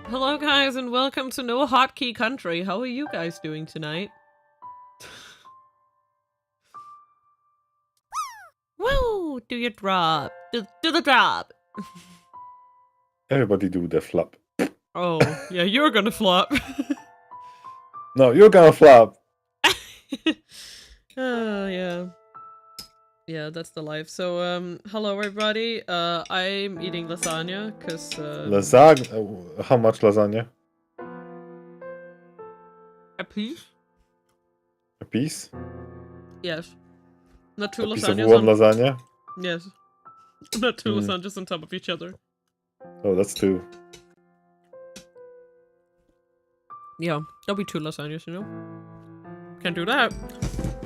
Hello guys and welcome to No Hotkey Country. How are you guys doing tonight? Woo! Do your drop. Do the drop. Everybody do the flop. Oh, yeah, you're gonna flop. No, you're gonna flop. Oh, yeah. Yeah, that's the life. So, hello everybody. I'm eating lasagna, cause, Lasagna? How much lasagna? a piece? A piece? Yes. Not two A piece of lasagnas one on... lasagna? Yes. Not two lasagnas on top of each other. Oh, that's two. Yeah, there'll be two lasagnas, you know? Can't do that.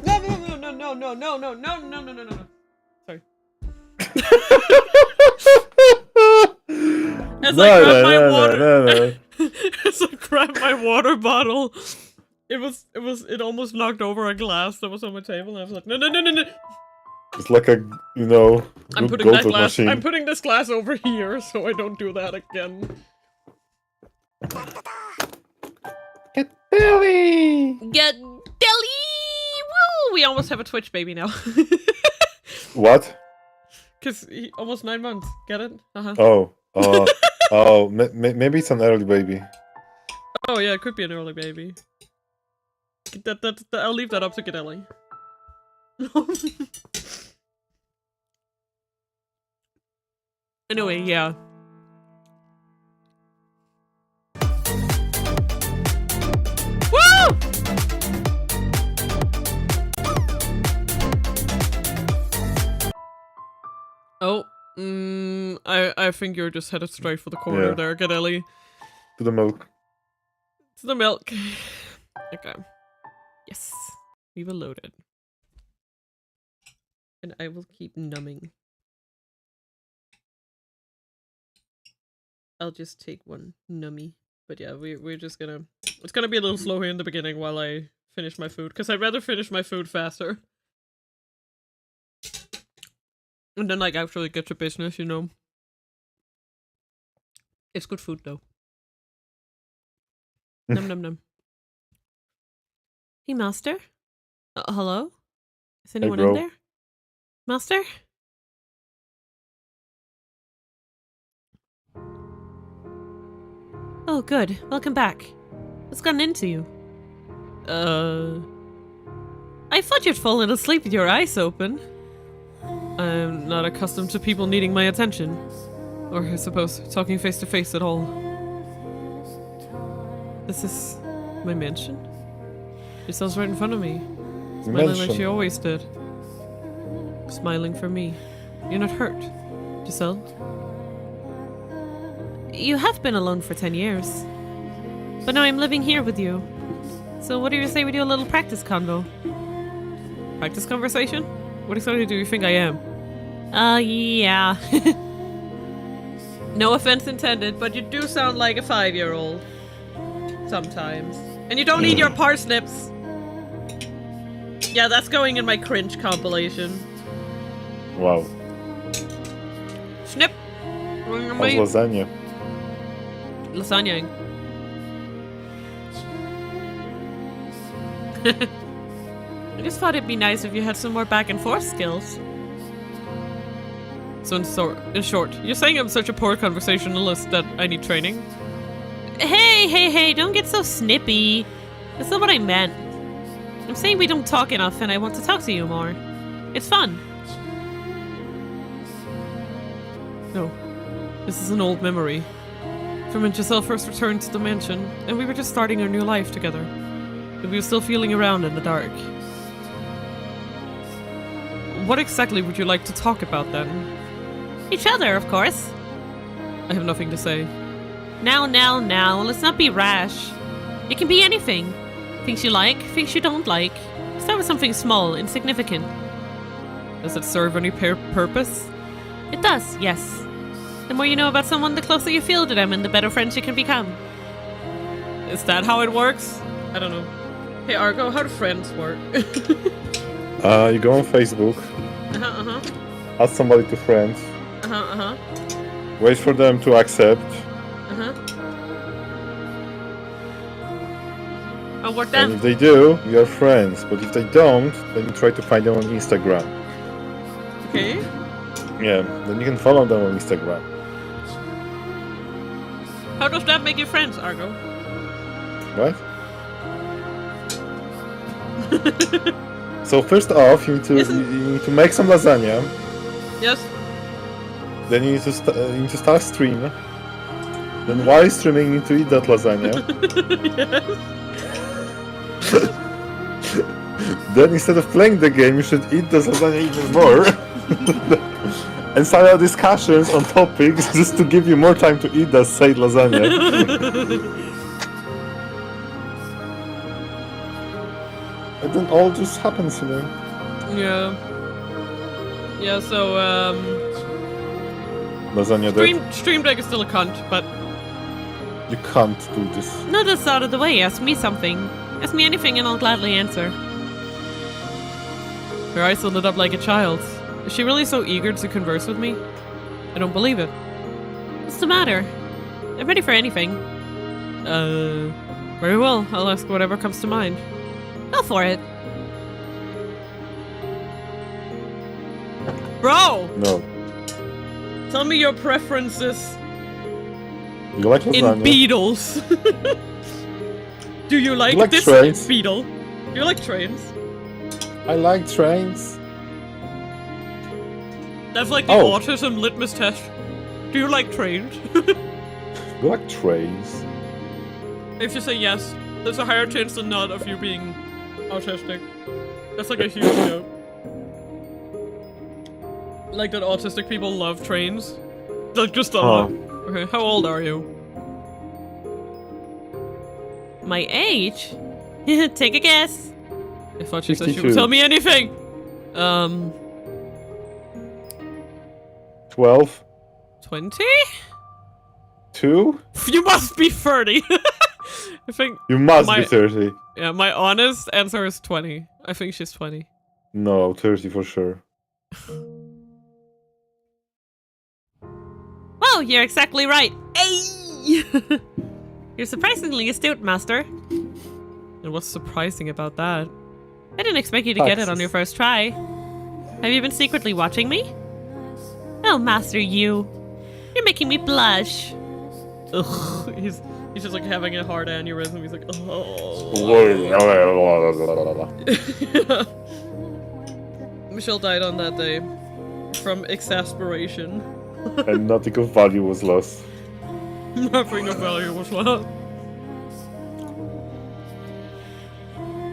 No, no, no, no, no, no, no, no, no, no, no, no, no. Sorry. As I grabbed my water, as I grabbed my water bottle, it almost knocked over a glass that was on my table, and I was like, no, no, no, no, no. It's like a, you know, I'm putting that glass. Machine. I'm putting this glass over here so I don't do that again. Get Billy! Get Billy! Woo! We almost have a Twitch baby now. What? Because almost 9 months. Get it? Oh, maybe it's an early baby. Oh yeah, it could be an early baby. I'll leave that up to Gadelli. Anyway, yeah. Woo! Oh, I think you're just headed straight for the corner there, Gadelli. To the milk. To the milk. Okay. Yes. We were loaded. And I will keep numbing. I'll just take one nummy. But yeah, we're just gonna... It's gonna be a little slow here in the beginning while I finish my food. Because I'd rather finish my food faster. And then, like, actually get to business, you know? It's good food, though. Num num num. Hey, Master? Hello? Is anyone in there? Master? Oh, good. Welcome back. What's gotten into you? I thought you'd fallen asleep with your eyes open. I'm not accustomed to people needing my attention. Or, I suppose, talking face to face at all. This is my mansion? Giselle's right in front of me. Smiling like she always did. Smiling for me. You're not hurt, Giselle? You have been alone for 10 years. But now I'm living here with you. So what do you say we do a little practice convo? Practice conversation? What exactly do you think I am? Yeah. No offense intended, but you do sound like a 5-year-old. Sometimes. And you don't eat your parsnips! Yeah, that's going in my cringe compilation. Wow. Snip! How's lasagna? Lasagna. I just thought it'd be nice if you had some more back and forth skills. So in short, you're saying I'm such a poor conversationalist that I need training? Hey, don't get so snippy. That's not what I meant. I'm saying we don't talk enough and I want to talk to you more. It's fun. No. This is an old memory. From when Giselle first returned to the mansion, and we were just starting our new life together. And we were still feeling around in the dark. What exactly would you like to talk about then? Each other, of course. I have nothing to say. Now, let's not be rash. It can be anything. Things you like, things you don't like. Start with something small, insignificant. Does it serve any purpose? It does, yes. The more you know about someone, the closer you feel to them and the better friends you can become. Is that how it works? I don't know. Hey Argo, how do friends work? You go on Facebook. Add somebody to friends. Wait for them to accept. And what And then? if they do, you're friends. But if they don't, then you try to find them on Instagram. Okay. Yeah, then you can follow them on Instagram. How does that make you friends, Argo? Right? So first off, you need to make some lasagna. Yes. Then you need to start stream. Then while streaming, you need to eat that lasagna. Then instead of playing the game, you should eat the lasagna even more. And start out discussions on topics just to give you more time to eat that said lasagna. And then all just happens, you know. Yeah. Yeah, so, Lasagna dead. Stream Deck is still a cunt, but... You can't do this. No, that's out of the way. Ask me something. Ask me anything and I'll gladly answer. Her eyes lit up like a child's. Is she really so eager to converse with me? I don't believe it. What's the matter? I'm ready for anything. Very well. I'll ask whatever comes to mind. Go for it. Bro! No. Tell me your preferences You like lasagna? in beetles. Do you like, like this trains? beetle? Do you like trains? I like trains. That's like the autism litmus test. Do you like trains? You like trains? If you say yes, there's a higher chance than not of you being autistic. That's like a huge joke. Like that autistic people love trains. Like just a lot. Okay, how old are you? My age? Take a guess. I thought she said she would 62. tell me anything. 12? 20? 2? You must be 30. I think You must be 30. Yeah, my honest answer is 20. I think she's 20. No, 30 for sure. Oh, you're exactly right. Hey! You're surprisingly astute, Master. And what's surprising about that? I didn't expect you to get it on your first try. Have you been secretly watching me? Oh, Master, you're making me blush. Ugh, he's just like having a hard aneurysm. He's like, oh. Michelle died on that day from exasperation. And nothing of value was lost. Nothing of value was lost.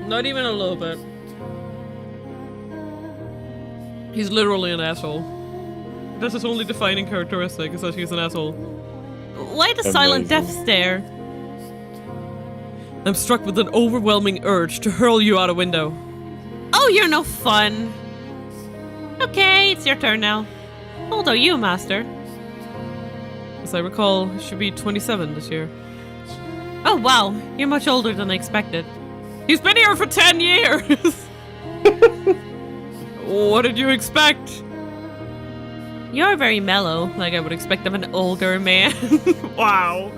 Not even a little bit. He's literally an asshole. That's his only defining characteristic, is that he's an asshole. Why the silent death stare? I'm struck with an overwhelming urge to hurl you out a window. Oh, you're no fun. Okay, it's your turn now. How old are you, Master? As I recall, you should be 27 this year. Oh wow, you're much older than I expected. He's been here for 10 years! What did you expect? You're very mellow, like I would expect of an older man. Wow.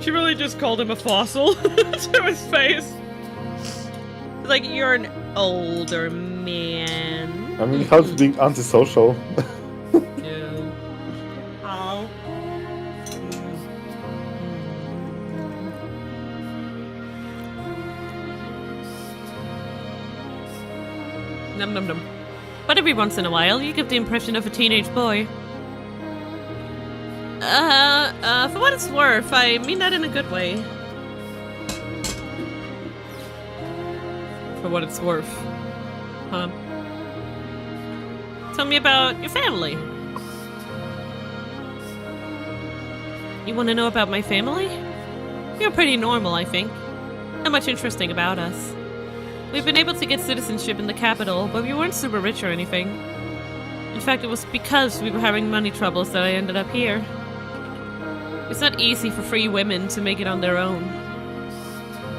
She really just called him a fossil to his face. Like, you're an older man. I mean, how's being antisocial? Yeah. Oh. Num num num. But every once in a while, you give the impression of a teenage boy. For what it's worth, I mean that in a good way. For what it's worth. Huh? Tell me about your family. You want to know about my family? You're pretty normal, I think. Not much interesting about us. We've been able to get citizenship in the capital, but we weren't super rich or anything. In fact, it was because we were having money troubles that I ended up here. It's not easy for free women to make it on their own.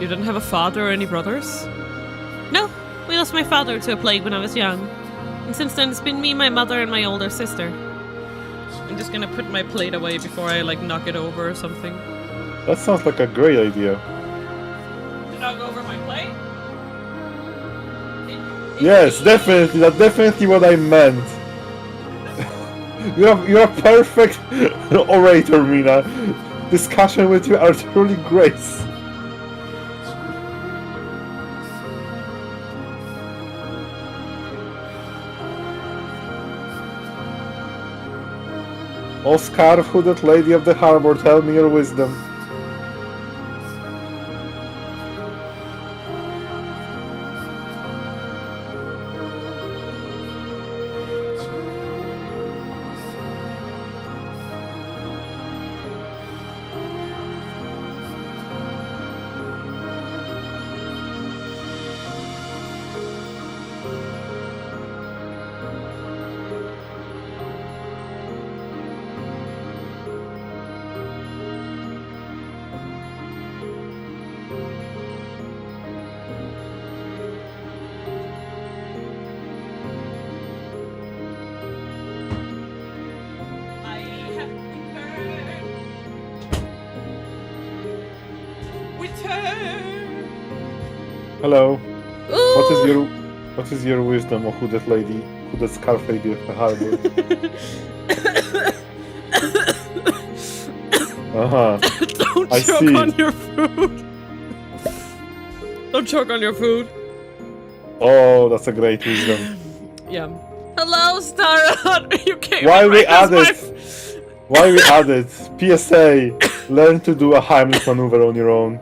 You didn't have a father or any brothers? No, we lost my father to a plague when I was young. And since then, it's been me, my mother, and my older sister. I'm just gonna put my plate away before I, like, knock it over or something. That sounds like a great idea. To knock over my plate? Yes, definitely. That's definitely what I meant. You're a perfect orator, Mina. Discussion with you are truly great. O scarf-hooded lady of the harbor, tell me your wisdom. Hello. Ooh. What is your wisdom, O hooded lady, hooded scarf lady of the harbor? Don't I choke see. on your food. Don't choke on your food. Oh, that's a great wisdom. Yeah. Hello, Starrot. You came Why in we right as added? Why we added? PSA: learn to do a Heimlich maneuver on your own.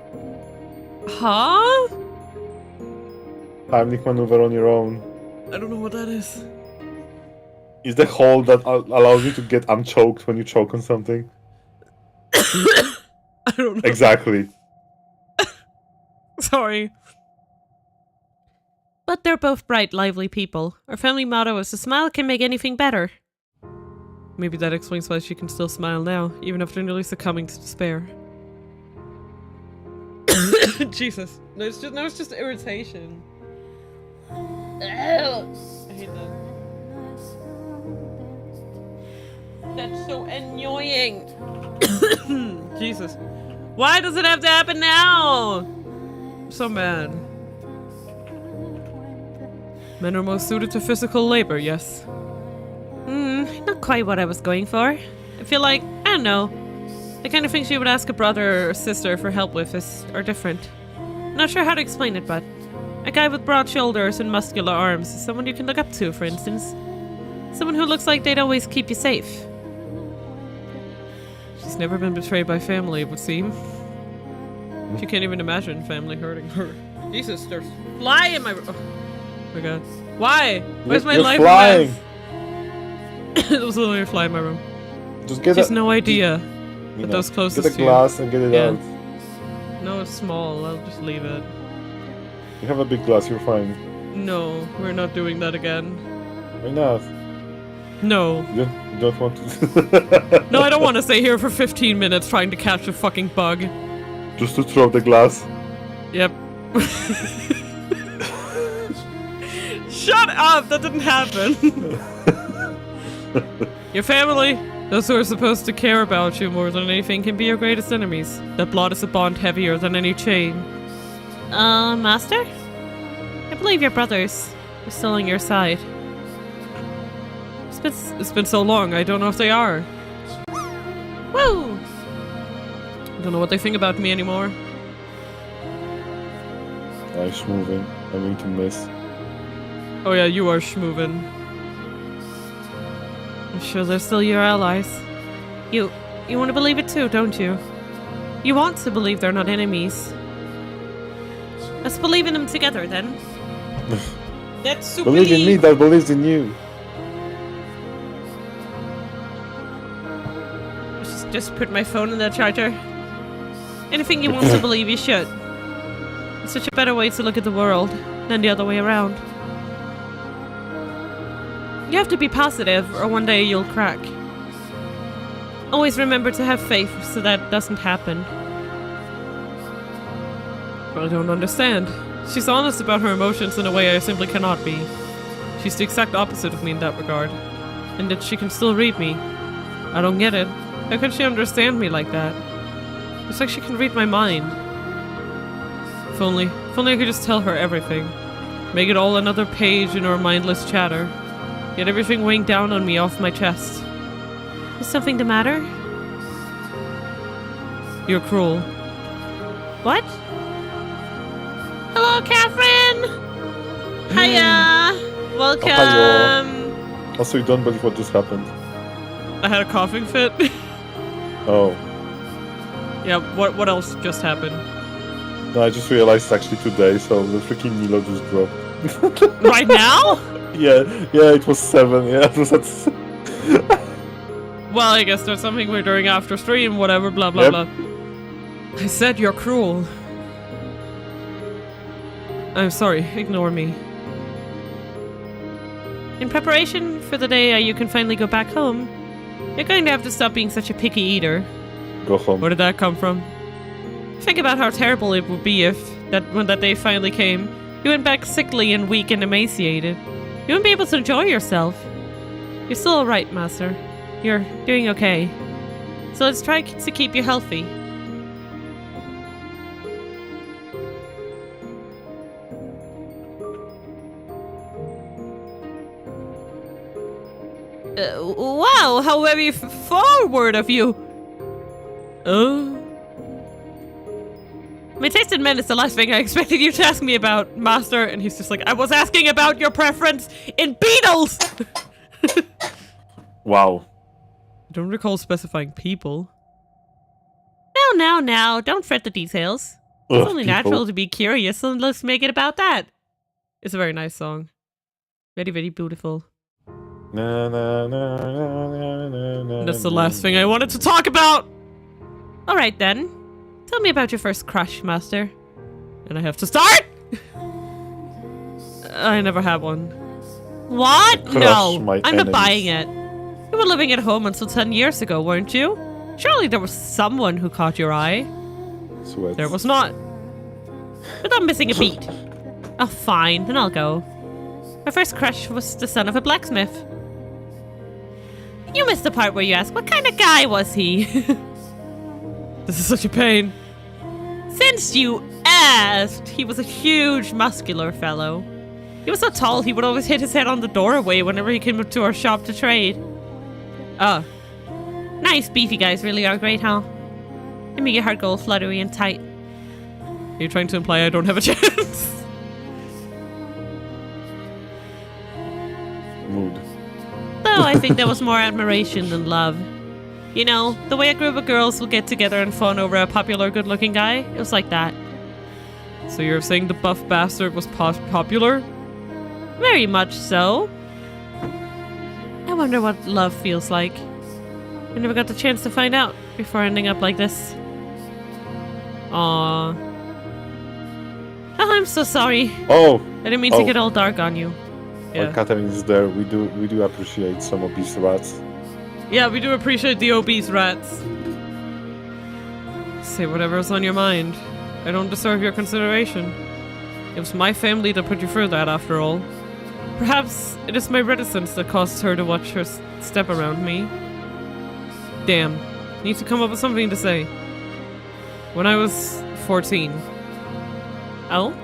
Huh? Heimlich maneuver on your own I don't know what that is. is the hold that allows you to get unchoked when you choke on something. I don't know. Exactly. Sorry. But they're both bright, lively people. Our family motto is a smile can make anything better. Maybe that explains why she can still smile now, even after nearly succumbing to despair. Jesus. No, it's just irritation. I hate that. That's so annoying. Jesus. Why does it have to happen now? I'm so mad. Men are most suited to physical labor, yes. Not quite what I was going for. I feel like, I don't know, the kind of things you would ask a brother or sister for help with are different. Not sure how to explain it, but a guy with broad shoulders and muscular arms is someone you can look up to, for instance. Someone who looks like they'd always keep you safe. She's never been betrayed by family, it would seem. She can't even imagine family hurting her. Jesus, there's fly in my... Oh my god. Why? Where's my life flying? There was literally a fly in my room. Just get She has no idea that those closest get a glass and get it out. No, it's small. I'll just leave it. You have a big glass, you're fine. No, we're not doing that again. Why not? No. You don't want to... No, I don't want to stay here for 15 minutes trying to catch a fucking bug. Just to throw the glass? Yep. Shut up! That didn't happen. Your family, those who are supposed to care about you more than anything, can be your greatest enemies. That blood is a bond heavier than any chain. Master? I believe your brothers are still on your side. It's been so long, I don't know if they are. Woo! I don't know what they think about me anymore. Nice moving. I'm going to miss. Oh yeah, you are schmovin'. I'm sure they're still your allies. You want to believe it too, don't you? You want to believe they're not enemies. Let's believe in them together, then. That's super. Believe in me that believes in you. Just put my phone in the charger. Anything you want to believe, you should. It's such a better way to look at the world than the other way around. You have to be positive, or one day you'll crack. Always remember to have faith so that doesn't happen. But I don't understand. She's honest about her emotions in a way I simply cannot be. She's the exact opposite of me in that regard. And that she can still read me. I don't get it. How can she understand me like that? It's like she can read my mind. If only I could just tell her everything. Make it all another page in our mindless chatter. Get everything weighing down on me off my chest. Is something the matter? You're cruel. What? Hello, Catherine! Hiya! Welcome! Hello. Also, you don't believe what just happened. I had a coughing fit. Oh. Yeah, what else just happened? No, I just realized actually today, so the freaking Nilo just dropped. Right now? Yeah, it was 7, yeah, it was at Well, I guess there's something we're doing after stream, whatever, blah blah blah. I said you're cruel. I'm sorry, ignore me. In preparation for the day you can finally go back home, you're going to have to stop being such a picky eater. Go home. Where did that come from? Think about how terrible it would be if, when that day finally came, you went back sickly and weak and emaciated. You wouldn't be able to enjoy yourself. You're still alright, Master. You're doing okay. So let's try to keep you healthy. Wow, how very forward of you. Oh. My taste in men is the last thing I expected you to ask me about, Master. And he's just like, I was asking about your preference in beetles! Wow. I don't recall specifying people. Now, don't fret the details. It's only natural to be curious, so let's make it about that. It's a very nice song. Very, very beautiful. Na, na, na, na, na, na, na, That's the last thing I wanted to talk about! Alright then. Tell me about your first crush, Master. And I have to start? I never had one. What? Crush No, my I'm not enemies. buying it. You were living at home until 10 years ago, weren't you? Surely there was someone who caught your eye. Sweat. There was not. But I'm missing a beat. Oh, fine, then I'll go. My first crush was the son of a blacksmith. You missed the part where you asked, what kind of guy was he? This is such a pain. Since you asked, he was a huge, muscular fellow. He was so tall he would always hit his head on the doorway whenever he came up to our shop to trade. Oh. Nice beefy guys really are great, huh? They make your heart go fluttery and tight. Are you trying to imply I don't have a chance? Mood. Though I think there was more admiration than love. You know, the way a group of girls will get together and fawn over a popular good-looking guy, it was like that. So you're saying the buff bastard was popular? Very much so. I wonder what love feels like. I never got the chance to find out before ending up like this. Aww. Oh, I'm so sorry. Oh! I didn't mean to get all dark on you. While Catherine is there, we do appreciate some of these rats. Yeah, we do appreciate the obese rats. Say whatever's on your mind. I don't deserve your consideration. It was my family that put you through that, after all. Perhaps it is my reticence that caused her to watch her step around me. Damn. Need to come up with something to say. When I was 14. Oh?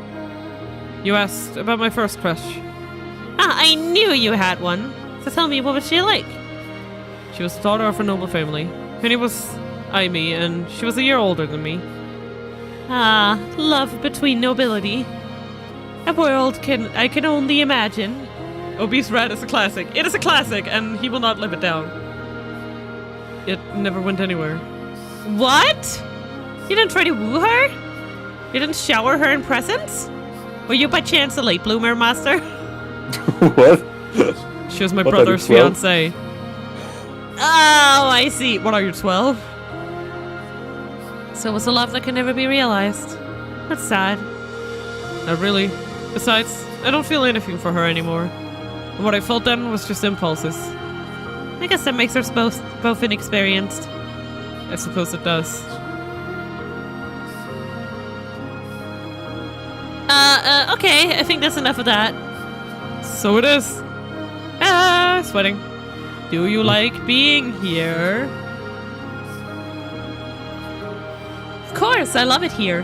You asked about my first crush. Ah, I knew you had one. So tell me, what was she like? She was the daughter of a noble family. Her name was Aimee, and she was a year older than me. Ah, love between nobility. A world I can only imagine. Obese Rat is a classic. It is a classic, and he will not live it down. It never went anywhere. What? You didn't try to woo her? You didn't shower her in presents? Were you by chance a late bloomer, Master? What? She was my What, brother's are you 12? fiancée. Oh, I see. What are you, 12? So it was a love that can never be realized. That's sad. Not really. Besides, I don't feel anything for her anymore. And what I felt then was just impulses. I guess that makes us both inexperienced. I suppose it does. Okay, I think that's enough of that. So it is. Sweating. Do you like being here? Of course, I love it here.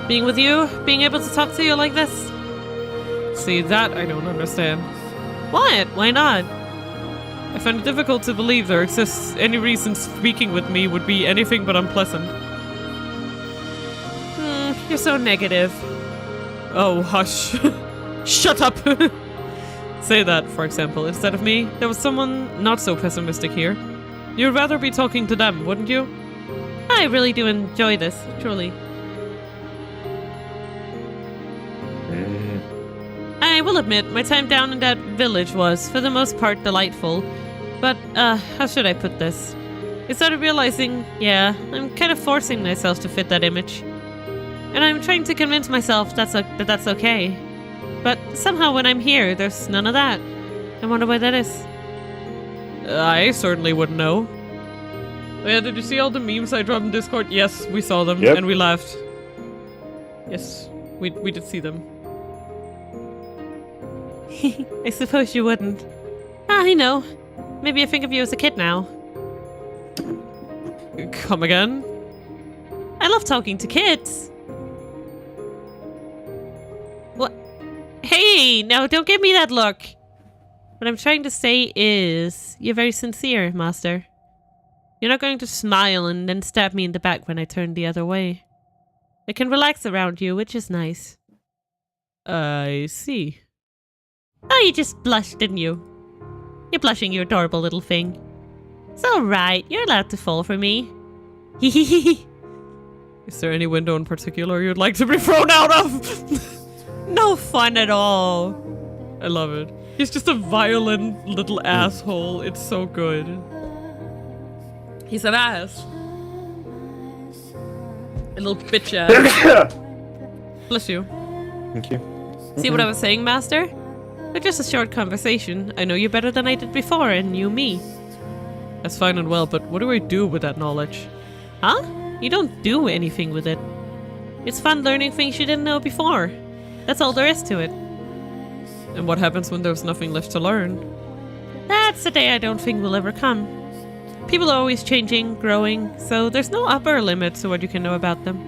Being with you, being able to talk to you like this. See, that I don't understand. What? Why not? I find it difficult to believe there exists any reason speaking with me would be anything but unpleasant. You're so negative. Oh, hush. Shut up! Say that, for example, instead of me. There was someone not so pessimistic here. You'd rather be talking to them, wouldn't you? I really do enjoy this, truly. I will admit, my time down in that village was, for the most part, delightful. But, how should I put this? I started realizing, yeah, I'm kind of forcing myself to fit that image. And I'm trying to convince myself that that's okay. But somehow when I'm here, there's none of that. I wonder why that is. I certainly wouldn't know. Oh yeah, did you see all the memes I dropped in Discord? Yes, we saw them, and we laughed. Yes, we did see them. I suppose you wouldn't. I know. Maybe I think of you as a kid now. Come again? I love talking to kids. What? Hey, no, don't give me that look. What I'm trying to say is, you're very sincere, Master. You're not going to smile and then stab me in the back when I turn the other way. I can relax around you, which is nice. I see. Oh, you just blushed, didn't you? You're blushing, you adorable little thing. It's alright, you're allowed to fall for me. Hehehe. Is there any window in particular you'd like to be thrown out of? No fun at all. I love it. He's just a violent little asshole. It's so good. He's an ass. A little bitch ass. Bless you. Thank you. See what I was saying, Master? We're just a short conversation. I know you better than I did before, and you me. That's fine and well, but what do I do with that knowledge? Huh? You don't do anything with it. It's fun learning things you didn't know before. That's all there is to it. And what happens when there's nothing left to learn? That's a day I don't think will ever come. People are always changing, growing, so there's no upper limit to what you can know about them.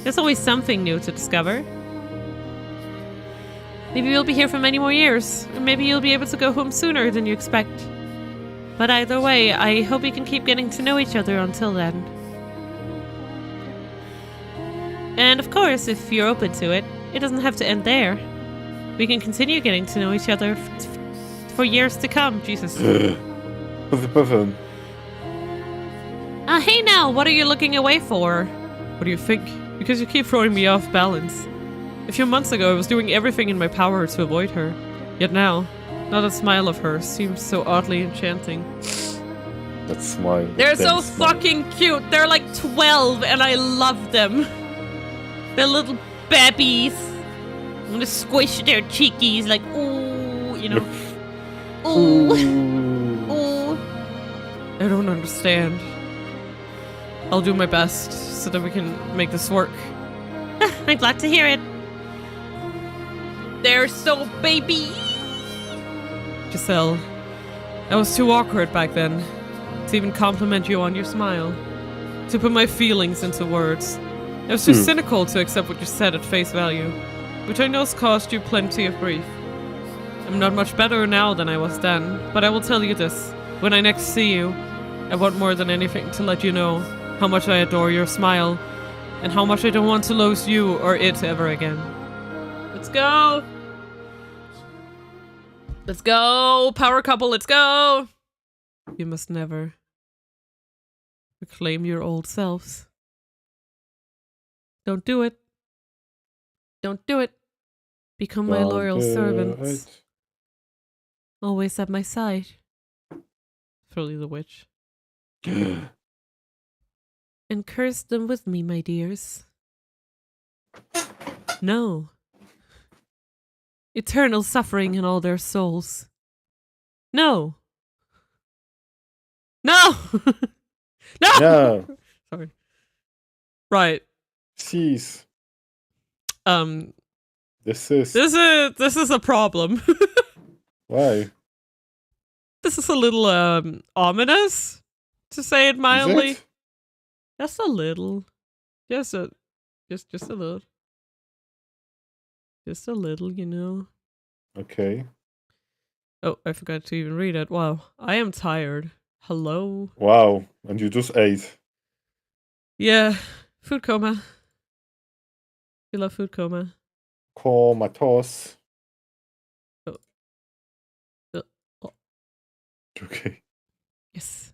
There's always something new to discover. Maybe you'll be here for many more years, or maybe you'll be able to go home sooner than you expect. But either way, I hope we can keep getting to know each other until then. And of course, if you're open to it, it doesn't have to end there. We can continue getting to know each other for years to come. Jesus. Hey now, what are you looking away for? What do you think? Because you keep throwing me off balance. A few months ago, I was doing everything in my power to avoid her. Yet now, that smile of hers seems so oddly enchanting. That smile. They're so fucking cute. They're like 12 and I love them. They're little babies. I'm gonna squish their cheekies like, ooh, you know. Ooh. Ooh. I don't understand. I'll do my best so that we can make this work. I'm glad to hear it. They're so baby. Giselle, I was too awkward back then to even compliment you on your smile, to put my feelings into words. I was too cynical to accept what you said at face value, which I know has caused you plenty of grief. I'm not much better now than I was then, but I will tell you this. When I next see you, I want more than anything to let you know how much I adore your smile, and how much I don't want to lose you or it ever again. Let's go! Let's go! Power couple, let's go! You must never reclaim your old selves. Don't do it. Don't do it. Become my loyal servants. Always at my side. Truly the witch. And curse them with me, my dears. No. Eternal suffering in all their souls. No. No! No! No. Sorry. Right. Cease. This is a problem. Why? This is a little ominous, to say it mildly. Is it? Just a little. Just a little. Just a little, you know. Okay. Oh, I forgot to even read it. Wow, I am tired. Hello? Wow, and you just ate. Yeah, food coma. You love food coma. Comatose. Oh, oh, Okay. yes,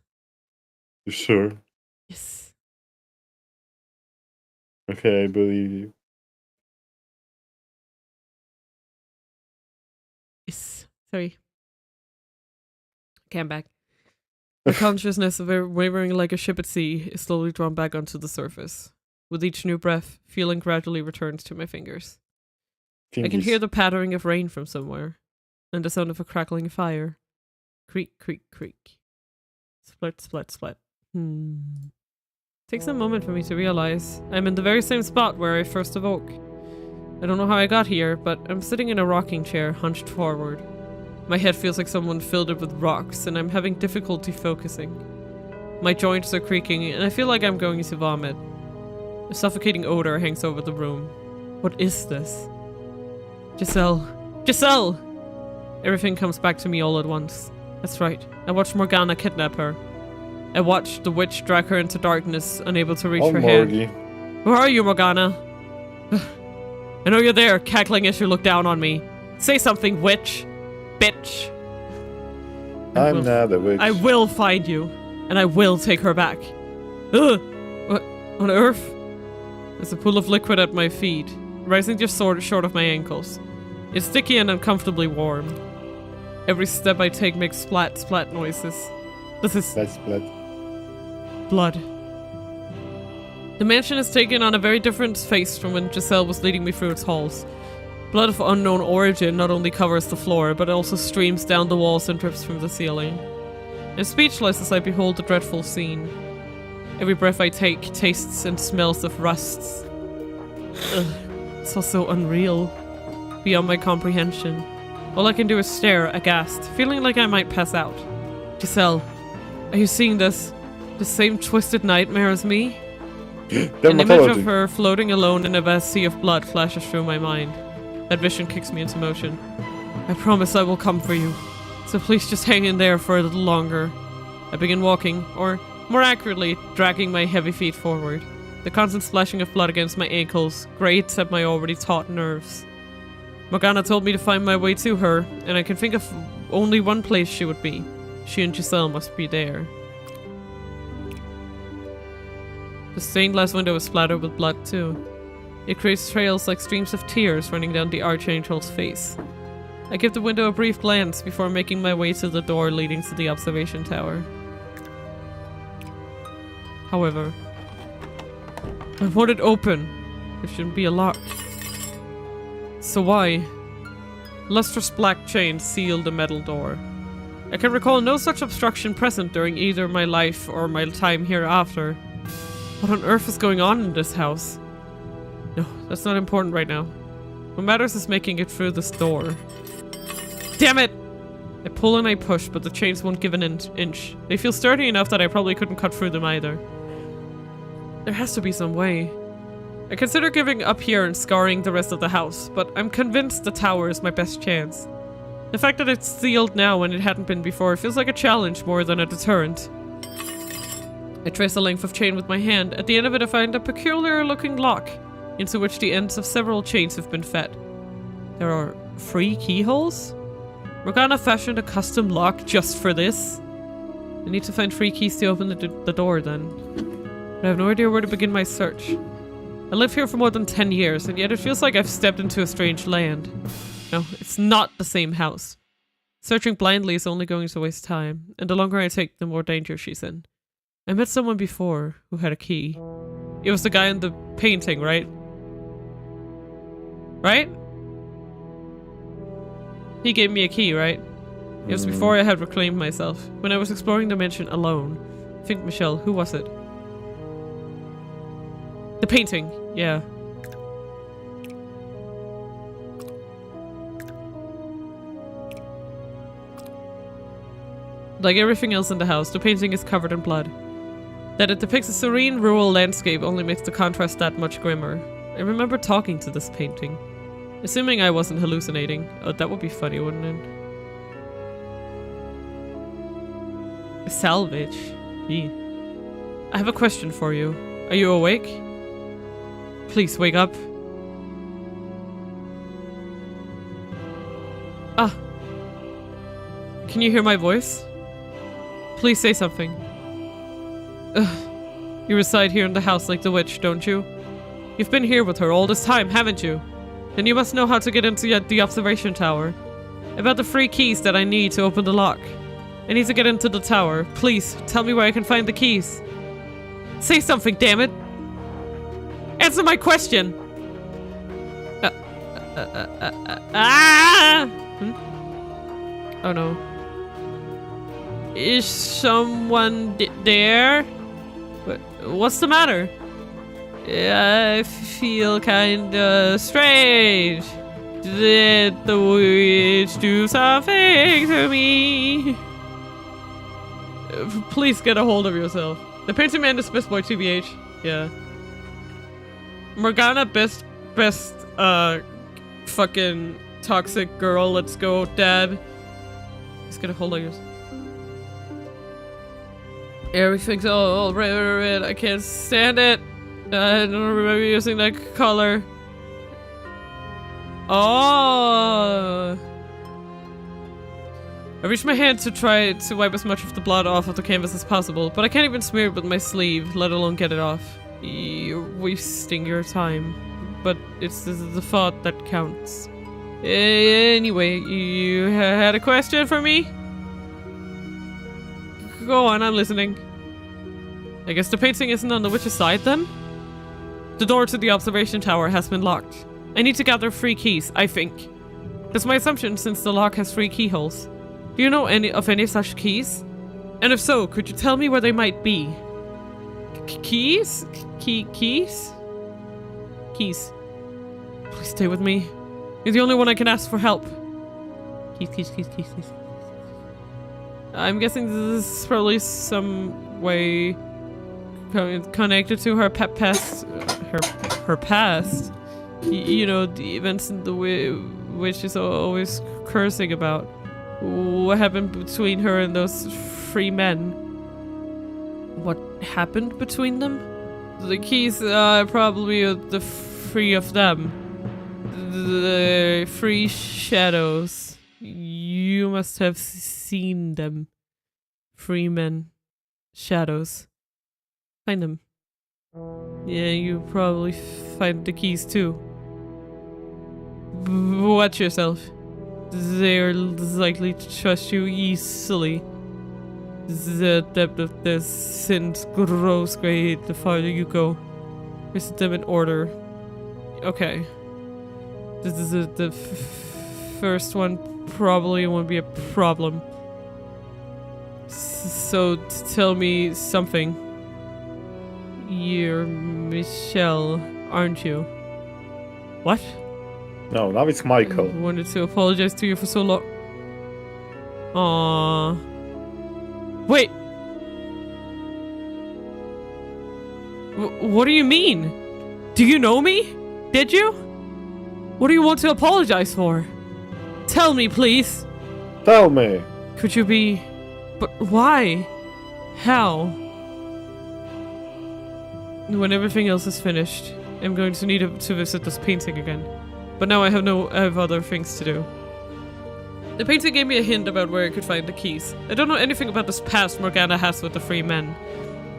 You sure? yes. Okay, I believe you. Yes. Sorry. Okay, I'm back. My consciousness, wavering like a ship at sea, is slowly drawn back onto the surface. With each new breath, feeling gradually returns to my fingers. I can hear Fingies. the pattering of rain from somewhere, and the sound of a crackling fire. Creak, creak, creak. Split, split, split. Takes a moment for me to realize I'm in the very same spot where I first awoke. I don't know how I got here, but I'm sitting in a rocking chair, hunched forward. My head feels like someone filled it with rocks, and I'm having difficulty focusing. My joints are creaking, and I feel like I'm going to vomit. A suffocating odor hangs over the room. What is this? Giselle! Giselle! Everything comes back to me all at once. That's right. I watched Morgana kidnap her. I watched the witch drag her into darkness, unable to reach Oh, her Morgie. hand. Where are you, Morgana? I know you're there, cackling as you look down on me. Say something, witch. Bitch. I'm not a witch. I will find you, and I will take her back. Ugh! What on earth? There's a pool of liquid at my feet, rising just short of my ankles. It's sticky and uncomfortably warm. Every step I take makes splat, splat noises. This is That's blood. blood. The mansion has taken on a very different face from when Giselle was leading me through its halls. Blood of unknown origin not only covers the floor, but also streams down the walls and drips from the ceiling. I'm speechless as I behold the dreadful scene. Every breath I take tastes and smells of rusts. Ugh, it's all so unreal. Beyond my comprehension. All I can do is stare, aghast, feeling like I might pass out. Giselle, are you seeing this? The same twisted nightmare as me? An image of her floating alone in a vast sea of blood flashes through my mind. That vision kicks me into motion. I promise I will come for you. So please just hang in there for a little longer. I begin walking, or more accurately, dragging my heavy feet forward. The constant splashing of blood against my ankles grates at my already taut nerves. Morgana told me to find my way to her, and I can think of only one place she would be. She and Giselle must be there. The stained glass window is splattered with blood too. It creates trails like streams of tears running down the Archangel's face. I give the window a brief glance before making my way to the door leading to the observation tower. However, I want it open. There shouldn't be a lock. So why? Lustrous black chains seal the metal door. I can recall no such obstruction present during either my life or my time hereafter. What on earth is going on in this house? No, that's not important right now. What matters is making it through this door. Damn it! I pull and I push, but the chains won't give an inch. They feel sturdy enough that I probably couldn't cut through them either. There has to be some way. I consider giving up here and scouring the rest of the house, but I'm convinced the tower is my best chance. The fact that it's sealed now when it hadn't been before feels like a challenge more than a deterrent. I trace a length of chain with my hand. At the end of it I find a peculiar looking lock, into which the ends of several chains have been fed. There are 3 keyholes? Morgana fashioned a custom lock just for this? I need to find 3 keys to open the door then. But I have no idea where to begin my search. I lived here for more than 10 years, and yet it feels like I've stepped into a strange land. No, it's not the same house. Searching blindly is only going to waste time, and the longer I take, the more danger she's in. I met someone before who had a key. It was the guy in the painting, right? Right? He gave me a key, right? It was before I had reclaimed myself, when I was exploring the mansion alone. I think Michelle, who was it? The painting, yeah. Like everything else in the house, the painting is covered in blood. That it depicts a serene rural landscape only makes the contrast that much grimmer. I remember talking to this painting. Assuming I wasn't hallucinating. Oh, that would be funny, wouldn't it? Salvage. Gee. I have a question for you. Are you awake? Please wake up. Ah. Can you hear my voice? Please say something. Ugh. You reside here in the house like the witch, don't you? You've been here with her all this time, haven't you? Then you must know how to get into the observation tower. About the 3 keys that I need to open the lock. I need to get into the tower. Please, tell me where I can find the keys. Say something, damn it! Answer my question! Oh no. Is someone there? What's the matter? I feel kinda strange. Did the witch do something to me? Please get a hold of yourself. The painting man is best boy TBH. Yeah. Morgana best fucking toxic girl. Let's go, dad. Let's get a hold of yourself. Everything's all red. I can't stand it. I don't remember using that color. Oh. I reached my hand to try to wipe as much of the blood off of the canvas as possible, but I can't even smear it with my sleeve, let alone get it off. You're wasting your time. But it's the thought that counts. Anyway, you had a question for me? Go on, I'm listening. I guess the painting isn't on the witch's side then? The door to the observation tower has been locked. I need to gather 3 keys, I think. That's my assumption since the lock has 3 keyholes. Do you know any such keys? And if so, could you tell me where they might be? Keys? Keys? Keys. Please stay with me. You're the only one I can ask for help. Keys. I'm guessing this is probably some way connected to her past. Her past. You know, the events in the which is always cursing about. What happened between her and those 3 men? What happened between them? The keys are probably the 3 of them. The 3 shadows. You must have seen them. 3 men. Shadows. Find them. Yeah, you probably find the keys too. Watch yourself. They're likely to trust you easily. The depth of their sins grows great the farther you go. Visit them in order. Okay. This is the first one probably won't be a problem. So tell me something. You're Michelle, aren't you? What? No, now it's Michael. I wanted to apologize to you for so long. Aww. Wait. What do you mean? Do you know me? Did you? What do you want to apologize for? Tell me, please. Tell me. Could you be... But why? How? When everything else is finished, I'm going to need to visit this painting again. But now I have other things to do. The painting gave me a hint about where I could find the keys. I don't know anything about this past Morgana has with the 3 men.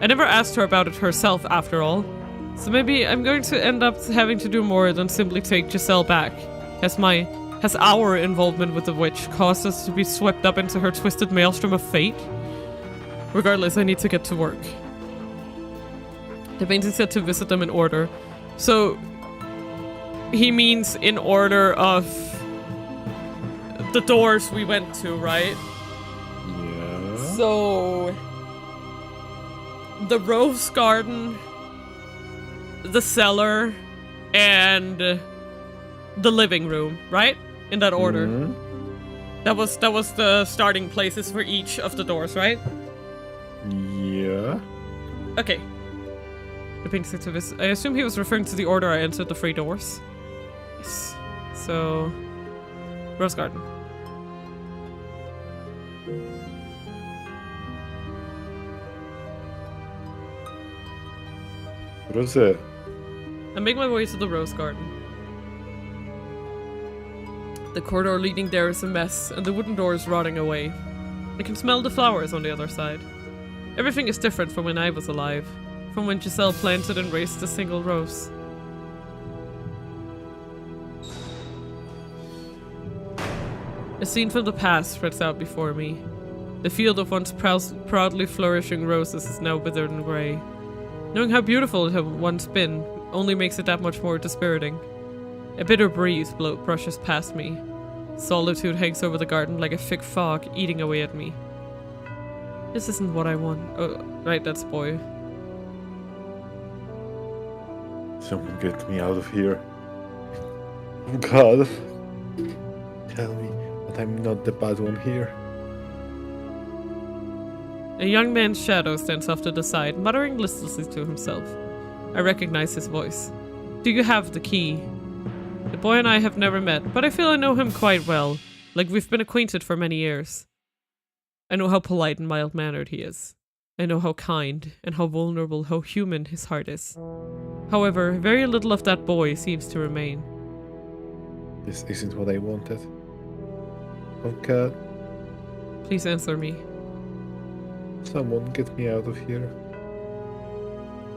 I never asked her about it herself, after all. So maybe I'm going to end up having to do more than simply take Giselle back. Has our involvement with the witch caused us to be swept up into her twisted maelstrom of fate? Regardless, I need to get to work. The painting said to visit them in order. So... he means in order of the doors we went to, right? Yeah. So the rose garden, the cellar, and the living room, right? In that order. Mm-hmm. That was the starting places for each of the doors, right? Yeah. Okay. The painting said to this. I assume he was referring to the order I entered the 3 doors. Yes. So, Rose Garden. Rose. I make my way to the Rose Garden. The corridor leading there is a mess, and the wooden door is rotting away. I can smell the flowers on the other side. Everything is different from when I was alive, from when Giselle planted and raised a single rose. A scene from the past spreads out before me. The field of once proudly flourishing roses is now withered and grey. Knowing how beautiful it had once been only makes it that much more dispiriting. A bitter breeze brushes past me. Solitude hangs over the garden like a thick fog, eating away at me. This isn't what I want. Oh, right, that's boy. Someone get me out of here. Oh God. Tell me that I'm not the bad one here. A young man's shadow stands off to the side, muttering listlessly to himself. I recognize his voice. Do you have the key? The boy and I have never met, but I feel I know him quite well, like we've been acquainted for many years. I know how polite and mild-mannered he is. I know how kind, and how vulnerable, how human his heart is. However, very little of that boy seems to remain. This isn't what I wanted. Oh God. Please answer me. Someone get me out of here.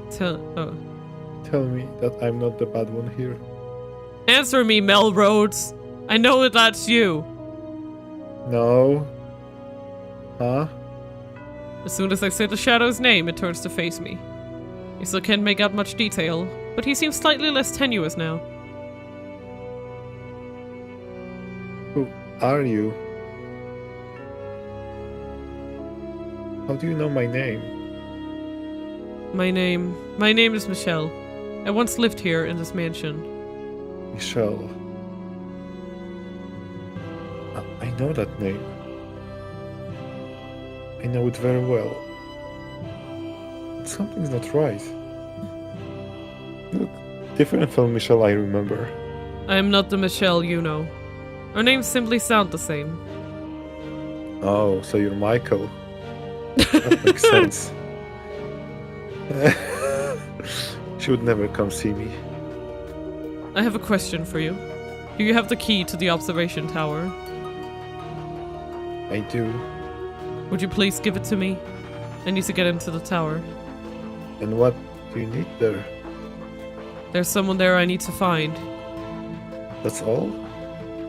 Tell me that I'm not the bad one here. Answer me, Mel Rhodes! I know that that's you! No. Huh? As soon as I say the shadow's name, it turns to face me. I still can't make out much detail, but he seems slightly less tenuous now. Who are you? How do you know my name? My name is Michelle. I once lived here in this mansion. Michelle. I know that name. I know it very well. But something's not right. Look, different from Michelle I remember. I am not the Michelle you know. Our names simply sound the same. Oh, so you're Michael. That makes sense. She would never come see me. I have a question for you. Do you have the key to the observation tower? I do. Would you please give it to me? I need to get into the tower. And what do you need there? There's someone there I need to find. That's all?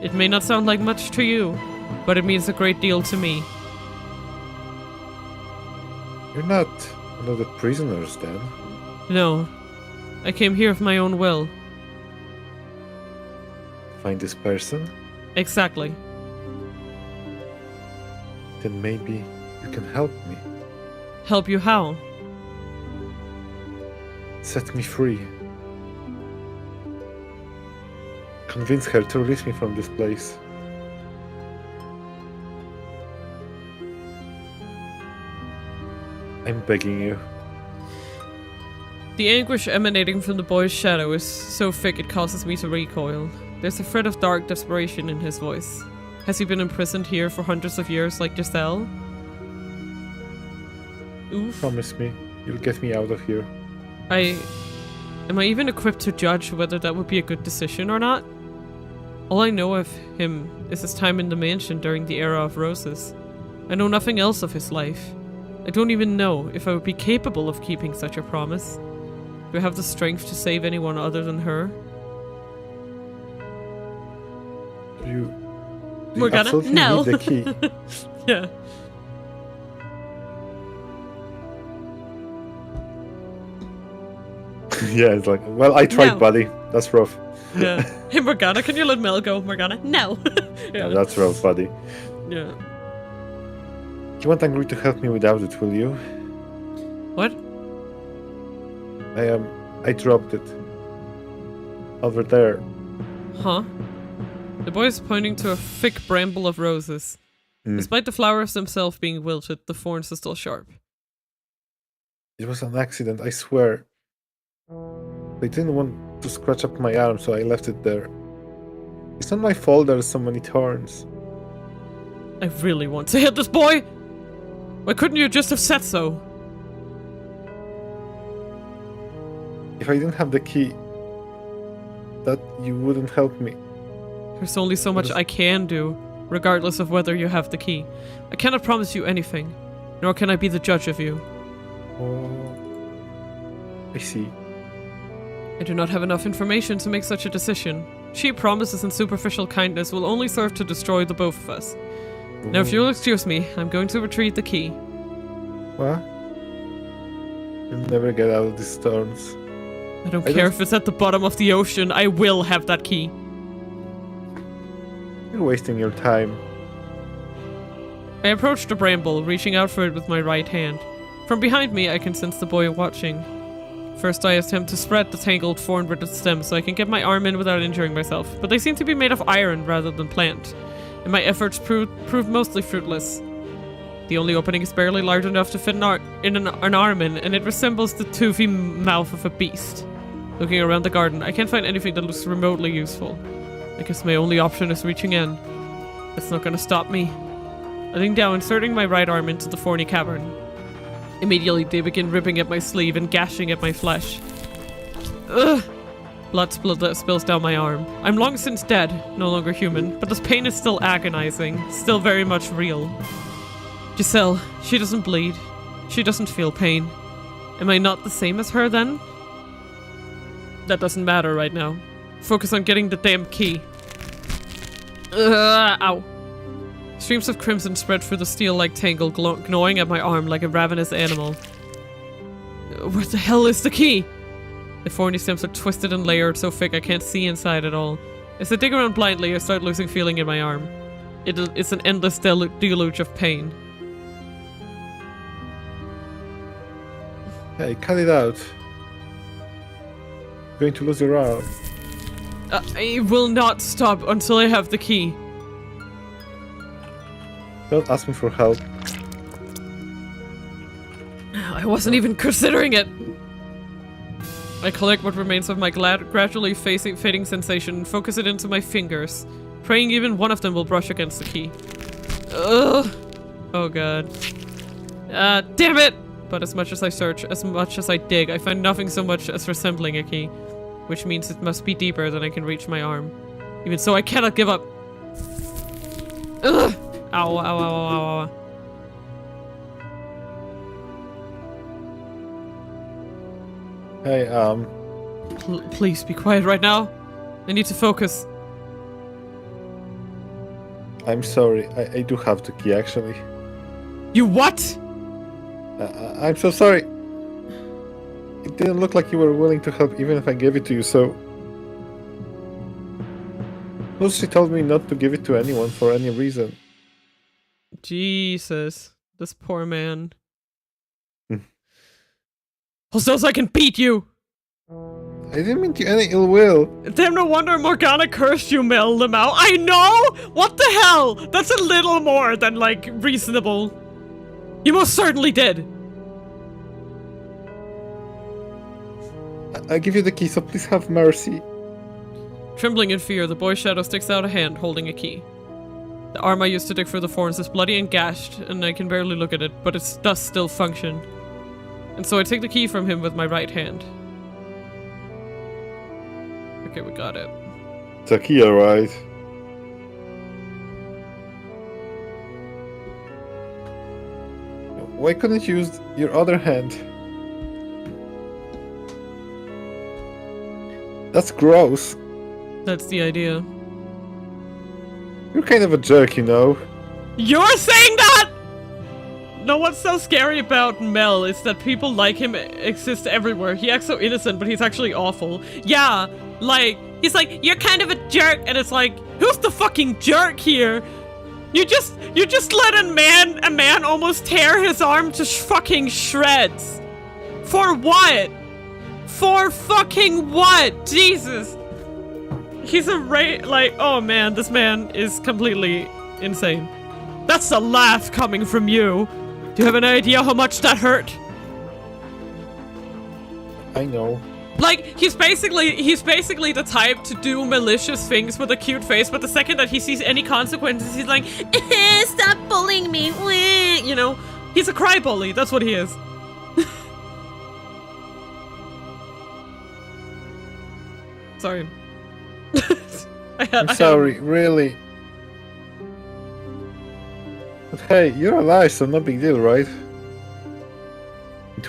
It may not sound like much to you, but it means a great deal to me. You're not one of the prisoners then? No. I came here of my own will. Find this person? Exactly. Then maybe you can help me. Help you how? Set me free. Convince her to release me from this place. I'm begging you. The anguish emanating from the boy's shadow is so thick it causes me to recoil. There's a thread of dark desperation in his voice. Has he been imprisoned here for hundreds of years like Giselle? Oof. Promise me you'll get me out of here. Am I even equipped to judge whether that would be a good decision or not? All I know of him is his time in the mansion during the era of roses. I know nothing else of his life. I don't even know if I would be capable of keeping such a promise. Do I have the strength to save anyone other than her? Do you Morgana? absolutely No. need the key? Yeah. Yeah, it's like, well, I tried, No. buddy. That's rough. Yeah. Hey Morgana, can you let Mel go? Morgana? No. Yeah, that's rough, buddy. Yeah. You won't agree to help me without it, will you? What? I dropped it. Over there. Huh? The boy is pointing to a thick bramble of roses. Despite the flowers themselves being wilted, the thorns are still sharp. It was an accident, I swear. They didn't want to scratch up my arm, so I left it there. It's not my fault there's so many turns. I really want to hit this boy! Why couldn't you just have said so? If I didn't have the key, that you wouldn't help me. There's only so much I can do, regardless of whether you have the key. I cannot promise you anything, nor can I be the judge of you. Oh, I see. I do not have enough information to make such a decision. Cheap promises and superficial kindness will only serve to destroy the both of us. Now, if you'll excuse me, I'm going to retrieve the key. What? You'll never get out of these storms. I don't care if it's at the bottom of the ocean, I will have that key. You're wasting your time. I approached the bramble, reaching out for it with my right hand. From behind me, I can sense the boy watching. First, I attempt to spread the tangled thorn with its stem so I can get my arm in without injuring myself, but they seem to be made of iron rather than plant, and my efforts prove mostly fruitless. The only opening is barely large enough to fit an arm in, and it resembles the toothy mouth of a beast. Looking around the garden, I can't find anything that looks remotely useful. I guess my only option is reaching in. It's not gonna stop me. I lean down, inserting my right arm into the thorny cavern. Immediately, they begin ripping at my sleeve and gashing at my flesh. Ugh! Blood spills down my arm. I'm long since dead, no longer human, but this pain is still agonizing, still very much real. Giselle, she doesn't bleed. She doesn't feel pain. Am I not the same as her then? That doesn't matter right now. Focus on getting the damn key. Ow. Streams of crimson spread through the steel-like tangle, gnawing at my arm like a ravenous animal. Where the hell is the key? The thorny stems are twisted and layered so thick I can't see inside at all. As I dig around blindly, I start losing feeling in my arm. It's an endless deluge of pain. Hey, cut it out. You're going to lose your arm. I will not stop until I have the key. Don't ask me for help. I wasn't even considering it. I collect what remains of my gradually fading sensation and focus it into my fingers, praying even one of them will brush against the key. Ugh. Oh god. Damn it! But as much as I search, as much as I dig, I find nothing so much as resembling a key, which means it must be deeper than I can reach my arm. Even so, I cannot give up. Ugh! Ow, ow, ow, ow, ow. Hey, Please be quiet right now. I need to focus. I'm sorry. I do have the key, actually. You what? I'm so sorry. It didn't look like you were willing to help even if I gave it to you, so... Lucy told me not to give it to anyone for any reason. Jesus. This poor man. Else I can beat you! I didn't mean to any ill will. Damn, no wonder Morgana cursed you, mailed them out. I know! What the hell? That's a little more than, like, reasonable. You most certainly did. I give you the key, so please have mercy. Trembling in fear, the boy's shadow sticks out a hand holding a key. The arm I used to dig through the thorns is bloody and gashed, and I can barely look at it, but it does still function. And so I take the key from him with my right hand. Okay, we got it. It's a key, alright. Why couldn't you use your other hand? That's gross. That's the idea. You're kind of a jerk, you know. You're saying that?! No, what's so scary about Mel is that people like him exist everywhere. He acts so innocent, but he's actually awful. Yeah, like, he's like, you're kind of a jerk, and it's like, who's the fucking jerk here? You just let a man almost tear his arm to fucking shreds. For what? For fucking what? Jesus. He's a like, oh man, this man is completely insane. That's a laugh coming from you. Do you have an idea how much that hurt? I know. Like, he's basically the type to do malicious things with a cute face, but the second that he sees any consequences, he's like, stop bullying me, you know? He's a cry bully, that's what he is. Sorry. I'm sorry, really. But hey, you're alive, so no big deal, right?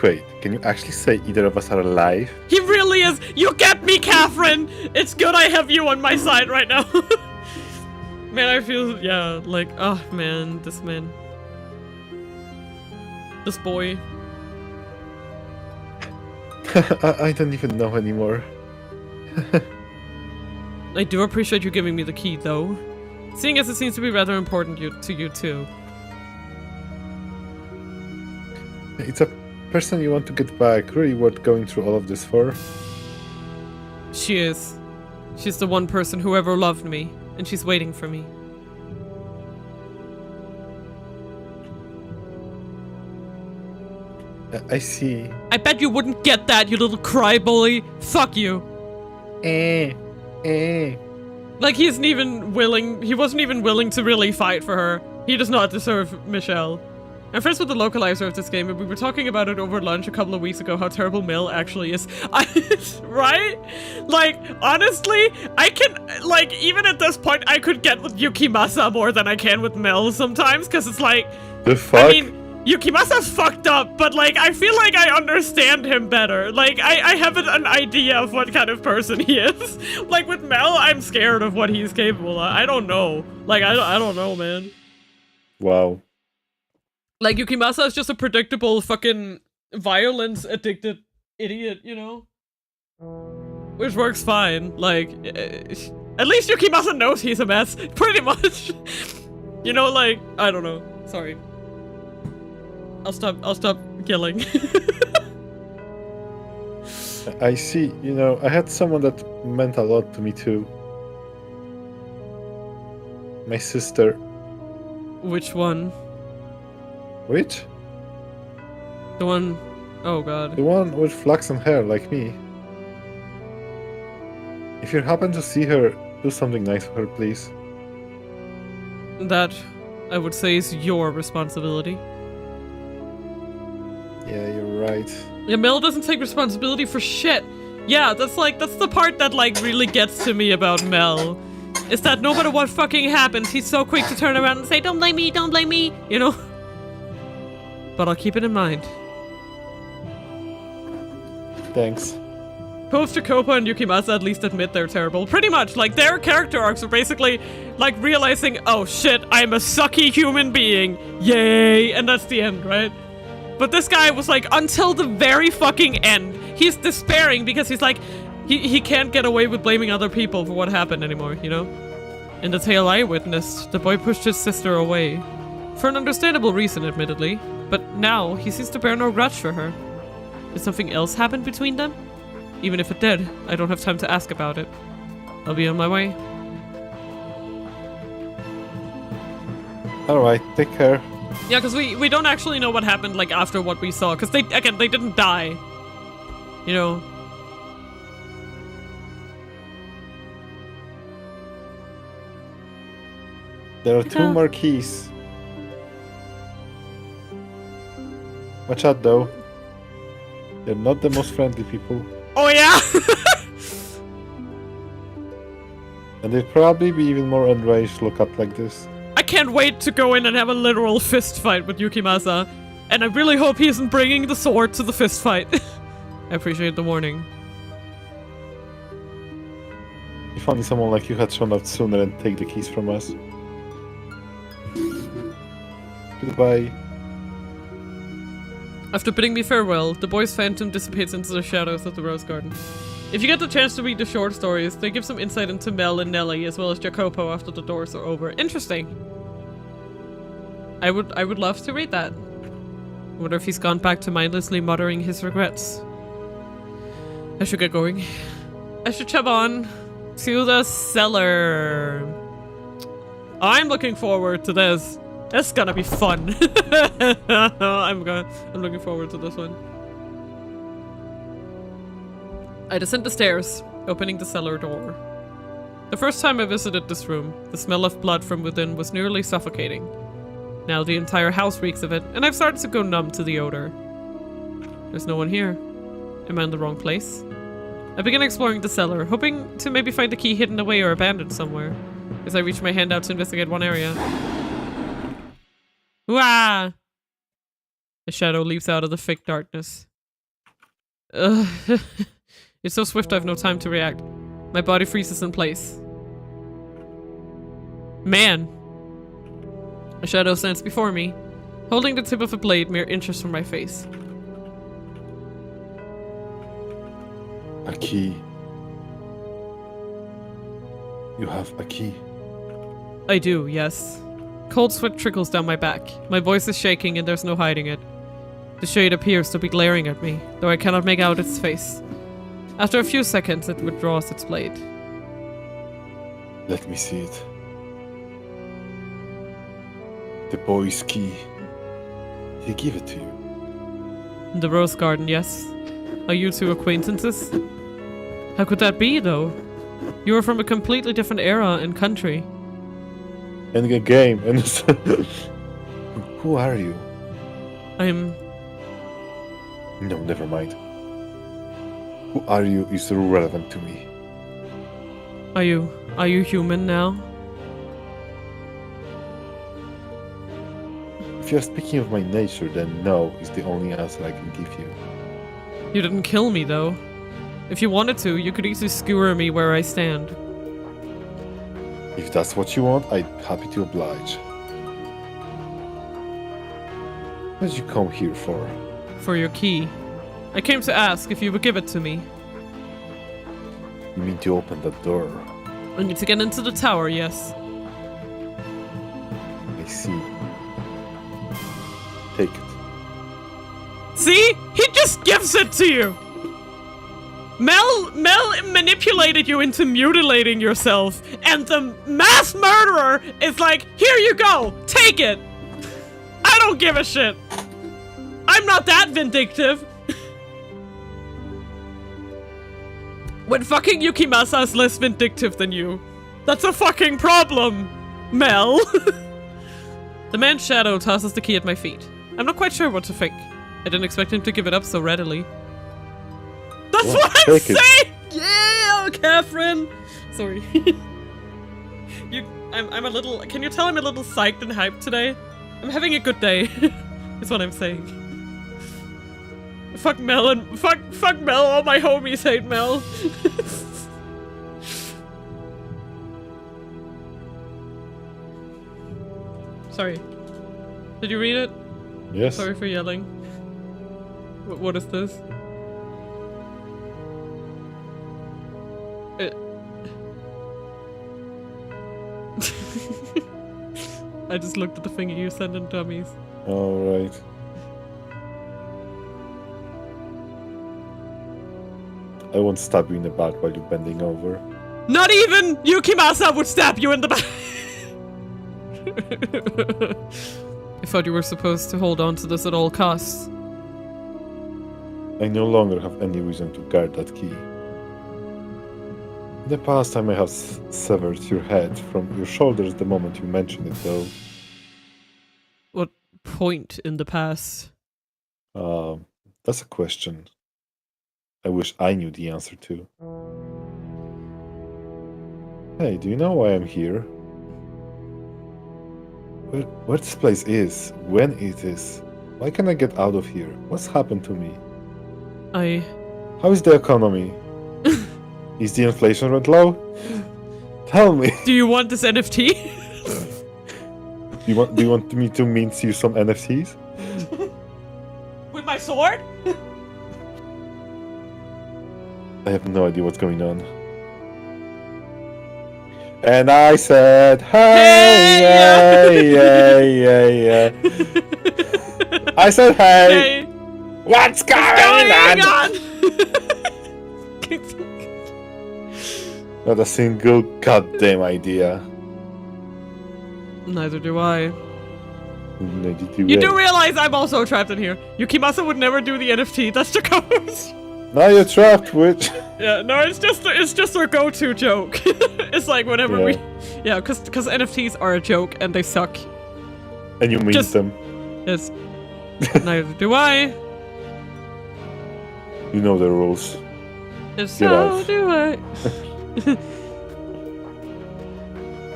Wait, can you actually say either of us are alive? He really is! You get me, Catherine! It's good I have you on my side right now. Man, I feel, yeah, like, oh man, this man. This boy. I don't even know anymore. I do appreciate you giving me the key, though. Seeing as it seems to be rather important to you, too. It's a person you want to get back. Really worth going through all of this for. She is. She's the one person who ever loved me, and she's waiting for me. I see. I bet you wouldn't get that, you little cry bully. Fuck you. Like, he wasn't even willing to really fight for her. He does not deserve Michelle. I'm friends with the localizer of this game, and we were talking about it over lunch a couple of weeks ago, how terrible Mel actually is. Right? Like, honestly, I can, like, even at this point, I could get with Yukimasa more than I can with Mel sometimes, because it's like... The fuck? I mean, Yukimasa's fucked up, but, like, I feel like I understand him better. Like, I have an idea of what kind of person he is. Like, with Mel, I'm scared of what he's capable of. I don't know. Like, I don't know, man. Wow. Like, Yukimasa is just a predictable fucking violence-addicted idiot, you know? Which works fine. Like, at least Yukimasa knows he's a mess, pretty much. You know, like, I don't know. Sorry. I'll stop killing. I see, you know, I had someone that meant a lot to me too. My sister. Which one? Which? The one... Oh god. The one with flaxen hair, like me. If you happen to see her, do something nice for her, please. That, I would say, is your responsibility. Yeah, you're right. Yeah, Mel doesn't take responsibility for shit. Yeah, that's the part that, like, really gets to me about Mel. Is that no matter what fucking happens, he's so quick to turn around and say, don't blame me, you know? But I'll keep it in mind. Thanks. Both Jacopo and Yukimasa at least admit they're terrible. Pretty much, like, their character arcs are basically, like, realizing, oh shit, I'm a sucky human being. Yay! And that's the end, right? But this guy was like, until the very fucking end, he's despairing because he's like, he can't get away with blaming other people for what happened anymore, you know? In the tale I witnessed, the boy pushed his sister away. For an understandable reason, admittedly. But now, he seems to bear no grudge for her. Did something else happen between them? Even if it did, I don't have time to ask about it. I'll be on my way. Alright, take care. Yeah, because we don't actually know what happened, like, after what we saw. Because they didn't die. You know? There are two more keys. Watch out, though. They're not the most friendly people. Oh, yeah? And they'd probably be even more enraged to look up like this. I can't wait to go in and have a literal fist fight with Yukimasa. And I really hope he isn't bringing the sword to the fist fight. I appreciate the warning. If only someone like you had shown up sooner and take the keys from us. Goodbye. After bidding me farewell, the boy's phantom dissipates into the shadows of the rose garden. If you get the chance to read the short stories, they give some insight into Mel and Nellie, as well as Jacopo after the doors are over. Interesting. I would love to read that. I wonder if he's gone back to mindlessly muttering his regrets. I should get going. I should chub on to the cellar. I'm looking forward to this. It's gonna be fun. I'm looking forward to this one. I descend the stairs, opening the cellar door. The first time I visited this room, the smell of blood from within was nearly suffocating. Now the entire house reeks of it, and I've started to go numb to the odor. There's no one here. Am I in the wrong place? I begin exploring the cellar, hoping to maybe find the key hidden away or abandoned somewhere, as I reach my hand out to investigate one area. Wah! A shadow leaps out of the thick darkness. Ugh. It's so swift I have no time to react. My body freezes in place. Man! A shadow stands before me, holding the tip of a blade mere inches from my face. A key. You have a key. I do, yes. Cold sweat trickles down my back. My voice is shaking and there's no hiding it. The shade appears to be glaring at me, though I cannot make out its face. After a few seconds, it withdraws its blade. Let me see it. The boy's key. He gave it to you. The rose garden, yes. Are you two acquaintances? How could that be, though? You are from a completely different era and country. And a game. And who are you? I'm... No, never mind. Who are you is irrelevant to me. Are you human now? If you're speaking of my nature, then no is the only answer I can give you. You didn't kill me, though. If you wanted to, you could easily skewer me where I stand. If that's what you want, I'm happy to oblige. What did you come here for? For your key. I came to ask if you would give it to me. You mean to open that door? I need to get into the tower, yes. I see. Take it. See? He just gives it to you! Mel manipulated you into mutilating yourself, and the mass murderer is like, here you go, take it! I don't give a shit! I'm not that vindictive! When fucking Yukimasa is less vindictive than you. That's a fucking problem, Mel! The man's shadow tosses the key at my feet. I'm not quite sure what to think. I didn't expect him to give it up so readily. That's what I'm saying! Yeah, Catherine! Sorry. I'm a little... Can you tell I'm a little psyched and hyped today? I'm having a good day, is what I'm saying. Fuck Mel and... Fuck Mel, all my homies hate Mel. Sorry. Did you read it? Yes. Sorry for yelling. What is this? I just looked at the finger you sent in dummies. Alright. I won't stab you in the back while you're bending over. Not even Yukimasa would stab you in the back! I thought you were supposed to hold on to this at all costs. I no longer have any reason to guard that key. In the past, I may have severed your head from your shoulders the moment you mentioned it, though. What point in the past? That's a question I wish I knew the answer to. Hey, do you know why I'm here? Where this place is, when it is. Why can't I get out of here? What's happened to me? How is the economy? Is the inflation rate low? Tell me. Do you want this NFT? Do you want me to mint you some NFTs? With my sword? I have no idea what's going on. And I said, hey, hey. I said, hey. What's going on? Not a single goddamn idea. Neither do I. Neither do You I. do realize I'm also trapped in here. Yukimasa would never do the NFT. That's Jacobo's. Now you're trapped, witch. Yeah, no, it's just our go-to joke. It's like whenever we, because NFTs are a joke and they suck. And you mean them. Yes. Neither do I. You know the rules. If so do I.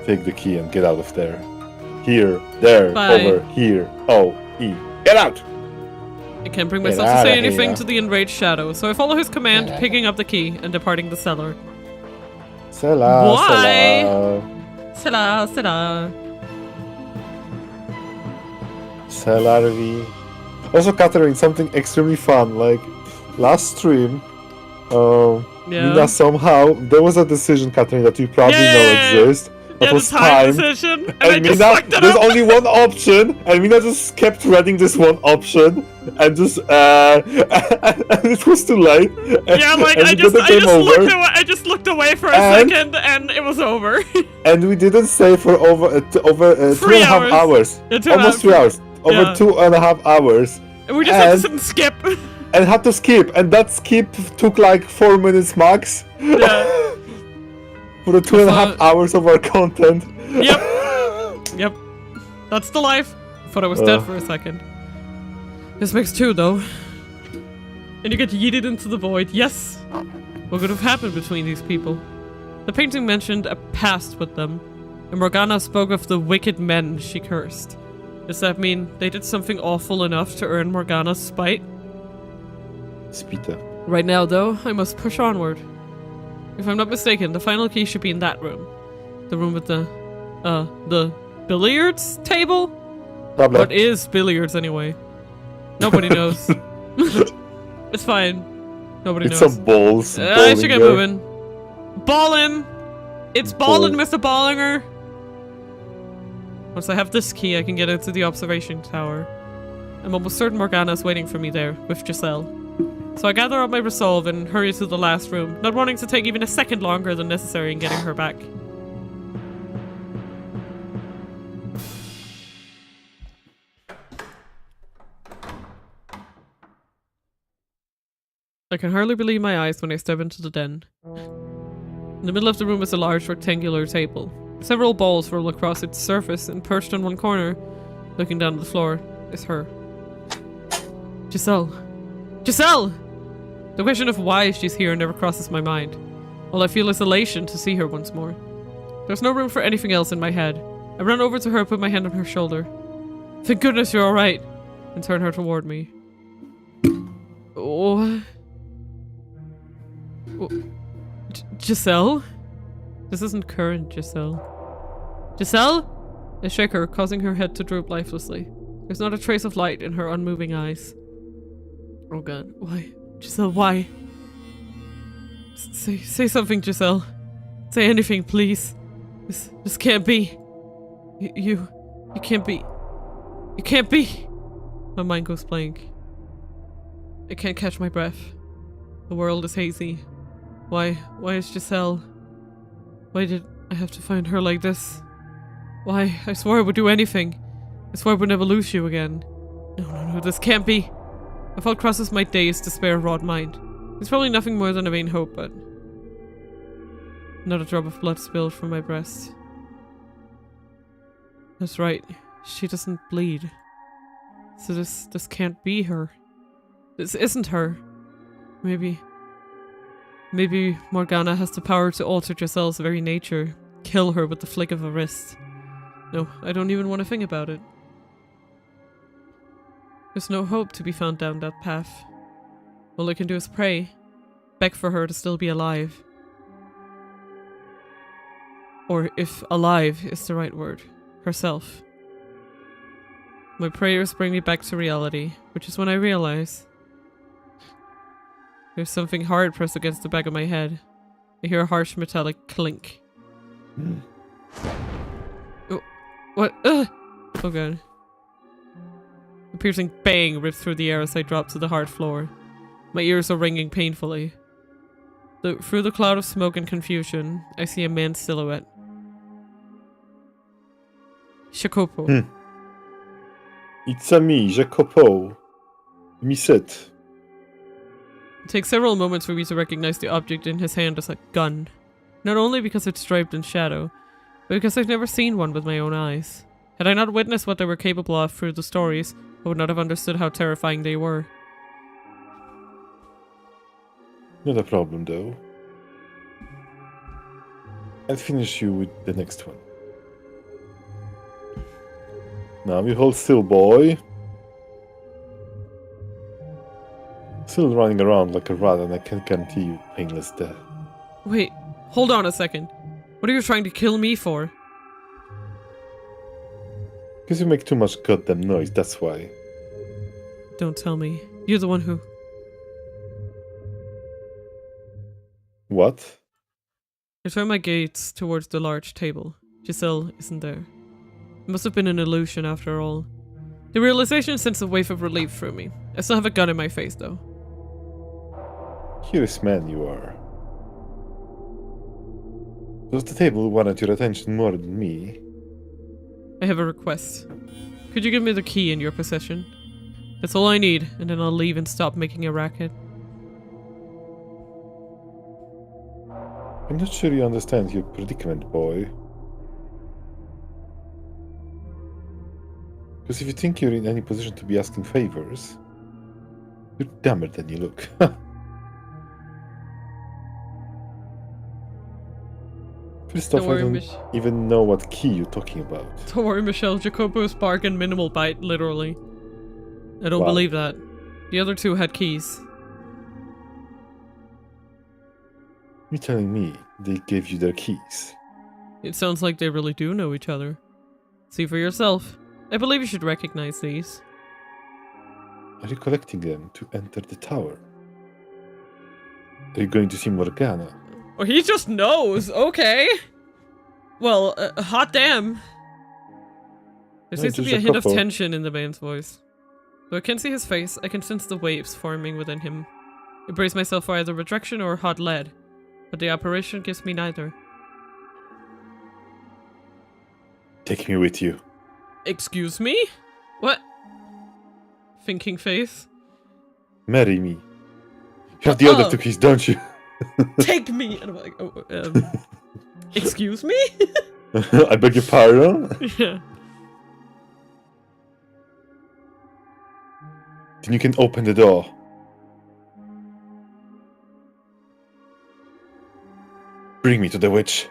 Take the key and get out of there. Here, there, Bye. over, here. Oh, E. Get out! I can't bring myself to say anything to the enraged shadow, so I follow his command, picking up the key and departing the cellar. Sela, Why? Sela. Sela. Celarvi. Also, Catherine, something extremely fun. Like, last stream, Mina somehow, there was a decision, Catherine, that you probably know exists. That was time decision, and Mina, there's only one option, and Mina just kept reading this one option, and just, and it was too late. Yeah, like, I just looked away for a second, and it was over. And we didn't stay for over 2.5 hours. Almost 3 hours. Over 2.5 hours. And we just had to skip. And had to skip, and that skip took like 4 minutes max. Yeah. For the 2.5 hours of our content. Yep. That's the life. Thought I was dead for a second. This makes 2 though. And you get yeeted into the void. Yes! What could have happened between these people? The painting mentioned a past with them, and Morgana spoke of the wicked men she cursed. Does that mean they did something awful enough to earn Morgana's spite? Spite. Right now though, I must push onward. If I'm not mistaken, the final key should be in that room. The room with the billiards table? Probably. What is billiards anyway? Nobody knows. It's fine. Nobody knows. It's some balls. I should get moving. Ballin'! It's ballin', Mr. Ballinger! Once I have this key, I can get into the observation tower. I'm almost certain Morgana's waiting for me there, with Giselle. So I gather up my resolve and hurry to the last room, not wanting to take even a second longer than necessary in getting her back. I can hardly believe my eyes when I step into the den. In the middle of the room is a large rectangular table. Several balls roll across its surface, and perched on one corner, looking down at the floor, is her. Giselle! Giselle! The question of why she's here never crosses my mind. All I feel is elation to see her once more. There's no room for anything else in my head. I run over to her, put my hand on her shoulder. Thank goodness you're alright! And turn her toward me. Oh. Giselle? This isn't current Giselle. Giselle? I shake her, causing her head to droop lifelessly. There's not a trace of light in her unmoving eyes. Oh god, why? Giselle, why? Say something, Giselle. Say anything, please. This can't be. You can't be. You can't be. My mind goes blank. I can't catch my breath. The world is hazy. Why is Giselle? Why did I have to find her like this? Why? I swore I would do anything. I swore I would never lose you again. No, this can't be. A thought crosses my dazed, despair-wrought mind. It's probably nothing more than a vain hope, but... Not a drop of blood spilled from my breast. That's right. She doesn't bleed. So this can't be her. This isn't her. Maybe Morgana has the power to alter Giselle's very nature. Kill her with the flick of a wrist. No, I don't even want to think about it. There's no hope to be found down that path. All I can do is pray. Beg for her to still be alive. Or if alive is the right word. Herself. My prayers bring me back to reality, which is when I realize there's something hard pressed against the back of my head. I hear a harsh metallic clink. Oh, what? Oh god. A piercing bang ripped through the air as I drop to the hard floor. My ears are ringing painfully. Through the cloud of smoke and confusion, I see a man's silhouette. Jacopo. It's a me, Jacopo. Miset. It takes several moments for me to recognize the object in his hand as a gun. Not only because it's striped in shadow, but because I've never seen one with my own eyes. Had I not witnessed what they were capable of through the stories, I would not have understood how terrifying they were. Not a problem, though. I'll finish you with the next one. Now you hold still, boy. Still running around like a rat, and I can guarantee you painless death. Wait, hold on a second. What are you trying to kill me for? Because you make too much goddamn noise, that's why. Don't tell me. You're the one who... What? I turn my gaze towards the large table. Giselle isn't there. It must have been an illusion after all. The realization sends a wave of relief through me. I still have a gun in my face though. Curious man you are. Does the table wanted your attention more than me? I have a request. Could you give me the key in your possession? That's all I need, and then I'll leave and stop making a racket. I'm not sure you understand your predicament, boy. Because if you think you're in any position to be asking favors, you're dumber than you look. First off, I don't even know what key you're talking about. Don't worry, Michelle. Jacopo's bargain minimal bite, literally. I don't believe that. The other two had keys. You're telling me they gave you their keys? It sounds like they really do know each other. See for yourself. I believe you should recognize these. Are you collecting them to enter the tower? Are you going to see Morgana? Oh, he just knows. Okay. Well, hot damn. There seems to be a hint of tension in the man's voice. Though I can't see his face, I can sense the waves forming within him. I brace myself for either rejection or hot lead, but the apparition gives me neither. Take me with you. Excuse me? What? Thinking face. Marry me. You have the other two keys, don't you? Take me! And I'm like, excuse me? I beg your pardon? Yeah. Then you can open the door. Bring me to the witch.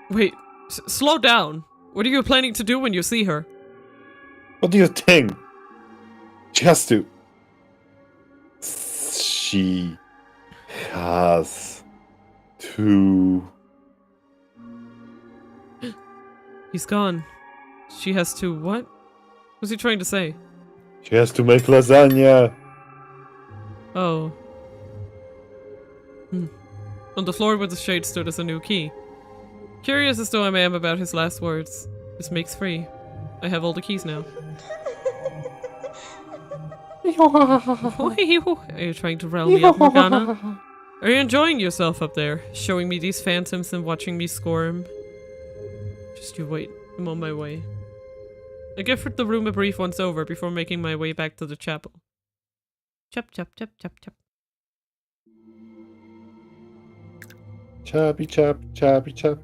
Wait, slow down. What are you planning to do when you see her? What do you think? She has to. She has to. He's gone. She has to what? What's he trying to say? She has to make lasagna. Oh. On the floor where the shade stood is a new key. Curious as though I am about his last words. This makes free. I have all the keys now. Are you trying to rile me up, Morgana? Are you enjoying yourself up there? Showing me these phantoms and watching me squirm? Just you wait. I'm on my way. I give the room a brief once over before making my way back to the chapel. Chop, chop, chop, chop, chop. Choppy chop, choppy chop.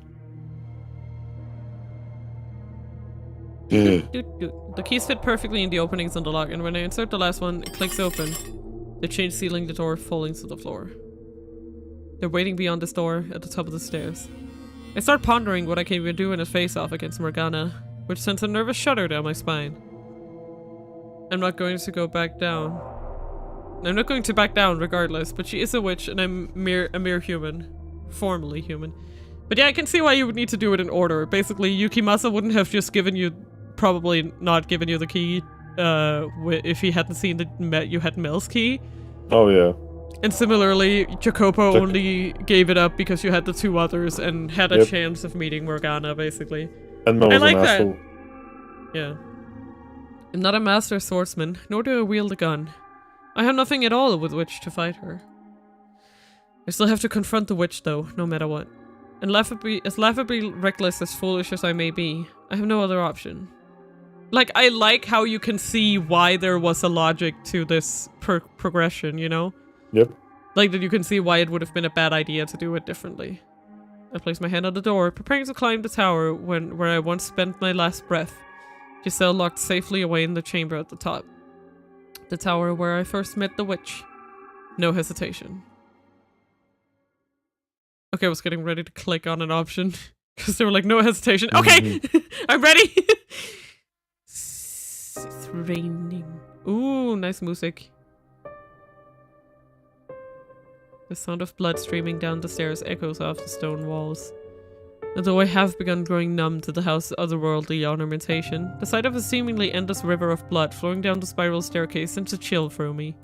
The keys fit perfectly in the openings on the lock, and when I insert the last one, it clicks open. The chain sealing the door falling to the floor. They're waiting beyond this door at the top of the stairs. I start pondering what I can even do in a face-off against Morgana, which sends a nervous shudder down my spine. I'm not going to go back down. I'm not going to back down regardless, but she is a witch and I'm a mere human. Formally human. But yeah, I can see why you would need to do it in order. Basically, Yukimasa wouldn't have just probably not given you the key if he hadn't seen that you had Mel's key. Oh yeah. And similarly, Jacopo only gave it up because you had the two others and had a chance of meeting Morgana, basically. And Mel was I like an that. asshole. Yeah. I'm not a master swordsman, nor do I wield a gun. I have nothing at all with which to fight her. I still have to confront the witch, though, no matter what. And as laughably reckless as foolish as I may be, I have no other option. Like, I like how you can see why there was a logic to this progression, you know? Yep. Like that you can see why it would have been a bad idea to do it differently. I place my hand on the door, preparing to climb the tower where I once spent my last breath. Giselle locked safely away in the chamber at the top. The tower where I first met the witch. No hesitation. Okay, I was getting ready to click on an option because they were like, no hesitation. Okay, I'm ready. It's raining. Ooh, nice music. The sound of blood streaming down the stairs echoes off the stone walls. Although I have begun growing numb to the house's otherworldly ornamentation, the sight of a seemingly endless river of blood flowing down the spiral staircase sends a chill through me.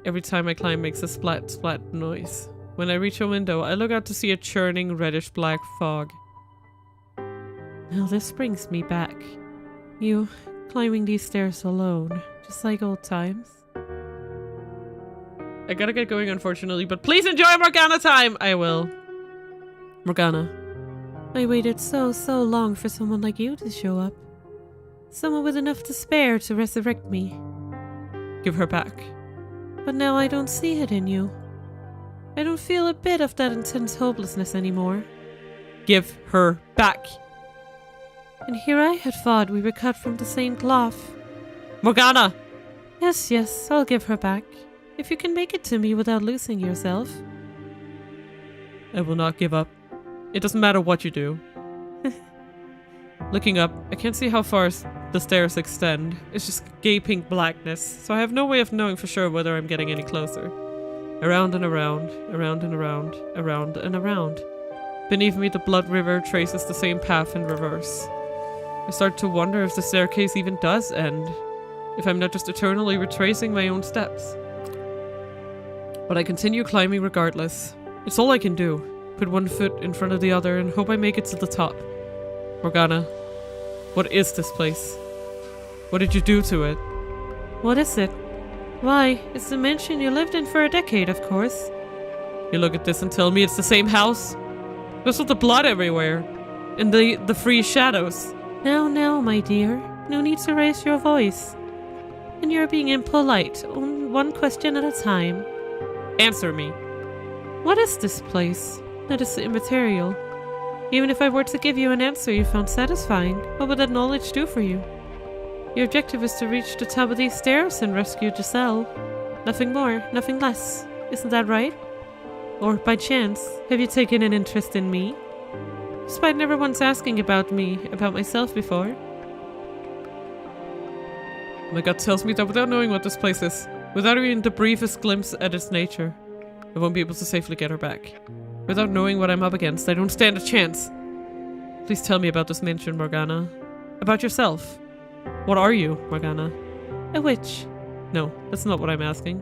Every time I climb makes a splat splat noise. When I reach a window, I look out to see a churning reddish-black fog. Now this brings me back. You climbing these stairs alone, just like old times. I gotta get going, unfortunately, but please enjoy Morgana time! I will. Morgana. I waited so long for someone like you to show up. Someone with enough to spare to resurrect me. Give her back. But now I don't see it in you. I don't feel a bit of that intense hopelessness anymore. Give her back. And here I had thought we were cut from the same cloth. Morgana! Yes, I'll give her back. If you can make it to me without losing yourself. I will not give up. It doesn't matter what you do. Looking up, I can't see how far the stairs extend. It's just gaping blackness, so I have no way of knowing for sure whether I'm getting any closer. Around and around, around and around, around and around. Beneath me, the blood river traces the same path in reverse. I start to wonder if the staircase even does end. If I'm not just eternally retracing my own steps. But I continue climbing regardless. It's all I can do. Put one foot in front of the other and hope I make it to the top. Morgana, what is this place? What did you do to it? What is it? Why, it's the mansion you lived in for a decade, of course. You look at this and tell me it's the same house? What's with the blood everywhere? And the free shadows? Now, my dear. No need to raise your voice. And you're being impolite. One question at a time. Answer me. What is this place? That is immaterial. Even if I were to give you an answer you found satisfying, what would that knowledge do for you? Your objective is to reach the top of these stairs and rescue Giselle. Nothing more, nothing less. Isn't that right? Or, by chance, have you taken an interest in me? Despite never once asking about myself before. My gut tells me that without knowing what this place is, without even the briefest glimpse at its nature, I won't be able to safely get her back. Without knowing what I'm up against, I don't stand a chance. Please tell me about this mansion, Morgana. About yourself. What are you, Morgana? A witch. No, that's not what I'm asking.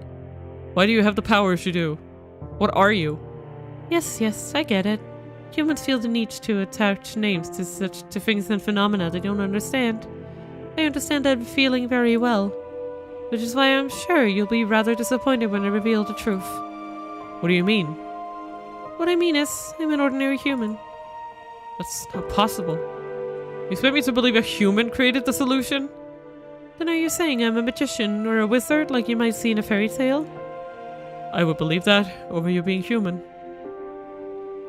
Why do you have the powers you do? What are you? Yes, I get it. Humans feel the need to attach names to things and phenomena they don't understand. I understand that feeling very well, which is why I'm sure you'll be rather disappointed when I reveal the truth. What do you mean? What I mean is, I'm an ordinary human. That's not possible. You expect me to believe a human created the solution? Then are you saying I'm a magician or a wizard like you might see in a fairy tale? I would believe that over you being human.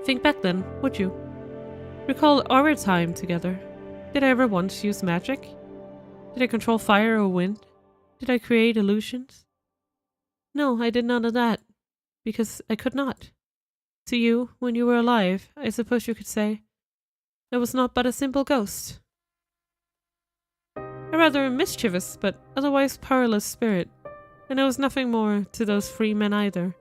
Think back then, would you? Recall our time together. Did I ever once use magic? Did I control fire or wind? Did I create illusions? No, I did none of that. Because I could not. To you, when you were alive, I suppose you could say, I was not but a simple ghost. A rather mischievous, but otherwise powerless spirit, and I was nothing more to those free men either.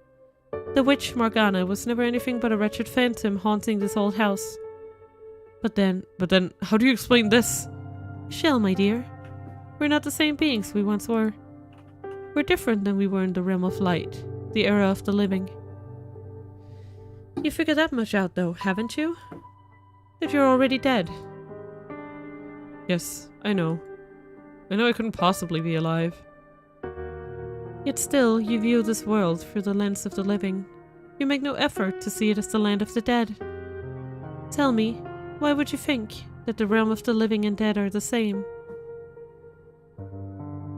The witch Morgana was never anything but a wretched phantom haunting this old house. But then, how do you explain this? Shell, my dear. We're not the same beings we once were. We're different than we were in the realm of light, the era of the living. You figured that much out, though, haven't you? That you're already dead. Yes, I know. I know I couldn't possibly be alive. Yet still, you view this world through the lens of the living. You make no effort to see it as the land of the dead. Tell me, why would you think that the realm of the living and dead are the same?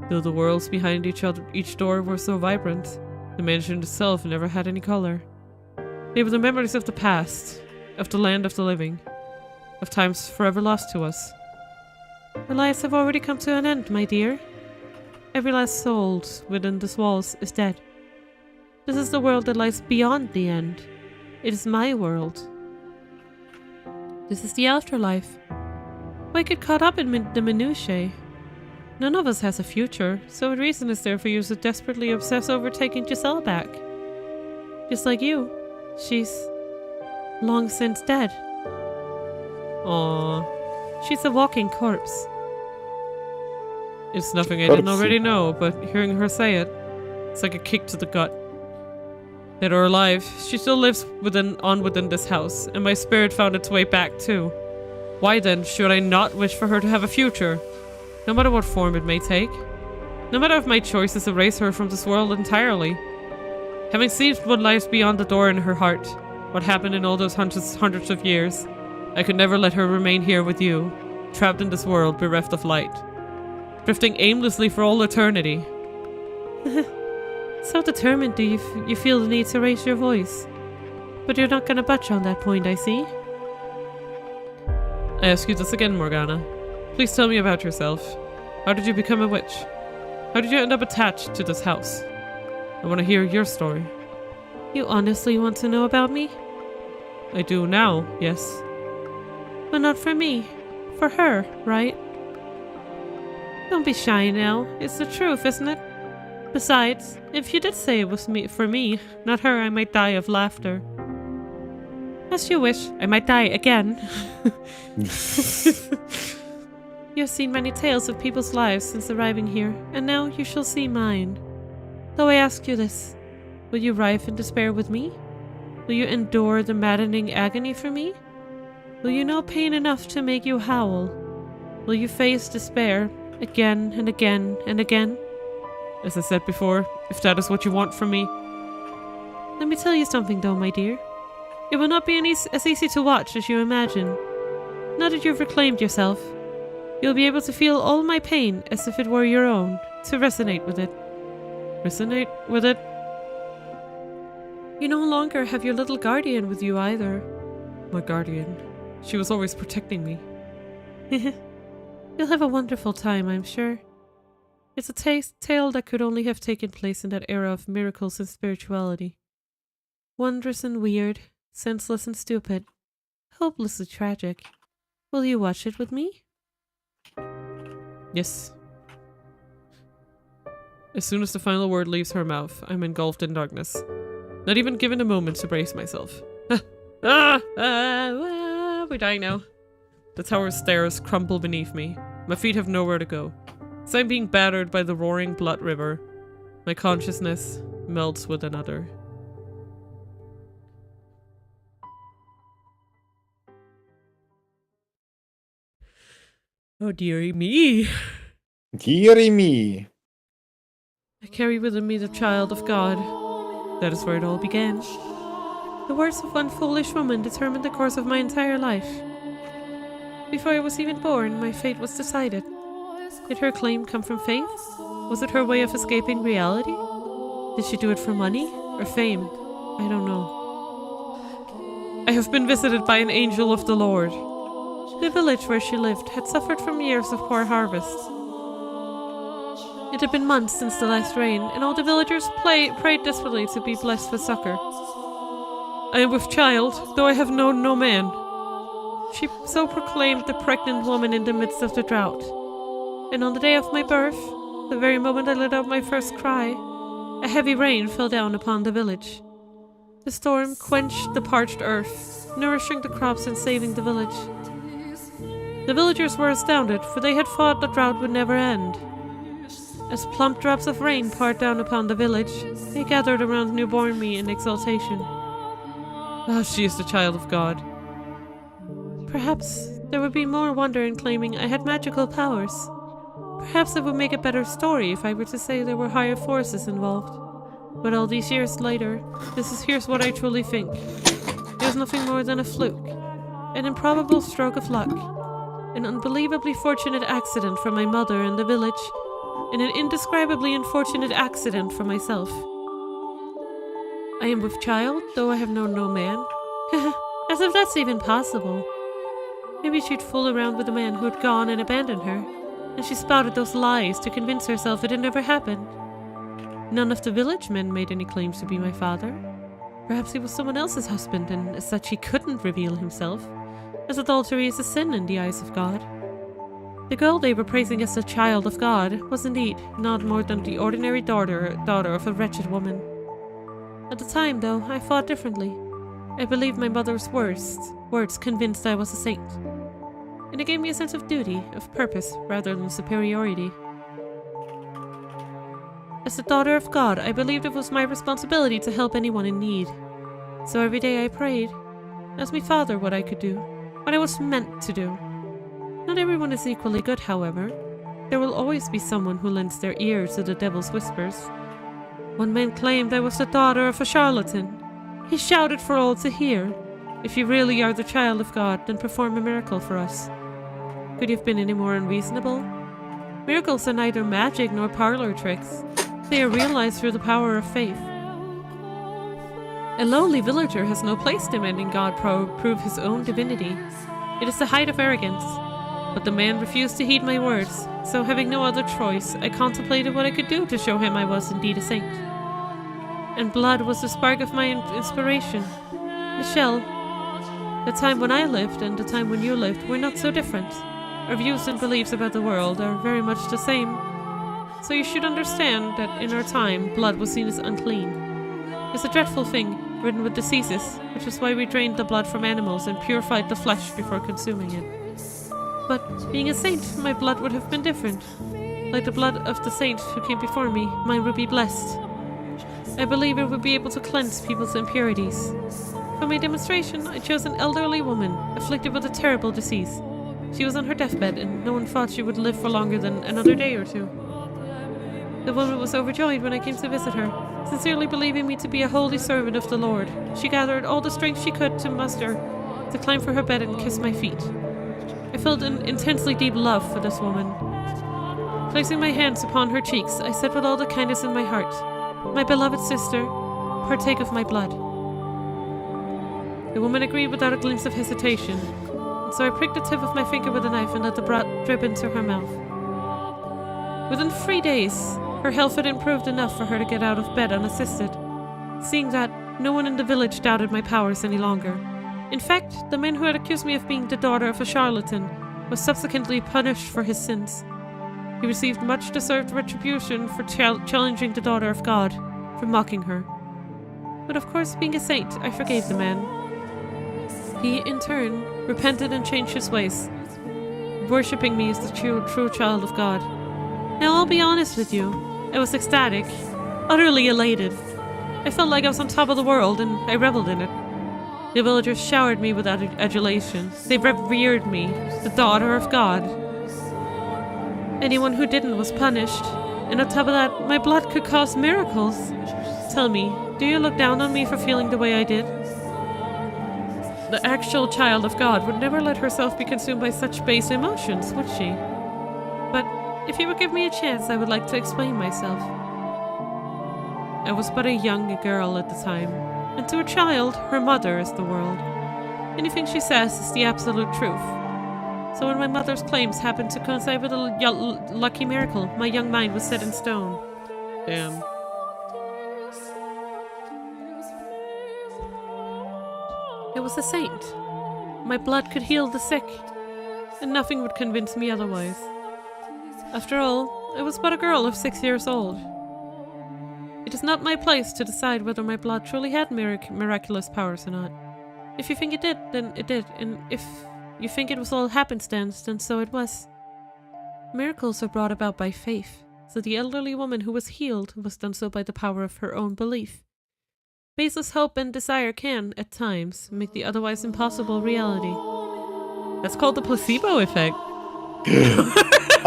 Though the worlds behind each door were so vibrant, The mansion itself never had any color. They were the memories of the past, of the land of the living, of times forever lost to us. Our lives have already come to an end, my dear. Every last soul within these walls is dead. This is the world that lies beyond the end. It is my world. This is the afterlife. Why get caught up in the minutiae? None of us has a future, so what reason is there for you to desperately obsess over taking Giselle back? Just like you, she's long since dead. Aww, she's a walking corpse. It's nothing I didn't already know, but hearing her say it, it's like a kick to the gut. Dead or alive, she still lives within this house, and my spirit found its way back too. Why then should I not wish for her to have a future? No matter what form it may take. No matter if my choice is to erase her from this world entirely. Having seen what lies beyond the door in her heart, what happened in all those hundreds of years, I could never let her remain here with you, trapped in this world bereft of light, drifting aimlessly for all eternity. So determined do you feel the need to raise your voice. But you're not gonna budge on that point, I see. I ask you this again, Morgana. Please tell me about yourself. How did you become a witch? How did you end up attached to this house? I want to hear your story. You honestly want to know about me? I do now, yes. But not for me. For her, right? Don't be shy now. It's the truth, isn't it? Besides, if you did say it was for me, not her, I might die of laughter. As you wish, I might die again. You have seen many tales of people's lives since arriving here, and now you shall see mine. Though I ask you this, will you writhe in despair with me? Will you endure the maddening agony for me? Will you know pain enough to make you howl? Will you face despair again and again and again? As I said before, if that is what you want from me. Let me tell you something though, my dear. It will not be as easy to watch as you imagine. Now that you've reclaimed yourself, you'll be able to feel all my pain as if it were your own, to resonate with it. Resonate with it? You no longer have your little guardian with you either. My guardian. She was always protecting me. You'll have a wonderful time, I'm sure. It's a tale that could only have taken place in that era of miracles and spirituality. Wondrous and weird, senseless and stupid, hopelessly tragic. Will you watch it with me? Yes. As soon as the final word leaves her mouth, I'm engulfed in darkness. Not even given a moment to brace myself. We're dying now. The tower's stairs crumble beneath me. My feet have nowhere to go. As I'm being battered by the roaring blood river, my consciousness melts with another. Oh, dearie me. Dearie me. I carry within me the child of God. That is where it all began. The words of one foolish woman determined the course of my entire life. Before I was even born, my fate was decided. Did her claim come from faith? Was it her way of escaping reality? Did she do it for money or fame? I don't know. I have been visited by an angel of the Lord. The village where she lived had suffered from years of poor harvests. It had been months since the last rain, and all the villagers prayed desperately to be blessed with succor. I am with child, though I have known no man. She so proclaimed the pregnant woman in the midst of the drought. And on the day of my birth, the very moment I let out my first cry, a heavy rain fell down upon the village. The storm quenched the parched earth, nourishing the crops and saving the village. The villagers were astounded, for they had thought the drought would never end. As plump drops of rain poured down upon the village, they gathered around newborn me in exultation. Ah, she is the child of God. Perhaps there would be more wonder in claiming I had magical powers. Perhaps it would make a better story if I were to say there were higher forces involved. But all these years later, here's what I truly think. It was nothing more than a fluke, an improbable stroke of luck, an unbelievably fortunate accident for my mother and the village, and an indescribably unfortunate accident for myself. I am with child, though I have known no man. As if that's even possible. Maybe she'd fool around with a man who had gone and abandoned her, and she spouted those lies to convince herself it had never happened. None of the village men made any claims to be my father. Perhaps he was someone else's husband, and as such he couldn't reveal himself, as adultery is a sin in the eyes of God. The girl they were praising as a child of God was indeed not more than the ordinary daughter of a wretched woman. At the time, though, I thought differently. I believed my mother's words convinced I was a saint. And it gave me a sense of duty, of purpose, rather than superiority. As the daughter of God, I believed it was my responsibility to help anyone in need. So every day I prayed, asked my father what I could do, what I was meant to do. Not everyone is equally good, however. There will always be someone who lends their ear to the devil's whispers. One man claimed I was the daughter of a charlatan. He shouted for all to hear, "If you really are the child of God, then perform a miracle for us." Could you have been any more unreasonable? Miracles are neither magic nor parlor tricks. They are realized through the power of faith. A lowly villager has no place demanding God prove his own divinity. It is the height of arrogance. But the man refused to heed my words, so having no other choice, I contemplated what I could do to show him I was indeed a saint. And blood was the spark of my inspiration. Michelle, the time when I lived and the time when you lived were not so different. Our views and beliefs about the world are very much the same. So you should understand that in our time, blood was seen as unclean. It's a dreadful thing, ridden with diseases, which is why we drained the blood from animals and purified the flesh before consuming it. But being a saint, my blood would have been different. Like the blood of the saint who came before me, mine would be blessed. I believe it would be able to cleanse people's impurities. For my demonstration, I chose an elderly woman, afflicted with a terrible disease. She was on her deathbed, and no one thought she would live for longer than another day or two. The woman was overjoyed when I came to visit her, sincerely believing me to be a holy servant of the Lord. She gathered all the strength she could to muster to climb for her bed and kiss my feet. I felt an intensely deep love for this woman. Placing my hands upon her cheeks, I said with all the kindness in my heart, "My beloved sister, partake of my blood." The woman agreed without a glimpse of hesitation, and so I pricked the tip of my finger with a knife and let the blood drip into her mouth. Within 3 days, her health had improved enough for her to get out of bed unassisted. Seeing that, no one in the village doubted my powers any longer. In fact, the man who had accused me of being the daughter of a charlatan was subsequently punished for his sins. He received much deserved retribution for challenging the daughter of God, for mocking her. But of course, being a saint, I forgave the man. He, in turn, repented and changed his ways, worshipping me as the true child of God. Now, I'll be honest with you, I was ecstatic, utterly elated. I felt like I was on top of the world, and I reveled in it. The villagers showered me with adulation. They revered me, the daughter of God. Anyone who didn't was punished, and on top of that, my blood could cause miracles. Tell me, do you look down on me for feeling the way I did? The actual child of God would never let herself be consumed by such base emotions, would she? But if you would give me a chance, I would like to explain myself. I was but a young girl at the time, and to a child, her mother is the world. Anything she says is the absolute truth. So when my mother's claims happened to coincide with a lucky miracle, my young mind was set in stone. Damn. I was a saint. My blood could heal the sick, and nothing would convince me otherwise. After all, I was but a girl of 6 years old. It is not my place to decide whether my blood truly had miraculous powers or not. If you think it did, then it did, and if you think it was all happenstance, then so it was. Miracles are brought about by faith, so the elderly woman who was healed was done so by the power of her own belief. Baseless hope and desire can, at times, make the otherwise impossible reality. That's called the placebo effect.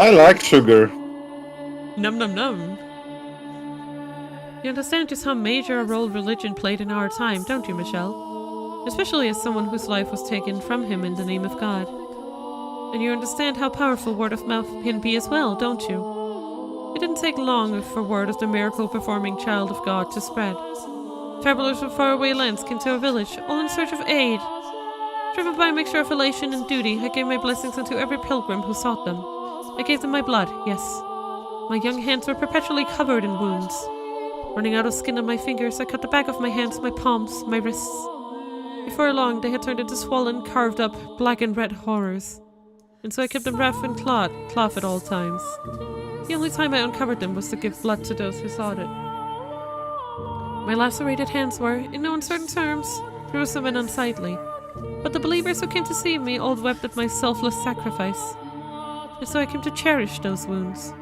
I like sugar. Num num num. You understand just how major a role religion played in our time, don't you, Michelle? Especially as someone whose life was taken from him in the name of God. And you understand how powerful word of mouth can be as well, don't you? It didn't take long for word of the miracle-performing child of God to spread. Travelers from faraway lands came to our village, all in search of aid. Driven by a mixture of elation and duty, I gave my blessings unto every pilgrim who sought them. I gave them my blood, yes. My young hands were perpetually covered in wounds. Running out of skin on my fingers, I cut the back of my hands, my palms, my wrists. Before long, they had turned into swollen, carved up, black and red horrors. And so I kept them rough and cloth at all times. The only time I uncovered them was to give blood to those who sought it. My lacerated hands were, in no uncertain terms, gruesome and unsightly. But the believers who came to see me all wept at my selfless sacrifice. And so I came to cherish those wounds.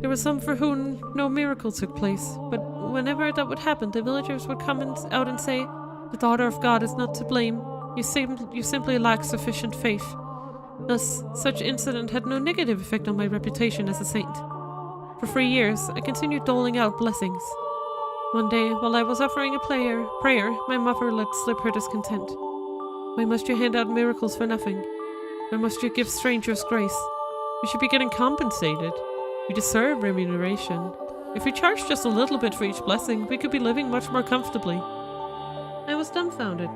There were some for whom no miracle took place, but whenever that would happen, the villagers would come out and say, "The daughter of God is not to blame. You simply lack sufficient faith." Thus, such incident had no negative effect on my reputation as a saint. For 3 years, I continued doling out blessings. One day, while I was offering a prayer, my mother let slip her discontent. "Why must you hand out miracles for nothing? Why must you give strangers grace? We should be getting compensated. We deserve remuneration. If we charged just a little bit for each blessing, we could be living much more comfortably." I was dumbfounded.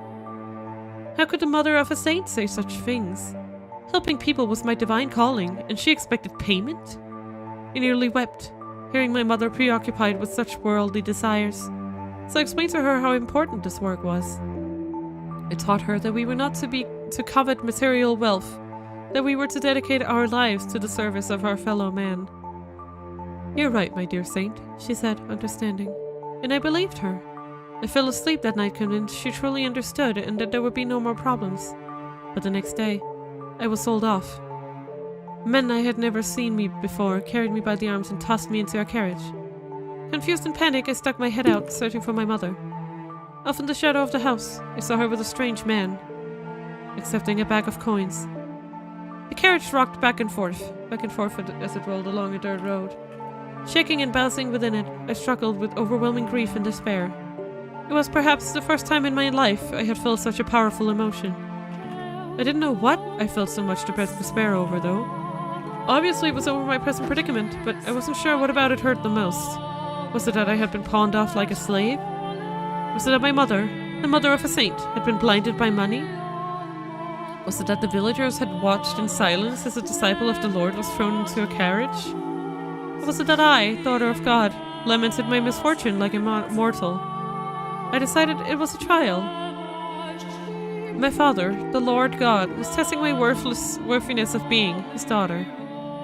How could the mother of a saint say such things? Helping people was my divine calling, and she expected payment? I nearly wept, hearing my mother preoccupied with such worldly desires. So I explained to her how important this work was. I taught her that we were not to covet material wealth, that we were to dedicate our lives to the service of our fellow man. "You're right, my dear saint," she said, understanding. And I believed her. I fell asleep that night convinced she truly understood and that there would be no more problems. But the next day, I was sold off. Men I had never seen me before carried me by the arms and tossed me into a carriage. Confused and panicked, I stuck my head out, searching for my mother. Off in the shadow of the house, I saw her with a strange man, accepting a bag of coins. The carriage rocked back and forth as it rolled along a dirt road. Shaking and bouncing within it, I struggled with overwhelming grief and despair. It was perhaps the first time in my life I had felt such a powerful emotion. I didn't know what I felt so much despair over, though. Obviously it was over my present predicament, but I wasn't sure what about it hurt the most. Was it that I had been pawned off like a slave? Was it that my mother, the mother of a saint, had been blinded by money? Was it that the villagers had watched in silence as a disciple of the Lord was thrown into a carriage? Or was it that I, daughter of God, lamented my misfortune like a mortal? I decided it was a trial. My father, the Lord God, was testing my worthiness of being his daughter.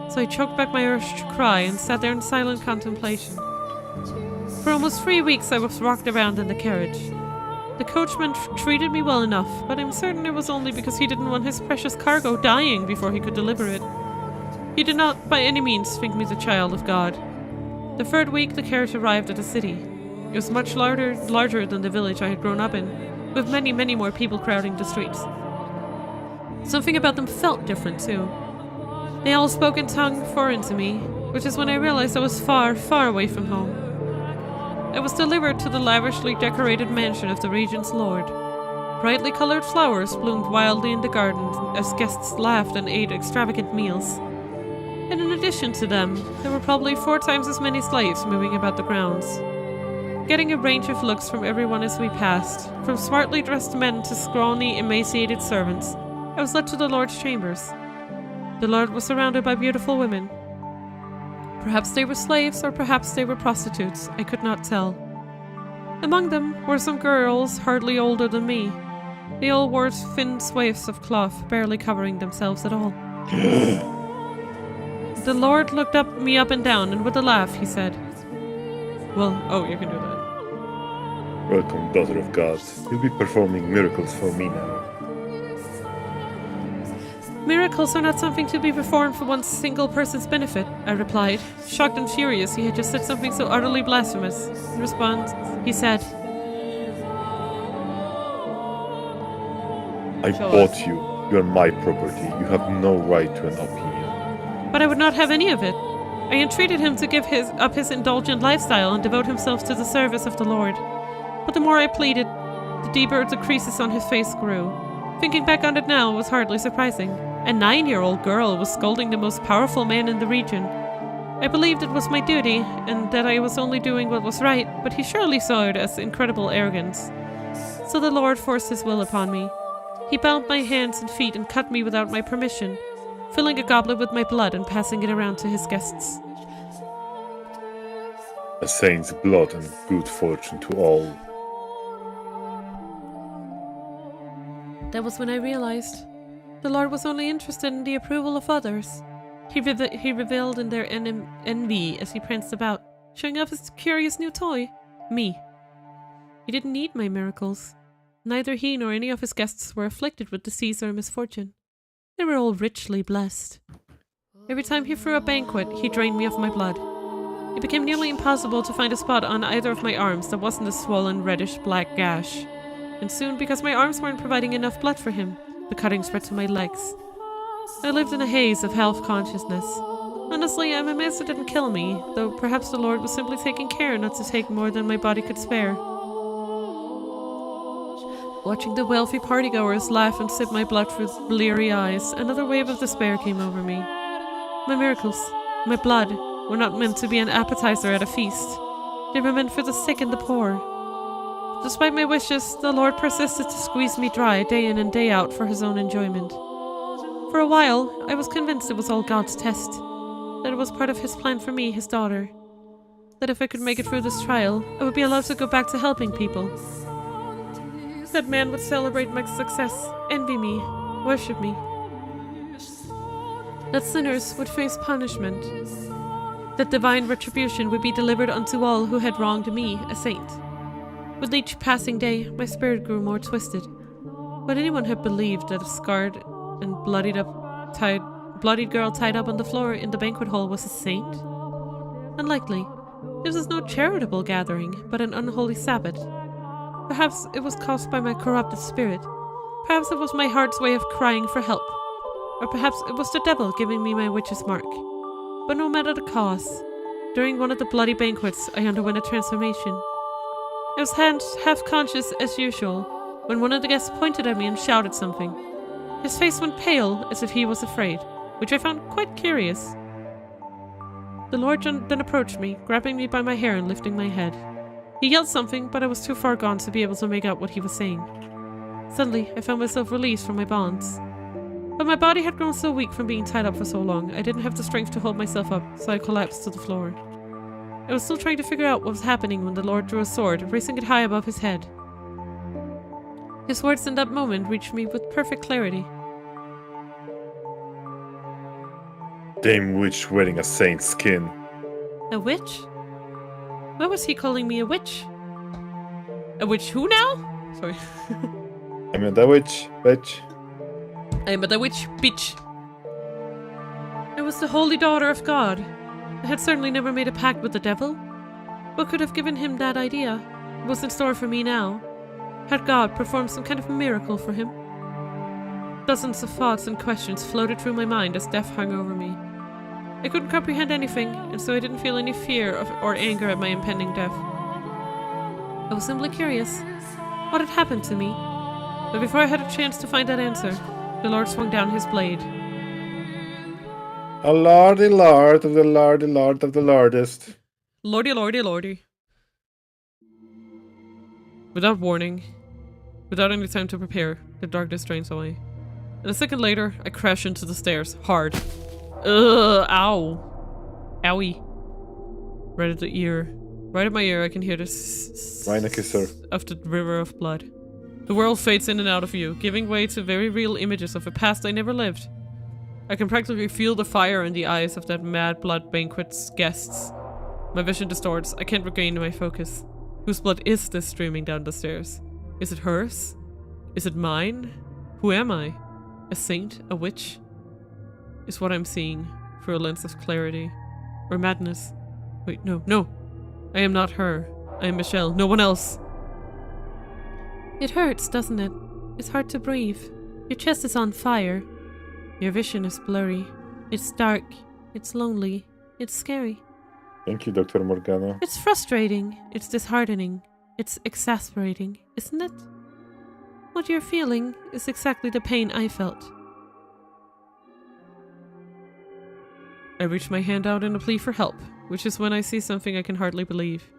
So I choked back my urge to cry and sat there in silent contemplation. For almost 3 weeks I was rocked around in the carriage. The coachman treated me well enough, but I'm certain it was only because he didn't want his precious cargo dying before he could deliver it. He did not by any means think me the child of God. The 3rd week the carriage arrived at the city. It was much larger than the village I had grown up in, with many, many more people crowding the streets. Something about them felt different too. They all spoke in tongue foreign to me, which is when I realized I was far, far away from home. I was delivered to the lavishly decorated mansion of the regent's lord. Brightly colored flowers bloomed wildly in the garden as guests laughed and ate extravagant meals. And in addition to them, there were probably 4 times as many slaves moving about the grounds. Getting a range of looks from everyone as we passed, from smartly dressed men to scrawny, emaciated servants, I was led to the Lord's chambers. The Lord was surrounded by beautiful women. Perhaps they were slaves, or perhaps they were prostitutes, I could not tell. Among them were some girls hardly older than me. They all wore thin swathes of cloth, barely covering themselves at all. The Lord looked me up and down, and with a laugh he said, "Well, oh, you can do that." "Welcome, daughter of God. You'll be performing miracles for me now." "Miracles are not something to be performed for one single person's benefit," I replied, shocked and furious he had just said something so utterly blasphemous. In response, he said, "I bought you. You are my property. You have no right to an opinion." But I would not have any of it. I entreated him to give up his indulgent lifestyle and devote himself to the service of the Lord. But the more I pleaded, the deeper the creases on his face grew. Thinking back on it now, it was hardly surprising. A 9-year-old girl was scolding the most powerful man in the region. I believed it was my duty, and that I was only doing what was right, but he surely saw it as incredible arrogance. So the Lord forced his will upon me. He bound my hands and feet and cut me without my permission, filling a goblet with my blood and passing it around to his guests. A saint's blood and good fortune to all. That was when I realized the Lord was only interested in the approval of others. He reveled in their envy as he pranced about, showing off his curious new toy, me. He didn't need my miracles. Neither he nor any of his guests were afflicted with disease or misfortune. They were all richly blessed. Every time he threw a banquet, he drained me of my blood. It became nearly impossible to find a spot on either of my arms that wasn't a swollen reddish-black gash. And soon, because my arms weren't providing enough blood for him, the cutting spread to my legs. I lived in a haze of health consciousness. Honestly, I'm amazed it didn't kill me, though perhaps the Lord was simply taking care not to take more than my body could spare. Watching the wealthy partygoers laugh and sip my blood with bleary eyes, another wave of despair came over me. My miracles, my blood, were not meant to be an appetizer at a feast. They were meant for the sick and the poor. Despite my wishes, the Lord persisted to squeeze me dry day in and day out for his own enjoyment. For a while, I was convinced it was all God's test, that it was part of his plan for me, his daughter. That if I could make it through this trial, I would be allowed to go back to helping people. That man would celebrate my success, envy me, worship me. That sinners would face punishment. That divine retribution would be delivered unto all who had wronged me, a saint. With each passing day, my spirit grew more twisted. Would anyone have believed that a scarred and bloodied girl tied up on the floor in the banquet hall was a saint? Unlikely. This was no charitable gathering, but an unholy Sabbath. Perhaps it was caused by my corrupted spirit. Perhaps it was my heart's way of crying for help. Or perhaps it was the devil giving me my witch's mark. But no matter the cause, during one of the bloody banquets, I underwent a transformation. I was half-conscious as usual, when one of the guests pointed at me and shouted something. His face went pale, as if he was afraid, which I found quite curious. The Lord then approached me, grabbing me by my hair and lifting my head. He yelled something, but I was too far gone to be able to make out what he was saying. Suddenly, I found myself released from my bonds. But my body had grown so weak from being tied up for so long, I didn't have the strength to hold myself up, so I collapsed to the floor. I was still trying to figure out what was happening when the Lord drew a sword, raising it high above his head. His words in that moment reached me with perfect clarity. Dame witch wearing a saint's skin. A witch? Why was he calling me a witch? A witch who now? Sorry. I mean the witch, bitch. I'm a witch, bitch. I was the holy daughter of God. I had certainly never made a pact with the devil. What could have given him that idea? What was in store for me now? Had God performed some kind of miracle for him? Dozens of thoughts and questions floated through my mind as death hung over me. I couldn't comprehend anything, and so I didn't feel any fear or anger at my impending death. I was simply curious. What had happened to me? But before I had a chance to find that answer, the Lord swung down his blade. A lordy lord of the lordy lord of the lordest. Lordy, lordy, lordy. Without warning, without any time to prepare, the darkness drains away. And a second later, I crash into the stairs, hard. Ugh, ow. Owie. Right at the ear. Right at my ear, I can hear the of the river of blood. The world fades in and out of view, giving way to very real images of a past I never lived. I can practically feel the fire in the eyes of that mad blood banquet's guests. My vision distorts. I can't regain my focus. Whose blood is this streaming down the stairs? Is it hers? Is it mine? Who am I? A saint? A witch? Is what I'm seeing through a lens of clarity? Or madness? Wait, no. I am not her. I am Michelle. No one else. It hurts, doesn't it? It's hard to breathe. Your chest is on fire. Your vision is blurry. It's dark. It's lonely. It's scary. Thank you, Dr. Morgana. It's frustrating. It's disheartening. It's exasperating, isn't it? What you're feeling is exactly the pain I felt. I reach my hand out in a plea for help, which is when I see something I can hardly believe.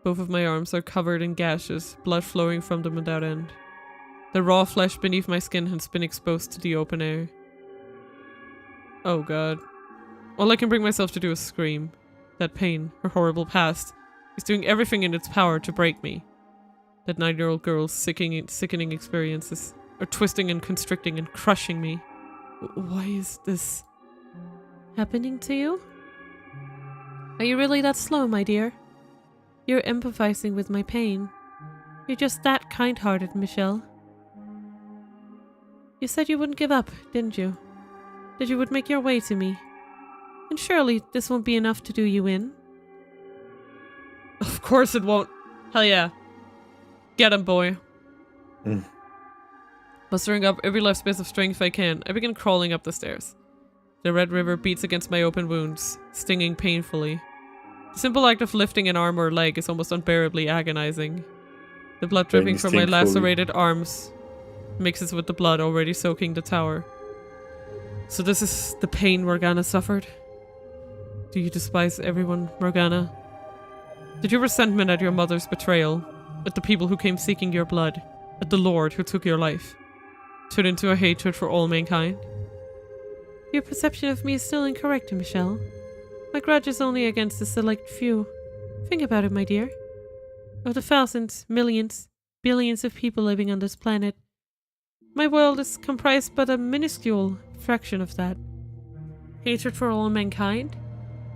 Both of my arms are covered in gashes, blood flowing from them without end. The raw flesh beneath my skin has been exposed to the open air. Oh god. All I can bring myself to do is scream. That pain, her horrible past, is doing everything in its power to break me. That 9-year-old girl's sickening experiences are twisting and constricting and crushing me. Why is this happening to you? Are you really that slow, my dear? You're empathizing with my pain. You're just that kind-hearted, Michelle. You said you wouldn't give up, didn't you? That you would make your way to me. And surely this won't be enough to do you in. Of course it won't. Hell yeah. Get him, boy. Mustering up every last bit of strength I can, I begin crawling up the stairs. The red river beats against my open wounds, stinging painfully. The simple act of lifting an arm or leg is almost unbearably agonizing. The blood dripping from my lacerated arms mixes with the blood already soaking the tower. So this is the pain Morgana suffered? Do you despise everyone, Morgana? Did your resentment at your mother's betrayal, at the people who came seeking your blood, at the Lord who took your life, turn into a hatred for all mankind? Your perception of me is still incorrect, Michelle. My grudge is only against a select few. Think about it, my dear. Of the thousands, millions, billions of people living on this planet, my world is comprised but a minuscule fraction of that. Hatred for all mankind?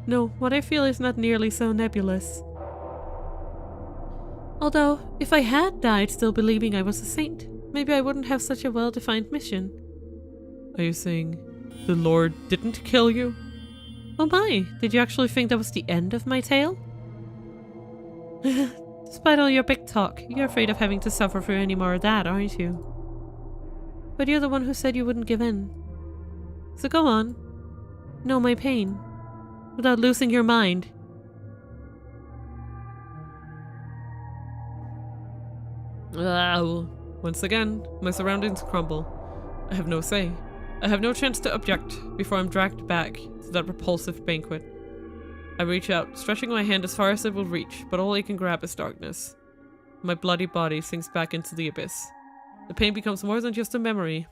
No, what I feel is not nearly so nebulous. Although, if I had died still believing I was a saint, maybe I wouldn't have such a well-defined mission. Are you saying the Lord didn't kill you? Oh my, did you actually think that was the end of my tale? Despite all your big talk, you're afraid of having to suffer through any more of that, aren't you? But you're the one who said you wouldn't give in. So go on. Know my pain. Without losing your mind. Once again, my surroundings crumble. I have no say. I have no chance to object before I'm dragged back to that repulsive banquet. I reach out, stretching my hand as far as it will reach, but all I can grab is darkness. My bloody body sinks back into the abyss. The pain becomes more than just a memory,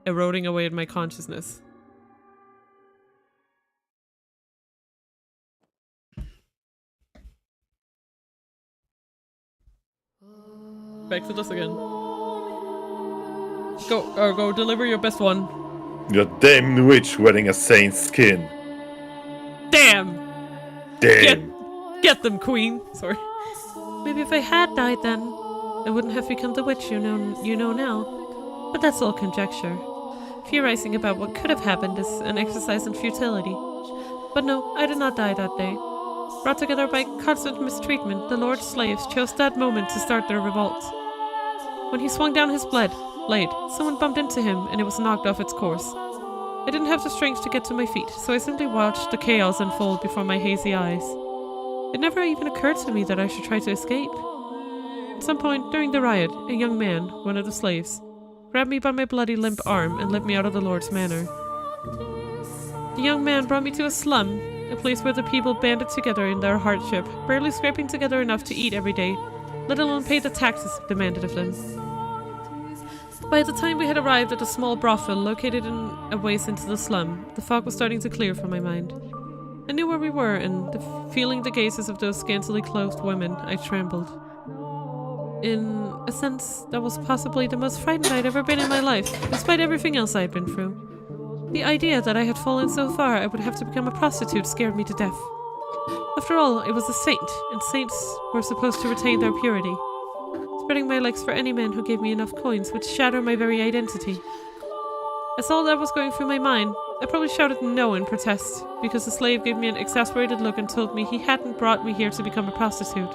eroding away at my consciousness. Back to this again. Go deliver your best one. You're a damn witch wearing a saint's skin. Damn! Damn! Get them, queen! Sorry. Maybe if I had died then, I wouldn't have become the witch you know now. But that's all conjecture. Theorizing about what could have happened is an exercise in futility. But no, I did not die that day. Brought together by constant mistreatment, the Lord's slaves chose that moment to start their revolt. When he swung down his blade, someone bumped into him and it was knocked off its course. I didn't have the strength to get to my feet, so I simply watched the chaos unfold before my hazy eyes. It never even occurred to me that I should try to escape. At some point during the riot, a young man, one of the slaves, grabbed me by my bloody limp arm and led me out of the Lord's manor. The young man brought me to a slum, a place where the people banded together in their hardship, barely scraping together enough to eat every day, let alone pay the taxes demanded of them. By the time we had arrived at a small brothel located a ways into the slum, the fog was starting to clear from my mind. I knew where we were, and feeling the gazes of those scantily clothed women, I trembled. In a sense, that was possibly the most frightened I'd ever been in my life, despite everything else I had been through. The idea that I had fallen so far I would have to become a prostitute scared me to death. After all, I was a saint, and saints were supposed to retain their purity. Spreading my legs for any man who gave me enough coins would shatter my very identity. As all that was going through my mind, I probably shouted no in protest, because the slave gave me an exasperated look and told me he hadn't brought me here to become a prostitute.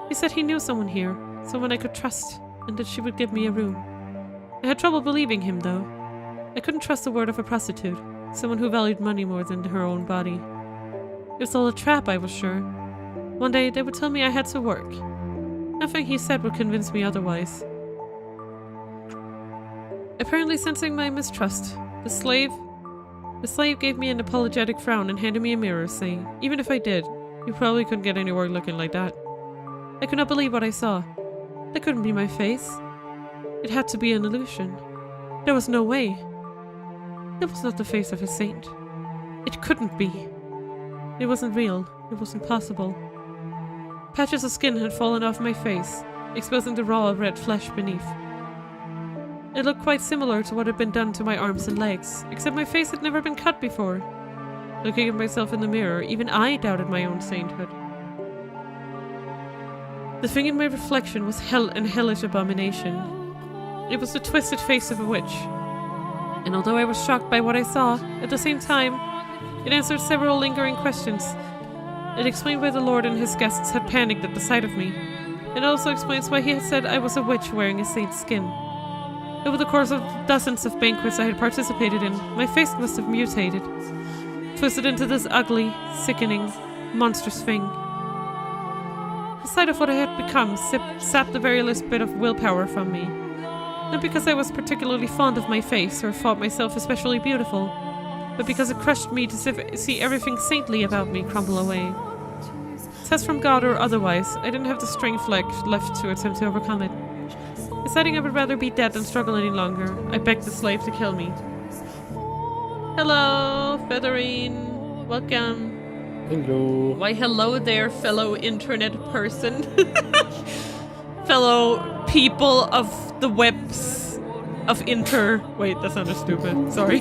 He said he knew someone here, someone I could trust, and that she would give me a room. I had trouble believing him, though. I couldn't trust the word of a prostitute, someone who valued money more than her own body. It was all a trap, I was sure. One day they would tell me I had to work. Nothing he said would convince me otherwise. Apparently sensing my mistrust, the slave gave me an apologetic frown and handed me a mirror, saying, "Even if I did, you probably couldn't get anywhere looking like that." I could not believe what I saw. That couldn't be my face. It had to be an illusion. There was no way. It was not the face of a saint. It couldn't be. It wasn't real. It wasn't possible. Patches of skin had fallen off my face, exposing the raw red flesh beneath. It looked quite similar to what had been done to my arms and legs, except my face had never been cut before. Looking at myself in the mirror, even I doubted my own sainthood. The thing in my reflection was hell and hellish abomination. It was the twisted face of a witch. And although I was shocked by what I saw, at the same time, it answered several lingering questions. It explained why the Lord and his guests had panicked at the sight of me. It also explains why he had said I was a witch wearing a saint's skin. Over the course of dozens of banquets I had participated in, my face must have mutated, twisted into this ugly, sickening, monstrous thing. The sight of what I had become sapped the very least bit of willpower from me. Not because I was particularly fond of my face or thought myself especially beautiful, but because it crushed me to see everything saintly about me crumble away. Test from God or otherwise, I didn't have the strength left to attempt to overcome it. Deciding I would rather be dead than struggle any longer, I begged the slave to kill me. Hello, Featherine. Welcome. Hello. Why, hello there, fellow internet person. Fellow people of the webs of Wait, that sounded stupid. Sorry.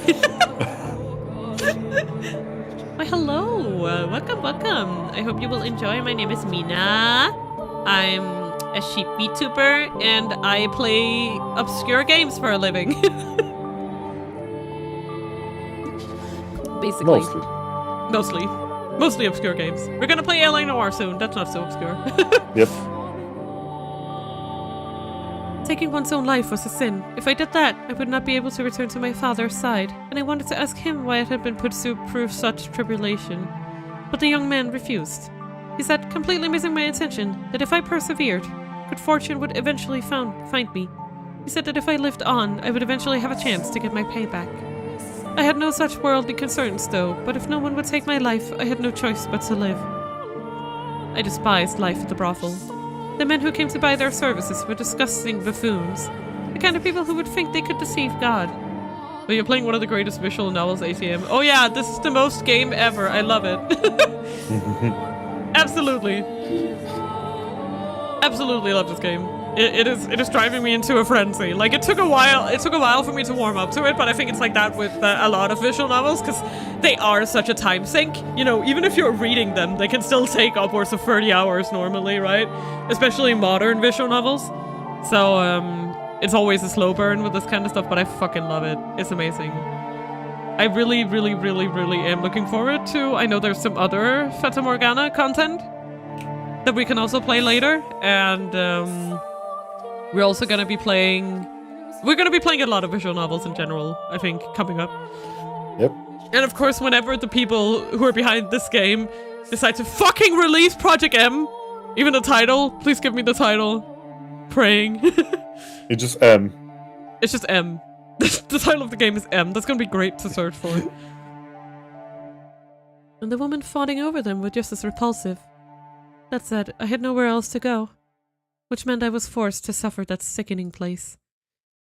Why, hello. Welcome, welcome. I hope you will enjoy. My name is Mina. I'm a sheep VTuber, and I play obscure games for a living. Basically. Mostly obscure games. We're gonna play LA Noire soon. That's not so obscure. Yep. Taking one's own life was a sin. If I did that, I would not be able to return to my father's side, and I wanted to ask him why it had been put through such tribulation. But the young man refused. He said, completely missing my intention, that if I persevered, good fortune would eventually find me. He said that if I lived on, I would eventually have a chance to get my payback. I had no such worldly concerns, though, but if no one would take my life, I had no choice but to live. I despised life at the brothel. The men who came to buy their services were disgusting buffoons, the kind of people who would think they could deceive God. But you're playing one of the greatest visual novels, ATM. Oh yeah, this is the most game ever. I love it. Absolutely. Absolutely love this game. It is driving me into a frenzy. Like, it took a while for me to warm up to it, but I think it's like that with a lot of visual novels, because they are such a time sink. You know, even if you're reading them, they can still take upwards of 30 hours normally, right? Especially modern visual novels. So, it's always a slow burn with this kind of stuff, but I fucking love it. It's amazing. I really, really, really, really am looking forward to... I know there's some other Fata Morgana content that we can also play later, and we're also gonna be playing... We're gonna be playing a lot of visual novels in general, I think, coming up. Yep. And of course, whenever the people who are behind this game decide to fucking release Project M, even the title, please give me the title. Praying. It's just M. It's just M. The title of the game is M. That's gonna be great to search for. And the woman fawning over them was just as repulsive. That said, I had nowhere else to go, which meant I was forced to suffer that sickening place.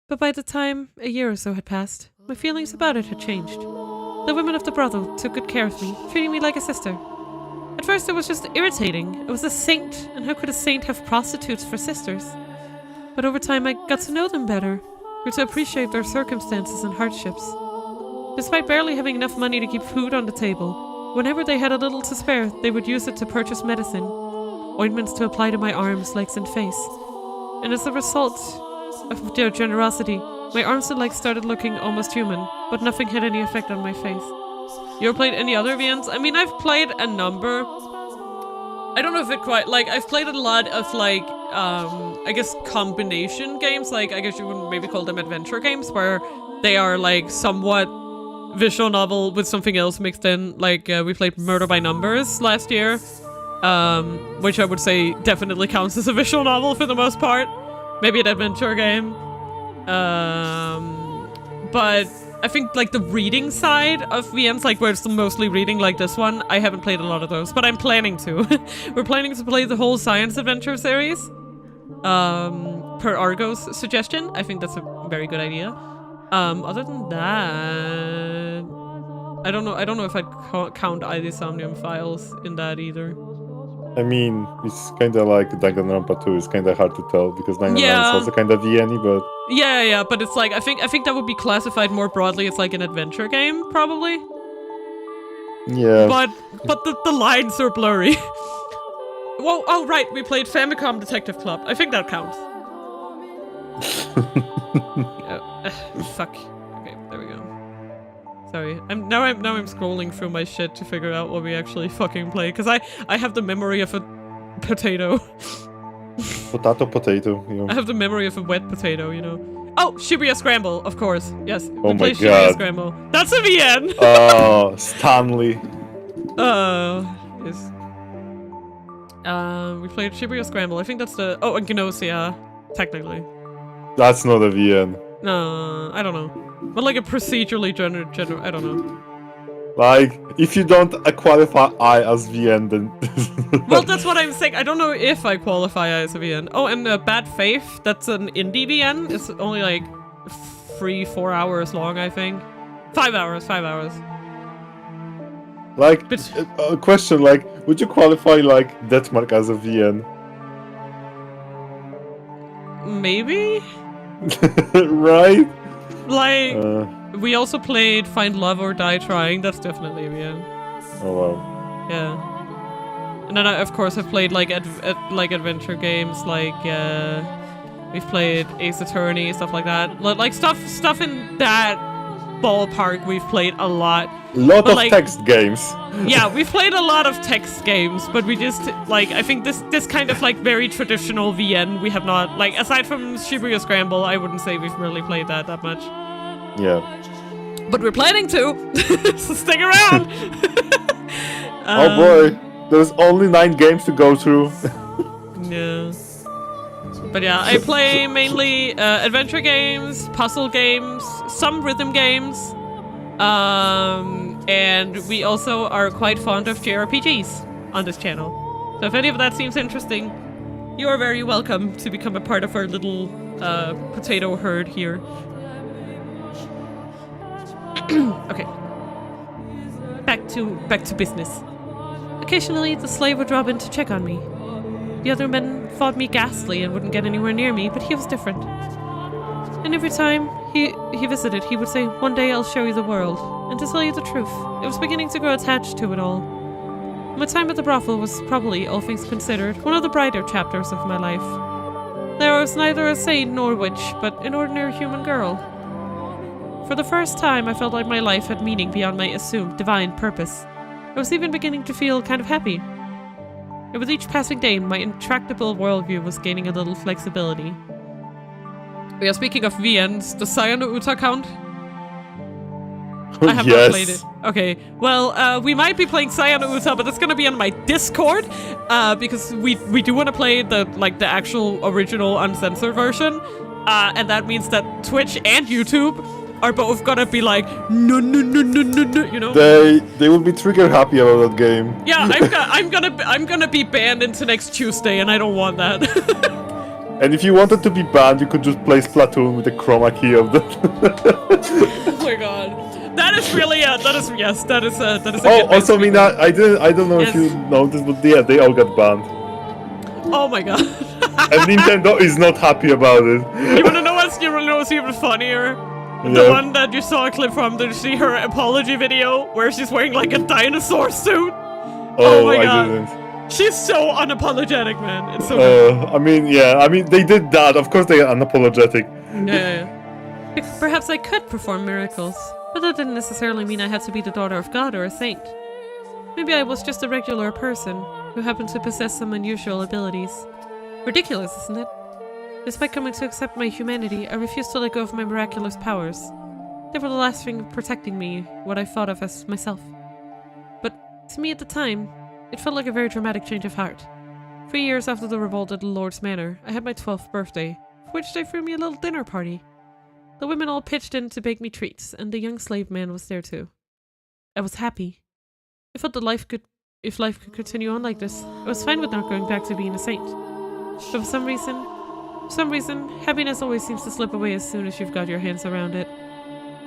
But by the time a year or so had passed, my feelings about it had changed. The women of the brothel took good care of me, treating me like a sister. At first it was just irritating. It was a saint, and how could a saint have prostitutes for sisters? But over time I got to know them better, grew to appreciate their circumstances and hardships. Despite barely having enough money to keep food on the table, whenever they had a little to spare, they would use it to purchase medicine, ointments to apply to my arms, legs, and face. And as a result of their generosity, my arms and legs started looking almost human, but nothing had any effect on my face. You ever played any other VNs? I mean, I've played a number. I don't know if it quite, like, I've played a lot of, like, I guess combination games, like, I guess you would maybe call them adventure games, where they are, like, somewhat visual novel with something else mixed in. Like, we played Murder by Numbers last year, which I would say definitely counts as a visual novel for the most part. Maybe an adventure game. but I think like the reading side of VNs, like where it's mostly reading like this one, I haven't played a lot of those, but I'm planning to. We're planning to play the whole science adventure series. Per Argo's suggestion. I think that's a very good idea. Other than that, I don't know if I'd count ID Somnium Files in that either. I mean, it's kind of like Danganronpa 2. It's kind of hard to tell because Danganronpa is also kind of VN-y, but yeah, but it's like I think that would be classified more broadly as like an adventure game, probably. Yeah. But the lines are blurry. Whoa! Oh right, we played Famicom Detective Club. I think that counts. Fuck. Okay, there we go. Sorry, I'm scrolling through my shit to figure out what we actually fucking play, because I have the memory of a potato. Potato, you know. I have the memory of a wet potato, you know. Oh, Shibuya Scramble, of course. Yes, oh we play my Shibuya god. Scramble. That's a VN! Oh, Stanley. Yes. We played Shibuya Scramble. I think that's the... Oh, and Gnosia, technically. That's not a VN. No, I don't know. But like a procedurally I don't know. Like, if you don't qualify I as VN, then... Well, that's what I'm saying. I don't know if I qualify as a VN. Oh, and Bad Faith, that's an indie VN. It's only like 3-4 hours long, I think. 5 hours. Like, a question, like, would you qualify, like, Deathmark as a VN? Maybe? Right? Like, we also played Find Love or Die Trying. That's definitely a VN. Oh, wow. Yeah. And then I, of course, have played, like, like adventure games, like, we've played Ace Attorney, stuff like that. Like, stuff in that ballpark we've played a lot. Lot of like, text games. Yeah, we've played a lot of text games, but we just, like, I think this kind of, like, very traditional VN, we have not, like, aside from Shibuya Scramble, I wouldn't say we've really played that much. Yeah. But we're planning to, so stick around! Oh boy, there's only 9 games to go through. Yeah. But yeah, I play mainly adventure games, puzzle games, some rhythm games, and we also are quite fond of JRPGs on this channel. So if any of that seems interesting, you are very welcome to become a part of our little potato herd here. Okay. Back to business. Occasionally, the slave would drop in to check on me. The other men thought me ghastly and wouldn't get anywhere near me, but he was different. And every time he visited, he would say, "One day I'll show you the world." And to tell you the truth, I was beginning to grow attached to it all. My time at the brothel was probably, all things considered, one of the brighter chapters of my life. There was neither a saint nor witch, but an ordinary human girl. For the first time, I felt like my life had meaning beyond my assumed divine purpose. I was even beginning to feel kind of happy. And with each passing day, my intractable worldview was gaining a little flexibility. We are speaking of VNs. Does Saya no Uta count? I have not played it. Okay, well, we might be playing Saya no Uta, but it's gonna be on my Discord, because we do want to play the actual original uncensored version, and that means that Twitch and YouTube are both gonna be like, no, you know? They will be trigger happy about that game. Yeah, I'm gonna be banned into next Tuesday, and I don't want that. And if you wanted to be banned, you could just play Splatoon with the chroma key of the. Oh my god, that is really that is a. Oh, also Mina, I don't know if you noticed, but yeah, they all got banned. Oh my god. And Nintendo is not happy about it. You wanna know what's even funnier? The one that you saw a clip from, did you see her apology video where she's wearing like a dinosaur suit? Oh my god. I didn't. She's so unapologetic, man. It's so good. I mean, they did that. Of course they are unapologetic. Yeah. Perhaps I could perform miracles, but that didn't necessarily mean I had to be the daughter of God or a saint. Maybe I was just a regular person who happened to possess some unusual abilities. Ridiculous, isn't it? Despite coming to accept my humanity, I refused to let go of my miraculous powers. They were the last thing protecting me, what I thought of as myself. But to me at the time, it felt like a very dramatic change of heart. 3 years after the revolt at the Lord's Manor, I had my 12th birthday, for which they threw me a little dinner party. The women all pitched in to bake me treats, and the young slave man was there too. I was happy. I felt that if life could continue on like this, I was fine with not going back to being a saint. But for some reason, happiness always seems to slip away as soon as you've got your hands around it.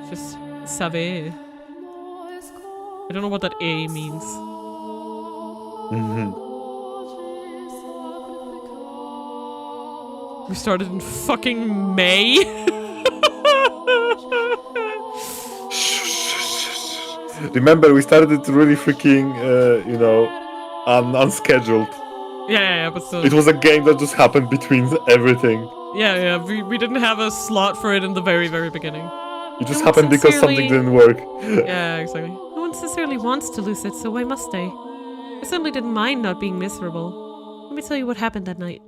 Just savez. I don't know what that A means. We started in fucking May. Remember, we started it really freaking, unscheduled. Yeah, but still. It was a game that just happened between everything. Yeah, we didn't have a slot for it in the very, very beginning. It just happened because something didn't work. Yeah, exactly. No one sincerely wants to lose it, so why must they? I certainly didn't mind not being miserable. Let me tell you what happened that night.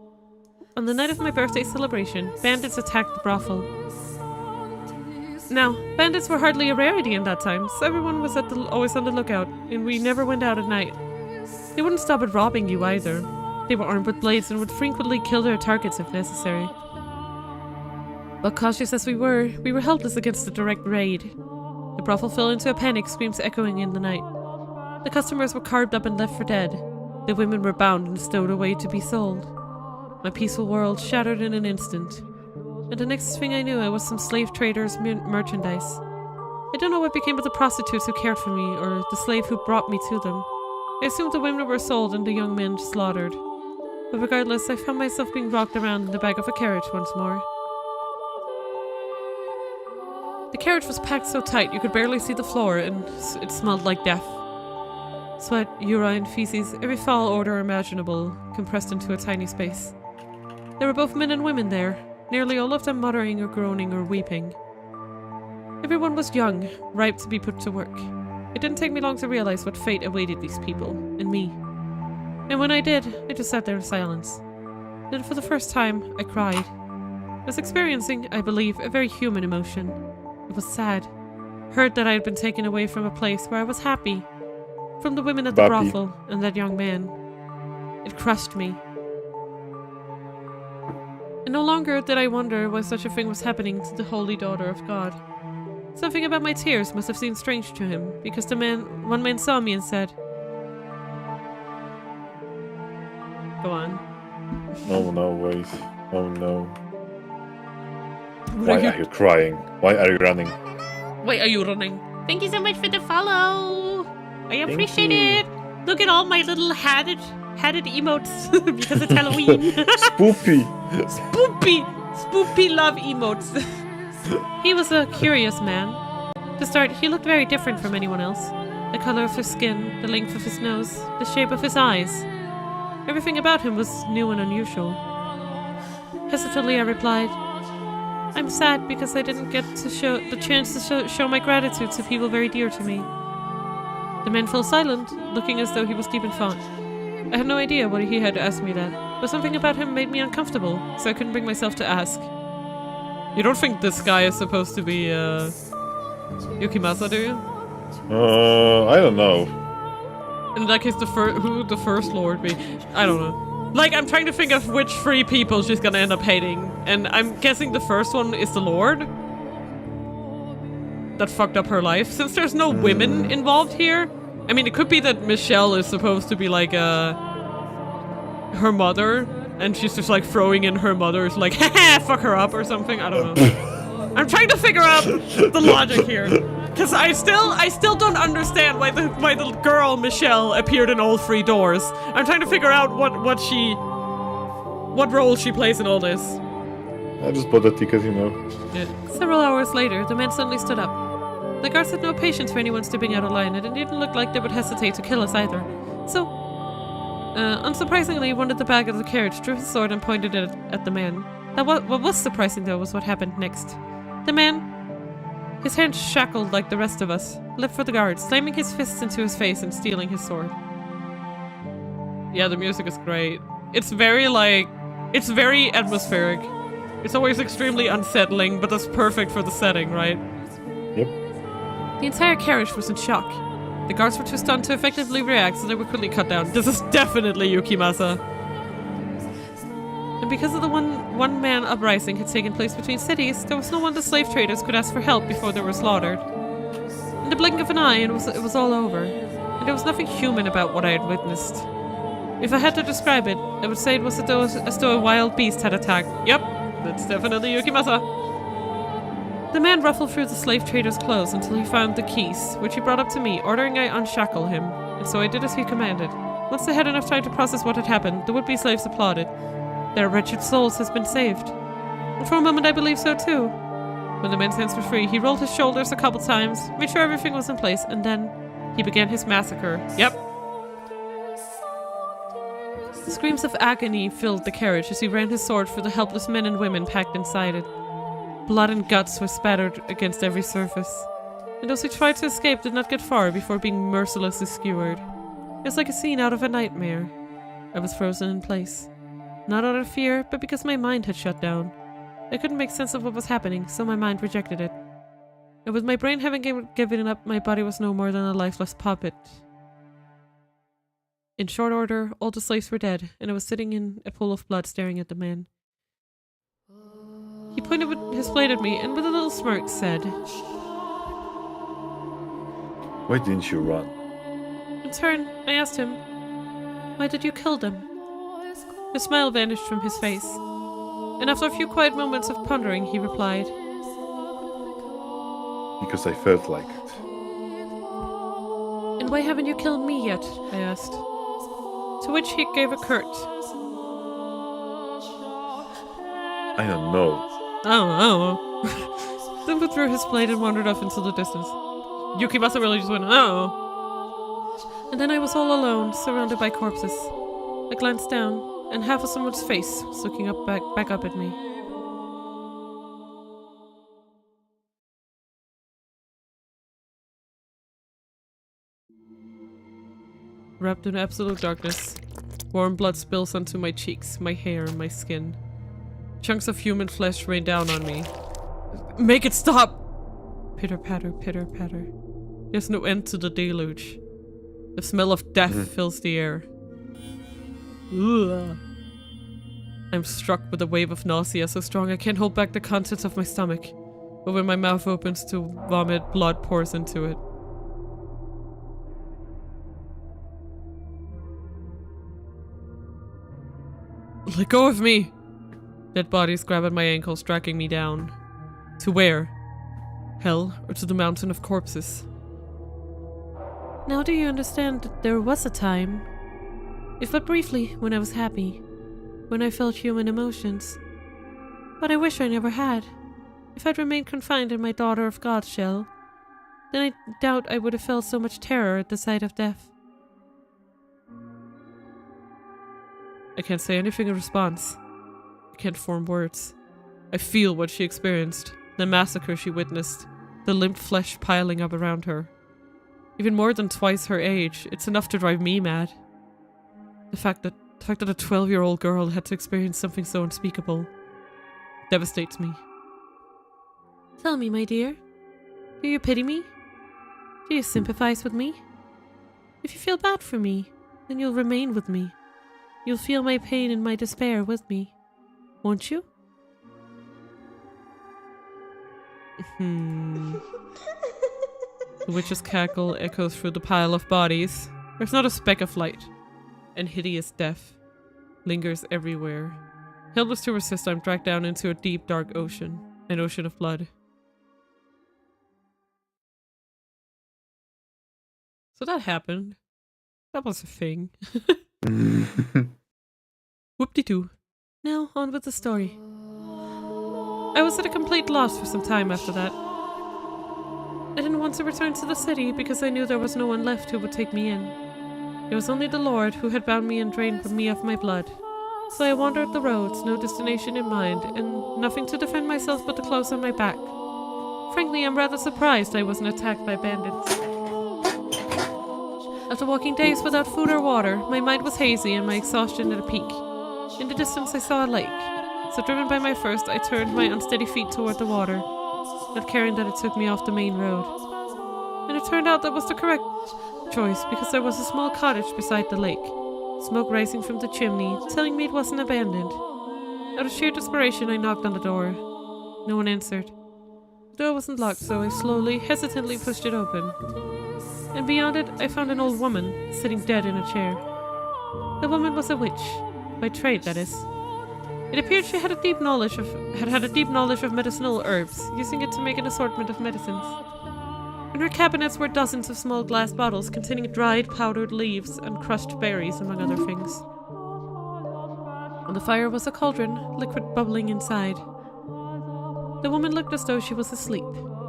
On the night of my birthday celebration, bandits attacked the brothel. Now, bandits were hardly a rarity in that time, so everyone was always on the lookout, and we never went out at night. They wouldn't stop at robbing you either. They were armed with blades and would frequently kill their targets if necessary. But cautious as we were helpless against a direct raid. The brothel fell into a panic, screams echoing in the night. The customers were carved up and left for dead. The women were bound and stowed away to be sold. My peaceful world shattered in an instant. And the next thing I knew, I was some slave trader's merchandise. I don't know what became of the prostitutes who cared for me, or the slave who brought me to them. I assumed the women were sold and the young men slaughtered. But regardless, I found myself being rocked around in the back of a carriage once more. The carriage was packed so tight you could barely see the floor, and it smelled like death. Sweat, urine, feces, every foul odor imaginable, compressed into a tiny space. There were both men and women there, nearly all of them muttering or groaning or weeping. Everyone was young, ripe to be put to work. It didn't take me long to realize what fate awaited these people, and me. And when I did, I just sat there in silence. Then for the first time, I cried. I was experiencing, I believe, a very human emotion. It was sad. Hurt that I had been taken away from a place where I was happy. From the women at the brothel and that young man. It crushed me. And no longer did I wonder why such a thing was happening to the holy daughter of God. Something about my tears must have seemed strange to him, because one man saw me and said, "Go on." No, wait. Oh no. Why are you crying? Why are you running? Why are you running? Thank you so much for the follow. I appreciate it. Look at all my little hatted emotes because it's Halloween. Spoopy love emotes. He was a curious man. To start, he looked very different from anyone else. The color of his skin, the length of his nose, the shape of his eyes. Everything about him was new and unusual. Hesitantly, I replied, "I'm sad because I didn't get the chance to show my gratitude to people very dear to me." The man fell silent, looking as though he was deep in thought. I had no idea why he had asked me that, but something about him made me uncomfortable, so I couldn't bring myself to ask. You don't think this guy is supposed to be, Yukimasa, do you? I don't know. In that case, who the first lord be? I don't know. Like, I'm trying to think of which three people she's gonna end up hating, and I'm guessing the first one is the lord? That fucked up her life. Since there's no women involved here, I mean, it could be that Michelle is supposed to be like, her mother, and she's just like throwing in her mother's like, haha, fuck her up or something. I don't know. I'm trying to figure out the logic here. Because I still don't understand why the girl Michelle appeared in all three doors. I'm trying to figure out what role she plays in all this. I just bought a ticket, you know. Yeah. Several hours later, the man suddenly stood up. The guards had no patience for anyone stepping out of line, and it didn't look like they would hesitate to kill us either. So, unsurprisingly, one at the back of the carriage drew his sword and pointed it at the man. What was surprising, though, was what happened next. The man, his hands shackled like the rest of us, leapt for the guard, slamming his fists into his face and stealing his sword. Yeah, the music is great. It's very atmospheric. It's always extremely unsettling, but that's perfect for the setting, right? Yep. The entire carriage was in shock. The guards were too stunned to effectively react, so they were quickly cut down. This is definitely Yukimasa. And because of the one-man uprising had taken place between cities, there was no one the slave traders could ask for help before they were slaughtered. In the blink of an eye, it was all over, and there was nothing human about what I had witnessed. If I had to describe it, I would say it was as though a wild beast had attacked. Yep, that's definitely Yukimasa. The man ruffled through the slave trader's clothes until he found the keys, which he brought up to me, ordering I unshackle him, and so I did as he commanded. Once they had enough time to process what had happened, the would-be slaves applauded. Their wretched souls has been saved. And for a moment I believed so too. When the man's hands were free, he rolled his shoulders a couple times, made sure everything was in place, and then he began his massacre. Yep. The screams of agony filled the carriage as he ran his sword through the helpless men and women packed inside it. Blood and guts were spattered against every surface, and those who tried to escape did not get far before being mercilessly skewered. It was like a scene out of a nightmare. I was frozen in place. Not out of fear, but because my mind had shut down. I couldn't make sense of what was happening, so my mind rejected it. And with my brain having given up, my body was no more than a lifeless puppet. In short order, all the slaves were dead, and I was sitting in a pool of blood staring at the man. He pointed with his blade at me and with a little smirk said, Why didn't you run? In turn, I asked him, why did you kill them? The smile vanished from his face, and after a few quiet moments of pondering, he replied, Because I felt like it. And why haven't you killed me yet? I asked. To which he gave a curt, I don't know. Oh. Then withdrew his blade and wandered off into the distance. Yuki must have really just went, oh. And then I was all alone, surrounded by corpses. I glanced down, and half of someone's face was looking up back up at me. Wrapped in absolute darkness, warm blood spills onto my cheeks, my hair, and my skin. Chunks of human flesh rain down on me. Make it stop! Pitter-patter, pitter-patter. There's no end to the deluge. The smell of death fills the air. Ugh. I'm struck with a wave of nausea so strong I can't hold back the contents of my stomach. But when my mouth opens to vomit, blood pours into it. Let go of me! Dead bodies grab at my ankles, dragging me down. To where? Hell, or to the mountain of corpses? Now do you understand that there was a time, if but briefly, when I was happy, when I felt human emotions? But I wish I never had. If I'd remained confined in my Daughter of God shell, then I doubt I would have felt so much terror at the sight of death. I can't say anything in response. I can't form words. I feel what she experienced, the massacre she witnessed, the limp flesh piling up around her. Even more than twice her age, it's enough to drive me mad. The fact that a 12-year-old girl had to experience something so unspeakable devastates me. Tell me, my dear, do you pity me? Do you sympathize with me? If you feel bad for me, then you'll remain with me. You'll feel my pain and my despair with me. Won't you? The witch's cackle echoes through the pile of bodies. There's not a speck of light, and hideous death lingers everywhere. Helpless to resist, I'm dragged down into a deep, dark ocean, an ocean of blood. So that happened. That was a thing. Whoop-de-doo. Now, on with the story. I was at a complete loss for some time after that. I didn't want to return to the city because I knew there was no one left who would take me in. It was only the Lord who had bound me and drained me of my blood. So I wandered the roads, no destination in mind, and nothing to defend myself but the clothes on my back. Frankly, I'm rather surprised I wasn't attacked by bandits. After walking days without food or water, my mind was hazy and my exhaustion at a peak. In the distance I saw a lake, so driven by my thirst I turned my unsteady feet toward the water, not caring that it took me off the main road. And it turned out that was the correct choice because there was a small cottage beside the lake, smoke rising from the chimney, telling me it wasn't abandoned. Out of sheer desperation, I knocked on the door. No one answered. The door wasn't locked, so I slowly, hesitantly pushed it open. And beyond it, I found an old woman, sitting dead in a chair. The woman was a witch. By trade, that is. It appeared she had a deep knowledge of medicinal herbs, using it to make an assortment of medicines. In her cabinets were dozens of small glass bottles containing dried, powdered leaves and crushed berries, among other things. On the fire was a cauldron, liquid bubbling inside. The woman looked as though she was asleep.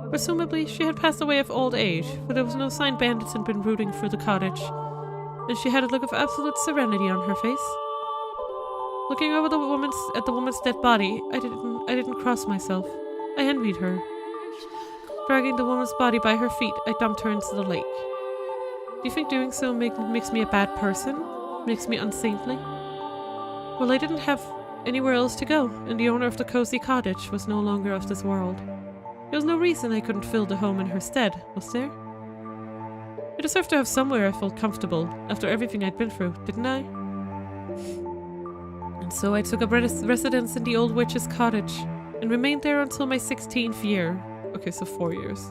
Presumably, she had passed away of old age, for there was no sign bandits had been rooting through the cottage, and she had a look of absolute serenity on her face. Looking over at the woman's dead body, I didn't cross myself. I envied her. Dragging the woman's body by her feet, I dumped her into the lake. Do you think doing so makes me a bad person? Makes me unsaintly? Well, I didn't have anywhere else to go, and the owner of the cozy cottage was no longer of this world. There was no reason I couldn't fill the home in her stead, was there? I deserved to have somewhere I felt comfortable, after everything I'd been through, didn't I? And so I took up residence in the old witch's cottage, and remained there until my 16th year. Okay, so 4 years.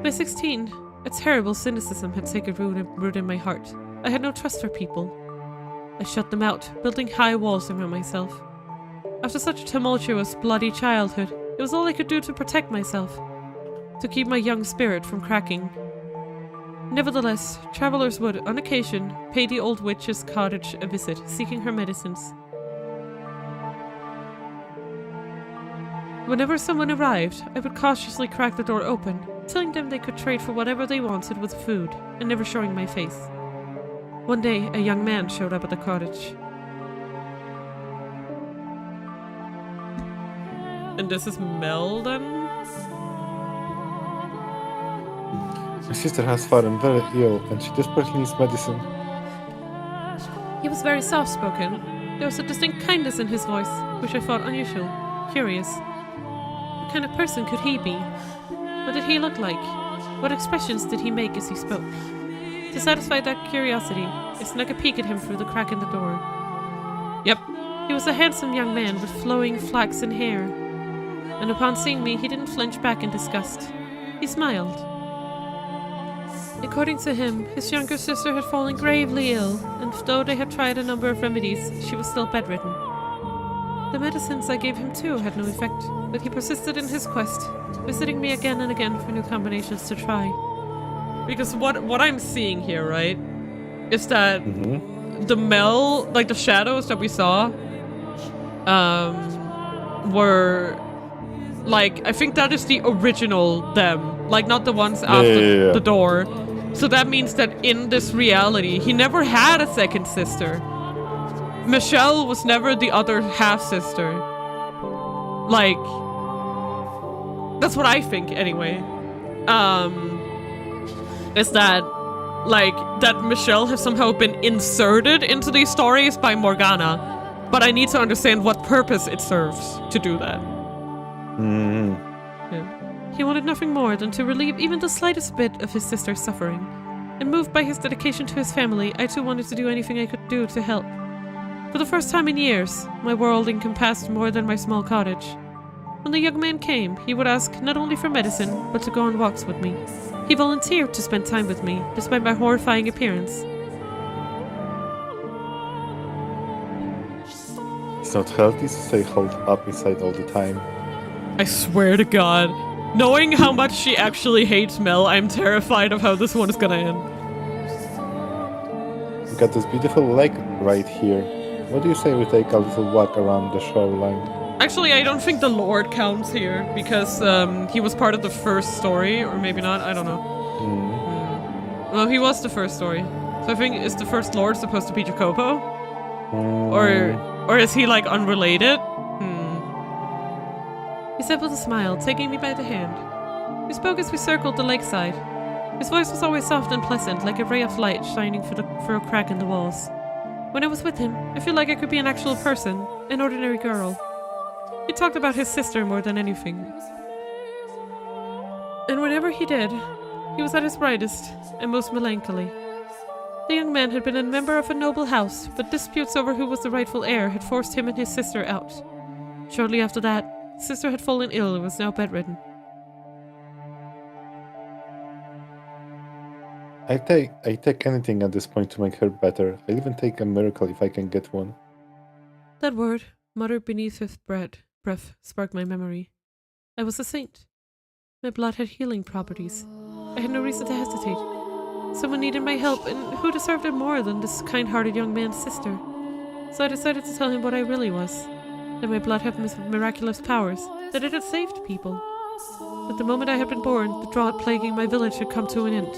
By 16, a terrible cynicism had taken root in my heart. I had no trust for people. I shut them out, building high walls around myself. After such a tumultuous, bloody childhood, it was all I could do to protect myself, to keep my young spirit from cracking. Nevertheless, travelers would, on occasion, pay the old witch's cottage a visit, seeking her medicines. Whenever someone arrived, I would cautiously crack the door open, telling them they could trade for whatever they wanted with food, and never showing my face. One day, a young man showed up at the cottage. And this is Mel, then? My sister has fallen very ill, and she desperately needs medicine. He was very soft-spoken. There was a distinct kindness in his voice, which I thought unusual, curious. What kind of person could he be? What did he look like? What expressions did he make as he spoke? To satisfy that curiosity, I snuck a peek at him through the crack in the door. Yep, he was a handsome young man with flowing flaxen hair. And upon seeing me, he didn't flinch back in disgust. He smiled. According to him, his younger sister had fallen gravely ill, and though they had tried a number of remedies, she was still bedridden. The medicines I gave him too had no effect, but he persisted in his quest, visiting me again and again for new combinations to try. Because what I'm seeing here, right, is that the Mel, like the shadows that we saw, were, like, I think that is the original them, like not the ones after the door. So that means that in this reality, he never had a second sister. Michelle was never the other half-sister. Like, that's what I think anyway. Is that, like, that Michelle has somehow been inserted into these stories by Morgana, but I need to understand what purpose it serves to do that. Yeah. He wanted nothing more than to relieve even the slightest bit of his sister's suffering, and moved by his dedication to his family, I too wanted to do anything I could do to help. For the first time in years, my world encompassed more than my small cottage. When the young man came, he would ask not only for medicine, but to go on walks with me. He volunteered to spend time with me, despite my horrifying appearance. It's not healthy to stay holed up inside all the time. I swear to God, knowing how much she actually hates Mel, I'm terrified of how this one is gonna end. We got this beautiful lake right here. What do you say we take a little walk around the shoreline? Actually, I don't think the Lord counts here, because he was part of the first story, or maybe not, I don't know. Well, he was the first story. So I think, is the first Lord supposed to be Jacopo? Or is he, like, unrelated? He said with a smile, taking me by the hand. We spoke as we circled the lakeside. His voice was always soft and pleasant, like a ray of light shining through a crack in the walls. When I was with him, I feel like I could be an actual person, an ordinary girl. He talked about his sister more than anything. And whenever he did, he was at his brightest and most melancholy. The young man had been a member of a noble house, but disputes over who was the rightful heir had forced him and his sister out. Shortly after that, his sister had fallen ill and was now bedridden. I take anything at this point to make her better. I'll even take a miracle if I can get one. That word, muttered beneath his breath, sparked my memory. I was a saint. My blood had healing properties. I had no reason to hesitate. Someone needed my help, and who deserved it more than this kind-hearted young man's sister? So I decided to tell him what I really was. That my blood had miraculous powers, that it had saved people. That the moment I had been born, the drought plaguing my village had come to an end.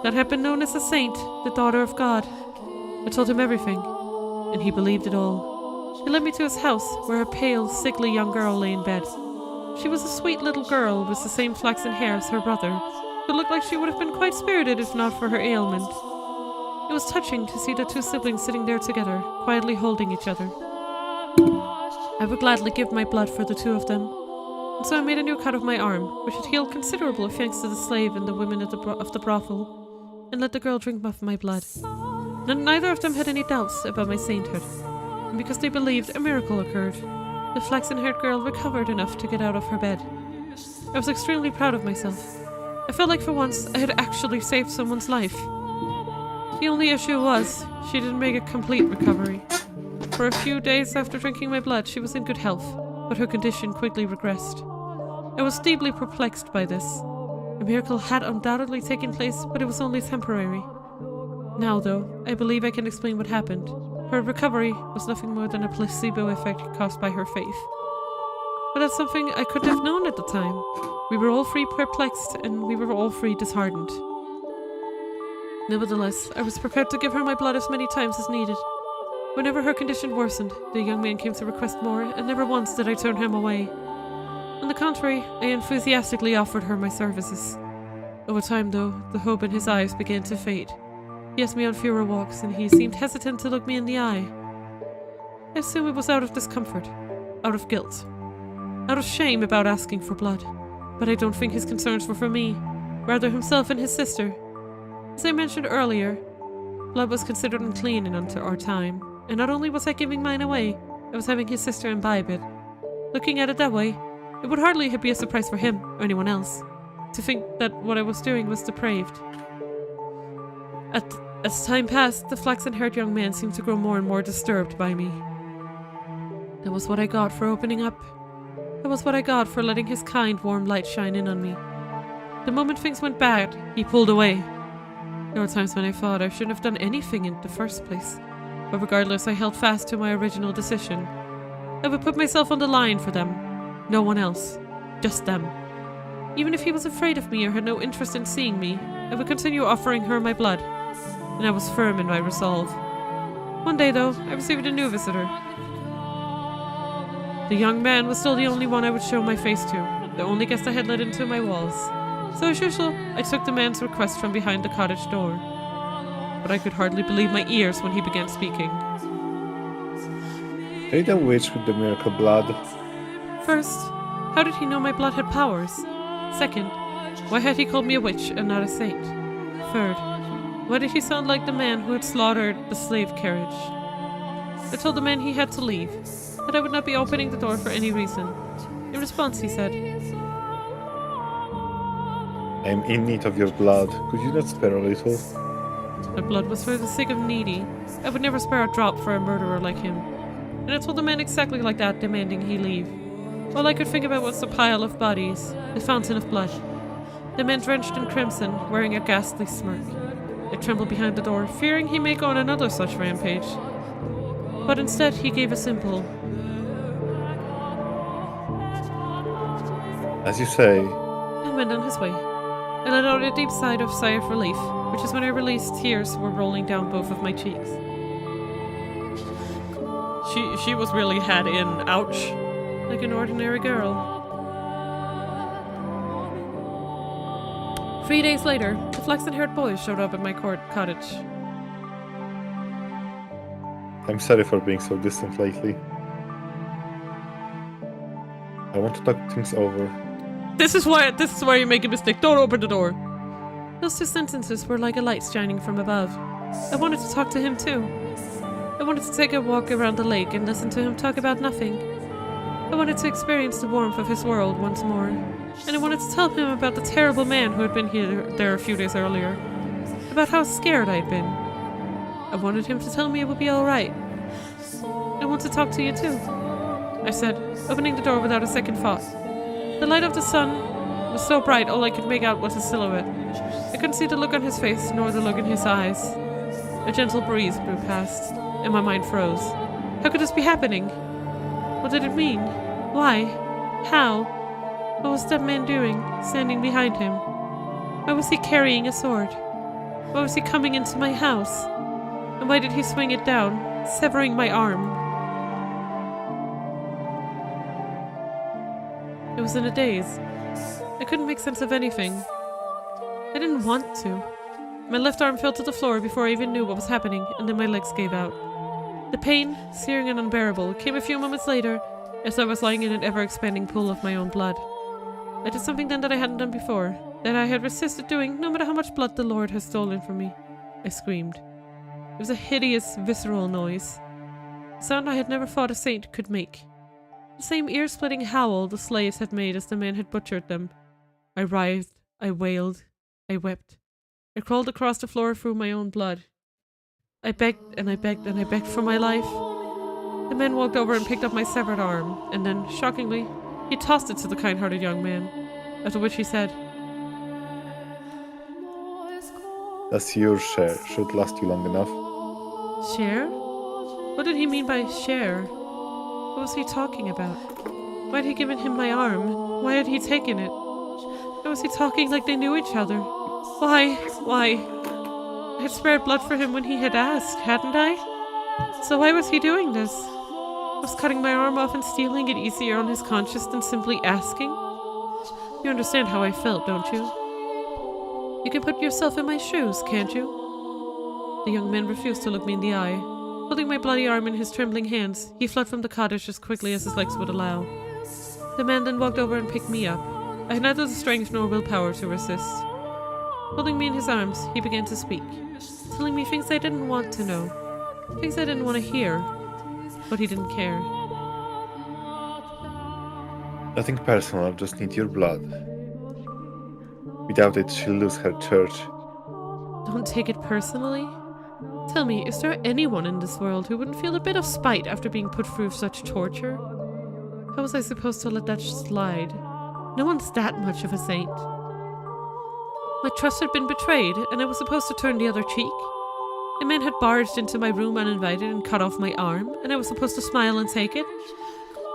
That I had been known as a saint, the daughter of God. I told him everything, and he believed it all. He led me to his house, where a pale, sickly young girl lay in bed. She was a sweet little girl with the same flaxen hair as her brother, who looked like she would have been quite spirited if not for her ailment. It was touching to see the two siblings sitting there together, quietly holding each other. I would gladly give my blood for the two of them, and so I made a new cut of my arm, which had healed considerable thanks to the slave and the women of the brothel, and let the girl drink of my blood. Neither of them had any doubts about my sainthood, and because they believed, a miracle occurred. The flaxen-haired girl recovered enough to get out of her bed. I was extremely proud of myself. I felt like for once I had actually saved someone's life. The only issue was, she didn't make a complete recovery. For a few days after drinking my blood, she was in good health, but her condition quickly regressed. I was deeply perplexed by this. A miracle had undoubtedly taken place, but it was only temporary. Now, though, I believe I can explain what happened. Her recovery was nothing more than a placebo effect caused by her faith. But that's something I couldn't have known at the time. We were all three perplexed, and we were all three disheartened. Nevertheless, I was prepared to give her my blood as many times as needed. Whenever her condition worsened, the young man came to request more, and never once did I turn him away. On the contrary, I enthusiastically offered her my services. Over time, though, the hope in his eyes began to fade. He asked me on fewer walks, and he seemed hesitant to look me in the eye. I assume it was out of discomfort, out of guilt, out of shame about asking for blood. But I don't think his concerns were for me, rather himself and his sister. As I mentioned earlier, blood was considered unclean in our time, and not only was I giving mine away, I was having his sister imbibe it. Looking at it that way, it would hardly be a surprise for him or anyone else to think that what I was doing was depraved. As time passed, the flaxen-haired young man seemed to grow more and more disturbed by me. That was what I got for opening up. That was what I got for letting his kind, warm light shine in on me. The moment things went bad, he pulled away. There were times when I thought I shouldn't have done anything in the first place, but regardless, I held fast to my original decision. I would put myself on the line for them. No one else. Just them. Even if he was afraid of me or had no interest in seeing me, I would continue offering her my blood, and I was firm in my resolve. One day, though, I received a new visitor. The young man was still the only one I would show my face to, the only guest I had let into my walls. So as usual, I took the man's request from behind the cottage door. But I could hardly believe my ears when he began speaking. Are you the witch with the miracle blood? First, how did he know my blood had powers? Second, why had he called me a witch and not a saint? Third, why did he sound like the man who had slaughtered the slave carriage? I told the man he had to leave, that I would not be opening the door for any reason. In response, he said, I am in need of your blood. Could you not spare a little? My blood was for the sake of needy. I would never spare a drop for a murderer like him. And I told the man exactly like that, demanding he leave. All I could think about was the pile of bodies, the fountain of blood. The man drenched in crimson, wearing a ghastly smirk. I trembled behind the door, fearing he may go on another such rampage. But instead, he gave a simple, as you say, and went on his way. I let out a deep sigh of relief, which is when I realized tears were rolling down both of my cheeks. She was really had in, ouch. Like an ordinary girl. 3 days later, the flaxen-haired boy showed up at my cottage. I'm sorry for being so distant lately. I want to talk things over. This is why you make a mistake. Don't open the door. Those two sentences were like a light shining from above, I wanted to talk to him too. I wanted to take a walk around the lake and listen to him talk about nothing. I wanted to experience the warmth of his world once more, and I wanted to tell him about the terrible man who had been there a few days earlier, about how scared I'd been. I wanted him to tell me it would be alright. I want to talk to you too, I said, opening the door without a second thought. The light of the sun was so bright all I could make out was his silhouette. I couldn't see the look on his face nor the look in his eyes. A gentle breeze blew past, and my mind froze. How could this be happening? What did it mean? Why? How? What was that man doing, standing behind him? Why was he carrying a sword? Why was he coming into my house? And why did he swing it down, severing my arm? I was in a daze. I couldn't make sense of anything. I didn't want to. My left arm fell to the floor before I even knew what was happening, and then my legs gave out. The pain, searing and unbearable, came a few moments later as I was lying in an ever-expanding pool of my own blood. I did something then that I hadn't done before, that I had resisted doing no matter how much blood the Lord has stolen from me. I screamed. It was a hideous, visceral noise. A sound I had never thought a saint could make. The same ear-splitting howl the slaves had made as the man had butchered them. I writhed, I wailed, I wept. I crawled across the floor through my own blood. I begged and I begged and I begged for my life. The man walked over and picked up my severed arm, and then, shockingly, he tossed it to the kind-hearted young man, after which he said, "That's your share. Should last you long enough." "Share? What did he mean by share? What was he talking about? Why had he given him my arm? Why had he taken it? Why was he talking like they knew each other? Why? I had spared blood for him when he had asked, hadn't I? So why was he doing this? Was cutting my arm off and stealing it easier on his conscience than simply asking? You understand how I felt, don't you? You can put yourself in my shoes, can't you?" The young man refused to look me in the eye. Holding my bloody arm in his trembling hands, he fled from the cottage as quickly as his legs would allow. The man then walked over and picked me up. I had neither the strength nor willpower to resist. Holding me in his arms, he began to speak, telling me things I didn't want to know, things I didn't want to hear, but he didn't care. Nothing personal, I just need your blood. Without it, she'll lose her church. Don't take it personally. Tell me, is there anyone in this world who wouldn't feel a bit of spite after being put through such torture? How was I supposed to let that slide? No one's that much of a saint. My trust had been betrayed, and I was supposed to turn the other cheek. A man had barged into my room uninvited and cut off my arm, and I was supposed to smile and take it.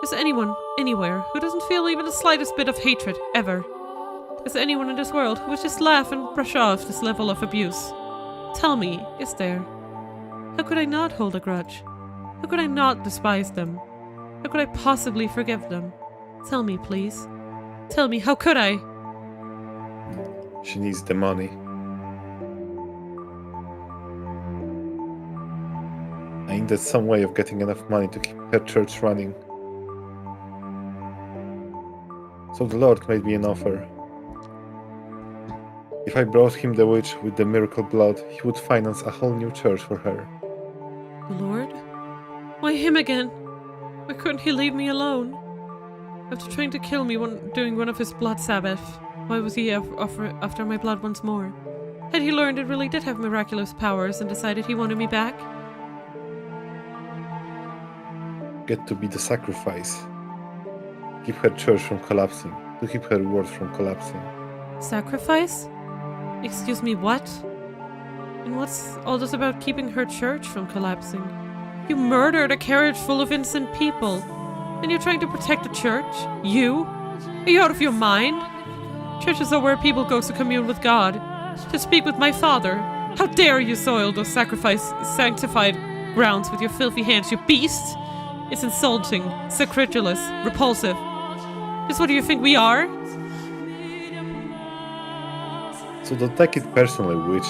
Is there anyone, anywhere, who doesn't feel even the slightest bit of hatred, ever? Is there anyone in this world who would just laugh and brush off this level of abuse? Tell me, is there? How could I not hold a grudge? How could I not despise them? How could I possibly forgive them? Tell me, please. Tell me, how could I? She needs the money. I needed some way of getting enough money to keep her church running. So the Lord made me an offer. If I brought him the witch with the miracle blood, he would finance a whole new church for her. The Lord? Why him again? Why couldn't he leave me alone? After trying to kill me during one of his blood sabbaths, why was he after my blood once more? Had he learned it really did have miraculous powers and decided he wanted me back? Get to be the sacrifice. Keep her church from collapsing. To keep her world from collapsing. Sacrifice? Excuse me, what? And what's all this about keeping her church from collapsing? You murdered a carriage full of innocent people, and you're trying to protect the church? You? Are you out of your mind? Churches are where people go to commune with God, to speak with my Father. How dare you soil those sanctified grounds with your filthy hands, you beast! It's insulting, sacrilegious, repulsive. Just what do you think we are? So don't take it personally, witch.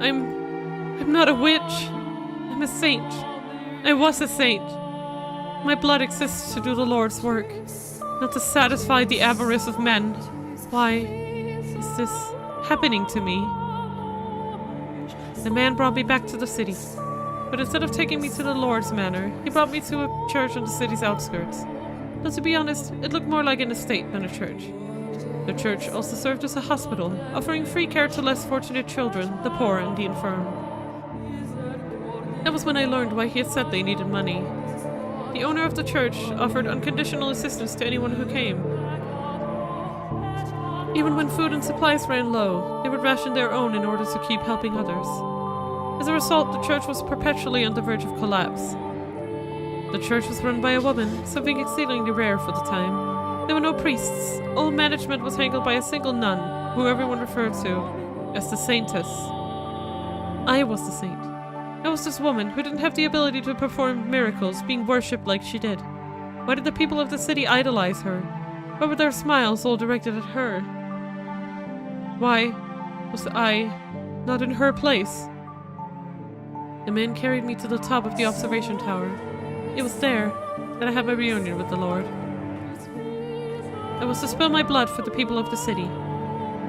I'm not a witch. I'm a saint. I was a saint. My blood exists to do the Lord's work, not to satisfy the avarice of men. Why is this happening to me? The man brought me back to the city, but instead of taking me to the Lord's manor, he brought me to a church on the city's outskirts. But to be honest, it looked more like an estate than a church. The church also served as a hospital, offering free care to less fortunate children, the poor and the infirm. That was when I learned why he had said they needed money. The owner of the church offered unconditional assistance to anyone who came. Even when food and supplies ran low, they would ration their own in order to keep helping others. As a result, the church was perpetually on the verge of collapse. The church was run by a woman, something exceedingly rare for the time. There were no priests. All management was handled by a single nun, who everyone referred to as the Saintess. I was the saint. I was this woman who didn't have the ability to perform miracles, being worshipped like she did. Why did the people of the city idolize her? Why were their smiles all directed at her? Why was I not in her place? The man carried me to the top of the observation tower. It was there that I had my reunion with the Lord. I was to spill my blood for the people of the city,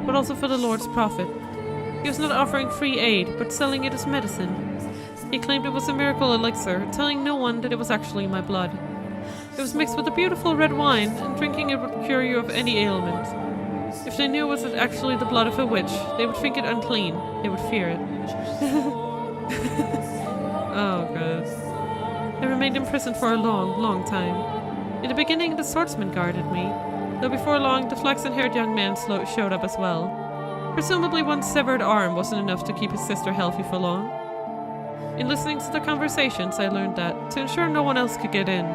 but also for the Lord's prophet. He was not offering free aid, but selling it as medicine. He claimed it was a miracle elixir, telling no one that it was actually my blood. It was mixed with a beautiful red wine, and drinking it would cure you of any ailment. If they knew it was actually the blood of a witch, they would think it unclean. They would fear it. Oh, God. I remained in prison for a long, long time. In the beginning, the swordsman guarded me, though before long, the flaxen-haired young man showed up as well. Presumably one severed arm wasn't enough to keep his sister healthy for long. In listening to the conversations, I learned that, to ensure no one else could get in,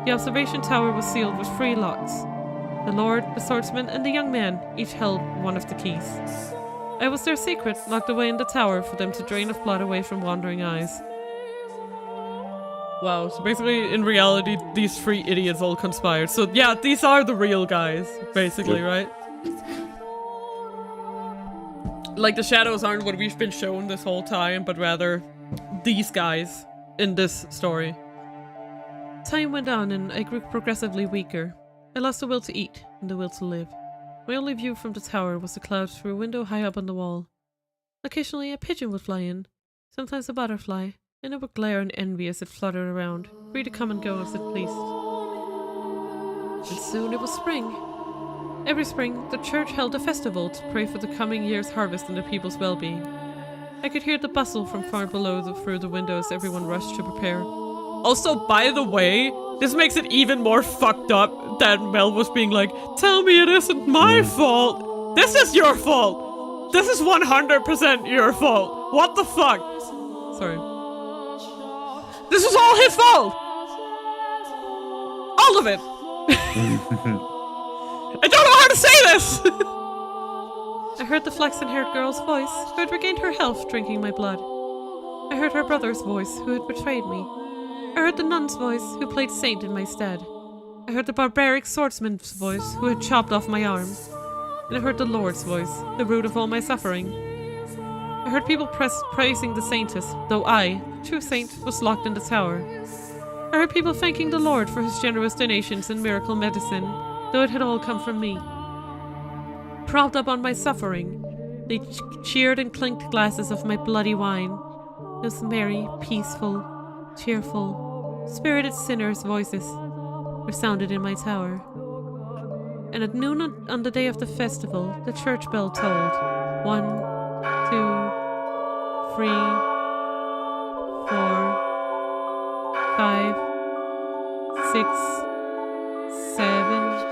the observation tower was sealed with 3 locks. The Lord, the swordsman, and the young man each held one of the keys. I was their secret, locked away in the tower for them to drain of blood away from wandering eyes. Wow, so basically, in reality, these 3 idiots all conspired. So yeah, these are the real guys, basically, right? Like, the shadows aren't what we've been shown this whole time, but rather these guys in this story. Time went on and I grew progressively weaker. I lost the will to eat and the will to live. My only view from the tower was the clouds through a window high up on the wall. Occasionally a pigeon would fly in, sometimes a butterfly, and it would glare in envy as it fluttered around, free to come and go as it pleased. And soon it was spring. Every spring, the church held a festival to pray for the coming year's harvest and the people's well-being. I could hear the bustle from far below through the window as everyone rushed to prepare. Also, by the way, this makes it even more fucked up that Mel was being like, tell me it isn't my fault. This is your fault. This is 100% your fault. What the fuck? Sorry. This is all his fault. All of it. I don't know how to say this. I heard the flaxen-haired girl's voice, who had regained her health drinking my blood. I heard her brother's voice, who had betrayed me. I heard the nun's voice, who played saint in my stead. I heard the barbaric swordsman's voice, who had chopped off my arm. And I heard the Lord's voice, the root of all my suffering. I heard people praising the saintess, though I, the true saint, was locked in the tower. I heard people thanking the Lord for his generous donations and miracle medicine, though it had all come from me. Propped up on my suffering, they cheered and clinked glasses of my bloody wine. Those merry, peaceful, cheerful, spirited sinners' voices resounded in my tower. And at noon on the day of the festival, the church bell tolled. 1, 2, 3, 4, 5, 6, 7,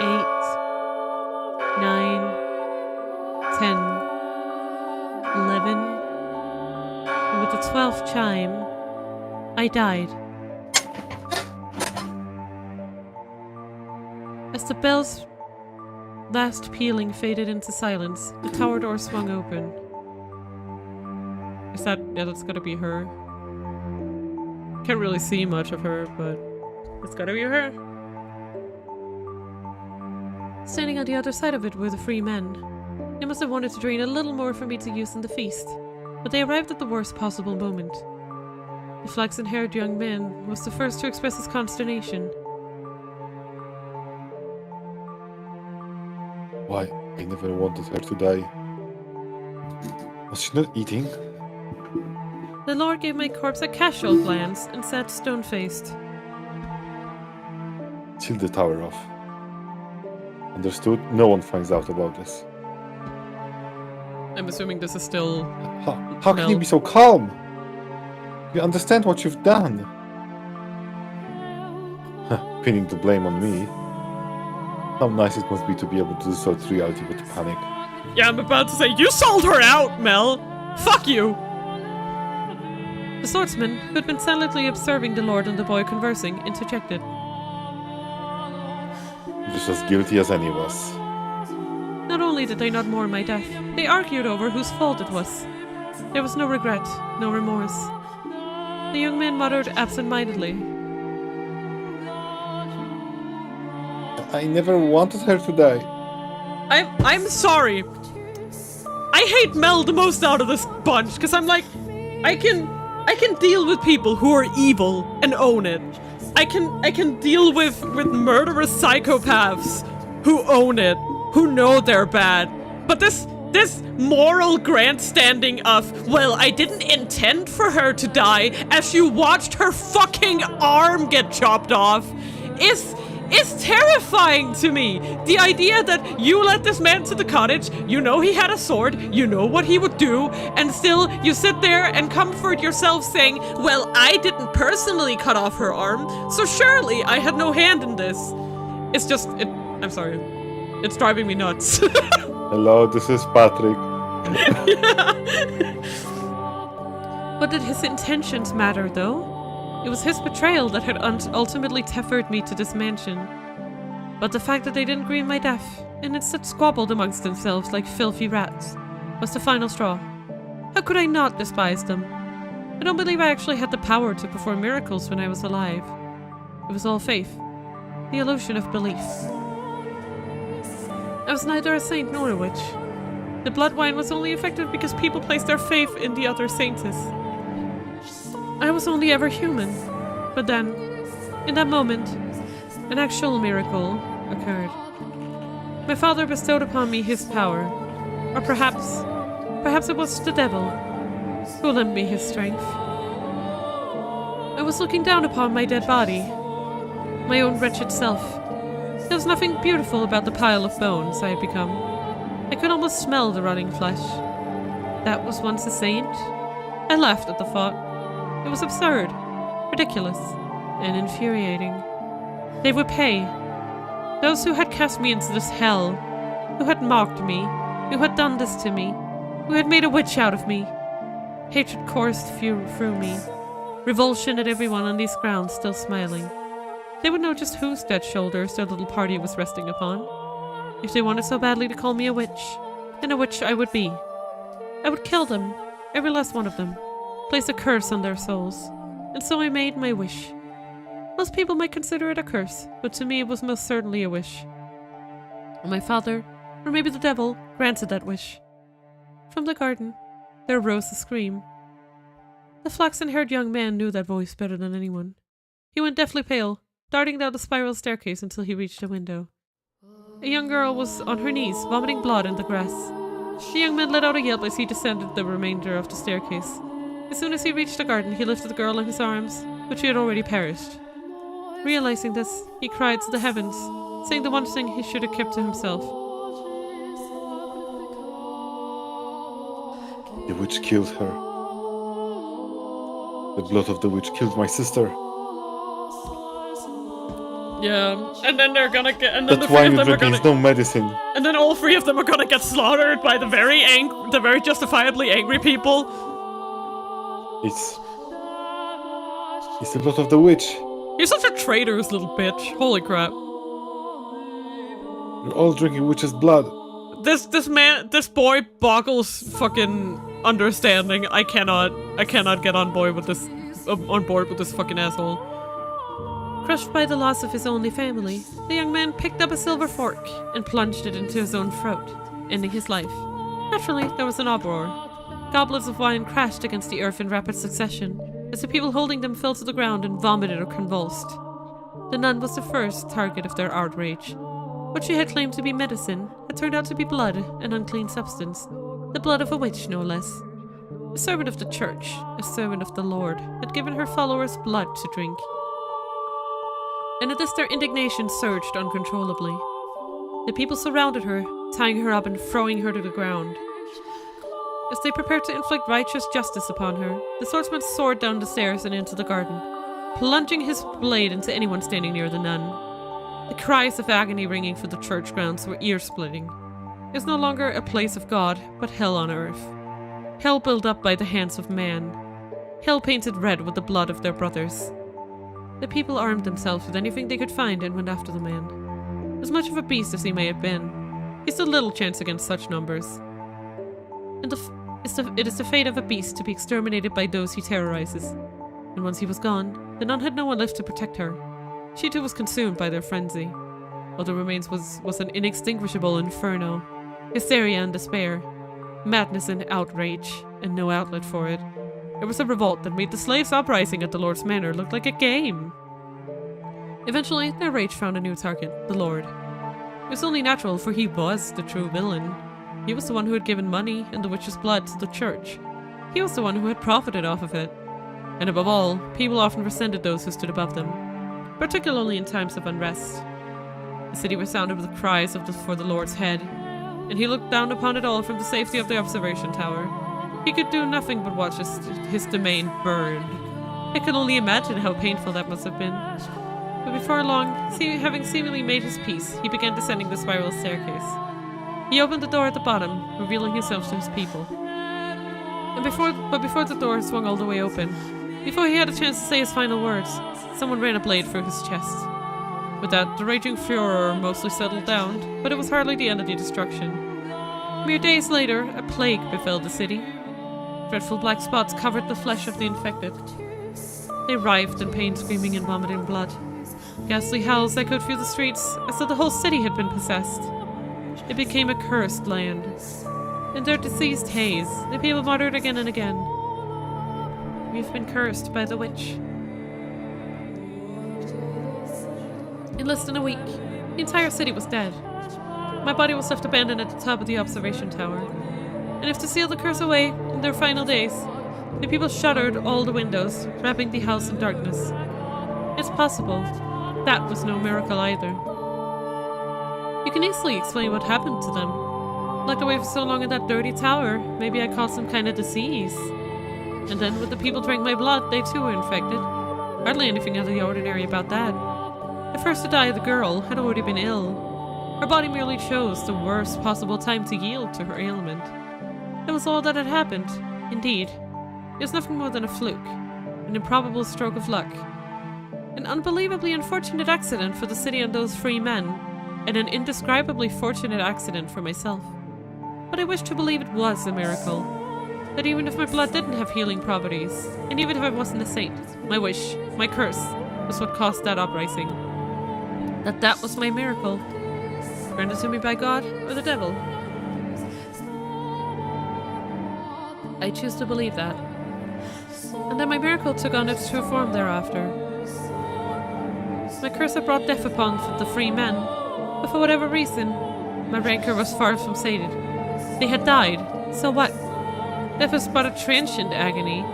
8, 9, 10, 11, and with the 12th chime, I died. As the bell's last pealing faded into silence, the tower door swung open. Is that... yeah, that's gotta be her. Can't really see much of her, but it's gotta be her. Standing on the other side of it were the 3 men. They must have wanted to drain a little more for me to use in the feast, but they arrived at the worst possible moment. The flaxen-haired young man was the first to express his consternation. Why? I never wanted her to die. Was she not eating? The Lord gave my corpse a casual glance and sat stone-faced. Chill the tower off. Understood? No one finds out about this. I'm assuming this is still... How can you be so calm? You understand what you've done. Pinning the blame on me. How nice it must be to be able to do so to reality but to panic. Yeah, I'm about to say, you sold her out, Mel! Fuck you! The swordsman, who had been silently observing the Lord and the boy conversing, interjected. Just as guilty as any of us. Not only did they not mourn my death, they argued over whose fault it was. There was no regret, no remorse. The young man muttered absent-mindedly. I never wanted her to die. I'm sorry. I hate Mel the most out of this bunch, because I'm like, I can deal with people who are evil and own it. I can deal with murderous psychopaths who own it, who know they're bad. But this moral grandstanding of, well, I didn't intend for her to die as you watched her fucking arm get chopped off is terrifying to me. The idea that you let this man to the cottage, you know he had a sword, you know what he would do, and still you sit there and comfort yourself saying, well, I didn't personally cut off her arm, so surely I had no hand in this. It's just, I'm sorry. It's driving me nuts. Hello, this is Patrick. But did his intentions matter, though? It was his betrayal that had ultimately tethered me to this mansion. But the fact that they didn't grieve my death, and instead squabbled amongst themselves like filthy rats, was the final straw. How could I not despise them? I don't believe I actually had the power to perform miracles when I was alive. It was all faith, the illusion of belief. I was neither a saint nor a witch. The blood wine was only effective because people placed their faith in the other saintess. I was only ever human. But then, in that moment, an actual miracle occurred. My father bestowed upon me his power. Or perhaps it was the devil who lent me his strength. I was looking down upon my dead body, my own wretched self. There was nothing beautiful about the pile of bones I had become. I could almost smell the rotting flesh. That was once a saint? I laughed at the thought. It was absurd, ridiculous, and infuriating. They would pay. Those who had cast me into this hell, who had mocked me, who had done this to me, who had made a witch out of me. Hatred coursed through me, revulsion at everyone on these grounds still smiling. They would know just whose dead shoulders their little party was resting upon. If they wanted so badly to call me a witch, then a witch I would be. I would kill them, every last one of them, place a curse on their souls, and so I made my wish. Most people might consider it a curse, but to me it was most certainly a wish. And my father, or maybe the devil, granted that wish. From the garden, there rose a scream. The flaxen-haired young man knew that voice better than anyone. He went deathly pale, darting down the spiral staircase until he reached a window. A young girl was on her knees, vomiting blood in the grass. The young man let out a yelp as he descended the remainder of the staircase. As soon as he reached the garden, he lifted the girl in his arms, but she had already perished. Realizing this, he cried to the heavens, saying the one thing he should have kept to himself. The witch killed her. The blood of the witch killed my sister. Yeah, and then they're gonna get, and then That the three wine of you them are drink gonna, is no medicine. and then all three of them are gonna get slaughtered by the very justifiably angry people. It's the blood of the witch. You're such a traitorous little bitch. Holy crap. You're all drinking witch's blood. This boy boggles fucking understanding. I cannot get on board with this fucking asshole. Crushed by the loss of his only family, the young man picked up a silver fork and plunged it into his own throat, ending his life. Naturally, there was an uproar. Goblets of wine crashed against the earth in rapid succession, as the people holding them fell to the ground and vomited or convulsed. The nun was the first target of their outrage. What she had claimed to be medicine had turned out to be blood, an unclean substance. The blood of a witch, no less. A servant of the church, a servant of the Lord, had given her followers blood to drink. And at this their indignation surged uncontrollably. The people surrounded her, tying her up and throwing her to the ground. As they prepared to inflict righteous justice upon her, the swordsman soared down the stairs and into the garden, plunging his blade into anyone standing near the nun. The cries of agony ringing through the church grounds were ear-splitting. It was no longer a place of God, but hell on earth. Hell built up by the hands of man. Hell painted red with the blood of their brothers. The people armed themselves with anything they could find and went after the man. As much of a beast as he may have been, he stood little chance against such numbers. And it is the fate of a beast to be exterminated by those he terrorizes. And once he was gone, the nun had no one left to protect her. She too was consumed by their frenzy. All the remains was an inextinguishable inferno, hysteria and despair, madness and outrage, and no outlet for it. It was a revolt that made the slaves' uprising at the Lord's manor look like a game. Eventually, their rage found a new target, the Lord. It was only natural, for he was the true villain. He was the one who had given money and the witch's blood to the church. He was the one who had profited off of it. And above all, people often resented those who stood above them, particularly in times of unrest. The city resounded with cries for the Lord's head, and he looked down upon it all from the safety of the observation tower. He could do nothing but watch his domain burned. I could only imagine how painful that must have been. But before long, having seemingly made his peace, he began descending the spiral staircase. He opened the door at the bottom, revealing himself to his people. But before the door swung all the way open, before he had a chance to say his final words, someone ran a blade through his chest. With that, the raging furor mostly settled down, but it was hardly the end of the destruction. Mere days later, a plague befell the city. Dreadful black spots covered the flesh of the infected. They writhed in pain, screaming and vomiting blood. Ghastly howls echoed through the streets, as though the whole city had been possessed. It became a cursed land. In their diseased haze, the people muttered again and again, "We've been cursed by the witch." In less than a week, the entire city was dead. My body was left abandoned at the top of the observation tower. And if to seal the curse away in their final days, the people shuttered all the windows, wrapping the house in darkness. It's possible. That was no miracle either. You can easily explain what happened to them. Locked away for so long in that dirty tower, maybe I caused some kind of disease. And then when the people drank my blood, they too were infected. Hardly anything out of the ordinary about that. The first to die, the girl, had already been ill. Her body merely chose the worst possible time to yield to her ailment. That was all that had happened. Indeed, it was nothing more than a fluke, an improbable stroke of luck, an unbelievably unfortunate accident for the city and those 3 men, and an indescribably fortunate accident for myself. But I wished to believe it was a miracle. That even if my blood didn't have healing properties, and even if I wasn't a saint, my wish, my curse, was what caused that uprising. That was my miracle. Granted to me by God or the devil. I choose to believe that. And that my miracle took on its true form thereafter. My curse had brought death upon the 3 men, but for whatever reason, my rancor was far from sated. They had died, so what? Death was but a transient agony.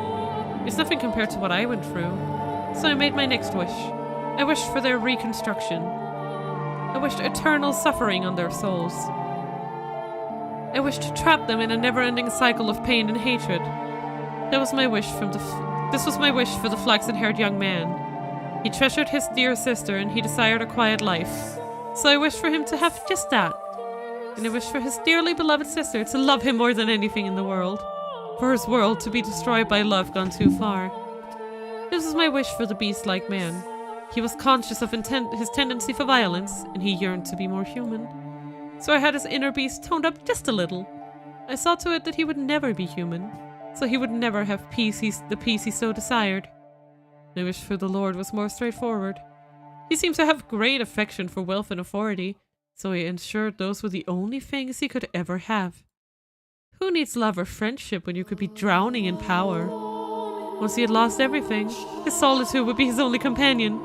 It's nothing compared to what I went through. So I made my next wish. I wished for their reconstruction. I wished eternal suffering on their souls. I wished to trap them in a never-ending cycle of pain and hatred. This was my wish for the flaxen-haired young man. He treasured his dear sister and he desired a quiet life. So I wished for him to have just that. And I wished for his dearly beloved sister to love him more than anything in the world. For his world to be destroyed by love gone too far. This was my wish for the beast-like man. He was conscious of his tendency for violence, and he yearned to be more human. So I had his inner beast toned up just a little. I saw to it that he would never be human, so he would never have the peace he so desired. My wish for the Lord was more straightforward. He seemed to have great affection for wealth and authority, so he ensured those were the only things he could ever have. Who needs love or friendship when you could be drowning in power? Once he had lost everything, his solitude would be his only companion.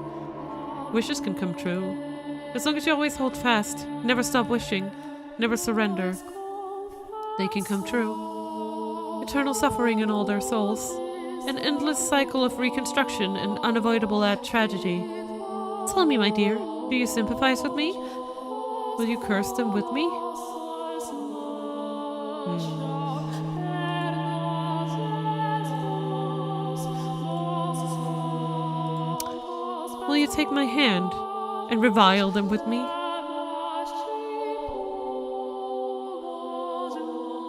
Wishes can come true. As long as you always hold fast, never stop wishing, never surrender, they can come true. Eternal suffering in all their souls, an endless cycle of reconstruction and unavoidable tragedy. Tell me, my dear, do you sympathize with me? Will you curse them with me? Will you take my hand and revile them with me?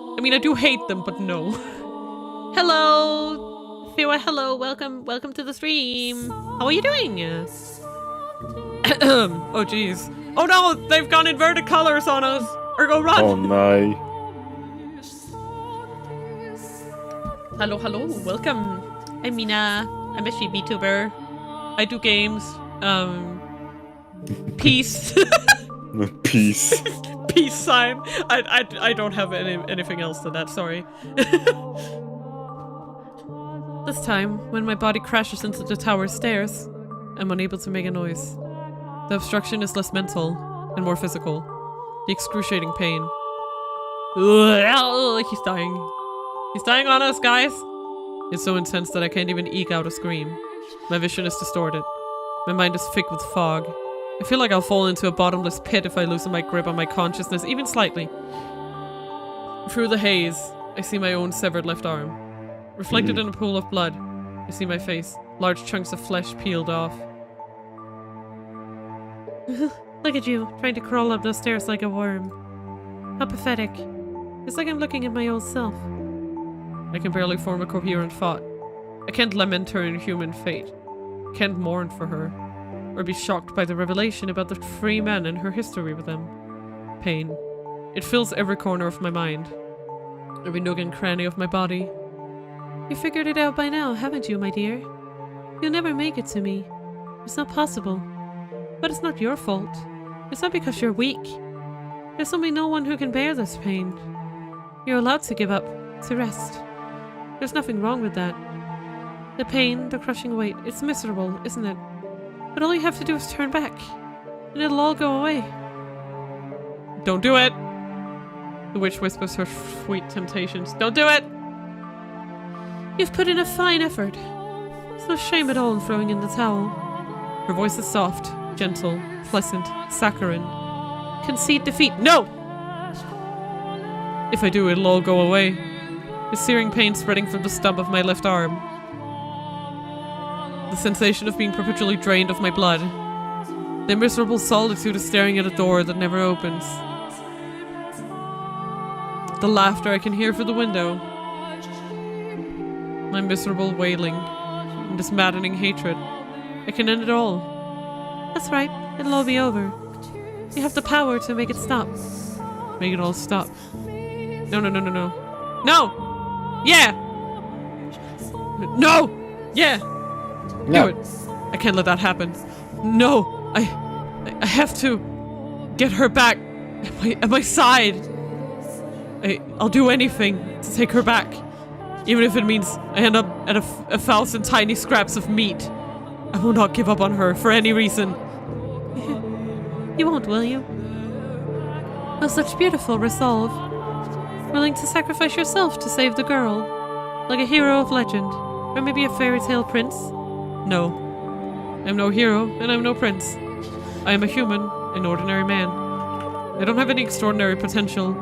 I mean, I do hate them, but no. Hello, Fiwa. Hello, welcome to the stream. How are you doing? Oh jeez. Oh no, they've gone inverted colors on us. Or go run. Oh no. Hello, welcome. I'm Mina. I'm a ENVtuber. I do games. Peace. Peace. Peace sign. I don't have anything else than that, sorry. This time, when my body crashes into the tower stairs, I'm unable to make a noise. The obstruction is less mental and more physical. The excruciating pain. He's dying. He's dying on us, guys! It's so intense that I can't even eke out a scream. My vision is distorted. My mind is thick with fog. I feel like I'll fall into a bottomless pit if I loosen my grip on my consciousness even slightly. Through the haze, I see my own severed left arm. Reflected in a pool of blood, I see my face, large chunks of flesh peeled off. Look at you, trying to crawl up those stairs like a worm. How pathetic. It's like I'm looking at my old self. I can barely form a coherent thought. I can't lament her inhuman fate. Can't mourn for her. Or be shocked by the revelation about the three men and her history with them. Pain. It fills every corner of my mind. Every nook and cranny of my body. You figured it out by now, haven't you, my dear? You'll never make it to me. It's not possible. But it's not your fault. It's not because you're weak. There's only no one who can bear this pain. You're allowed to give up, to rest. There's nothing wrong with that. The pain, the crushing weight, it's miserable, isn't it? But all you have to do is turn back, and it'll all go away. Don't do it! The witch whispers her sweet temptations. Don't do it! You've put in a fine effort. There's no shame at all in throwing in the towel. Her voice is soft, gentle, pleasant, saccharine. Concede defeat. No! If I do, it'll all go away. The searing pain spreading from the stub of my left arm. The sensation of being perpetually drained of my blood. The miserable solitude of staring at a door that never opens. The laughter I can hear through the window. My miserable wailing. And this maddening hatred. I can end it all. That's right, it'll all be over. You have the power to make it stop. Make it all stop. No. No! Yeah! No! Yeah! No. Do it. I can't let that happen. No! I have to get her back at my side. I'll do anything to take her back. Even if it means I end up at 1,000 tiny scraps of meat. I will not give up on her for any reason. You won't, will you? Oh, such beautiful resolve. Willing to sacrifice yourself to save the girl. Like a hero of legend. Or maybe a fairy tale prince. No. I'm no hero, and I'm no prince. I am a human, an ordinary man. I don't have any extraordinary potential.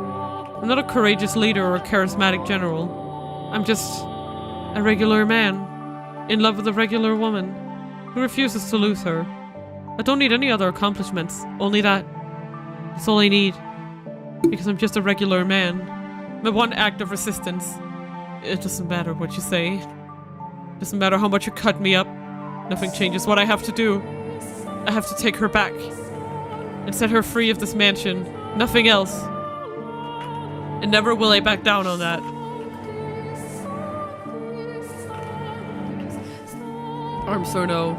I'm not a courageous leader or a charismatic general. I'm just a regular man, in love with a regular woman, who refuses to lose her. I don't need any other accomplishments, only that. That's all I need. Because I'm just a regular man. My one act of resistance. It doesn't matter what you say. It doesn't matter how much you cut me up. Nothing changes what I have to do. I have to take her back. And set her free of this mansion. Nothing else. And never will I back down on that. Arms or no.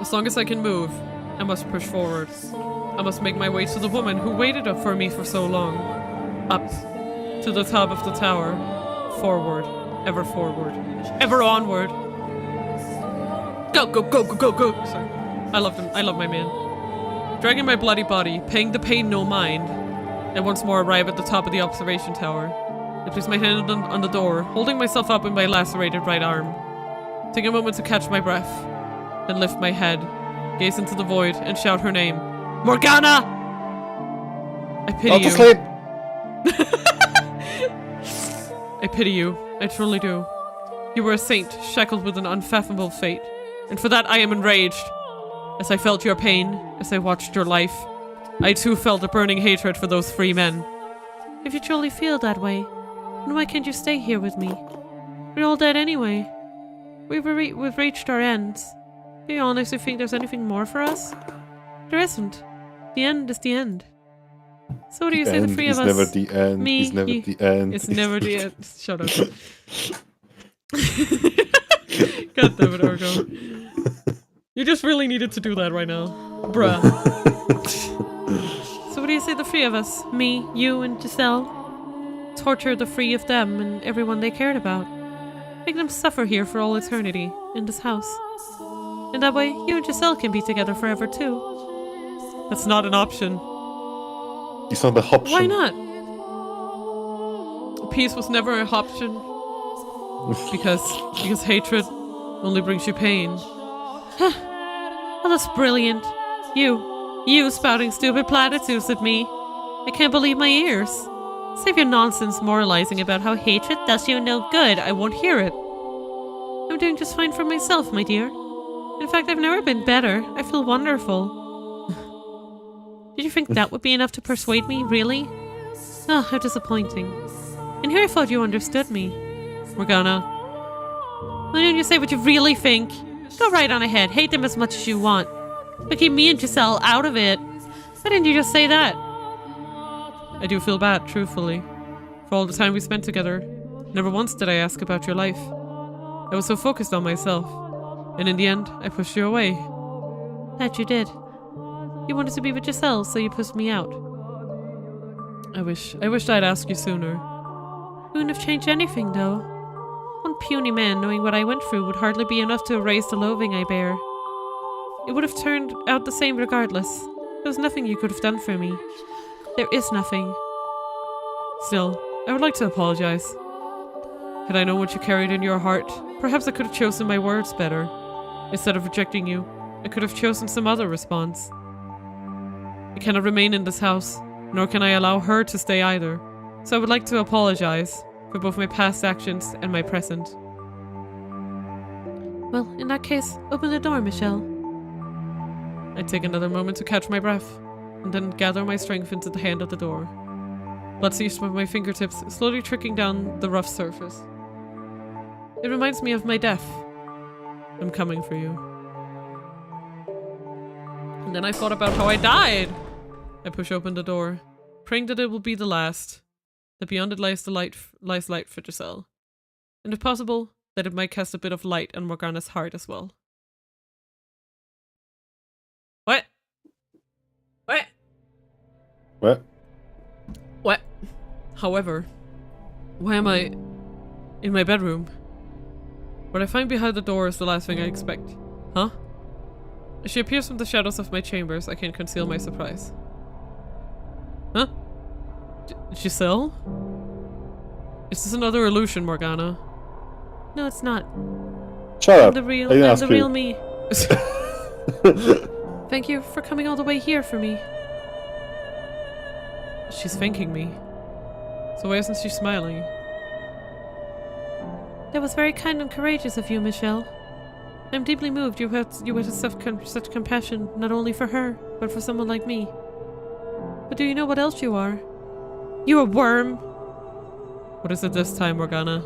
As long as I can move, I must push forward. I must make my way to the woman who waited up for me for so long. Up. To the top of the tower. Forward. Ever forward. Ever onward. Go, go, go, go, go, go! Sorry. I love him. I love my man. Dragging my bloody body, paying the pain no mind, I once more arrive at the top of the observation tower. I place my hand on the door, holding myself up with my lacerated right arm. Take a moment to catch my breath, then lift my head, gaze into the void, and shout her name. Morgana! I pity you. To sleep! I pity you. I truly do. You were a saint, shackled with an unfathomable fate, and for that I am enraged. As I felt your pain, as I watched your life, I too felt a burning hatred for those three men. If you truly feel that way, then why can't you stay here with me? We're all dead anyway. We've reached our ends. Do you honestly think there's anything more for us? There isn't. The end is the end. So what do you say the three of us? It's never the end. Me, it's never the end. It's never the end. Shut up. God damn it, Argo. You just really needed to do that right now. Bruh. So what do you say the three of us? Me, you, and Giselle? Torture the three of them and everyone they cared about. Make them suffer here for all eternity, in this house. And that way, you and Giselle can be together forever too. That's not an option. It's not the option. Why not? Peace was never an option. because hatred only brings you pain. Oh, that's brilliant. You spouting stupid platitudes at me. I can't believe my ears. Save your nonsense moralizing about how hatred does you no good. I won't hear it. I'm doing just fine for myself, my dear. In fact, I've never been better. I feel wonderful. Did you think that would be enough to persuade me, really? Oh, how disappointing. And here I thought you understood me. Morgana. Why don't you say what you really think? Go right on ahead, hate them as much as you want. But keep me and Giselle out of it. Why didn't you just say that? I do feel bad, truthfully. For all the time we spent together, never once did I ask about your life. I was so focused on myself. And in the end, I pushed you away. That you did. You wanted to be with Giselle, so you pushed me out. I wished I'd asked you sooner. Wouldn't have changed anything, though. One puny man knowing what I went through would hardly be enough to erase the loathing I bear. It would have turned out the same regardless. There was nothing you could have done for me. There is nothing. Still, I would like to apologize. Had I known what you carried in your heart, perhaps I could have chosen my words better. Instead of rejecting you, I could have chosen some other response. I cannot remain in this house, nor can I allow her to stay either. So I would like to apologize for both my past actions and my present. Well, in that case, open the door, Michelle. I take another moment to catch my breath, and then gather my strength into the hand of the door. Blood seeps from my fingertips, slowly trickling down the rough surface. It reminds me of my death. I'm coming for you. And then I thought about how I died. I push open the door, praying that it will be the last, that beyond it lies light for Giselle. And if possible, that it might cast a bit of light on Morgana's heart as well. What? What? What? What? However, why am I in my bedroom? What I find behind the door is the last thing I expect. Huh? As she appears from the shadows of my chambers, I can't conceal my surprise. Huh? Giselle? Is this another illusion, Morgana? No, it's not. Shut up. I'm the real me. Thank you for coming all the way here for me. She's thanking me. So why isn't she smiling? That was very kind and courageous of you, Michelle. I'm deeply moved you had such compassion, not only for her, but for someone like me. But do you know what else you are? You're a worm! What is it this time, Morgana?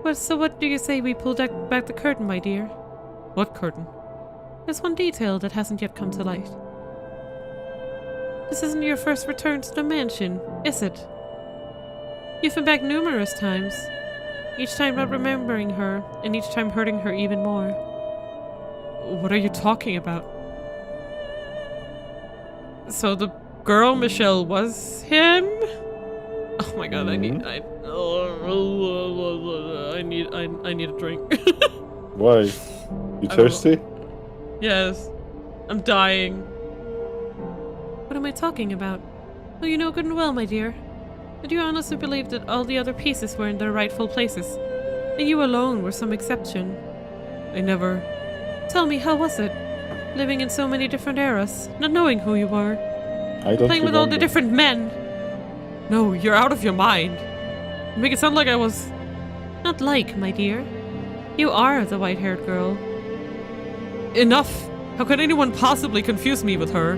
Well, so what do you say we pull back the curtain, my dear? What curtain? There's one detail that hasn't yet come to light. This isn't your first return to the mansion, is it? You've been back numerous times. Each time not remembering her, and each time hurting her even more. What are you talking about? So the girl Michelle was him? Oh my god, I need a drink. Why? You thirsty? Yes. I'm dying. What am I talking about? Oh, you know good and well, my dear. Did you honestly believe that all the other pieces were in their rightful places? And you alone were some exception? I never... Tell me, how was it? Living in so many different eras, not knowing who you were. I don't Playing with all the different men. No, you're out of your mind. You make it sound like I was... Not like, my dear. You are the white-haired girl. Enough! How could anyone possibly confuse me with her?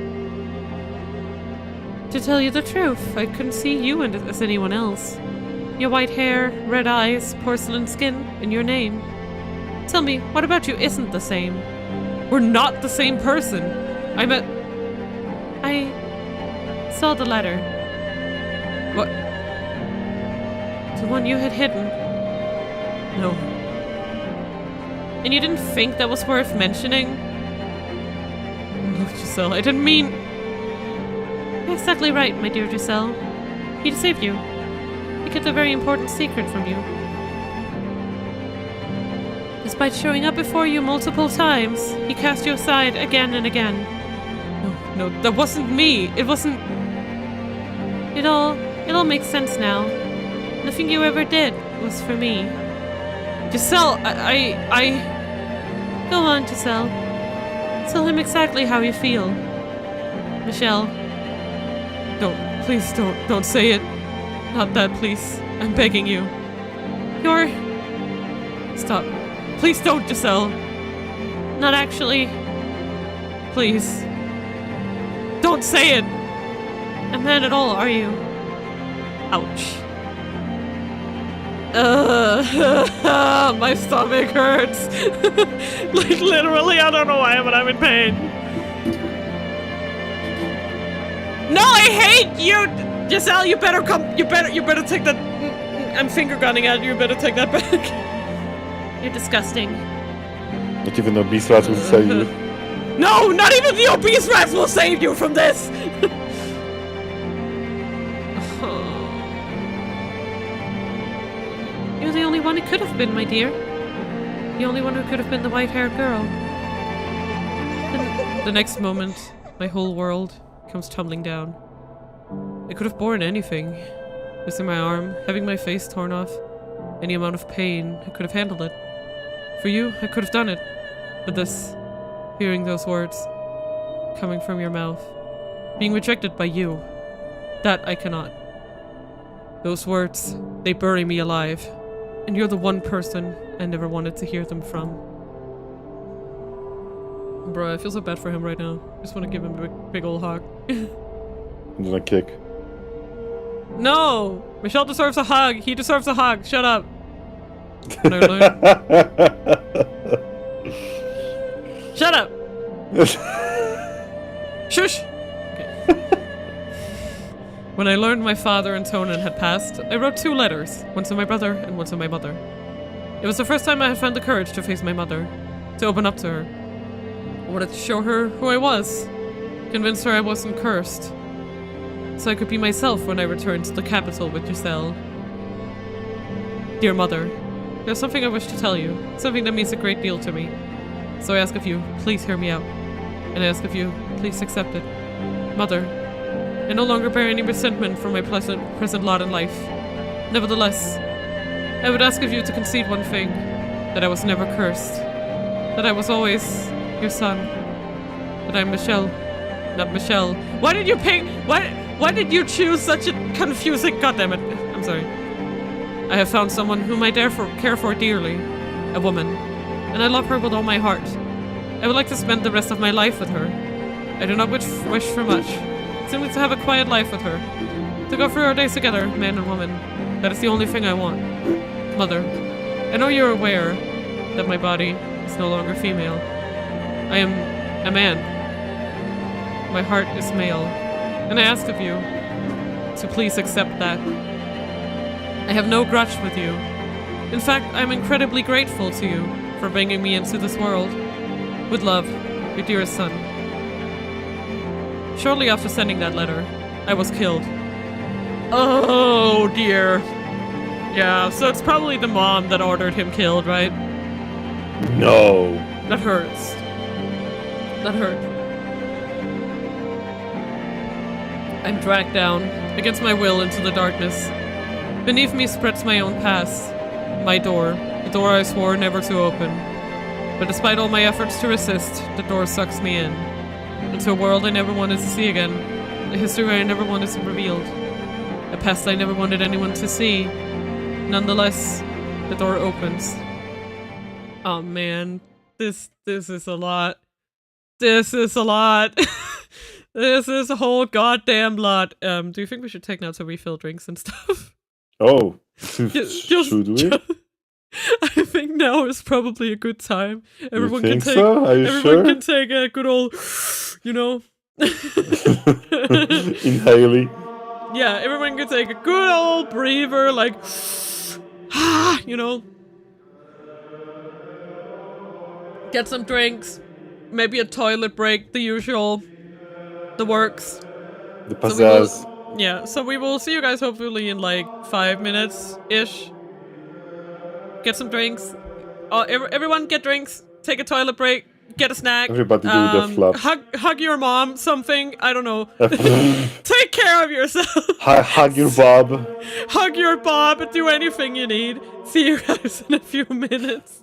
To tell you the truth, I couldn't see you as anyone else. Your white hair, red eyes, porcelain skin, and your name. Tell me, what about you isn't the same? We're not the same person. I saw the letter. What? The one you had hidden. No. And you didn't think that was worth mentioning? No, Giselle, I didn't mean... You're exactly right, my dear Giselle. He deceived you. He kept a very important secret from you. Despite showing up before you multiple times, he cast you aside again and again. No, that wasn't me. It wasn't... It all makes sense now. Nothing you ever did was for me. Giselle, I... Go on, Giselle. Tell him exactly how you feel. Michelle. Please don't say it. Not that, please. I'm begging you. You're... Stop. Please don't, Giselle. Not actually. Please. Don't say it! A man at all, are you? Ouch. My stomach hurts. Like literally, I don't know why, but I'm in pain. No, I hate you, Giselle. You better come. You better take that. I'm finger gunning at you. You better take that back. You're disgusting. Not even obese rats will save you. No, not even the obese rats will save you from this. You're the only one it could have been, my dear. The only one who could have been the white-haired girl. The next moment, my whole world comes tumbling down. I could have borne anything. Missing my arm, having my face torn off, any amount of pain, I could have handled it. For you, I could have done it. But this, hearing those words, coming from your mouth, being rejected by you, that I cannot. Those words, they bury me alive. And you're the one person I never wanted to hear them from. Bro, I feel so bad for him right now. I just want to give him a big old hug. And then a kick. No! Michelle deserves a hug. He deserves a hug. Shut up. No. Shut up! Shush! Okay. When I learned my father and Tonan had passed, I wrote 2 letters, one to my brother and one to my mother. It was the first time I had found the courage to face my mother, to open up to her. I wanted to show her who I was, convince her I wasn't cursed, so I could be myself when I returned to the capital with Giselle. Dear Mother, there's something I wish to tell you, something that means a great deal to me. So I ask of you, please hear me out, and I ask of you, please accept it. Mother, I no longer bear any resentment for my present lot in life. Nevertheless, I would ask of you to concede one thing, that I was never cursed, that I was always your son, that I'm Michelle, not Michelle. Why did you pick? Why did you choose such a confusing? Goddammit! I'm sorry. I have found someone whom I care for dearly, a woman, and I love her with all my heart. I would like to spend the rest of my life with her. I do not wish for much, simply to have a quiet life with her, to go through our days together, man and woman. That is the only thing I want. Mother, I know you're aware that my body is no longer female. I am a man. My heart is male. And I ask of you to please accept that. I have no grudge with you. In fact, I'm incredibly grateful to you for bringing me into this world. With love, your dearest son. Shortly after sending that letter, I was killed. Oh dear. Yeah, so it's probably the mom that ordered him killed, right? No. That hurts. That hurt. I'm dragged down, against my will, into the darkness. Beneath me spreads my own past. My door. The door I swore never to open. But despite all my efforts to resist, the door sucks me in. Into a world I never wanted to see again. A history I never wanted to revealed. A past I never wanted anyone to see. Nonetheless, the door opens. Oh man, this is a lot. This is a lot. This is a whole goddamn lot. Do you think we should take now to refill drinks and stuff? Oh, should we? I think now is probably a good time. Everyone you think can take. So? Are you everyone sure? can take a good old, you know. Inhaling. Yeah, everyone can take a good old breather, like, you know. Get some drinks, maybe a toilet break, the usual, the works. The pizzazz. So we will see you guys hopefully in like 5 minutes-ish. Get some drinks. Everyone get drinks, take a toilet break, get a snack. Everybody do the flaps. Hug your mom, something, I don't know. Take care of yourself. Hug your Bob. Hug your Bob, do anything you need. See you guys in a few minutes.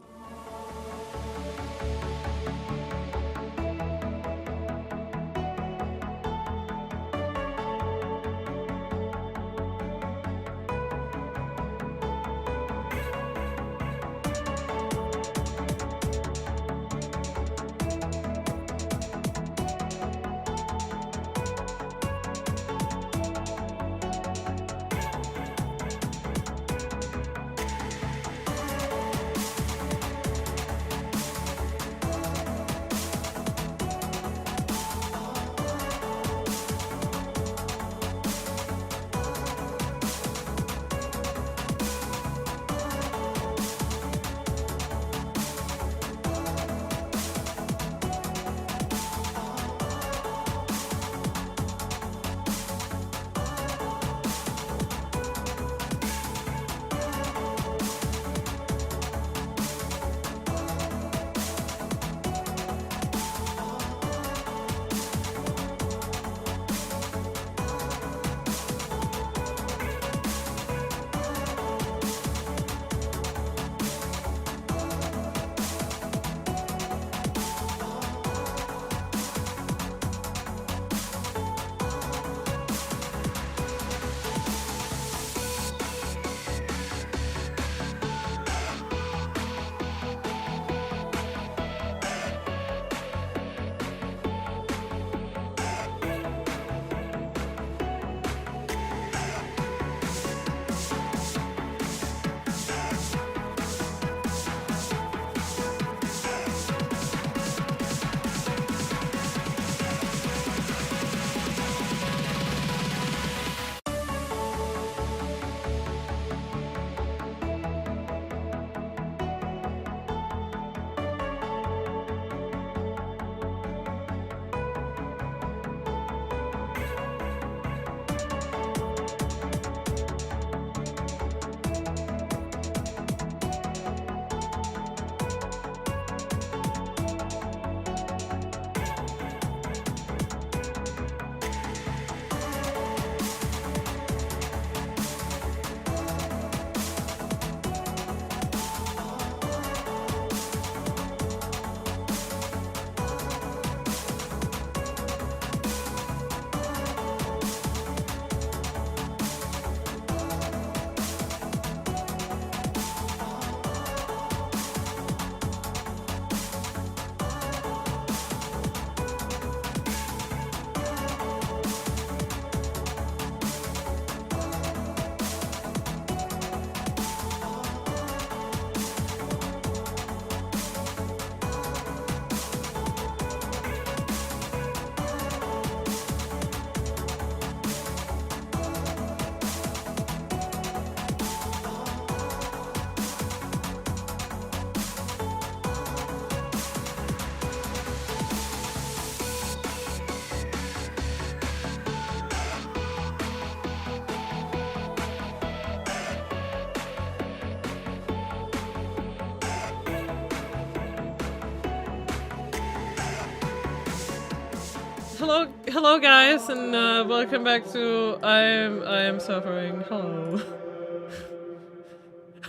hello guys, and welcome back to I am suffering. Hello.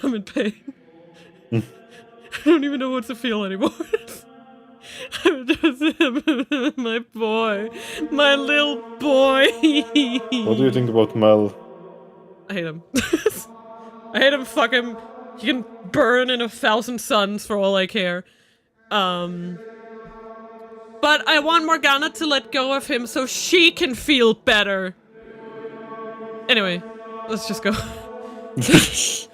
I'm in pain. I don't even know what to feel anymore. I'm just my boy. My little boy. What do you think about Mel? I hate him. I hate him, fuck him. He can burn in 1,000 suns for all I care. But I want Morgana to let go of him so she can feel better. Anyway, let's just go. Let's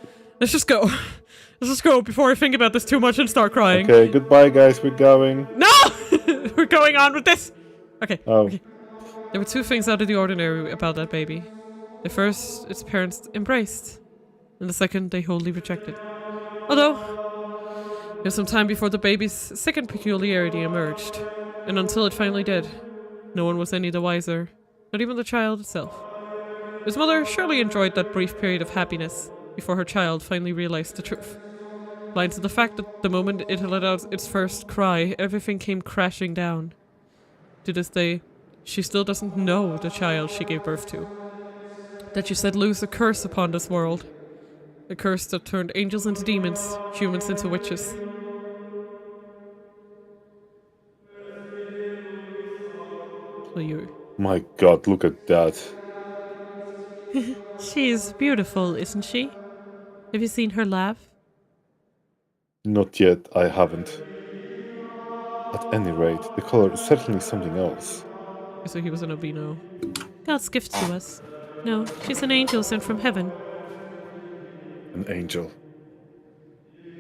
just go. Let's just go before I think about this too much and start crying. Okay, goodbye guys, we're going. No! We're going on with this! Okay, Oh. okay. There were two things out of the ordinary about that baby. The first, its parents embraced. And the second, they wholly rejected. Although, there was some time before the baby's second peculiarity emerged. And until it finally did, no one was any the wiser. Not even the child itself. His mother surely enjoyed that brief period of happiness before her child finally realized the truth. Blind to the fact that the moment it let out its first cry, everything came crashing down. To this day, she still doesn't know the child she gave birth to. That she set loose a curse upon this world. A curse that turned angels into demons, humans into witches. So you. My god, look at that. She's beautiful, isn't she? Have you seen her laugh? Not yet, I haven't. At any rate, the color is certainly something else. So he was an albino. God's gift to us. No, she's an angel sent from heaven. An angel.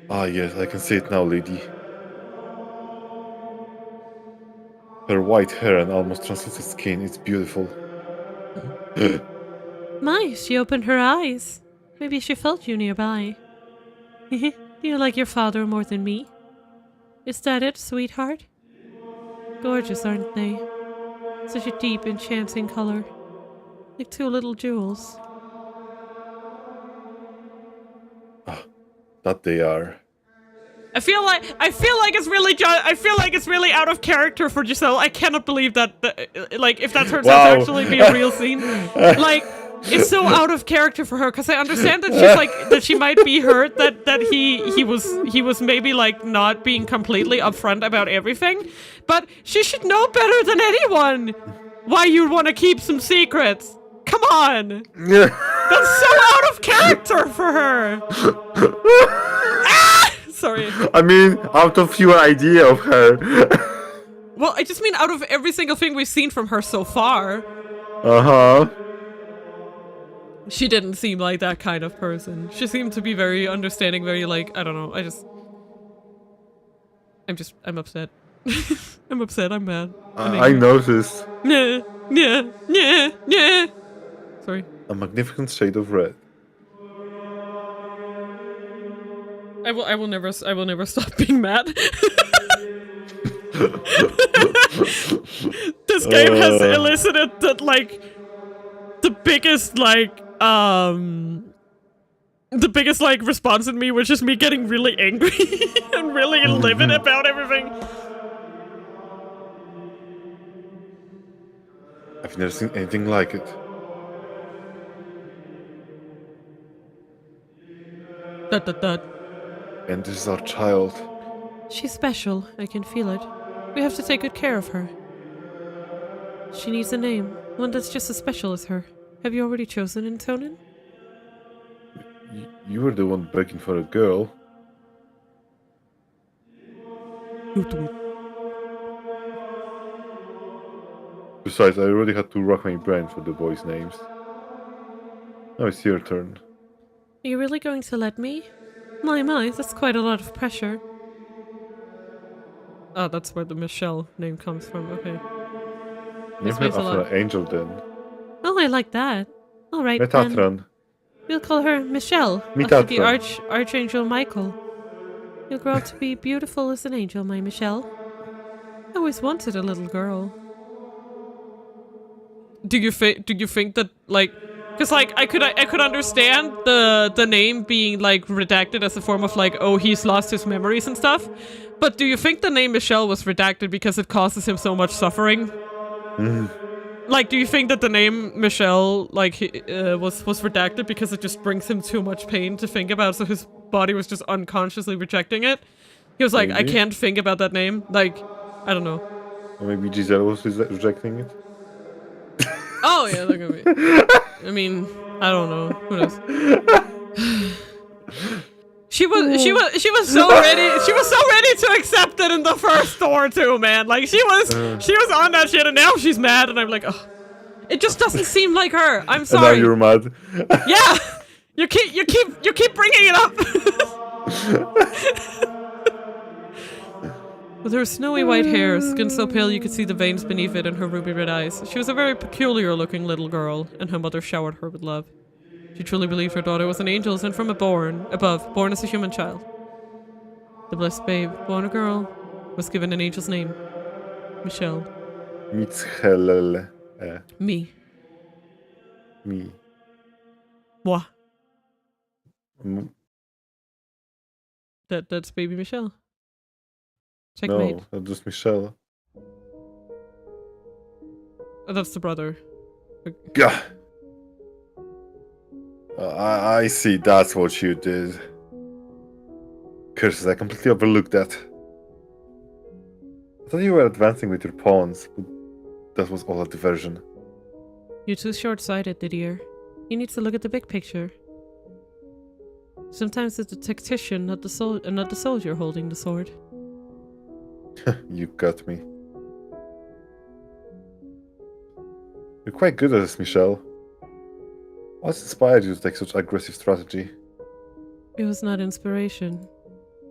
Ah yes, I can see it now, lady. Her white hair and almost translucent skin is beautiful. My, she opened her eyes. Maybe she felt you nearby. Do you like your father more than me? Is that it, sweetheart? Gorgeous, aren't they? Such a deep, enchanting color. Like two little jewels. Ah, that they are. I feel like it's really out of character for Giselle. I cannot believe that, like, if that turns out to actually be a real scene. Like, it's so out of character for her, because I understand that she's like, that she might be hurt that he was maybe like not being completely upfront about everything, but she should know better than anyone why you'd want to keep some secrets. Come on! That's so out of character for her! Ah! Sorry. I mean, out of your idea of her. Well, I just mean out of every single thing we've seen from her so far. Uh-huh. She didn't seem like that kind of person. She seemed to be very understanding, very like, I don't know, I'm upset. I'm upset, I'm mad. I noticed. Yeah. Sorry. A magnificent shade of red. I will never stop being mad. This game has elicited that, like, the biggest response in me, which is me getting really angry and really livid about everything. I've never seen anything like it. Dot. And this is our child. She's special, I can feel it. We have to take good care of her. She needs a name, one that's just as special as her. Have you already chosen Antonin? You were the one begging for a girl. Besides, I already had to rack my brain for the boys' names. Now it's your turn. Are you really going to let me? My, that's quite a lot of pressure. Oh, that's where the Michelle name comes from, okay. Name her after an angel then. Oh, I like that. Alright then. Metatron. We'll call her Michelle, after the Archangel Michael. You'll grow up to be beautiful as an angel, my Michelle. I always wanted a little girl. Do you think that, like, because, like, I could understand the name being, like, redacted as a form of, like, oh, he's lost his memories and stuff. But do you think the name Michelle was redacted because it causes him so much suffering? Like, do you think that the name Michelle, like, was redacted because it just brings him too much pain to think about, so his body was just unconsciously rejecting it? He was like, I Maybe. can't think about that name. Like, I don't know. Or maybe Giselle was rejecting it. Oh yeah, that could be. I mean, I don't know. Who knows? She was so ready. She was so ready to accept it in the first door too, man. Like she was on that shit, and now she's mad, and I'm like, oh, it just doesn't seem like her. I'm sorry. And now you're mad. Yeah, you keep bringing it up. With her snowy white hair, skin so pale you could see the veins beneath it, and her ruby red eyes, she was a very peculiar-looking little girl, and her mother showered her with love. She truly believed her daughter was an angel sent from above, born as a human child. The blessed babe, born a girl, was given an angel's name, Michelle. Mitchell. Me. Me. Moi. Mm, That's baby Michelle. Checkmate. no, that's just Michelle. Oh, that's the brother. Gah. I see, that's what you did. Curses, I completely overlooked that. I thought you were advancing with your pawns, but that was all a diversion. You're too short-sighted, Didier. You need to look at the big picture. Sometimes it's the tactician, not the soldier holding the sword. You got me. You're quite good at this, Michelle. What inspired you to take such aggressive strategy? It was not inspiration.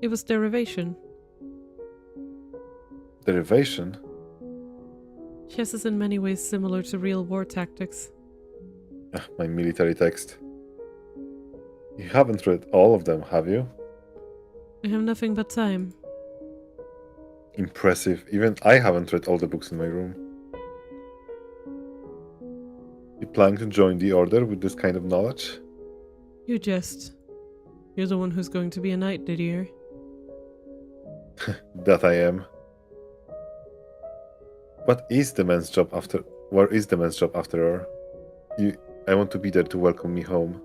It was derivation. Derivation? Chess is in many ways similar to real war tactics. My military text. You haven't read all of them, have you? I have nothing but time. Impressive. Even I haven't read all the books in my room. You planning to join the Order with this kind of knowledge? You jest. You're the one who's going to be a knight, Didier. That I am. Where is the man's job after all? I want to be there to welcome me home.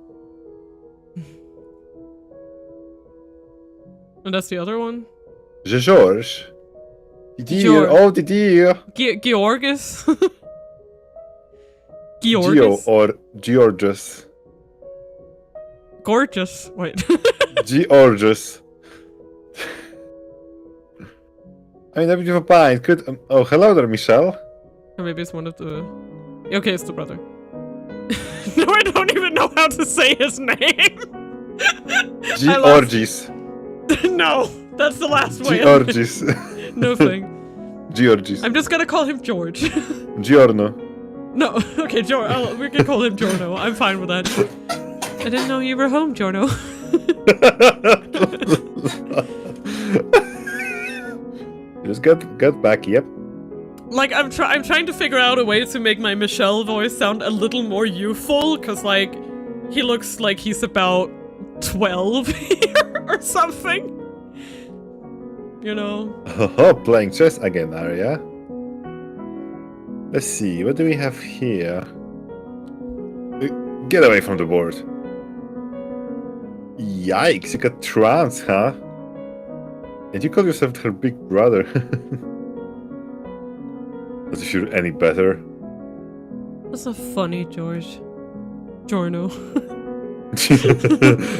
And that's the other one? Georges. Didier. George. Oh, Didier. Georges? Geo Georges? or Georges. Gorgeous. Wait. Georges. I mean, every pint could. Oh, hello there, Michelle. Or maybe it's one of the... Okay, it's the brother. No, I don't even know how to say his name. Georges. No, that's the last way. Georges. No thing. Georges. I'm just gonna call him George. Giorno. No, okay, we can call him Giorno. I'm fine with that. I didn't know you were home, Giorno. Just get back, yep. Like, I'm trying to figure out a way to make my Michelle voice sound a little more youthful, because, like, he looks like he's about 12 here or something. You know? Oh, playing chess again, Arya. Let's see, what do we have here? Get away from the board. Yikes, you got trance, huh? And you call yourself her big brother. As if you're any better. That's not funny, George. Giorno.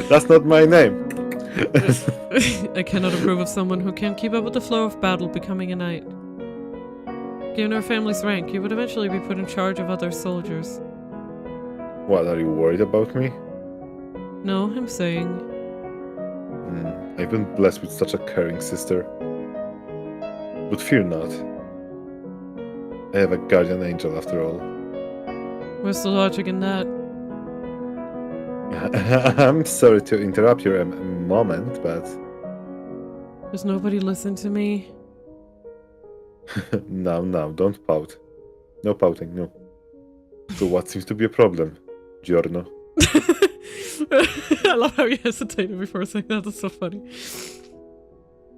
That's not my name. I cannot approve of someone who can't keep up with the flow of battle becoming a knight. Given our family's rank, you would eventually be put in charge of other soldiers. What, are you worried about me? No, I'm saying... I've been blessed with such a caring sister. But fear not. I have a guardian angel after all. Where's the logic in that? I'm sorry to interrupt your moment, but... Does nobody listen to me? No, don't pout. No pouting, no. So what seems to be a problem, Giorno? I love how you hesitated before saying that. That's so funny.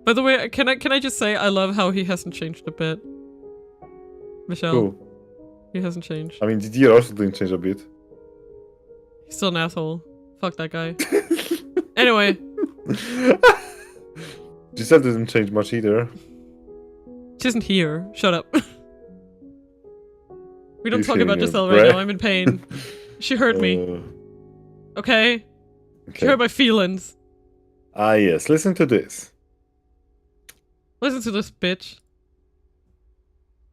By the way, can I just say I love how he hasn't changed a bit. Michelle. Who? He hasn't changed. I mean, Didier also didn't change a bit. He's still an asshole. Fuck that guy. Anyway. Giselle didn't change much either. She isn't here. Shut up. We don't He's talk about hitting Giselle her right breath. now. I'm in pain. She hurt me. Okay? She hurt my feelings. Ah, yes. Listen to this. Listen to this, bitch.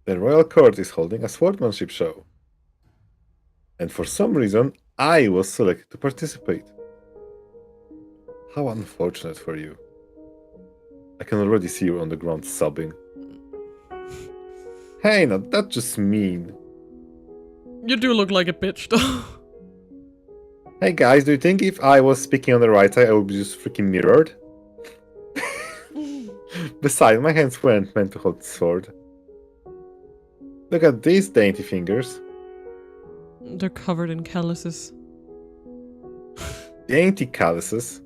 The Royal Court is holding a swordsmanship show. And for some reason, I was selected to participate. How unfortunate for you. I can already see you on the ground sobbing. Hey, now that's just mean. You do look like a bitch, though. Hey guys, do you think if I was speaking on the right side, I would be just freaking mirrored? Besides, my hands weren't meant to hold the sword. Look at these dainty fingers. They're covered in calluses. Dainty calluses.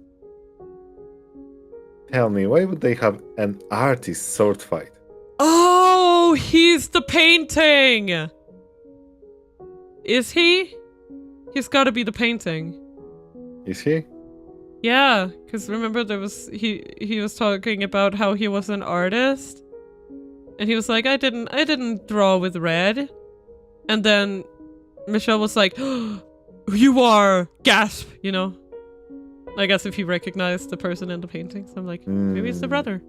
Tell me, why would they have an artist sword fight? Oh, he's the painting! Is he? He's gotta be the painting. Is he? Yeah, because remember there was he was talking about how he was an artist, and he was like, I didn't draw with red, and then Michelle was like, oh, you are, gasp, you know. I guess if he recognized the person in the paintings, I'm like, maybe it's the brother.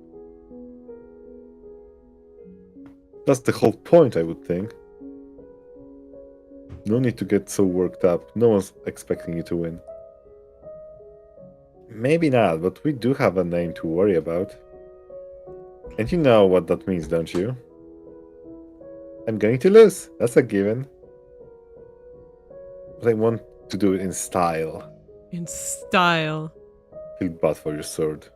That's the whole point, I would think. No need to get so worked up. No one's expecting you to win. Maybe not, but we do have a name to worry about. And you know what that means, don't you? I'm going to lose. That's a given. But I want to do it in style. In style. Feel bad for your sword.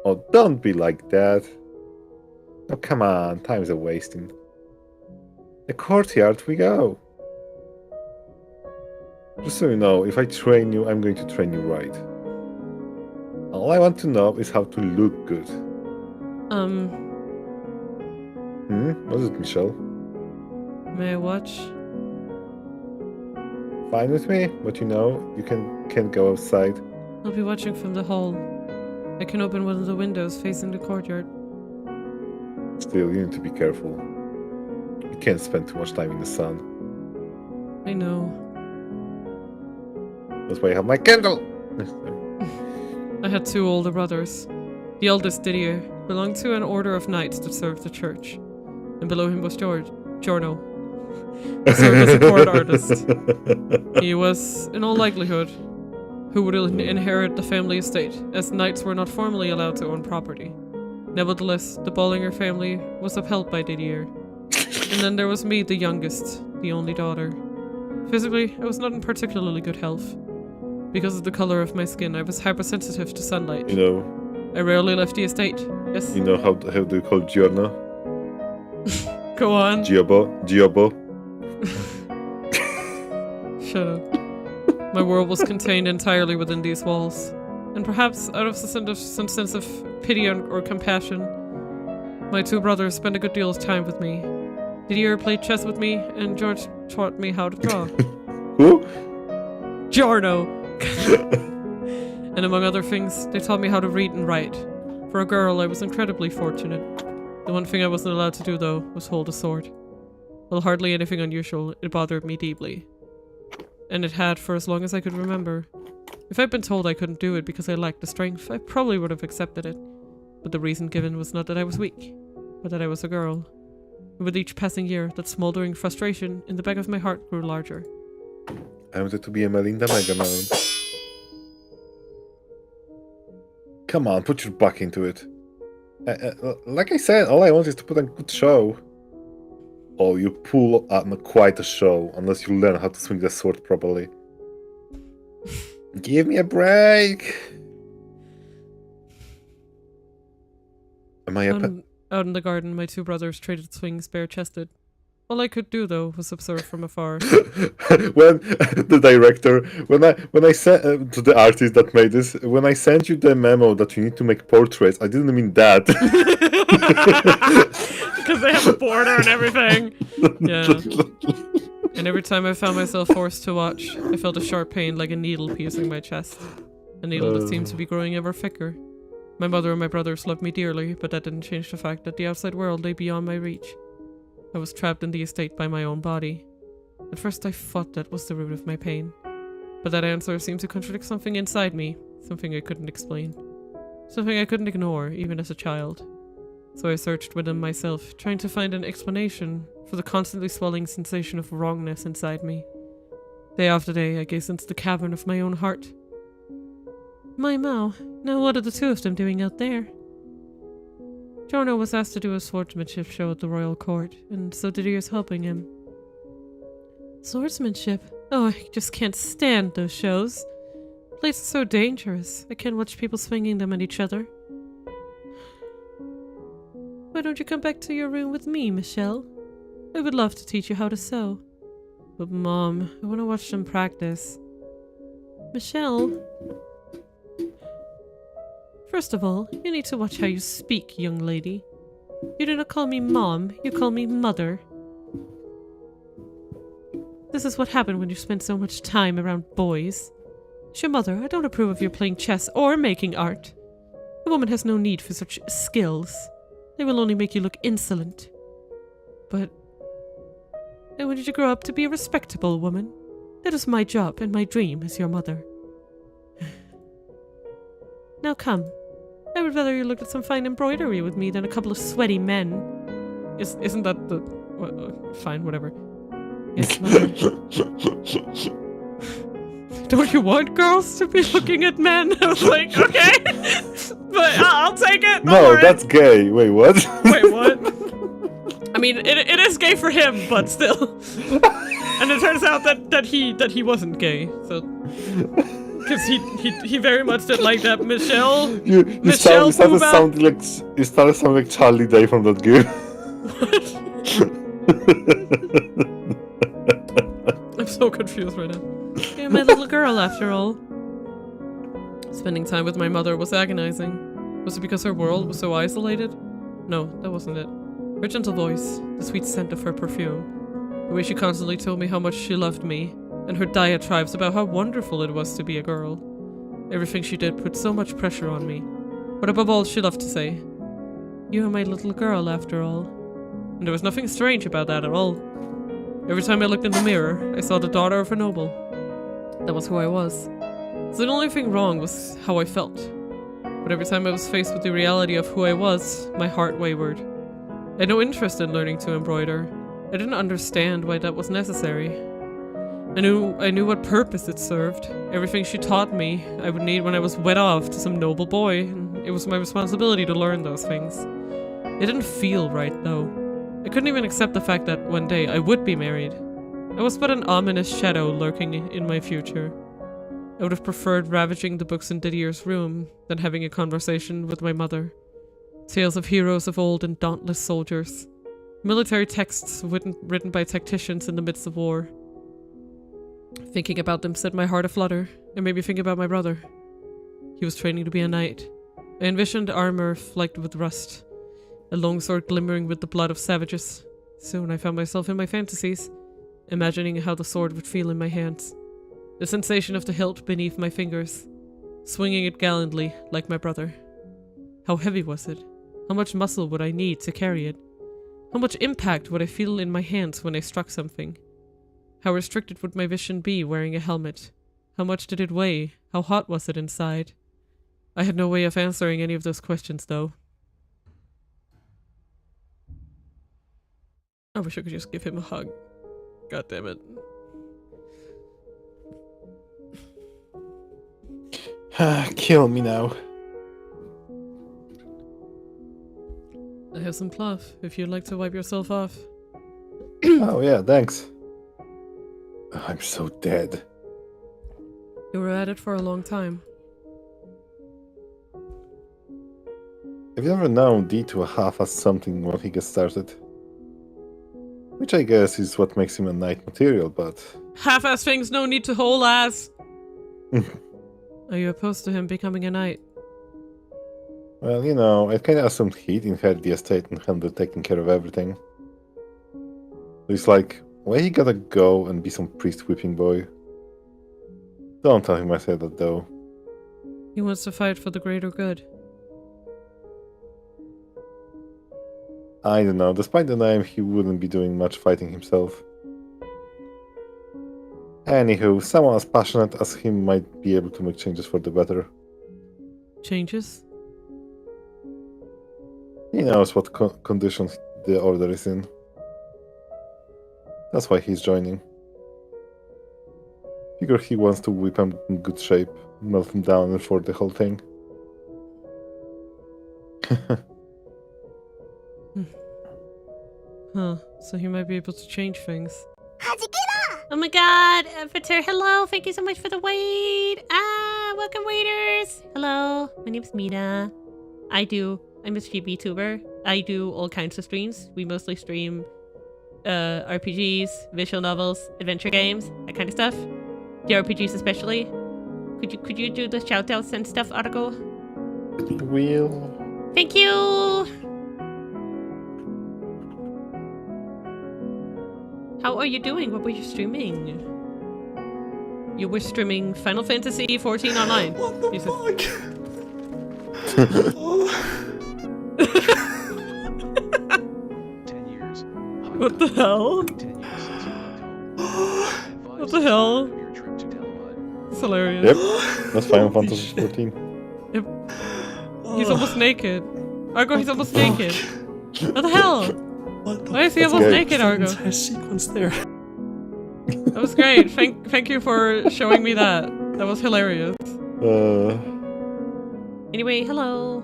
Oh, don't be like that. Oh, come on. Time's a wasting. The courtyard we go. Just so you know, if I train you, I'm going to train you right. All I want to know is how to look good. What is it, Michelle? May I watch? Fine with me, but you know, you can't go outside. I'll be watching from the hall. I can open one of the windows facing the courtyard. Still, you need to be careful. You can't spend too much time in the sun. I know. That's why I have my candle! I had two older brothers. The eldest, Didier, belonged to an order of knights that served the church. And below him was Giorno, who served as a court artist. He was, in all likelihood, who would inherit the family estate, as knights were not formally allowed to own property. Nevertheless, the Bollinger family was upheld by Didier. And then there was me, the youngest, the only daughter. Physically, I was not in particularly good health. Because of the color of my skin, I was hypersensitive to sunlight. You know... I rarely left the estate, yes? You know how do you call Giorno? Go on. Giobo. Shut up. My world was contained entirely within these walls. And perhaps out of some sense of pity or compassion, my two brothers spent a good deal of time with me. Didier played chess with me, and George taught me how to draw. Who? Giorno! And among other things, they taught me how to read and write. For a girl, I was incredibly fortunate. The one thing I wasn't allowed to do, though, was hold a sword. While hardly anything unusual, it bothered me deeply. And it had for as long as I could remember. If I'd been told I couldn't do it because I lacked the strength, I probably would have accepted it. But the reason given was not that I was weak, but that I was a girl. And with each passing year, that smoldering frustration in the back of my heart grew larger. I wanted to be a Melinda Mega Man. Come on, put your back into it. Like I said, all I want is to put on a good show. Oh, you pull on quite a show, unless you learn how to swing the sword properly. Give me a break! Am I a Out in the garden, my two brothers traded swings bare-chested. All I could do, though, was observe from afar. When the director, when I sent to the artist that made this, when I sent you the memo that you need to make portraits, I didn't mean that. Because they have a border and everything. Yeah. And every time I found myself forced to watch, I felt a sharp pain like a needle piercing my chest. A needle that seemed to be growing ever thicker. My mother and my brothers loved me dearly, but that didn't change the fact that the outside world lay beyond my reach. I was trapped in the estate by my own body. At first I thought that was the root of my pain. But that answer seemed to contradict something inside me, something I couldn't explain. Something I couldn't ignore, even as a child. So I searched within myself, trying to find an explanation for the constantly swelling sensation of wrongness inside me. Day after day, I gazed into the cavern of my own heart. My Mao, now what are the two of them doing out there? Jorno was asked to do a swordsmanship show at the royal court, and so Didier is helping him. Swordsmanship? Oh, I just can't stand those shows. Blades are so dangerous. I can't watch people swinging them at each other. Why don't you come back to your room with me, Michelle? I would love to teach you how to sew. But Mom, I want to watch them practice. Michelle? First of all, you need to watch how you speak, young lady. You do not call me Mom, you call me Mother. This is what happened when you spend so much time around boys. As your mother, I don't approve of your playing chess or making art. A woman has no need for such skills. They will only make you look insolent. But I wanted you to grow up to be a respectable woman. That is my job and my dream as your mother. Now come. I would rather you looked at some fine embroidery with me than a couple of sweaty men. Isn't that the... fine, whatever. Yes, Mother. Don't you want girls to be looking at men? I was like, okay. But I'll take it. No, that's gay. Wait, what? Wait, what? I mean, it is gay for him, but still. And it turns out that he wasn't gay, so... Because he very much did like that Michelle. You started sounding like Charlie Day from that game. What? I'm so confused right now. You're my little girl, after all. Spending time with my mother was agonizing. Was it because her world was so isolated? No, that wasn't it. Her gentle voice, the sweet scent of her perfume, the way she constantly told me how much she loved me, and her diatribes about how wonderful it was to be a girl. Everything she did put so much pressure on me. But above all, she loved to say, "You are my little girl, after all." And there was nothing strange about that at all. Every time I looked in the mirror, I saw the daughter of a noble. That was who I was. So the only thing wrong was how I felt. But every time I was faced with the reality of who I was, my heart wavered. I had no interest in learning to embroider. I didn't understand why that was necessary. I knew what purpose it served. Everything she taught me, I would need when I was wed off to some noble boy, and it was my responsibility to learn those things. It didn't feel right, though. I couldn't even accept the fact that one day I would be married. I was but an ominous shadow lurking in my future. I would have preferred ravaging the books in Didier's room than having a conversation with my mother. Tales of heroes of old and dauntless soldiers. Military texts written by tacticians in the midst of war. Thinking about them set my heart aflutter, and made me think about my brother. He was training to be a knight. I envisioned armor flecked with rust, a longsword glimmering with the blood of savages. Soon I found myself in my fantasies, imagining how the sword would feel in my hands. The sensation of the hilt beneath my fingers, swinging it gallantly like my brother. How heavy was it? How much muscle would I need to carry it? How much impact would I feel in my hands when I struck something? How restricted would my vision be wearing a helmet? How much did it weigh? How hot was it inside? I had no way of answering any of those questions, though. I wish I could just give him a hug. God damn it. Kill me now. I have some cloth, if you'd like to wipe yourself off. Oh yeah, thanks. I'm so dead. You were at it for a long time. Have you ever known D to half-ass something when he gets started? Which I guess is what makes him a knight material, but... Half-ass things, no need to whole ass. Are you opposed to him becoming a knight? Well, you know, I kinda assumed he'd inherit the estate and handle taking care of everything. So it's like, why he gotta go and be some priest whipping boy? Don't tell him I said that, though. He wants to fight for the greater good. I don't know, despite the name, he wouldn't be doing much fighting himself. Anywho, someone as passionate as him might be able to make changes for the better. Changes? He knows what conditions the order is in. That's why he's joining. Figure he wants to whip him in good shape, melt him down and for the whole thing. Huh, so he might be able to change things. Oh my god, Peter, hello, thank you so much for the wait. Welcome waiters. Hello, my name's Mina. I'm a ENVtuber. I do all kinds of streams. We mostly stream RPGs, visual novels, adventure games, that kind of stuff. JRPGs especially. Could you do the shoutouts and stuff, Argo? Will. Thank you! How are you doing? What were you streaming? You were streaming Final Fantasy XIV Online. What the fuck? What the hell? What the hell? It's hilarious. Yep, that's Final Fantasy XIV. Yep. He's almost naked. Argo, he's almost naked. What the hell? What the Why is he That's almost great. naked, Argo? entire sequence there? That was great. Thank you for showing me that. That was hilarious. Anyway, hello.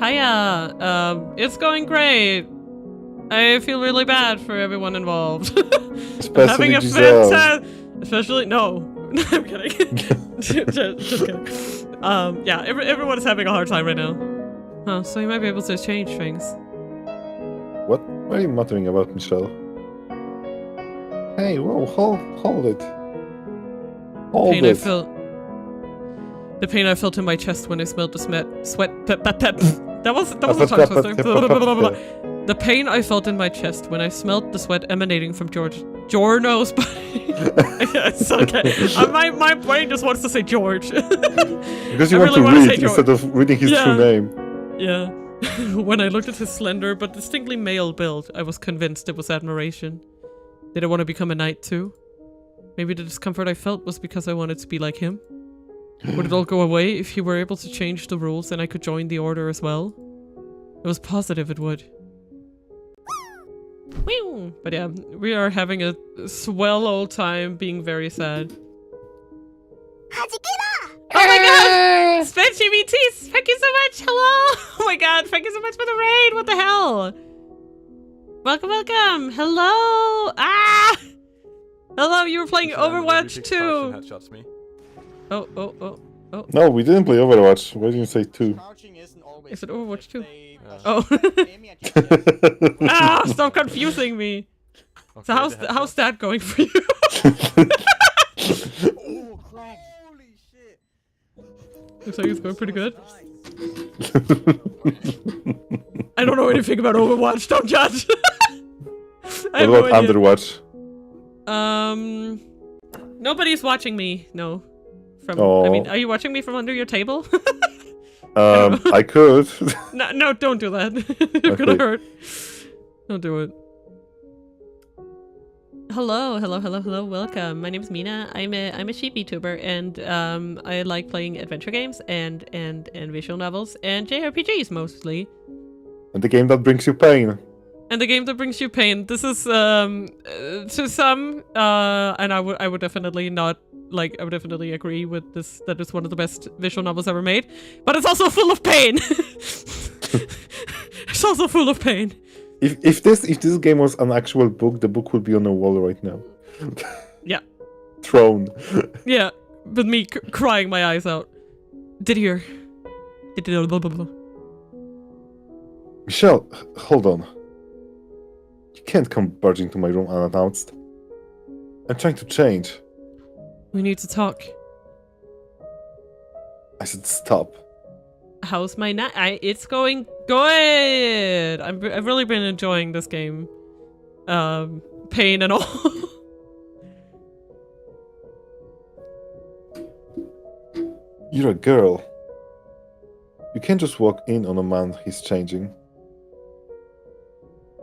Hiya. It's going great. I feel really bad for everyone involved. I'm having a fantastic... Especially... No. I'm kidding. just kidding. Yeah, everyone is having a hard time right now. Huh, so you might be able to change things. What are you muttering about, Michelle? Hey, whoa, hold it. Hold Pain it. I felt... The pain I felt in my chest when I smelled the sweat... That was a tongue twister. The pain I felt in my chest when I smelled the sweat emanating from Giorno's body. It's okay. My brain just wants to say George. Because you I want really to wanna say read George. instead of reading his true name. Yeah. When I looked at his slender but distinctly male build, I was convinced it was admiration. Did I want to become a knight too? Maybe the discomfort I felt was because I wanted to be like him. Would it all go away if he were able to change the rules and I could join the order as well? I was positive it would. Whew. But yeah, we are having a swell old time being very sad. Oh my god! Spent GBTs! Thank you so much! Hello! Oh my god, thank you so much for the raid! What the hell? Welcome, welcome! Hello! Ah! Hello, you were playing Overwatch 2! Oh. No, we didn't play Overwatch. Why didn't you say 2? Is it Overwatch 2? Oh. Ah, stop confusing me! Okay, so how's that going for you? Holy shit! Looks like it's going pretty good. I don't know anything about Overwatch, don't judge! What about Underwatch? Nobody's watching me, no. Oh. I mean, are you watching me from under your table? I could. No, don't do that. You're gonna hurt. Don't do it. Hello, welcome. My name's Mina. I'm a ENVtuber, and I like playing adventure games and visual novels and JRPGs mostly. And the game that brings you pain. And the game that brings you pain. This is to some, and I would definitely not like. I would definitely agree with this. That it's one of the best visual novels ever made. But it's also full of pain. It's also full of pain. If this game was an actual book, the book would be on a wall right now. Yeah. Thrown. Yeah, with me crying my eyes out. Blah, blah, blah, blah. Michelle, hold on. You can't come barging to my room unannounced. I'm trying to change. We need to talk. I said stop. How's my night? It's going good. I've really been enjoying this game. Pain and all. You're a girl. You can't just walk in on a man he's changing.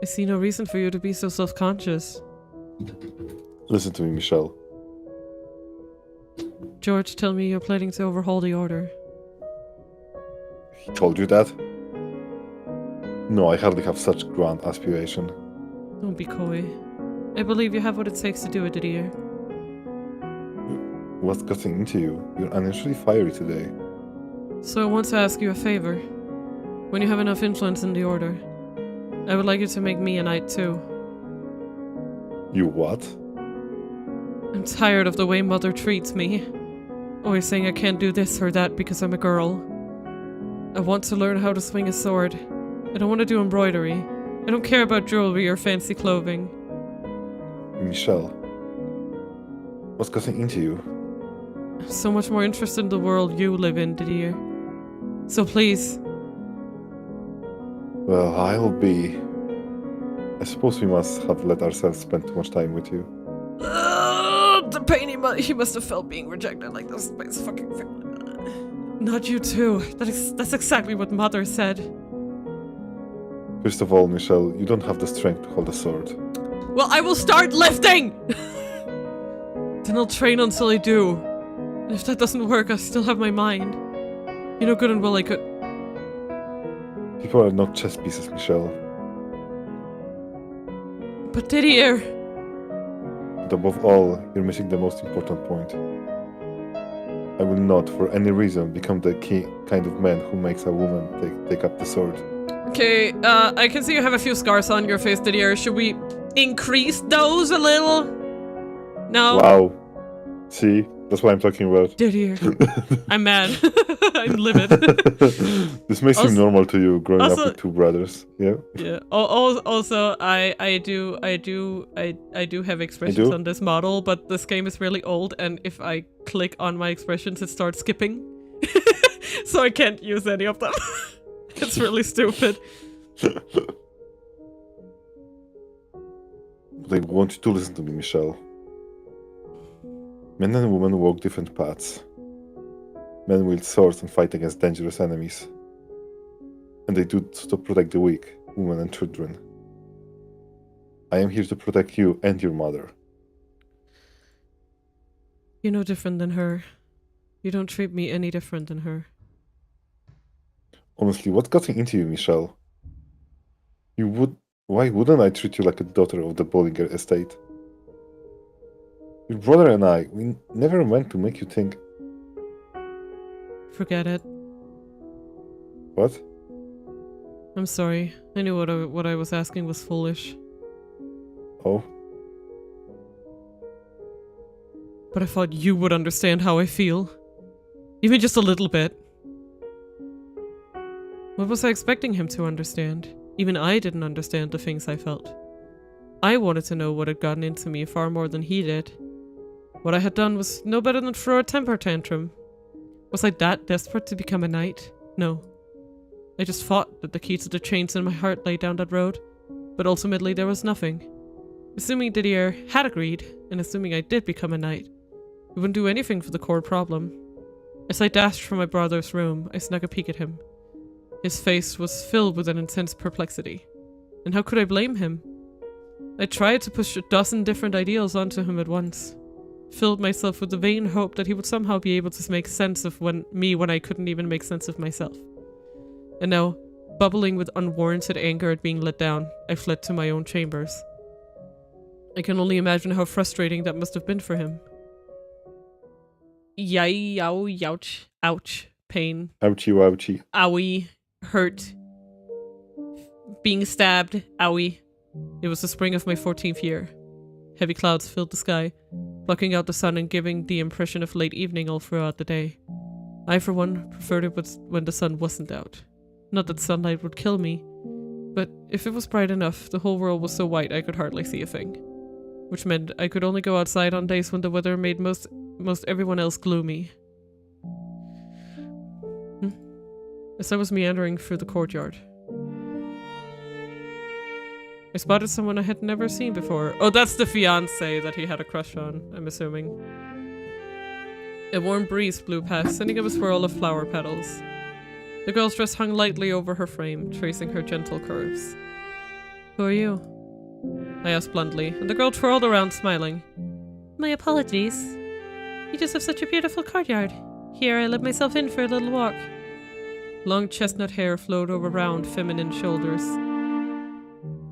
I see no reason for you to be so self-conscious. Listen to me, Michelle. George, tell me you're planning to overhaul the order. He told you that? No, I hardly have such grand aspiration. Don't be coy. I believe you have what it takes to do it, Didier. What's getting into you? You're unusually fiery today. So I want to ask you a favor. When you have enough influence in the order, I would like you to make me a knight too. You what? I'm tired of the way Mother treats me. Always saying I can't do this or that because I'm a girl. I want to learn how to swing a sword. I don't want to do embroidery. I don't care about jewelry or fancy clothing. Michelle, what's getting into you? I'm so much more interested in the world you live in, Didier. So please. Well, I'll be... I suppose we must have let ourselves spend too much time with you. The pain he must have felt being rejected like this by his fucking family. Not you too. That's exactly what Mother said. First of all, Michelle, you don't have the strength to hold a sword. Well, I will start lifting! Then I'll train until I do. And if that doesn't work, I still have my mind. You know good and well I could... People are not chess pieces, Michelle. But Didier... But above all, you're missing the most important point. I will not, for any reason, become the kind of man who makes a woman take up the sword. Okay, I can see you have a few scars on your face, Didier. Should we increase those a little? No? Wow. See? That's what I'm talking about. Didier. I'm mad. I'm livid. This may seem normal to you, growing up with two brothers. Yeah? Yeah. Also, I do have expressions on this model, but this game is really old, and if I click on my expressions, it starts skipping. So I can't use any of them. It's really stupid. But I want you to listen to me, Michelle. Men and women walk different paths. Men wield swords and fight against dangerous enemies. And they do so to protect the weak, women and children. I am here to protect you and your mother. You're no different than her. You don't treat me any different than her. Honestly, what's getting into you, Michelle? Why wouldn't I treat you like a daughter of the Bollinger estate? Your brother and I, we never meant to make you think... Forget it. What? I'm sorry. I knew what I was asking was foolish. Oh? But I thought you would understand how I feel. Even just a little bit. What was I expecting him to understand? Even I didn't understand the things I felt. I wanted to know what had gotten into me far more than he did. What I had done was no better than throw a temper tantrum. Was I that desperate to become a knight? No. I just thought that the key to the chains in my heart lay down that road, but ultimately there was nothing. Assuming Didier had agreed, and assuming I did become a knight, it wouldn't do anything for the core problem. As I dashed from my brother's room, I snuck a peek at him. His face was filled with an intense perplexity. And how could I blame him? I tried to push a dozen different ideals onto him at once. Filled myself with the vain hope that he would somehow be able to make sense of me when I couldn't even make sense of myself. And now, bubbling with unwarranted anger at being let down, I fled to my own chambers. I can only imagine how frustrating that must have been for him. Yay, yow, youch, ouch, pain. Ouchie, wouchie. Owie, hurt. Being stabbed, owie. It was the spring of my 14th year. Heavy clouds filled the sky, blocking out the sun and giving the impression of late evening all throughout the day. I, for one, preferred it when the sun wasn't out. Not that sunlight would kill me, But if it was bright enough, the whole world was so white I could hardly see a thing. Which meant I could only go outside on days when the weather made most everyone else gloomy. As I was meandering through the courtyard, I spotted someone I had never seen before. Oh, that's the fiancé that he had a crush on, I'm assuming. A warm breeze blew past, sending up a swirl of flower petals. The girl's dress hung lightly over her frame, tracing her gentle curves. Who are you? I asked bluntly, and the girl twirled around, smiling. My apologies. You just have such a beautiful courtyard. Here, I let myself in for a little walk. Long chestnut hair flowed over round, feminine shoulders.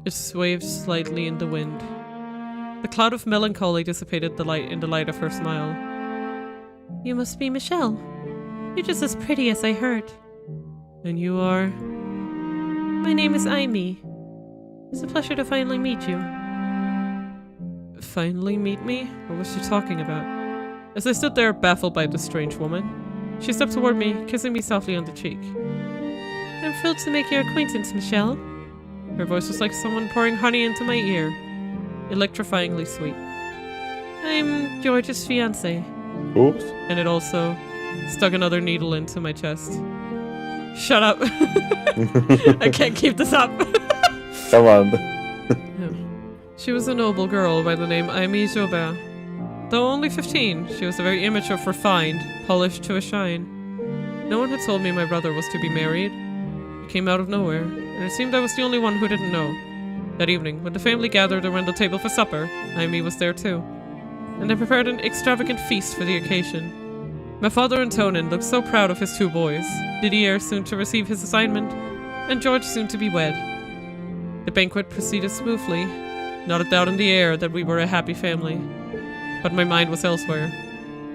It swayed slightly in the wind. The cloud of melancholy dissipated in the light of her smile. You must be Michelle. You're just as pretty as I heard. And you are? My name is Amy. It's a pleasure to finally meet you. Finally meet me? What was she talking about? As I stood there, baffled by this strange woman, she stepped toward me, kissing me softly on the cheek. I'm thrilled to make your acquaintance, Michelle. Her voice was like someone pouring honey into my ear, electrifyingly sweet. I'm George's fiancé. Oops. And it also stuck another needle into my chest. Shut up. I can't keep this up. Come on. She was a noble girl by the name ENVtuber. Though only 15, she was a very image of refined, polished to a shine. No one had told me my brother was to be married. It came out of nowhere, and it seemed I was the only one who didn't know. That evening, when the family gathered around the table for supper, Amy was there too. And they prepared an extravagant feast for the occasion. My father Antonin looked so proud of his two boys, Didier soon to receive his assignment, and George soon to be wed. The banquet proceeded smoothly, not a doubt in the air that we were a happy family. But my mind was elsewhere.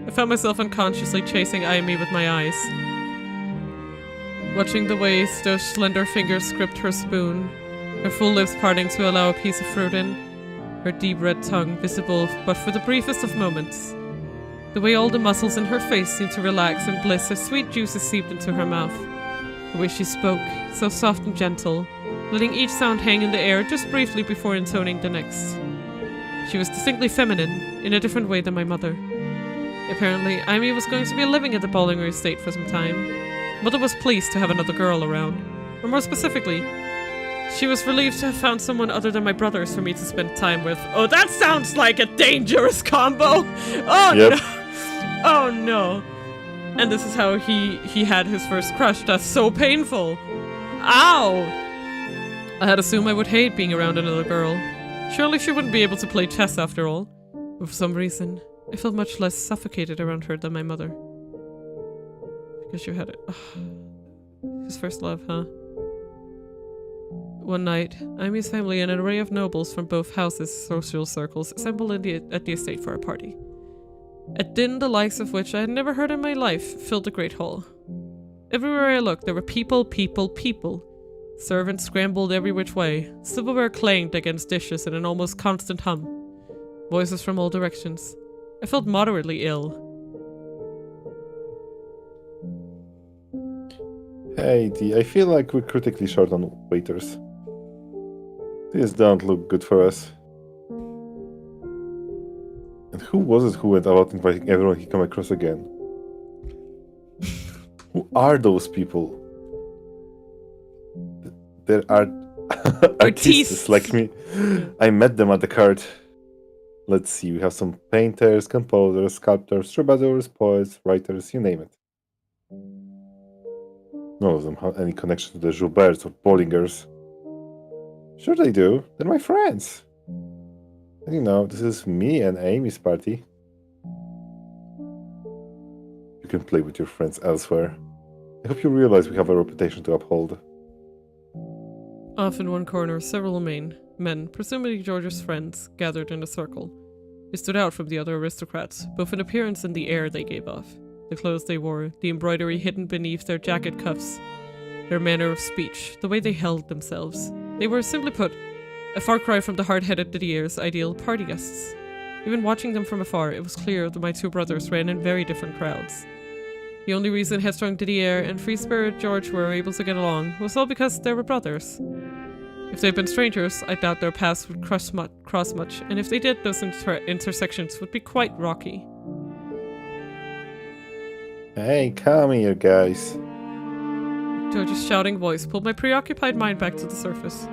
I found myself unconsciously chasing Amy with my eyes. Watching the way those slender fingers gripped her spoon, her full lips parting to allow a piece of fruit in, her deep red tongue visible but for the briefest of moments. The way all the muscles in her face seemed to relax and bliss as sweet juices seeped into her mouth. The way she spoke, so soft and gentle, letting each sound hang in the air just briefly before intoning the next. She was distinctly feminine, in a different way than my mother. Apparently, Amy was going to be living at the Bollinger estate for some time. Mother was pleased to have another girl around. Or more specifically, she was relieved to have found someone other than my brothers for me to spend time with. Oh, that sounds like a dangerous combo! Oh Yep. no! Oh no! And this is how he had his first crush. That's so painful! Ow! I had assumed I would hate being around another girl. Surely she wouldn't be able to play chess after all. But for some reason, I felt much less suffocated around her than my mother. Because you had it. His first love, huh? One night, Amy's family and an array of nobles from both houses' social circles assembled at the estate for a party. A din the likes of which I had never heard in my life filled the great hall. Everywhere I looked, there were people, people, people. Servants scrambled every which way. Silverware clanged against dishes in an almost constant hum. Voices from all directions. I felt moderately ill. Hey, Dee, I feel like we're critically short on waiters. These don't look good for us. And who was it who went about inviting everyone he come across again? Who are those people? There are artists like me. I met them at the cart. Let's see, we have some painters, composers, sculptors, troubadours, poets, writers, you name it. None of them have any connection to the Jouberts or Bollingers. Sure they do, they're my friends. And you know, this is me and Amy's party. You can play with your friends elsewhere. I hope you realize we have a reputation to uphold. Off in one corner, several men, presumably George's friends, gathered in a circle. They stood out from the other aristocrats, both in appearance and the air they gave off. The clothes they wore, the embroidery hidden beneath their jacket cuffs, their manner of speech, the way they held themselves. They were, simply put, a far cry from the hard-headed Didier's ideal party guests. Even watching them from afar, it was clear that my two brothers ran in very different crowds. The only reason headstrong Didier and free-spirit George were able to get along was all because they were brothers. If they'd been strangers, I doubt their paths would cross much, and if they did, those intersections would be quite rocky. Hey, come here, guys. George's shouting voice pulled my preoccupied mind back to the surface.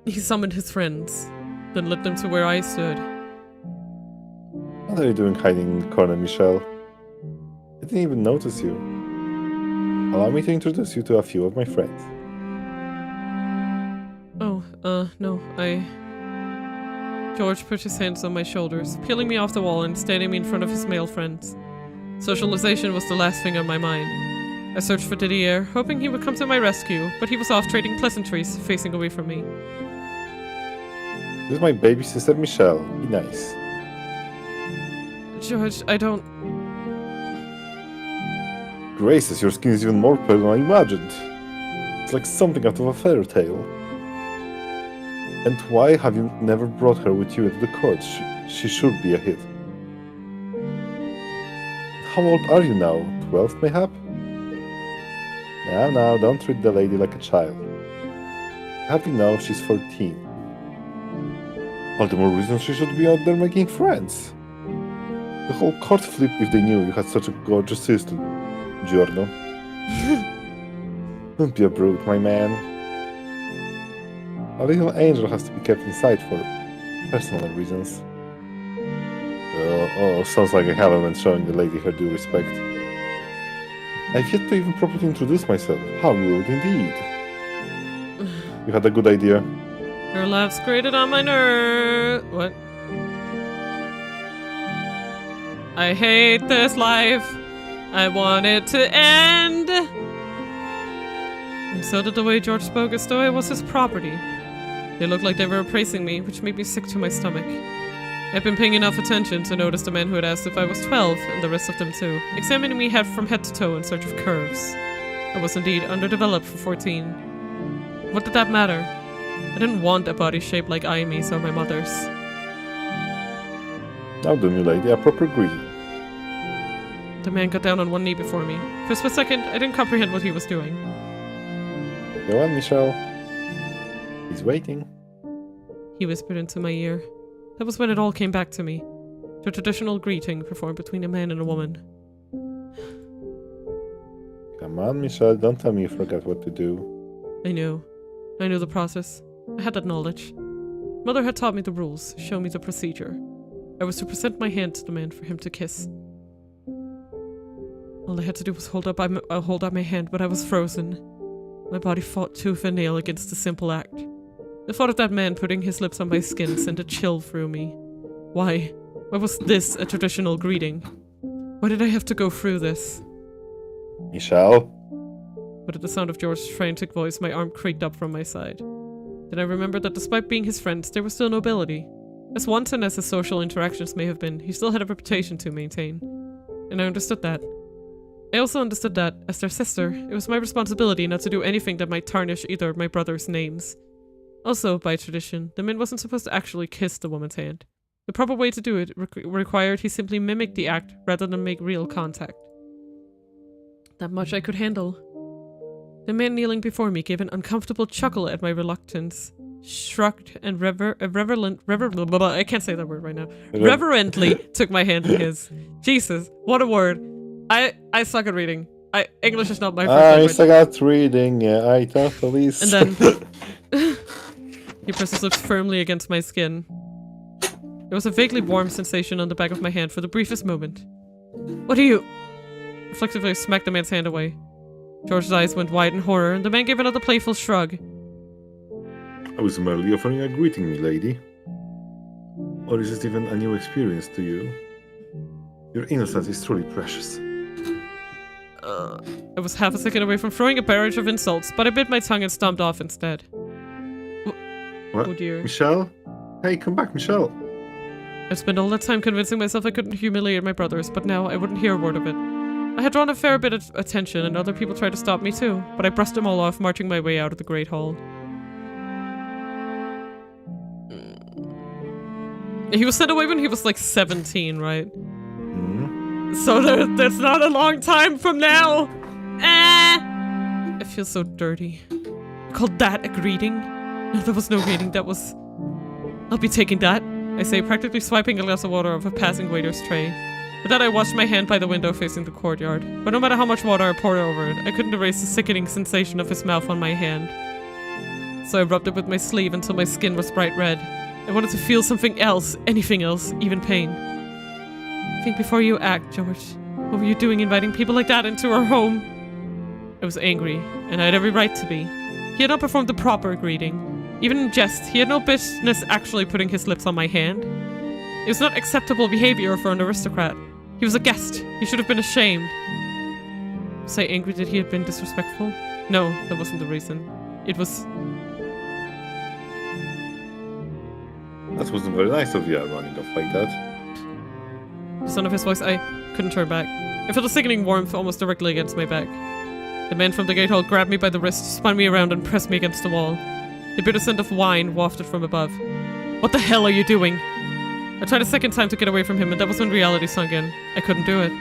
He summoned his friends, then led them to where I stood. What are you doing hiding in the corner, Michelle? I didn't even notice you. Allow me to introduce you to a few of my friends. Oh, no, George put his hands on my shoulders, peeling me off the wall and standing me in front of his male friends. Socialization was the last thing on my mind. I searched for Didier, hoping he would come to my rescue, but he was off trading pleasantries, facing away from me. This is my baby sister, Michelle. Be nice. George, I don't... Graces, your skin is even more pale than I imagined. It's like something out of a fairy tale. And why have you never brought her with you into the court? She should be a hit. How old are you now? 12, mayhap? Now, don't treat the lady like a child. Happy now she's 14. All the more reason she should be out there making friends. The whole court flipped if they knew you had such a gorgeous sister, Giorno. Don't be a brute, my man. A little angel has to be kept inside for personal reasons. Sounds like I haven't showing the lady her due respect. I've yet to even properly introduce myself. How rude indeed. You had a good idea. Your laugh's grated on my nerve. What? I hate this life. I want it to end. And so did the way George spoke as though I was his property. They looked like they were appraising me, which made me sick to my stomach. I'd been paying enough attention to notice the man who had asked if I was 12, and the rest of them too, examining me from head to toe in search of curves. I was indeed underdeveloped for 14. What did that matter? I didn't want a body shaped like Aime's or my mother's. Now then, lady, a proper greeting. The man got down on one knee before me. For a split second, I didn't comprehend what he was doing. Go on, Michelle. He's waiting. He whispered into my ear. That was when it all came back to me. The traditional greeting performed between a man and a woman. Come on, Michelle, don't tell me you forgot what to do. I knew. I knew the process. I had that knowledge. Mother had taught me the rules, shown me the procedure. I was to present my hand to the man for him to kiss. All I had to do was hold up my hand, but I was frozen. My body fought tooth and nail against the simple act. The thought of that man putting his lips on my skin sent a chill through me. Why? Why was this a traditional greeting? Why did I have to go through this? Michelle? But at the sound of George's frantic voice, my arm creaked up from my side. Then I remembered that despite being his friends, there was still nobility. As wanton as his social interactions may have been, he still had a reputation to maintain. And I understood that. I also understood that, as their sister, it was my responsibility not to do anything that might tarnish either of my brothers' names. Also, by tradition, the man wasn't supposed to actually kiss the woman's hand. The proper way to do it required he simply mimic the act rather than make real contact. That much I could handle. The man kneeling before me gave an uncomfortable chuckle at my reluctance, shrugged and I can't say that word right now. Reverently took my hand in his. Jesus, what a word. I suck at reading. English is not my first language. I suck at reading, yeah, I totally And then he pressed his lips firmly against my skin. There was a vaguely warm sensation on the back of my hand for the briefest moment. What are you? Reflexively, I smacked the man's hand away. George's eyes went wide in horror, and the man gave another playful shrug. I was merely offering a greeting, milady. Or is it even a new experience to you? Your innocence is truly precious. I was half a second away from throwing a barrage of insults, but I bit my tongue and stomped off instead. What? Oh dear. Michelle? Hey, come back, Michelle. I spent all that time convincing myself I couldn't humiliate my brothers, but now I wouldn't hear a word of it. I had drawn a fair bit of attention, and other people tried to stop me too, but I brushed them all off, marching my way out of the Great Hall. He was sent away when he was like 17, right? So that's not a long time from now! It feels so dirty. call that a greeting? No, there was no greeting, that was... I'll be taking that, I say, practically swiping a glass of water off a passing waiter's tray. With that I washed my hand by the window facing the courtyard. But no matter how much water I poured over it, I couldn't erase the sickening sensation of his mouth on my hand. So I rubbed it with my sleeve until my skin was bright red. I wanted to feel something else, anything else, even pain. Think before you act, George. What were you doing inviting people like that into our home? I was angry, and I had every right to be. He had not performed the proper greeting. Even in jest, he had no business actually putting his lips on my hand. It was not acceptable behavior for an aristocrat. He was a guest. He should have been ashamed. Was I angry that he had been disrespectful? No, that wasn't the reason. It was... That wasn't very nice of you, running off like that. The sound of his voice, I couldn't turn back. I felt a sickening warmth almost directly against my back. The man from the gate hall grabbed me by the wrist, spun me around, and pressed me against the wall. The bitter scent of wine wafted from above. What the hell are you doing? I tried a second time to get away from him, and that was when reality sunk in. I couldn't do it.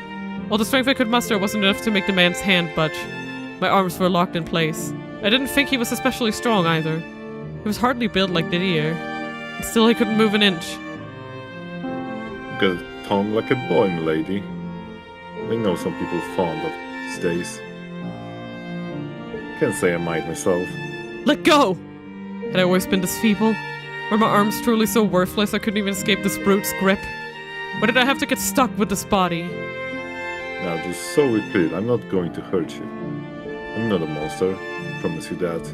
All the strength I could muster wasn't enough to make the man's hand budge. My arms were locked in place. I didn't think he was especially strong either. He was hardly built like Didier. And still I couldn't move an inch. Got a tongue like a boy, milady. I know some people fond of these days. Can't say I might myself. Let go! Had I always been this feeble? Were my arms truly so worthless I couldn't even escape this brute's grip? Why did I have to get stuck with this body? Now, just so we're clear, I'm not going to hurt you. I'm not a monster, I promise you that.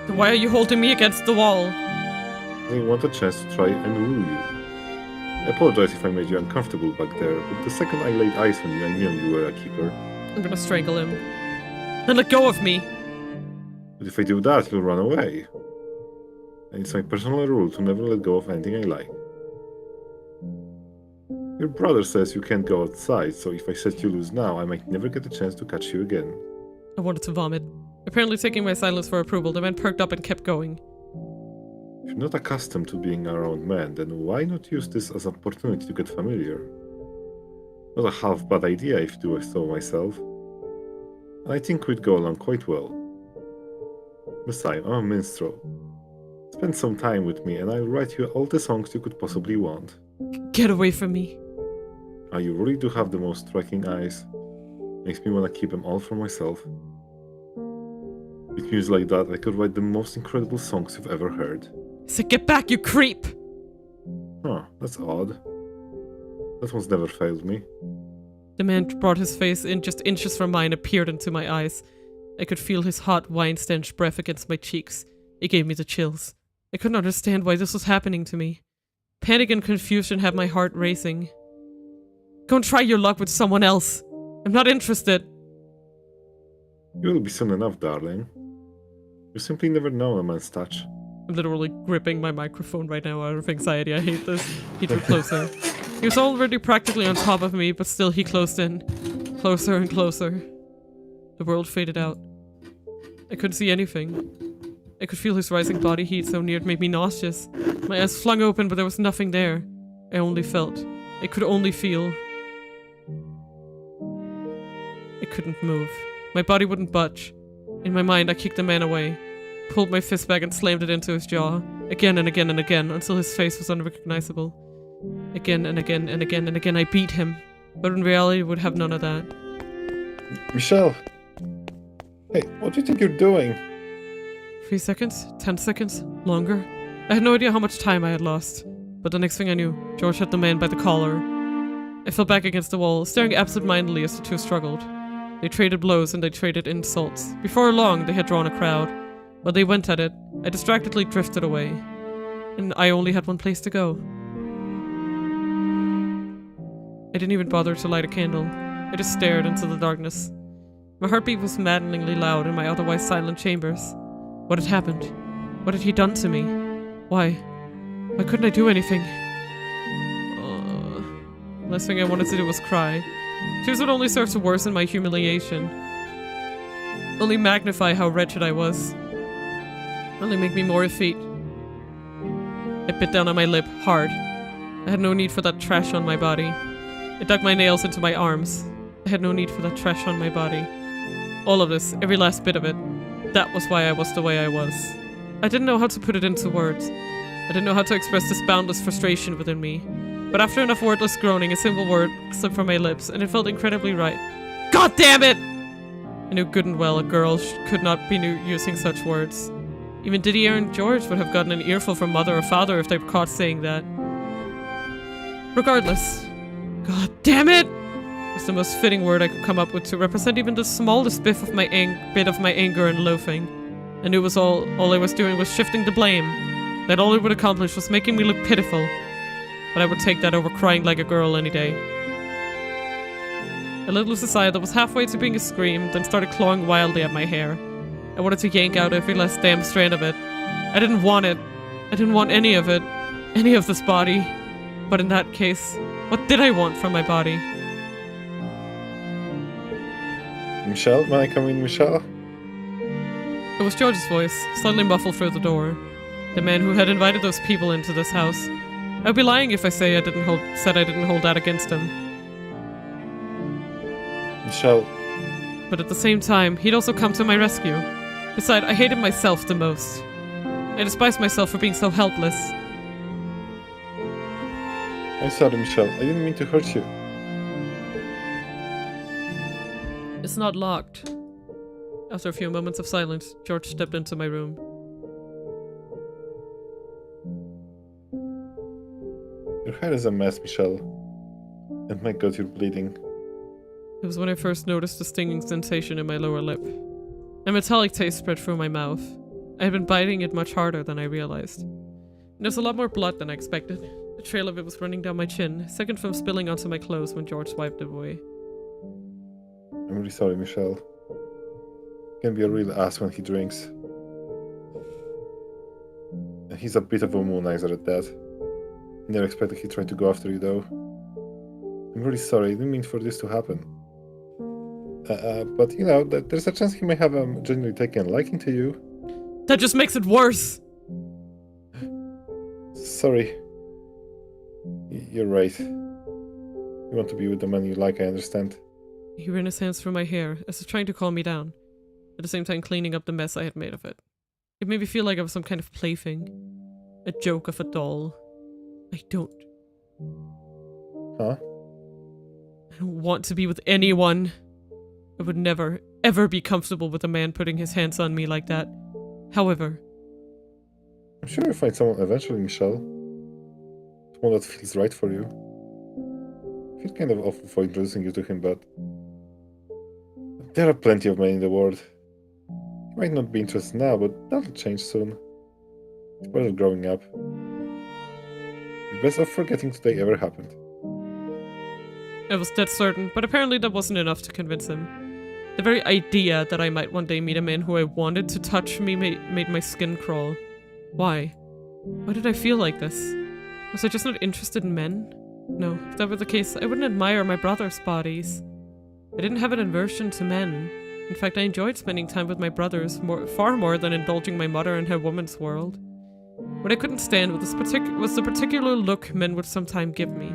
Then why are you holding me against the wall? I want a chance to try and woo you. I apologize if I made you uncomfortable back there, but the second I laid eyes on you, I knew you were a keeper. I'm gonna strangle him. Then let go of me! But if I do that, you'll run away. And it's my personal rule to never let go of anything I like. Your brother says you can't go outside, so if I set you loose now, I might never get a chance to catch you again. I wanted to vomit. Apparently taking my silence for approval, the man perked up and kept going. If you're not accustomed to being around men, then why not use this as an opportunity to get familiar? Not a half bad idea if I do so myself. And I think we'd go along quite well. Besides, I'm a minstrel. Spend some time with me and I'll write you all the songs you could possibly want. Get away from me. You really do have the most striking eyes. Makes me want to keep them all for myself. With music like that, I could write the most incredible songs you've ever heard. So get back, you creep! Huh, that's odd. That one's never failed me. The man brought his face in just inches from mine and peered into my eyes. I could feel his hot, wine-stench breath against my cheeks. It gave me the chills. I couldn't understand why this was happening to me. Panic and confusion had my heart racing. Go and try your luck with someone else. I'm not interested. You'll be soon enough, darling. You simply never know a man's touch. I'm literally gripping my microphone right now out of anxiety. I hate this. He drew closer. He was already practically on top of me, but still he closed in. Closer and closer. The world faded out. I couldn't see anything. I could feel his rising body heat so near it made me nauseous. My eyes flung open, but there was nothing there. I only felt. I could only feel. I couldn't move. My body wouldn't budge. In my mind, I kicked the man away, pulled my fist back and slammed it into his jaw, again and again and again, until his face was unrecognizable. Again and again and again and again, I beat him, but in reality, would have none of that. Michelle! Hey, what do you think you're doing? 3 seconds? 10 seconds? Longer? I had no idea how much time I had lost, but the next thing I knew, George had the man by the collar. I fell back against the wall, staring absent-mindedly as the two struggled. They traded blows and they traded insults. Before long, they had drawn a crowd. While they went at it, I distractedly drifted away. And I only had one place to go. I didn't even bother to light a candle. I just stared into the darkness. My heartbeat was maddeningly loud in my otherwise silent chambers. What had happened? What had he done to me? Why? Why couldn't I do anything? The last thing I wanted to do was cry. Tears would only serve to worsen my humiliation. Only magnify how wretched I was. Only make me more effete. I bit down on my lip, hard. I had no need for that trash on my body. I dug my nails into my arms. I had no need for that trash on my body. All of this, every last bit of it. That was why I was the way I was. I didn't know how to put it into words. I didn't know how to express this boundless frustration within me. But after enough wordless groaning, a single word slipped from my lips, and it felt incredibly right. God damn it! I knew good and well a girl could not be using such words. Even Didier and George would have gotten an earful from mother or father if they were caught saying that. Regardless, God damn it! Was the most fitting word I could come up with to represent even the smallest bit of my anger and loathing. I knew it was all I was doing was shifting the blame. That all it would accomplish was making me look pitiful. But I would take that over crying like a girl any day. I let loose a sigh that was halfway to being a scream, then started clawing wildly at my hair. I wanted to yank out every last damn strand of it. I didn't want it. I didn't want any of it. Any of this body. But in that case, what did I want from my body? Michelle? May I come in, Michelle? It was George's voice, slightly muffled through the door. The man who had invited those people into this house. I'd be lying if I said I didn't hold that against him. Michelle. But at the same time, he'd also come to my rescue. Besides, I hated myself the most. I despised myself for being so helpless. I'm sorry, Michelle. I didn't mean to hurt you. It's not locked. After a few moments of silence, George stepped into my room. Your hair is a mess, Michelle. And my god, you're bleeding. It was when I first noticed a stinging sensation in my lower lip. A metallic taste spread through my mouth. I had been biting it much harder than I realized. And there was a lot more blood than I expected. The trail of it was running down my chin, a second from spilling onto my clothes when George wiped it away. I'm really sorry, Michelle. He can be a real ass when he drinks. And he's a bit of a womanizer at that. I never expected he tried to go after you, though. I'm really sorry, I didn't mean for this to happen. But, you know, there's a chance he may have genuinely taken a liking to you. That just makes it worse! Sorry. You're right. You want to be with the man you like, I understand. He ran his hands through my hair, as if trying to calm me down, at the same time cleaning up the mess I had made of it. It made me feel like I was some kind of plaything. A joke of a doll. I don't... Huh? I don't want to be with anyone. I would never, ever be comfortable with a man putting his hands on me like that. However... I'm sure you'll find someone eventually, Michelle. Someone that feels right for you. I feel kind of awful for introducing you to him, but... there are plenty of men in the world. You might not be interested now, but that'll change soon. It's part of growing up. You're best off forgetting today ever happened. I was dead certain, but apparently that wasn't enough to convince him. The very idea that I might one day meet a man who I wanted to touch me made my skin crawl. Why? Why did I feel like this? Was I just not interested in men? No, if that were the case, I wouldn't admire my brother's bodies. I didn't have an aversion to men. In fact, I enjoyed spending time with my brothers far more than indulging my mother in her woman's world. What I couldn't stand was the particular look men would sometimes give me.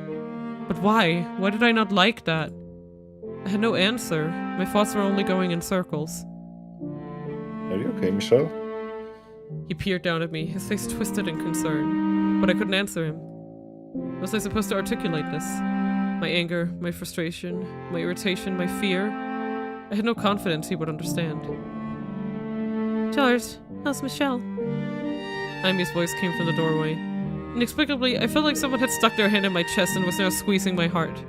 But why? Why did I not like that? I had no answer. My thoughts were only going in circles. Are you okay, Michelle? He peered down at me, his face twisted in concern. But I couldn't answer him. Was I supposed to articulate this? My anger, my frustration, my irritation, my fear? I had no confidence he would understand. George, how's Michelle? Amy's voice came from the doorway. Inexplicably, I felt like someone had stuck their hand in my chest and was now squeezing my heart.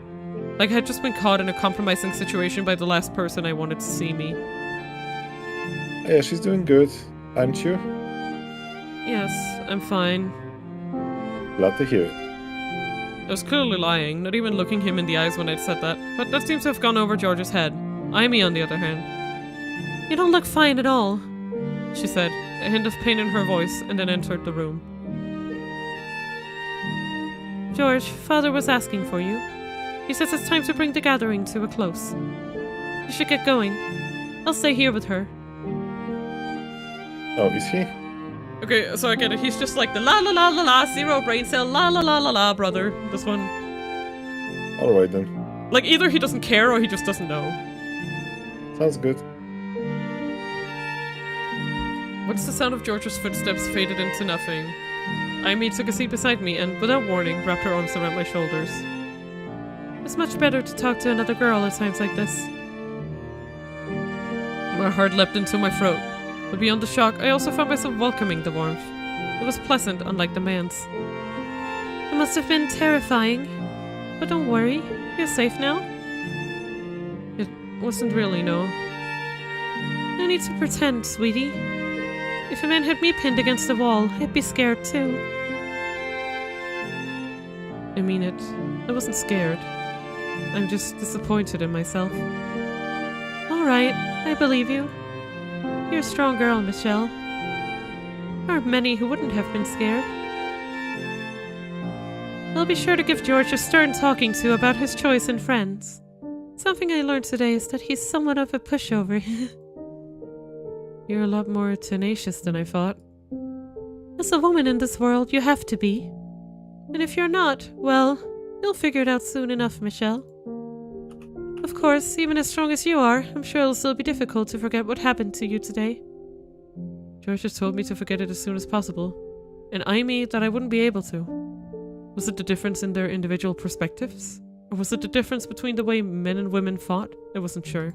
Like I had just been caught in a compromising situation by the last person I wanted to see me. Yeah, she's doing good, aren't you? Yes, I'm fine. Glad to hear it. I was clearly lying, not even looking him in the eyes when I'd said that, but that seems to have gone over George's head. Amy, on the other hand. You don't look fine at all, she said, a hint of pain in her voice, and then entered the room. George, Father was asking for you. He says it's time to bring the gathering to a close. You should get going. I'll stay here with her. Oh, is he? Okay, so I get it. He's just like the la la la la la, zero brain cell, la la la la la, brother. This one. Alright then. Like, either he doesn't care or he just doesn't know. Sounds good. Once the sound of George's footsteps faded into nothing, Amy took a seat beside me and, without warning, wrapped her arms around my shoulders. It's much better to talk to another girl at times like this. My heart leapt into my throat, but beyond the shock, I also found myself welcoming the warmth. It was pleasant, unlike the man's. It must have been terrifying, but don't worry, you're safe now. It wasn't really, no. No need to pretend, sweetie. If a man had me pinned against the wall, I'd be scared too. I mean it. I wasn't scared. I'm just disappointed in myself. Alright, I believe you. You're a strong girl, Michelle. There aren't many who wouldn't have been scared. I'll be sure to give George a stern talking to about his choice in friends. Something I learned today is that he's somewhat of a pushover. You're a lot more tenacious than I thought. As a woman in this world, you have to be. And if you're not, well, you'll figure it out soon enough, Michelle. Of course, even as strong as you are, I'm sure it'll still be difficult to forget what happened to you today. George has told me to forget it as soon as possible, and I mean that I wouldn't be able to. Was it the difference in their individual perspectives? Or was it the difference between the way men and women fought? I wasn't sure.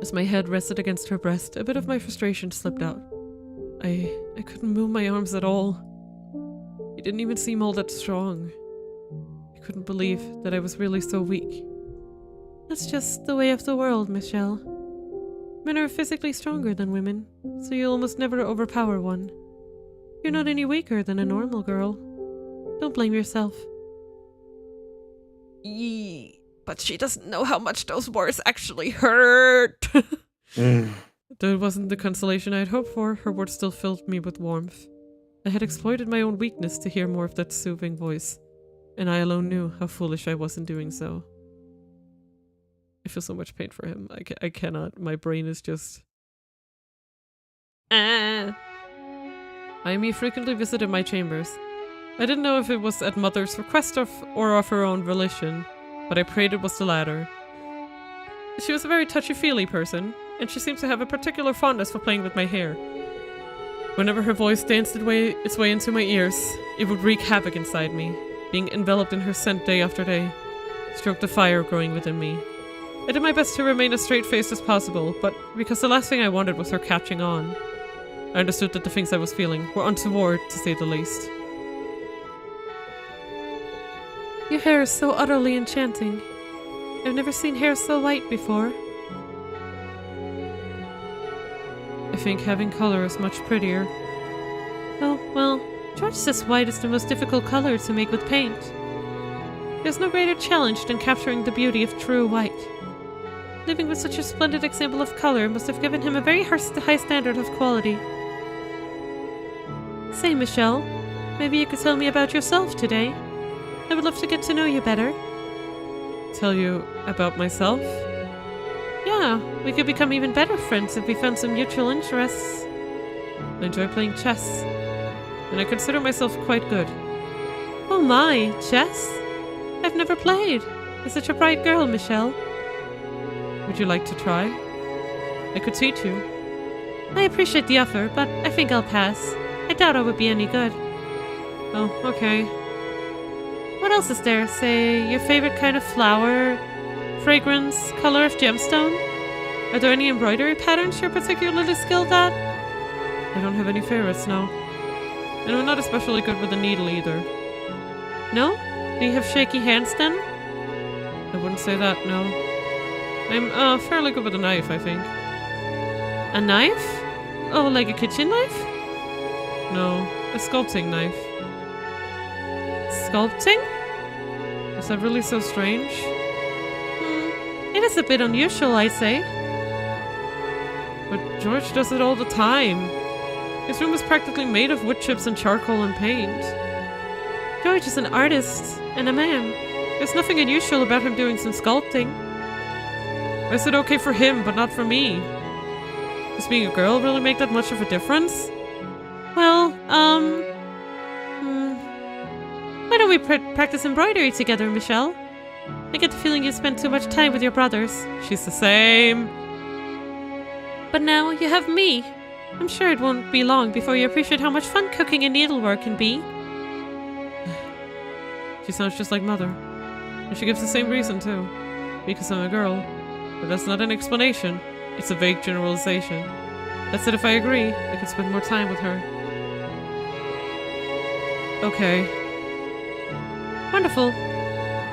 As my head rested against her breast, a bit of my frustration slipped out. I couldn't move my arms at all. He didn't even seem all that strong. I couldn't believe that I was really so weak. That's just the way of the world, Michelle. Men are physically stronger than women, so you'll almost never overpower one. You're not any weaker than a normal girl. Don't blame yourself. Yee, but she doesn't know how much those words actually hurt. Though it wasn't the consolation I had hoped for, her words still filled me with warmth. I had exploited my own weakness to hear more of that soothing voice, and I alone knew how foolish I was in doing so. I feel so much pain for him. I cannot. My brain is just... Amy frequently visited my chambers. I didn't know if it was at Mother's request or of her own volition, but I prayed it was the latter. She was a very touchy-feely person, and she seemed to have a particular fondness for playing with my hair. Whenever her voice danced its way into my ears, it would wreak havoc inside me, being enveloped in her scent day after day, stroked the fire growing within me. I did my best to remain as straight-faced as possible, but because the last thing I wanted was her catching on, I understood that the things I was feeling were untoward, to say the least. Your hair is so utterly enchanting. I've never seen hair so white before. I think having color is much prettier. Oh, well, George says white is the most difficult color to make with paint. There's no greater challenge than capturing the beauty of true white. Living with such a splendid example of color must have given him a very high standard of quality. Say, Michelle, maybe you could tell me about yourself today. I would love to get to know you better. Tell you about myself? Yeah, we could become even better friends if we found some mutual interests. I enjoy playing chess, and I consider myself quite good. Oh my, chess? I've never played. You're such a bright girl, Michelle. Would you like to try? I could teach you. I appreciate the offer, but I think I'll pass. I doubt I would be any good. Oh, okay. What else is there? Say, your favorite kind of flower, fragrance, color of gemstone? Are there any embroidery patterns you're particularly skilled at? I don't have any favorites, no. And I'm not especially good with a needle either. No? Do you have shaky hands then? I wouldn't say that, no. I'm fairly good with a knife, I think. A knife? Oh, like a kitchen knife? No, a sculpting knife. Sculpting? Is that really so strange? It is a bit unusual, I'd say. But George does it all the time. His room is practically made of wood chips and charcoal and paint. George is an artist and a man. There's nothing unusual about him doing some sculpting. Why is it okay for him, but not for me? Does being a girl really make that much of a difference? Well, why don't we practice embroidery together, Michelle? I get the feeling you spend too much time with your brothers. She's the same. But now you have me. I'm sure it won't be long before you appreciate how much fun cooking and needlework can be. She sounds just like Mother. And she gives the same reason, too. Because I'm a girl. But that's not an explanation. It's a vague generalization. That said, if I agree, I could spend more time with her. Okay. Wonderful.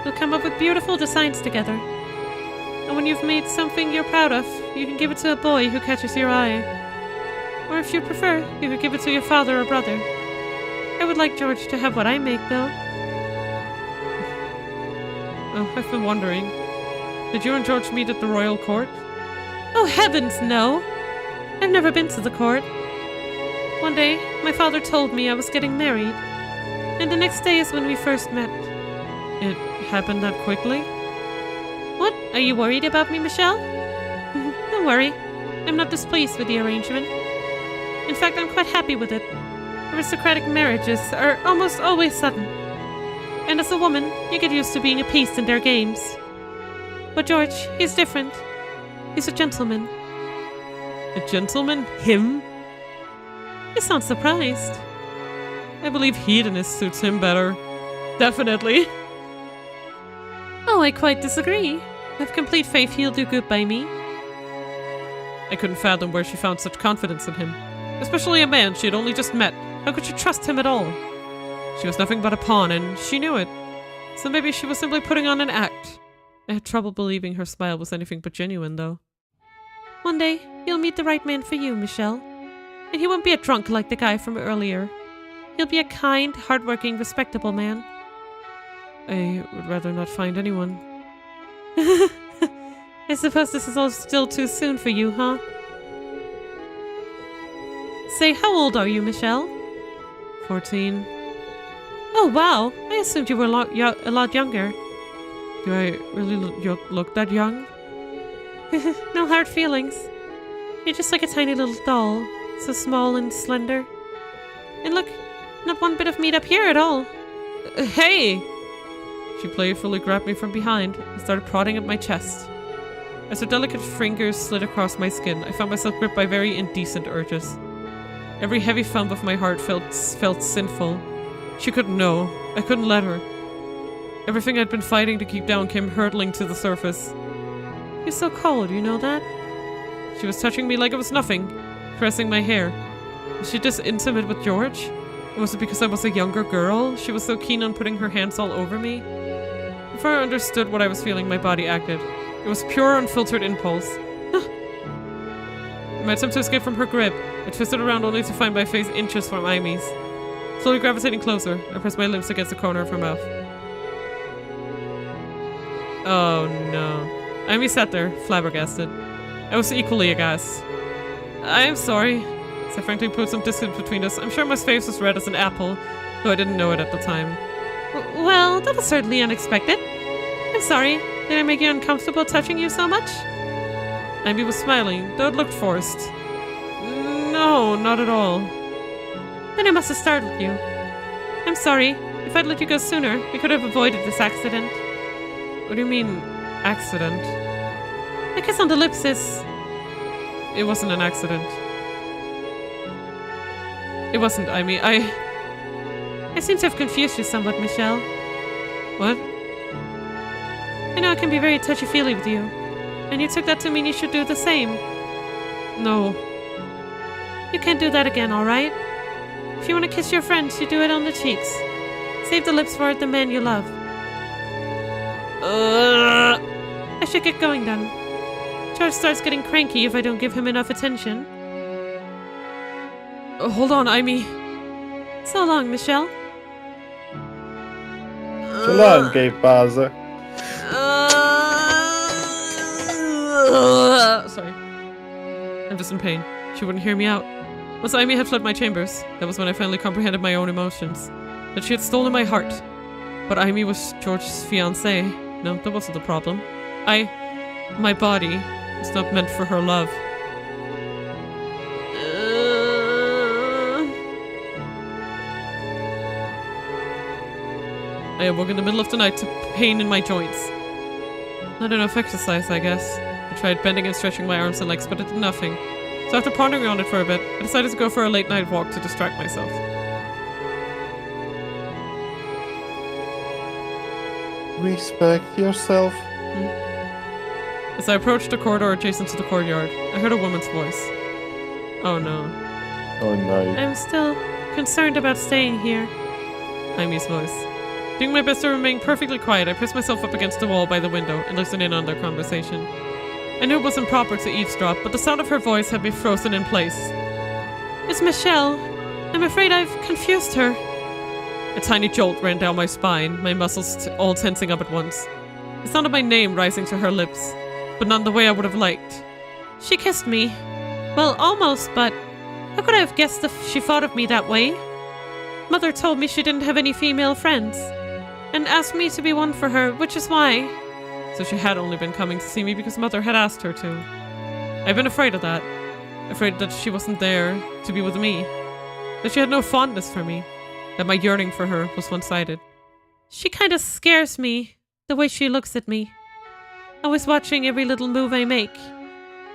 We'll come up with beautiful designs together. And when you've made something you're proud of, you can give it to a boy who catches your eye. Or if you prefer, you could give it to your father or brother. I would like George to have what I make, though. Oh, I've been wondering. Did you and George meet at the royal court? Oh, heavens, no! I've never been to the court. One day, my father told me I was getting married. And the next day is when we first met. It happened that quickly? What? Are you worried about me, Michelle? Don't worry. I'm not displeased with the arrangement. In fact, I'm quite happy with it. Aristocratic marriages are almost always sudden. And as a woman, you get used to being a piece in their games. But George, he's different. He's a gentleman. A gentleman? Him? You sound surprised. I believe hedonist suits him better. Definitely. Oh, I quite disagree. I have complete faith he'll do good by me. I couldn't fathom where she found such confidence in him. Especially a man she had only just met. How could she trust him at all? She was nothing but a pawn, and she knew it. So maybe she was simply putting on an act. I had trouble believing her smile was anything but genuine, though. One day, you'll meet the right man for you, Michelle. And he won't be a drunk like the guy from earlier. He'll be a kind, hardworking, respectable man. I would rather not find anyone. I suppose this is all still too soon for you, huh? Say, how old are you, Michelle? 14. Oh, wow. I assumed you were a lot younger. Do I really look that young? No hard feelings. You're just like a tiny little doll. So small and slender. And look, not one bit of meat up here at all. Hey! She playfully grabbed me from behind and started prodding at my chest. As her delicate fingers slid across my skin, I found myself gripped by very indecent urges. Every heavy thump of my heart felt sinful. She couldn't know. I couldn't let her. Everything I'd been fighting to keep down came hurtling to the surface. You're so cold, you know that? She was touching me like it was nothing, caressing my hair. Was she just intimate with George? Or was it because I was a younger girl? She was so keen on putting her hands all over me. Before I understood what I was feeling, my body acted. It was pure, unfiltered impulse. In my attempt to escape from her grip, I twisted around only to find my face inches from Amy's. Slowly gravitating closer, I pressed my lips against the corner of her mouth. Oh no. Amy sat there, flabbergasted. I was equally aghast. I am sorry. So I frankly put some distance between us. I'm sure my face was red as an apple, though I didn't know it at the time. Well, that was certainly unexpected. I'm sorry. Did I make you uncomfortable touching you so much? Amy was smiling, though it looked forced. No, not at all. Then I must have startled you. I'm sorry. If I'd let you go sooner, we could have avoided this accident. What do you mean, accident? The kiss on the lips is... It wasn't an accident. It wasn't, Amy. I seem to have confused you somewhat, Michelle. What? I know it can be very touchy-feely with you. And you took that to mean you should do the same. No. You can't do that again, alright? If you want to kiss your friends, you do it on the cheeks. Save the lips for the man you love. I should get going then. George starts getting cranky if I don't give him enough attention. Hold on, Amy. So long, Michelle. Så long, gay father. Sorry. I'm just in pain. She wouldn't hear me out. Once Amy had fled my chambers, that was when I finally comprehended my own emotions. That she had stolen my heart. But Amy was George's fiancée. No, that wasn't the problem. My body was not meant for her love. I awoke in the middle of the night to pain in my joints. Not enough exercise, I guess. I tried bending and stretching my arms and legs, but it did nothing. So after pondering on it for a bit, I decided to go for a late night walk to distract myself. Respect yourself. As I approached the corridor adjacent to the courtyard, I heard a woman's voice. Oh no. Oh no. I'm still concerned about staying here. Amy's voice. Doing my best to remain perfectly quiet, I pressed myself up against the wall by the window and listened in on their conversation. I knew it wasn't proper to eavesdrop, but the sound of her voice had me frozen in place. It's Michelle. I'm afraid I've confused her. A tiny jolt ran down my spine, my muscles all tensing up at once. The sound of my name rising to her lips, but not the way I would have liked. She kissed me. Well, almost, but how could I have guessed if she thought of me that way? Mother told me she didn't have any female friends, and asked me to be one for her, which is why. So she had only been coming to see me because Mother had asked her to. I've been afraid of that. Afraid that she wasn't there to be with me. That she had no fondness for me. That my yearning for her was one-sided. She kinda scares me, the way she looks at me. Always watching every little move I make.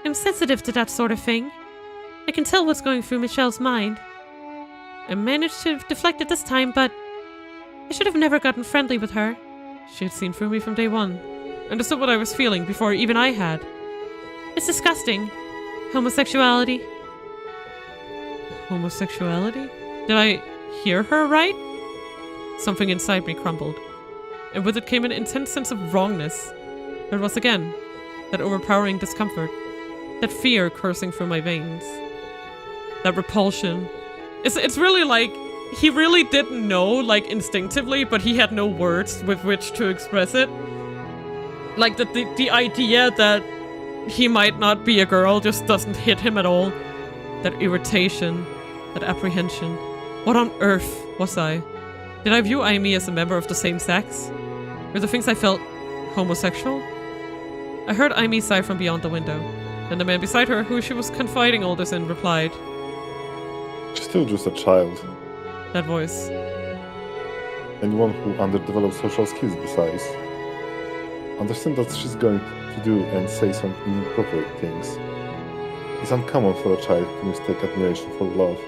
I'm sensitive to that sort of thing. I can tell what's going through Michelle's mind. I managed to deflect it this time, but I should have never gotten friendly with her. She had seen through me from day one. Understood what I was feeling before even I had. It's disgusting. Homosexuality. Homosexuality? Did I hear her right? Something inside me crumbled. And with it came an intense sense of wrongness. There it was again. That overpowering discomfort. That fear coursing through my veins. That repulsion. It's really like, he really didn't know, like, instinctively, but he had no words with which to express it. Like, the idea that he might not be a girl just doesn't hit him at all. That irritation. That apprehension. What on earth was I? Did I view Amy as a member of the same sex? Were the things I felt homosexual? I heard Amy sigh from beyond the window. Then the man beside her, who she was confiding all this in, replied. She's still just a child. That voice. And one who underdeveloped social skills besides. Understand that she's going to do and say some inappropriate things. It's uncommon for a child to mistake admiration for love.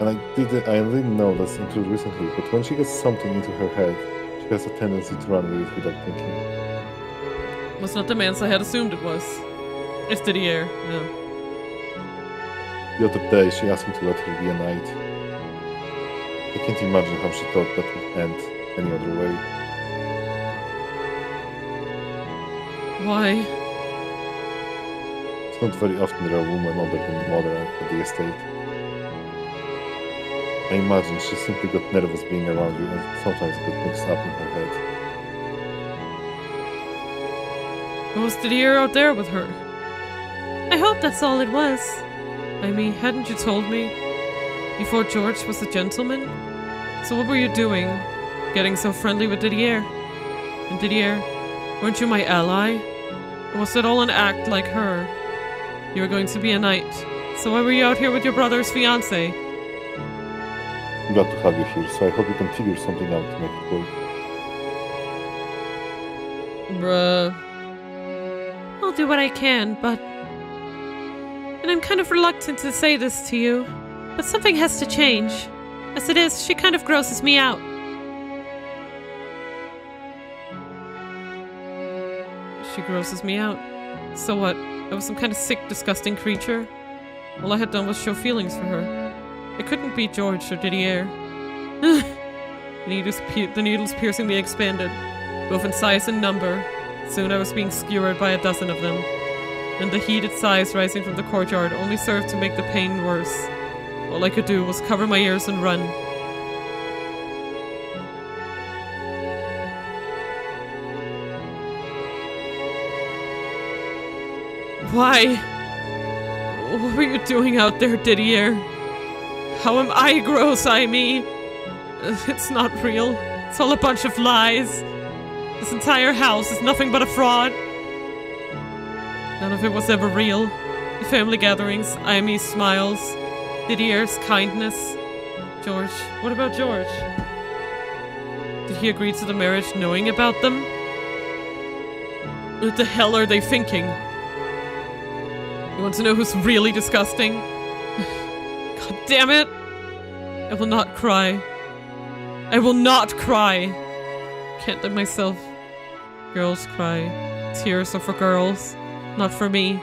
And I didn't know this until recently, but when she gets something into her head, she has a tendency to run with it without thinking. Was not the man I had assumed it was. It's Didier, yeah. The other day, she asked me to let her be a knight. I can't imagine how she thought that would end any other way. Why? It's not very often there are women older than the mother at the estate. I imagine she simply got nervous being around you and sometimes got mixed up in her head. Was Didier out there with her? I hope that's all it was. I mean, hadn't you told me before George was a gentleman? So what were you doing, getting so friendly with Didier? And Didier, weren't you my ally? Or was it all an act like her? You were going to be a knight, so why were you out here with your brother's fiancé? I'm glad to have you here, so I hope you can figure something out to make it work. Bruh. I'll do what I can, but... And I'm kind of reluctant to say this to you, but something has to change. As it is, she kind of grosses me out. She grosses me out. So what? I was some kind of sick, disgusting creature? All I had done was show feelings for her. It couldn't be George or Didier. The needles piercingly expanded, both in size and number. Soon I was being skewered by a dozen of them. And the heated sighs rising from the courtyard only served to make the pain worse. All I could do was cover my ears and run. Why? What were you doing out there, Didier? How am I gross, I mean? It's not real. It's all a bunch of lies. This entire house is nothing but a fraud. None of it was ever real. The family gatherings, Amy's smiles, Didier's kindness. George. What about George? Did he agree to the marriage knowing about them? What the hell are they thinking? You want to know who's really disgusting? God damn it! I will not cry. I will not cry! Can't let myself. Girls cry. Tears are for girls, not for me.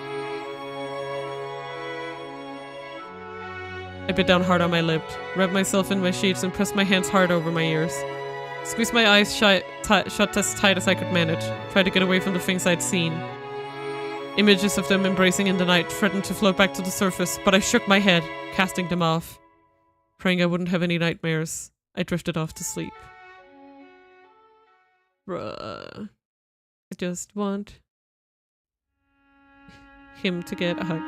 I bit down hard on my lip, rubbed myself in my sheets, and pressed my hands hard over my ears. Squeezed my eyes shut as tight as I could manage, tried to get away from the things I'd seen. Images of them embracing in the night threatened to float back to the surface, but I shook my head, casting them off. Praying I wouldn't have any nightmares, I drifted off to sleep. Bruh. I just want him to get a hug.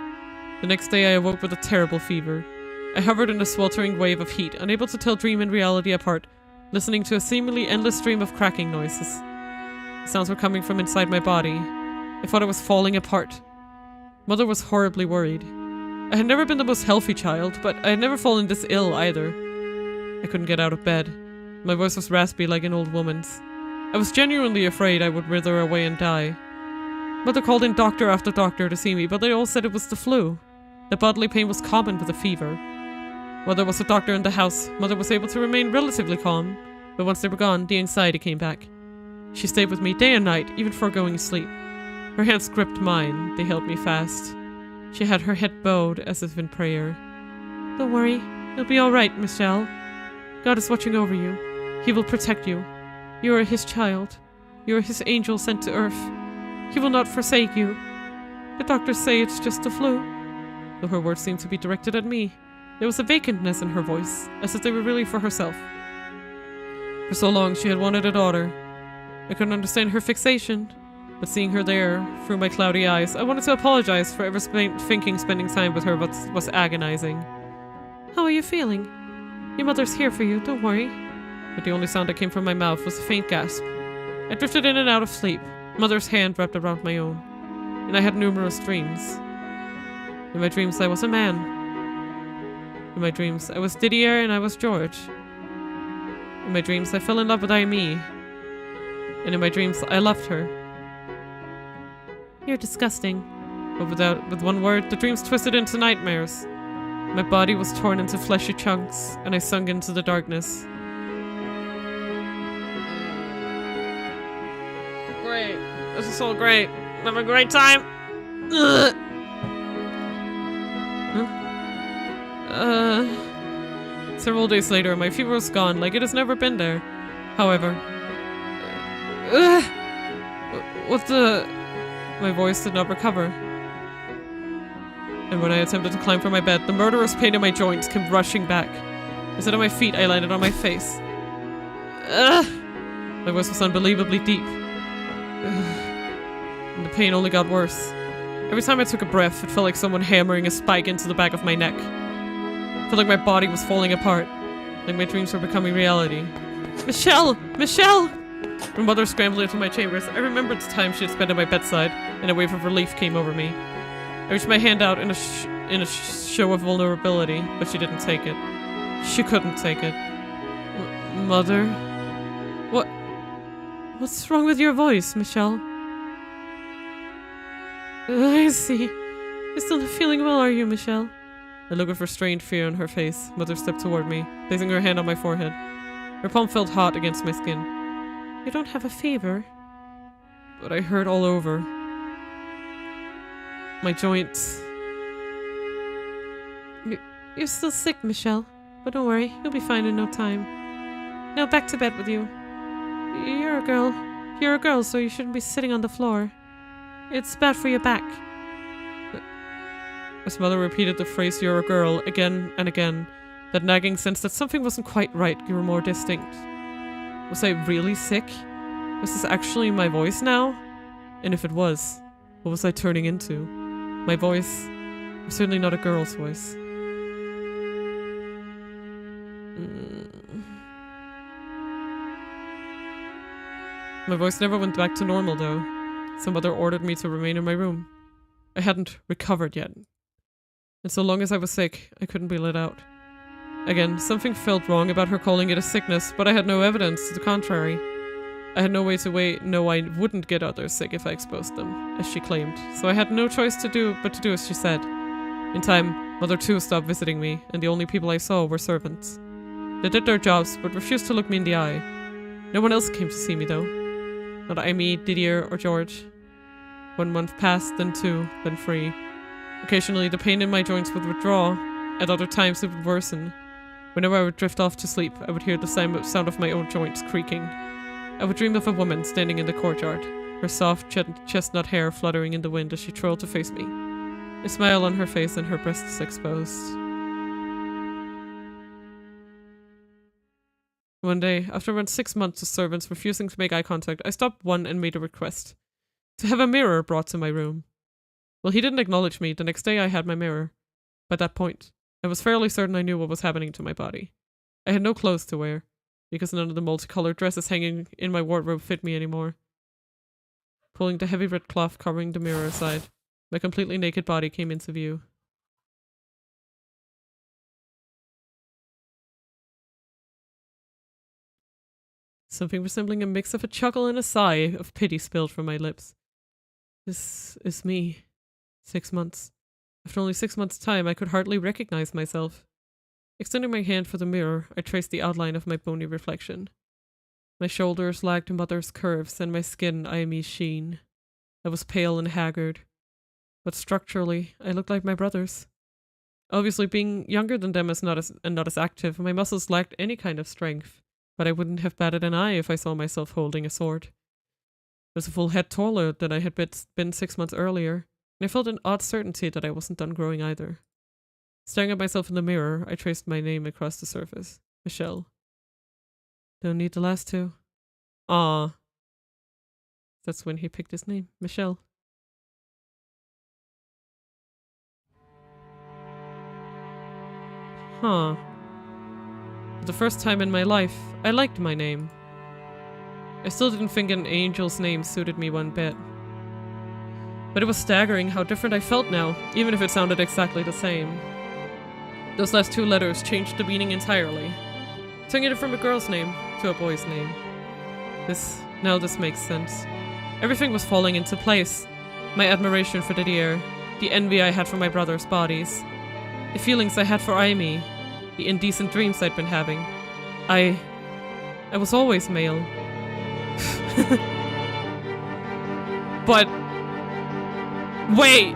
The next day I awoke with a terrible fever. I hovered in a sweltering wave of heat, unable to tell dream and reality apart, listening to a seemingly endless stream of cracking noises. The sounds were coming from inside my body. I thought I was falling apart. Mother was horribly worried. I had never been the most healthy child, but I had never fallen this ill either. I couldn't get out of bed. My voice was raspy like an old woman's. I was genuinely afraid I would wither away and die. Mother called in doctor after doctor to see me, but they all said it was the flu. The bodily pain was common with a fever. While there was a doctor in the house, Mother was able to remain relatively calm, but once they were gone, the anxiety came back. She stayed with me day and night, even before going to sleep. Her hands gripped mine, they held me fast. She had her head bowed as if in prayer. Don't worry, you'll be alright, Michelle. God is watching over you. He will protect you. You are his child. You are his angel sent to earth. He will not forsake you. The doctors say it's just the flu. Though her words seemed to be directed at me, there was a vacantness in her voice, as if they were really for herself. For so long she had wanted a daughter. I couldn't understand her fixation, but seeing her there, through my cloudy eyes, I wanted to apologize for ever thinking spending time with her was agonizing. How are you feeling? Your mother's here for you, don't worry. But the only sound that came from my mouth was a faint gasp. I drifted in and out of sleep, Mother's hand wrapped around my own, and I had numerous dreams. In my dreams I was a man. In my dreams I was Didier and I was George. In my dreams I fell in love with Amy. And in my dreams I loved her. You're disgusting. But with one word, the dreams twisted into nightmares. My body was torn into fleshy chunks, and I sunk into the darkness. Great. This is so great. I'm having a great time. Ugh. Several days later, my fever was gone, like it has never been there. However, what the... My voice did not recover. And when I attempted to climb from my bed, the murderous pain in my joints came rushing back. Instead of my feet, I landed on my face. My voice was unbelievably deep. And the pain only got worse. Every time I took a breath, it felt like someone hammering a spike into the back of my neck. It felt like my body was falling apart, like my dreams were becoming reality. Michelle! Michelle! When Mother scrambled into my chambers, I remembered the time she had spent at my bedside, and a wave of relief came over me. I reached my hand out in a show of vulnerability, but she didn't take it. She couldn't take it. Mother? What's wrong with your voice, Michelle? I see. You're still not feeling well, are you, Michelle? A look of restrained fear on her face. Mother stepped toward me, placing her hand on my forehead. Her palm felt hot against my skin. You don't have a fever. But I hurt all over. My joints. You're still sick, Michelle. But don't worry, you'll be fine in no time. Now back to bed with you. You're a girl. You're a girl, so you shouldn't be sitting on the floor. It's bad for your back. As Mother repeated the phrase, you're a girl, again and again, that nagging sense that something wasn't quite right grew more distinct. Was I really sick? Was this actually my voice now? And if it was, what was I turning into? My voice was certainly not a girl's voice. My voice never went back to normal, though. So Mother ordered me to remain in my room. I hadn't recovered yet. And so long as I was sick, I couldn't be let out. Again, something felt wrong about her calling it a sickness, but I had no evidence to the contrary. I had no way to know I wouldn't get others sick if I exposed them, as she claimed, so I had no choice but to do as she said. In time, Mother too stopped visiting me, and the only people I saw were servants. They did their jobs, but refused to look me in the eye. No one else came to see me, though. Not Amy, Didier, or George. 1 month passed, then 2, then 3. Occasionally, the pain in my joints would withdraw. At other times, it would worsen. Whenever I would drift off to sleep, I would hear the sound of my own joints creaking. I would dream of a woman standing in the courtyard, her soft chestnut hair fluttering in the wind as she twirled to face me. A smile on her face and her breasts exposed. One day, after around 6 months of servants refusing to make eye contact, I stopped one and made a request. To have a mirror brought to my room. Well, he didn't acknowledge me. The next day I had my mirror. By that point, I was fairly certain I knew what was happening to my body. I had no clothes to wear, because none of the multicolored dresses hanging in my wardrobe fit me anymore. Pulling the heavy red cloth covering the mirror aside, my completely naked body came into view. Something resembling a mix of a chuckle and a sigh of pity spilled from my lips. This is me. 6 months. After only 6 months' time, I could hardly recognize myself. Extending my hand for the mirror, I traced the outline of my bony reflection. My shoulders lacked mother's curves, and my skin Iamese sheen. I was pale and haggard. But structurally, I looked like my brothers. Obviously, being younger than them and not as active, my muscles lacked any kind of strength. But I wouldn't have batted an eye if I saw myself holding a sword. I was a full head taller than I had been 6 months earlier, and I felt an odd certainty that I wasn't done growing either. Staring at myself in the mirror, I traced my name across the surface. Michelle. Don't need the last two. Ah. That's when he picked his name. Michelle. Huh. For the first time in my life, I liked my name. I still didn't think an angel's name suited me one bit. But it was staggering how different I felt now, even if it sounded exactly the same. Those last 2 letters changed the meaning entirely, turning it from a girl's name to a boy's name. Now this makes sense. Everything was falling into place. My admiration for Didier, the envy I had for my brother's bodies, the feelings I had for Amy, the indecent dreams I'd been having. I was always male. But wait.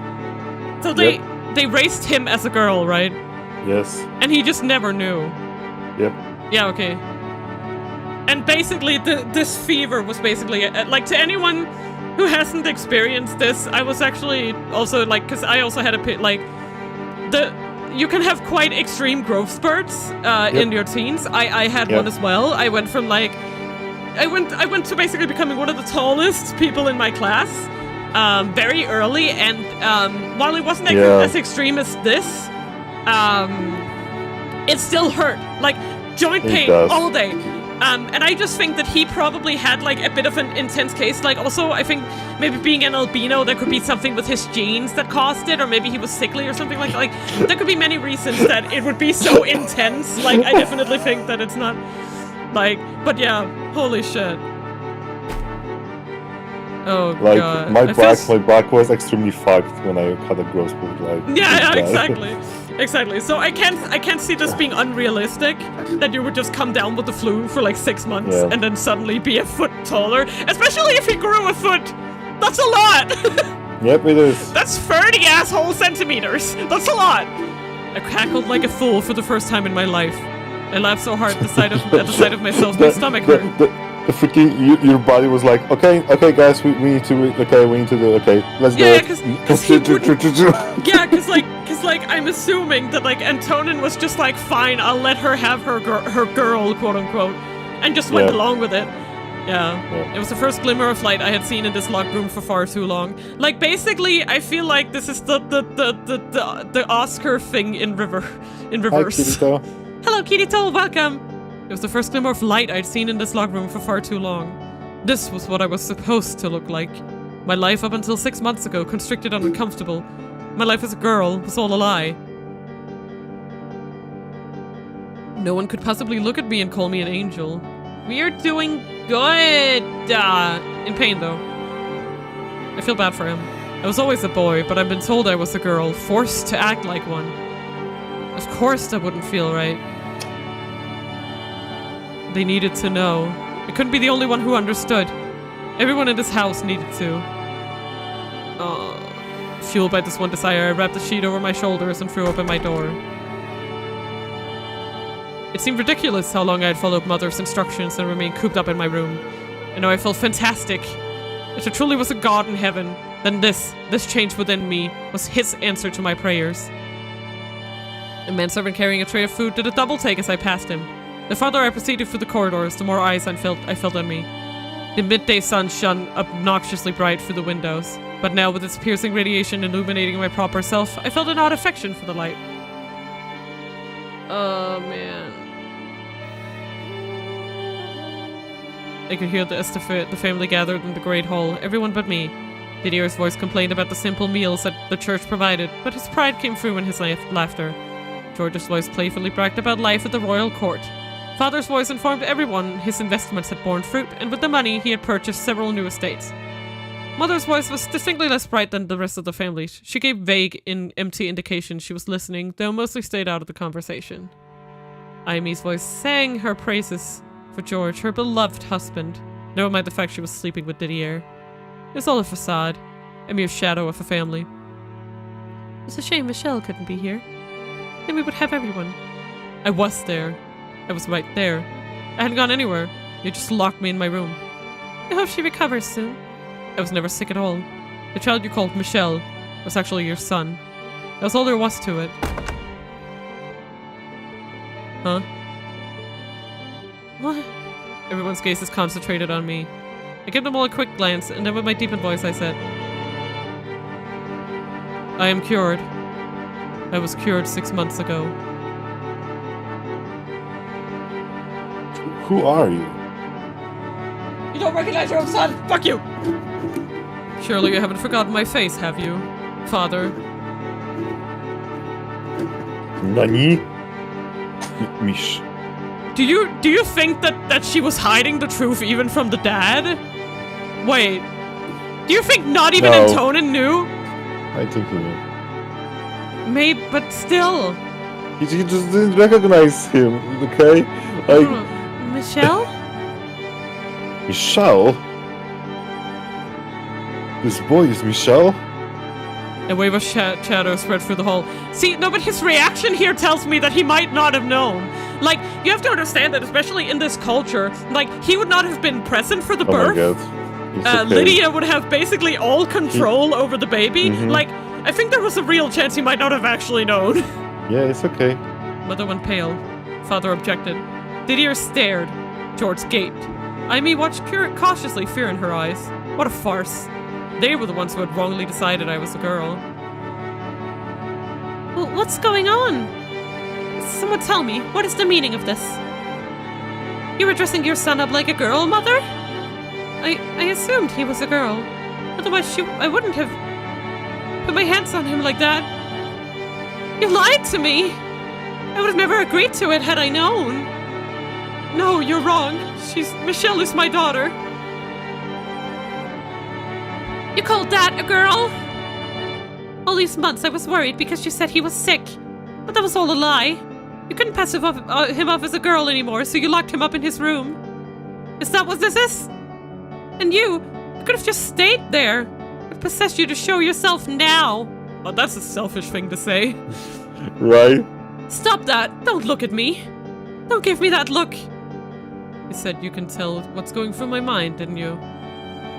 So they raised him as a girl, right? Yes. And he just never knew. Yep. Yeah, okay. And basically this fever was basically like, to anyone who hasn't experienced this, I was actually also like, because I also had you can have quite extreme growth spurts in your teens. I had one as well. I went from like I went to basically becoming one of the tallest people in my class very early, and while it wasn't as extreme as this, it still hurt, like joint pain all day. And I just think that he probably had like a bit of an intense case. Like also, I think maybe being an albino, there could be something with his genes that caused it, or maybe he was sickly or something like that. Like there could be many reasons that it would be so intense. Like I definitely think that it's not like, but yeah, holy shit. Oh like, god. My back was extremely fucked when I had a growth spurt. Like yeah, exactly. Exactly. So I can't see this being unrealistic, that you would just come down with the flu for like 6 months and then suddenly be a foot taller. Especially if he grew a foot. That's a lot. Yep, it is. That's 30 asshole centimeters. That's a lot. I cackled like a fool for the first time in my life. I laughed so hard at the sight of myself, my stomach hurt. The freaking your body was like, okay guys, we need to do let's do it. Cause I'm assuming that like Antonin was just like, fine, I'll let her have her girl, quote unquote, and just went along with it. Yeah. It was the first glimmer of light I had seen in this locked room for far too long. Like basically, I feel like this is the Oscar thing in reverse. Hi, Kirito. Hello, Kirito, welcome. It was the first glimmer of light I'd seen in this locked room for far too long. This was what I was supposed to look like. My life up until 6 months ago, constricted and uncomfortable. My life as a girl was all a lie. No one could possibly look at me and call me an angel. We are doing good. In pain, though. I feel bad for him. I was always a boy, but I've been told I was a girl, forced to act like one. Of course that wouldn't feel right. They needed to know. I couldn't be the only one who understood. Everyone in this house needed to. Fueled by this one desire, I wrapped the sheet over my shoulders and threw open my door. It seemed ridiculous how long I had followed Mother's instructions and remained cooped up in my room. I know I felt fantastic. If there truly was a God in heaven, then this change within me, was his answer to my prayers. A manservant carrying a tray of food did a double take as I passed him. The farther I proceeded through the corridors, the more eyes I felt on me. The midday sun shone obnoxiously bright through the windows, but now with its piercing radiation illuminating my proper self, I felt an odd affection for the light. Oh, man. I could hear as the family gathered in the great hall, everyone but me. Didier's voice complained about the simple meals that the church provided, but his pride came through in his laughter. George's voice playfully bragged about life at the royal court. Father's voice informed everyone his investments had borne fruit, and with the money he had purchased several new estates. Mother's voice was distinctly less bright than the rest of the family. She gave vague, empty indications she was listening, though mostly stayed out of the conversation. Aimee's voice sang her praises for George, her beloved husband. Never mind the fact she was sleeping with Didier. It was all a facade, a mere shadow of a family. It's a shame Michelle couldn't be here. Then we would have everyone. I was there. I was right there. I hadn't gone anywhere. You just locked me in my room. I hope she recovers soon. I was never sick at all. The child you called Michelle was actually your son. That was all there was to it. Huh? What? Everyone's gaze is concentrated on me. I gave them all a quick glance, and then with my deepened voice I said, I am cured. I was cured 6 months ago. Who are you? You don't recognize your own son? Fuck you! Surely you haven't forgotten my face, have you, Father? Nani? Mish. Do you think that she was hiding the truth even from the dad? Wait. Do you think not even No. Antonin knew? I think he knew. Maybe, but still. He just didn't recognize him, okay? Like, Michelle? Michelle? This boy is Michelle? A wave of shadow spread through the hall. See, no, but his reaction here tells me that he might not have known. Like, you have to understand that, especially in this culture, like, he would not have been present for the birth. Oh my god. It's okay. Lydia would have basically all control over the baby. Like, I think there was a real chance he might not have actually known. Yeah, it's okay. Mother went pale. Father objected. Didier stared. George gaped. Aimee watched cautiously, fear in her eyes. What a farce. They were the ones who had wrongly decided I was a girl. Well, what's going on? Someone tell me, what is the meaning of this? You were dressing your son up like a girl, Mother? I assumed he was a girl. Otherwise I wouldn't have put my hands on him like that. You lied to me! I would have never agreed to it had I known. No, you're wrong. Michelle is my daughter. You called that a girl? All these months I was worried because you said he was sick. But that was all a lie. You couldn't pass him off as a girl anymore, so you locked him up in his room. Is that what this is? And you could have just stayed there. It possessed you to show yourself now. Oh, that's a selfish thing to say. Right? Stop that. Don't look at me. Don't give me that look. You said you can tell what's going through my mind, didn't you?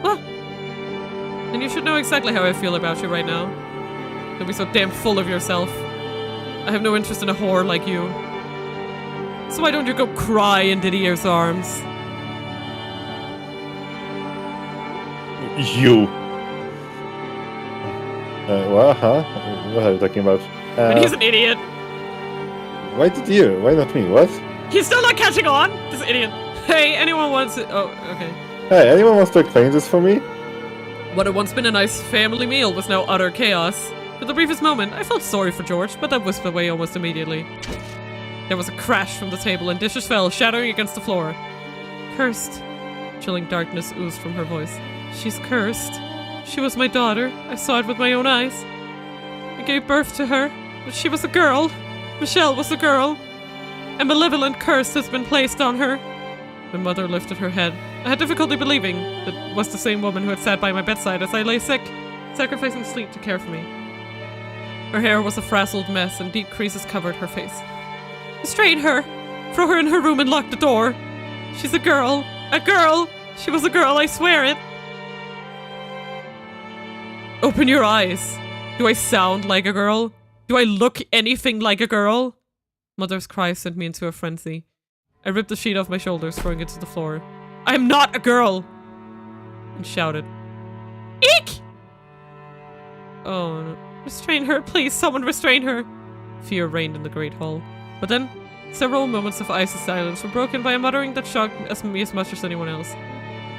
Well, then you should know exactly how I feel about you right now. Don't be so damn full of yourself. I have no interest in a whore like you. So why don't you go cry in Didier's arms? You. What? Huh? What are you talking about? And he's an idiot. Why did you? Why not me? What? He's still not catching on? This idiot. Hey, anyone wants it? Oh, okay. Hey, anyone wants to explain this for me? What had once been a nice family meal was now utter chaos. For the briefest moment, I felt sorry for George, but that whisked away almost immediately. There was a crash from the table and dishes fell, shattering against the floor. Cursed. Chilling darkness oozed from her voice. She's cursed. She was my daughter. I saw it with my own eyes. I gave birth to her, but she was a girl. Michelle was a girl. A malevolent curse has been placed on her. My mother lifted her head. I had difficulty believing that was the same woman who had sat by my bedside as I lay sick, sacrificing sleep to care for me. Her hair was a frazzled mess and deep creases covered her face. Restrain her! Throw her in her room and lock the door! She's a girl! A girl! She was a girl, I swear it! Open your eyes! Do I sound like a girl? Do I look anything like a girl? Mother's cry sent me into a frenzy. I ripped the sheet off my shoulders, throwing it to the floor. I am not a girl! And shouted. Eek! Oh no. Restrain her, please, someone restrain her! Fear reigned in the great hall. But then, several moments of icy silence were broken by a muttering that shocked me as much as anyone else.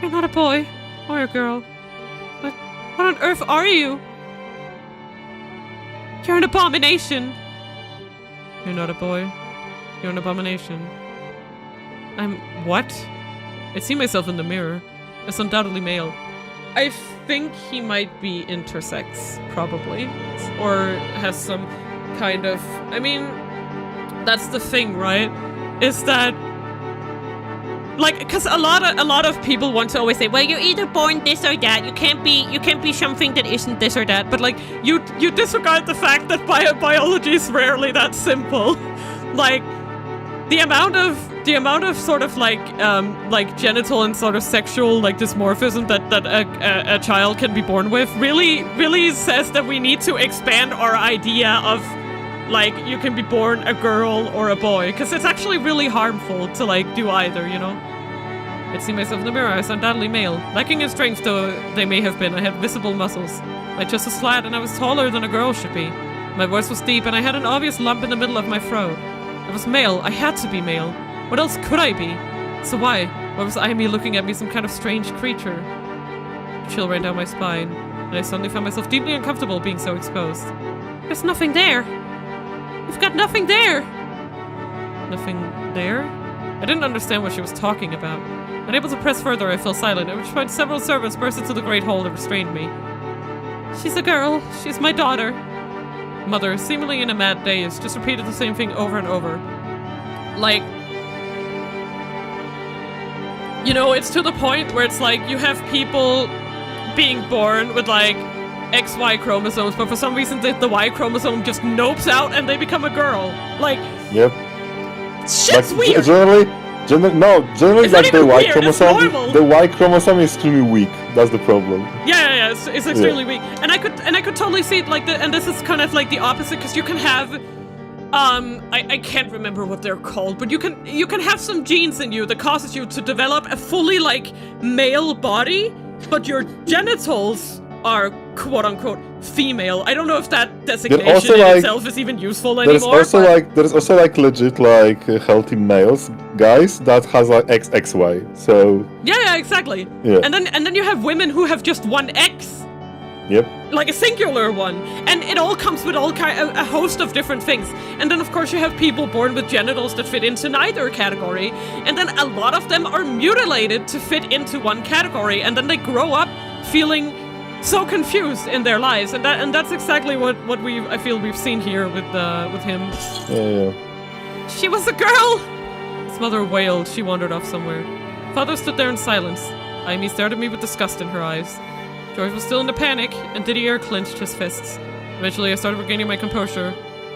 You're not a boy, or a girl. What on earth are you? You're an abomination! You're not a boy. You're an abomination. I'm... what? I see myself in the mirror. As undoubtedly male. I think he might be intersex, probably. Or has some kind of... I mean, that's the thing, right? Is that... like, because a lot of people want to always say, well, you're either born this or that. You can't be something that isn't this or that. But like, you disregard the fact that biology is rarely that simple. Like, the amount of sort of like genital and sort of sexual like dysmorphism that a child can be born with really says that we need to expand our idea of like you can be born a girl or a boy, because it's actually really harmful to like do either, you know. I'd see myself in the mirror as undoubtedly male, lacking in strength though they may have been. I had visible muscles. My chest was flat and I was taller than a girl should be. My voice was deep and I had an obvious lump in the middle of my throat. I was male. I had to be male. What else could I be? So why was Amy looking at me some kind of strange creature? A chill ran down my spine, and I suddenly found myself deeply uncomfortable being so exposed. There's nothing there. You've got nothing there. Nothing there? I didn't understand what she was talking about. Unable to press further, I fell silent, at which point several servants burst into the great hall and restrained me. She's a girl. She's my daughter. Mother, seemingly in a mad daze, just repeated the same thing over and over. Like, you know, it's to the point where it's like you have people being born with like XY chromosomes, but for some reason the Y chromosome just nopes out and they become a girl. Like, yep. Shit's like, weird. Generally, It's like not the even Y weird, chromosome, it's normal. the Y chromosome is extremely weak. That's the problem. Yeah, it's extremely weak, and I could totally see it like and this is kind of like the opposite, because you can have, I can't remember what they're called, but you can have some genes in you that causes you to develop a fully like male body, but your genitals are quote unquote female. I don't know if that designation in itself is even useful anymore. There's also like legit like healthy males, guys that has like XXY. So yeah, exactly. Yeah. And then you have women who have just one X. Yep. Like a singular one, and it all comes with a host of different things. And then of course you have people born with genitals that fit into neither category, and then a lot of them are mutilated to fit into one category, and then they grow up feeling so confused in their lives, and that's exactly what I feel we've seen here with him. Yeah. She was a girl! His mother wailed. She wandered off somewhere. Father stood there in silence. Amy stared at me with disgust in her eyes. George was still in a panic, and Didier clenched his fists. Eventually, I started regaining my composure,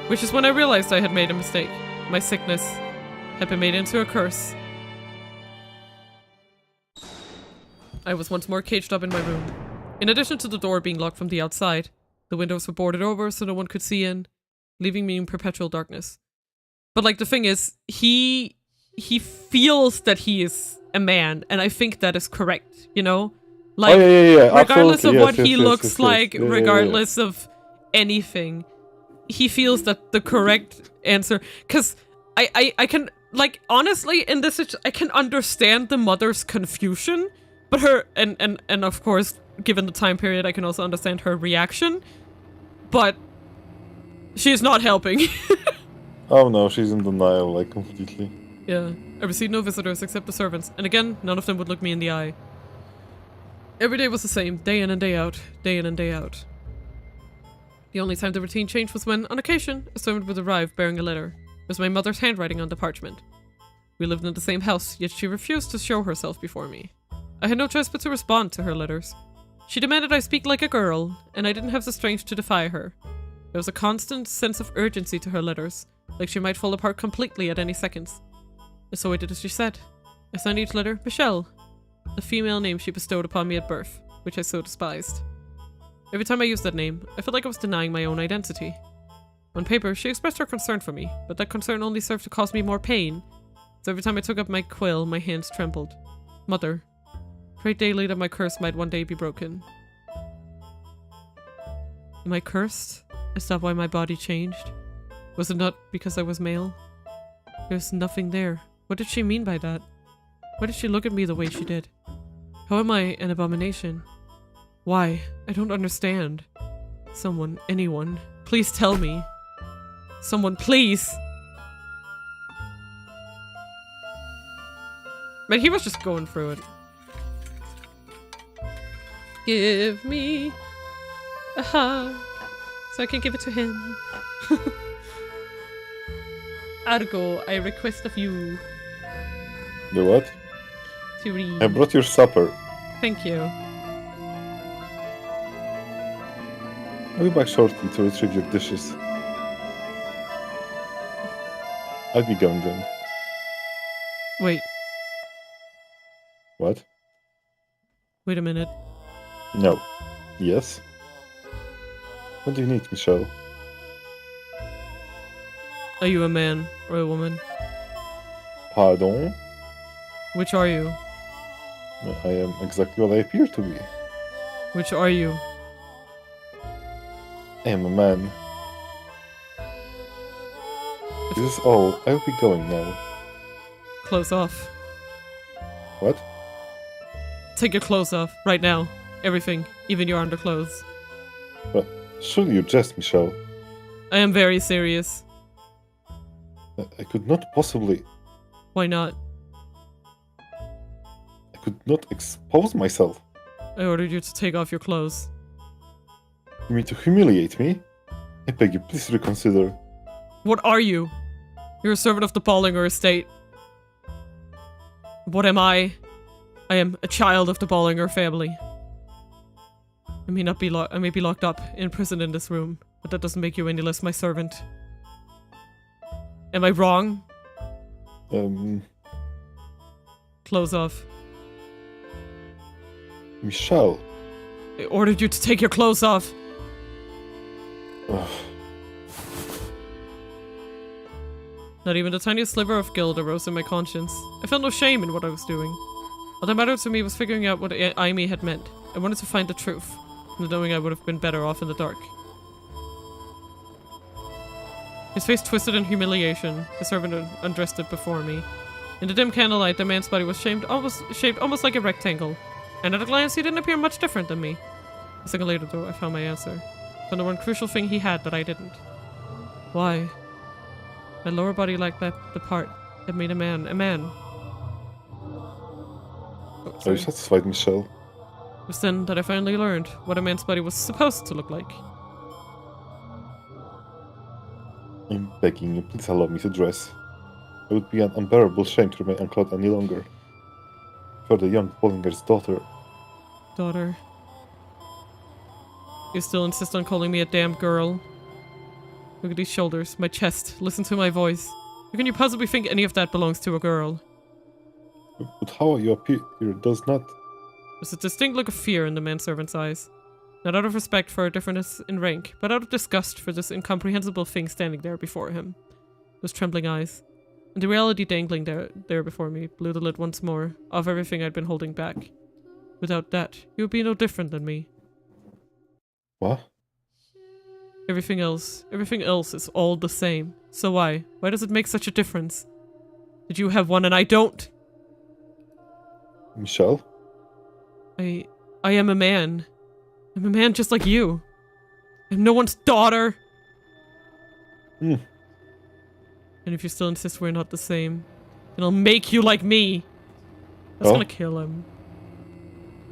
which is when I realized I had made a mistake. My sickness had been made into a curse. I was once more caged up in my room. In addition to the door being locked from the outside, the windows were boarded over so no one could see in, leaving me in perpetual darkness. But like the thing is, he feels that he is a man, and I think that is correct, you know? Like, regardless of what he looks like, regardless of anything, he feels that the correct answer... Because I can, like, honestly, in this, I can understand the mother's confusion, but her, and of course, given the time period, I can also understand her reaction, but she's not helping. Oh no, she's in denial, like, completely. Yeah, I received no visitors except the servants, and again, none of them would look me in the eye. Every day was the same, day in and day out, day in and day out. The only time the routine changed was when, on occasion, a servant would arrive bearing a letter. It was my mother's handwriting on the parchment. We lived in the same house, yet she refused to show herself before me. I had no choice but to respond to her letters. She demanded I speak like a girl, and I didn't have the strength to defy her. There was a constant sense of urgency to her letters, like she might fall apart completely at any second. And so I did as she said. I signed each letter Michelle, the female name she bestowed upon me at birth, which I so despised. Every time I used that name, I felt like I was denying my own identity. On paper, she expressed her concern for me, but that concern only served to cause me more pain, so every time I took up my quill, my hands trembled. Mother, pray daily that my curse might one day be broken. Am I cursed? Is that why my body changed? Was it not because I was male? There's nothing there. What did she mean by that? Why did she look at me the way she did? How am I an abomination? Why? I don't understand. Someone, anyone, please tell me. Someone, please! Man, he was just going through it. Give me a hug so I can give it to him. Argo, I request of you The what? to read. I brought your supper. Thank you. I'll be back shortly to retrieve your dishes. I'll be going then. Wait, What? wait a minute. No. Yes? What do you need, Michelle? Are you a man or a woman? Pardon? Which are you? I am exactly what I appear to be. Which are you? I am a man. This is all. I'll be going now. Clothes off. What? Take your clothes off, right now. Everything, even your underclothes. But surely you jest, Michelle. I am very serious. I could not possibly. Why not? I could not expose myself. I ordered you to take off your clothes. You mean to humiliate me? I beg you, please reconsider. What are you? You're a servant of the Bollinger estate. What am I? I am a child of the Bollinger family. I may not be I may be locked up, imprisoned in this room, but that doesn't make you any less my servant. Am I wrong? Clothes off. Michelle. I ordered you to take your clothes off. Ugh. Not even the tiniest sliver of guilt arose in my conscience. I felt no shame in what I was doing. All that mattered to me was figuring out what Aimee had meant. I wanted to find the truth, and knowing I would have been better off in the dark. His face twisted in humiliation. The servant undressed it before me. In the dim candlelight, the man's body was shaped almost like a rectangle, and at a glance he didn't appear much different than me. A second later, though, I found my answer. Found the one crucial thing he had that I didn't. Why? My lower body lacked the part that made a man a man. Oh, Are sorry. you satisfied, Michelle? It was then that I finally learned what a man's body was supposed to look like. I'm begging you, please allow me to dress. It would be an unbearable shame to remain unclothed any longer. For the young Bollinger's daughter. Daughter. You still insist on calling me a damn girl? Look at these shoulders, my chest, listen to my voice. How can you possibly think any of that belongs to a girl? But how you appear here does not... There's a distinct look of fear in the manservant's eyes. Not out of respect for a difference in rank, but out of disgust for this incomprehensible thing standing there before him. Those trembling eyes. And the reality dangling there before me blew the lid once more off everything I'd been holding back. Without that, you would be no different than me. What? Everything else is all the same. So why? Why does it make such a difference? That you have one and I don't? Michelle? I am a man. I'm a man just like you. I'm no one's daughter. Hmm. And if you still insist we're not the same, And I'll make you like me. That's Oh? gonna kill him.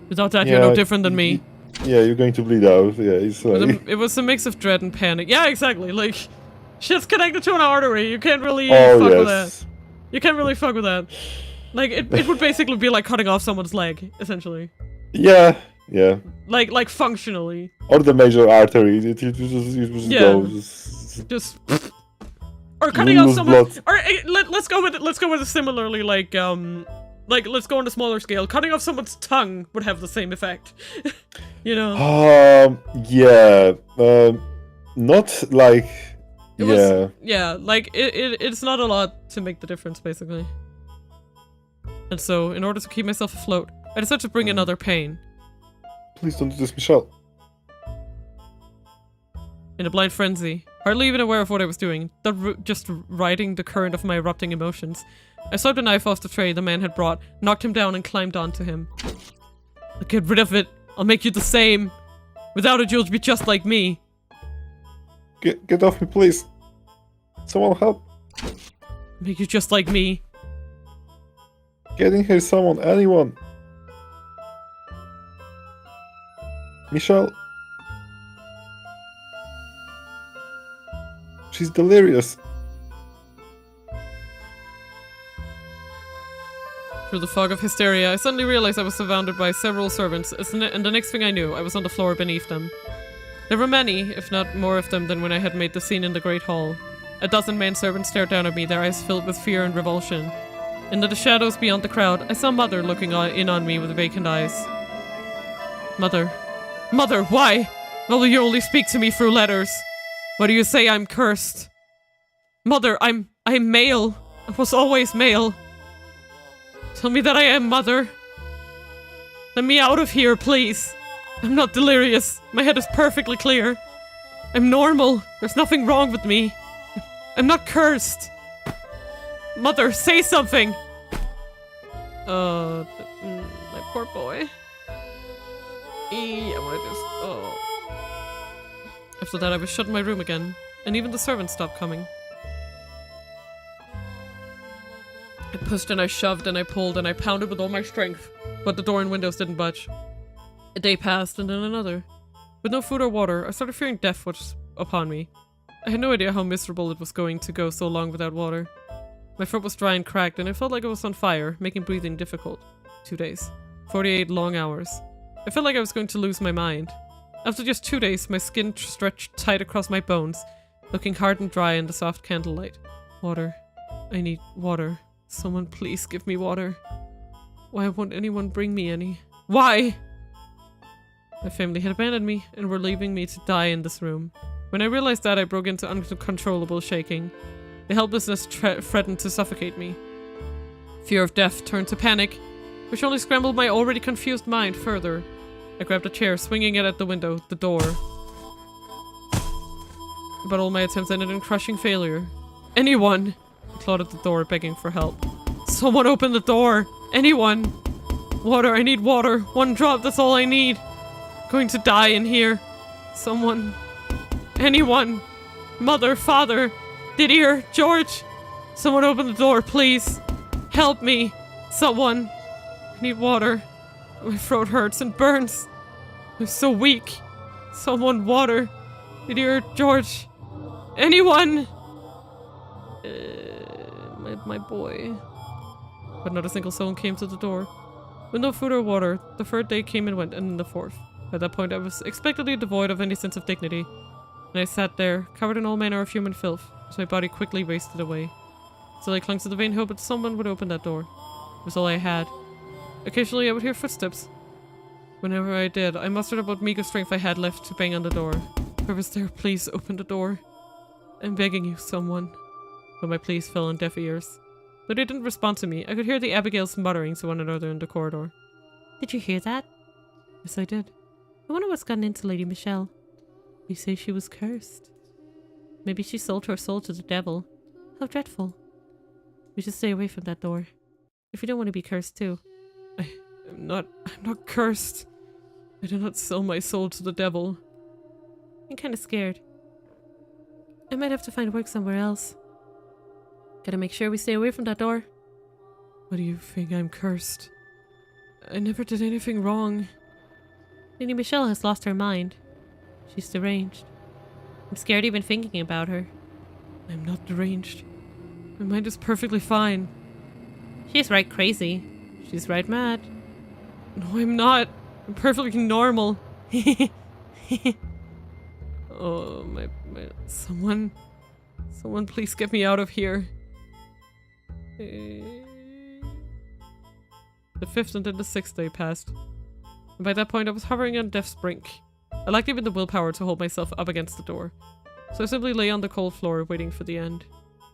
Without that, you're no different than me. Yeah, you're going to bleed out. Yeah, it's like... It was a mix of dread and panic. Yeah, exactly. Like, shit's connected to an artery. You can't really Oh, fuck with yes. that. You can't really fuck with that. Like, it would basically be like cutting off someone's leg, essentially. Yeah, yeah. Like functionally. Or the major artery. It just Yeah. goes... Just... Or cutting off lose someone... blood. Or let's go with it similarly, like, let's go on a smaller scale. Cutting off someone's tongue would have the same effect. You know? Yeah. Not like... Yeah, like, it's not a lot to make the difference, basically. And so, in order to keep myself afloat, I decided to bring another pain. Please don't do this, Michelle. In a blind frenzy, hardly even aware of what I was doing, just riding the current of my erupting emotions, I swiped a knife off the tray the man had brought, knocked him down and climbed onto him. Get rid of it. I'll make you the same. Without it, you'll be just like me. Get off me, please. Someone help. Make you just like me. Get in here, someone. Anyone. Michelle. She's delirious. Through the fog of hysteria, I suddenly realized I was surrounded by several servants, and the next thing I knew, I was on the floor beneath them. There were many, if not more of them than when I had made the scene in the Great Hall. A dozen manservants stared down at me, their eyes filled with fear and revulsion. Into the shadows beyond the crowd, I saw Mother looking in on me with vacant eyes. Mother. Mother, why? Will you only speak to me through letters? Why do you say I'm cursed? Mother, I'm male. I was always male. Tell me that I am, Mother. Let me out of here, please. I'm not delirious. My head is perfectly clear. I'm normal. There's nothing wrong with me. I'm not cursed. Mother, say something! My poor boy. I wanna just... After that, I was shut in my room again, and even the servants stopped coming. I pushed and I shoved and I pulled and I pounded with all my strength, but the door and windows didn't budge. A day passed and then another. With no food or water, I started fearing death was upon me. I had no idea how miserable it was going to go so long without water. My throat was dry and cracked, and I felt like I was on fire, making breathing difficult. 2 days. 48 long hours. I felt like I was going to lose my mind. After just 2 days, my skin stretched tight across my bones, looking hard and dry in the soft candlelight. Water. I need water. Someone please give me water. Why won't anyone bring me any? Why? My family had abandoned me, and were leaving me to die in this room. When I realized that, I broke into uncontrollable shaking. The helplessness threatened to suffocate me. Fear of death turned to panic, which only scrambled my already confused mind further. I grabbed a chair, swinging it at the window, the door. But all my attempts ended in crushing failure. Anyone! I clawed at the door, begging for help. Someone open the door! Anyone! Water, I need water! 1 drop, that's all I need! I'm going to die in here. Someone... Anyone! Mother, father! Didier, George! Someone open the door, please! Help me! Someone! I need water. My throat hurts and burns. I'm so weak. Someone, water. Didier, George! Anyone! My boy. But not a single soul came to the door. With no food or water, the 3rd day came and went, and then the 4th. By that point, I was expectedly devoid of any sense of dignity. And I sat there, covered in all manner of human filth, as my body quickly wasted away. Still I clung to the vain hope that someone would open that door. It was all I had. Occasionally I would hear footsteps. Whenever I did, I mustered up what meager strength I had left to bang on the door. Whoever's there, please open the door. I'm begging you, someone. But my pleas fell on deaf ears. Though they didn't respond to me, I could hear the Abigails muttering to one another in the corridor. Did you hear that? Yes, I did. I wonder what's gotten into Lady Michelle. You say she was cursed. Maybe she sold her soul to the devil. How dreadful. We should stay away from that door. If you don't want to be cursed too. I'm not cursed. I did not sell my soul to the devil. I'm kind of scared. I might have to find work somewhere else. Gotta make sure we stay away from that door. Why do you think I'm cursed? I never did anything wrong. Lady Michelle has lost her mind. She's deranged. I'm scared even thinking about her. I'm not deranged. My mind is perfectly fine. She's right crazy. She's right mad. No, I'm not. I'm perfectly normal. Oh, my... Someone please get me out of here. The 5th and then the 6th day passed. And by that point I was hovering on death's brink. I lacked even the willpower to hold myself up against the door. So I simply lay on the cold floor waiting for the end.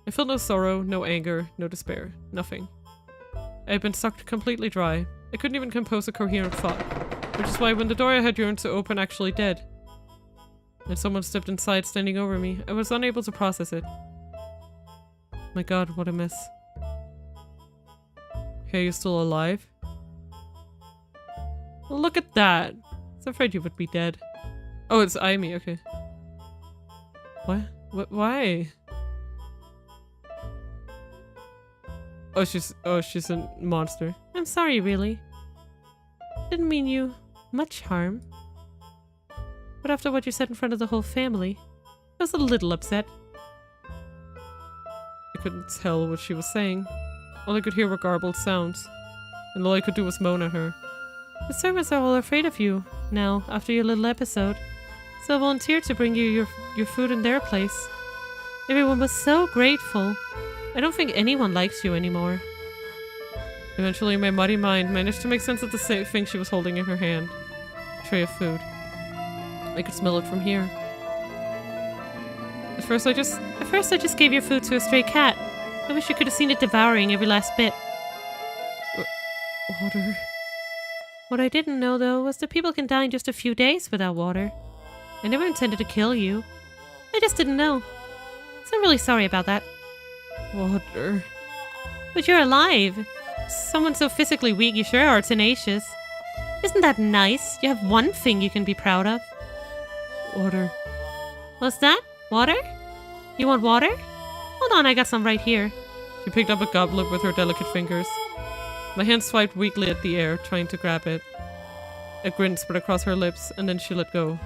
I felt no sorrow, no anger, no despair. Nothing. I had been sucked completely dry. I couldn't even compose a coherent thought. Which is why when the door I had yearned to open actually did, and someone stepped inside standing over me, I was unable to process it. My god, what a mess. Okay, you're still alive? Well, look at that. I was afraid you would be dead. Oh, it's Amy, okay. What? Why? Oh, she's a monster. I'm sorry, really. Didn't mean you much harm. But after what you said in front of the whole family, I was a little upset. I couldn't tell what she was saying. All I could hear were garbled sounds, and all I could do was moan at her. The servants are all afraid of you now, after your little episode, so I volunteered to bring you your food in their place. Everyone was so grateful. I don't think anyone likes you anymore. Eventually, my muddy mind managed to make sense of the thing she was holding in her hand. A tray of food. I could smell it from here. At first I just gave your food to a stray cat. I wish you could have seen it devouring every last bit. Water. What I didn't know, though, was that people can die in just a few days without water. I never intended to kill you. I just didn't know. So I'm really sorry about that. Water. But you're alive. Someone so physically weak, you sure are tenacious. Isn't that nice? You have one thing you can be proud of. Water. What's that? Water? You want water? Hold on, I got some right here. She picked up a goblet with her delicate fingers. My hand swiped weakly at the air, trying to grab it. A grin spread across her lips, and then she let go.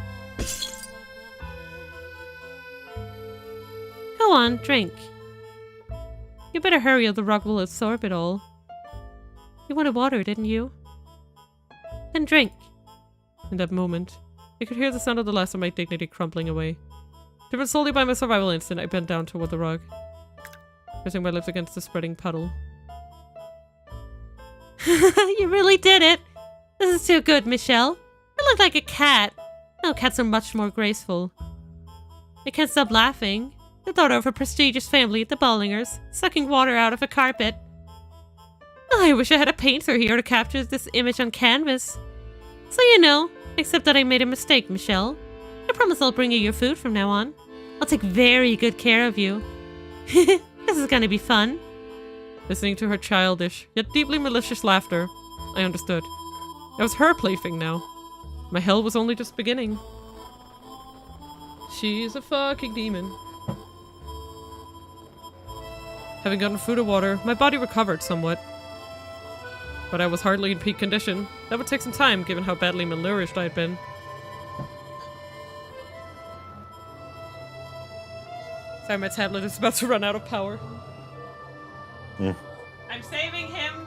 Go on, drink. You better hurry or the rock will absorb it all. You wanted water, didn't you? Then drink. In that moment, I could hear the sound of the last of my dignity crumbling away. Driven solely by my survival instinct, I bent down toward the rug, pressing my lips against the spreading puddle. You really did it! This is too good, Michelle. You look like a cat. No, cats are much more graceful. I can't stop laughing. The daughter of a prestigious family, the Bollingers, sucking water out of a carpet. I wish I had a painter here to capture this image on canvas. So you know, except that I made a mistake, Michelle. I promise I'll bring you your food from now on. I'll take very good care of you. This is gonna be fun. Listening to her childish, yet deeply malicious laughter, I understood. I was her plaything now. My hell was only just beginning. She's a fucking demon. Having gotten food and water, my body recovered somewhat. But I was hardly in peak condition. That would take some time, given how badly malnourished I had been. Sorry, my tablet is about to run out of power. Yeah. I'm saving him!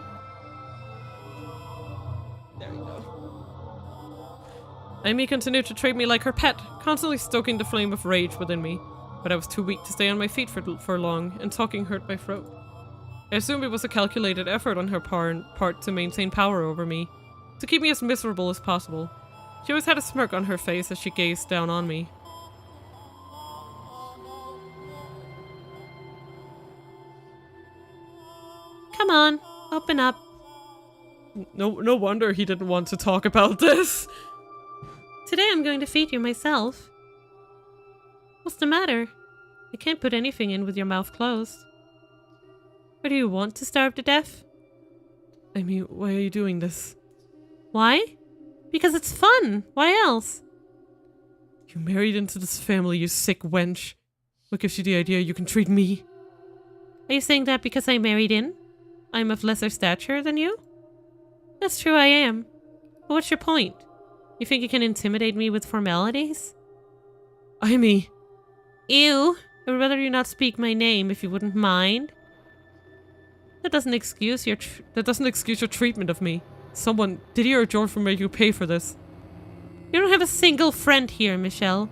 There we go. Amy continued to treat me like her pet, constantly stoking the flame of rage within me. But I was too weak to stay on my feet for long, and talking hurt my throat. I assumed it was a calculated effort on her part to maintain power over me, to keep me as miserable as possible. She always had a smirk on her face as she gazed down on me. Come on, open up. No wonder he didn't want to talk about this. Today I'm going to feed you myself. What's the matter? You can't put anything in with your mouth closed. Or do you want to starve to death? I mean, why are you doing this? Why? Because it's fun. Why else? You married into this family, you sick wench. What gives you the idea you can treat me? Are you saying that because I married in? I'm of lesser stature than you? That's true, I am. But what's your point? You think you can intimidate me with formalities? Aimee. Ew. I would rather you not speak my name if you wouldn't mind. That doesn't excuse your treatment of me. Someone, Didier or George, will make you pay for this. You don't have a single friend here, Michelle.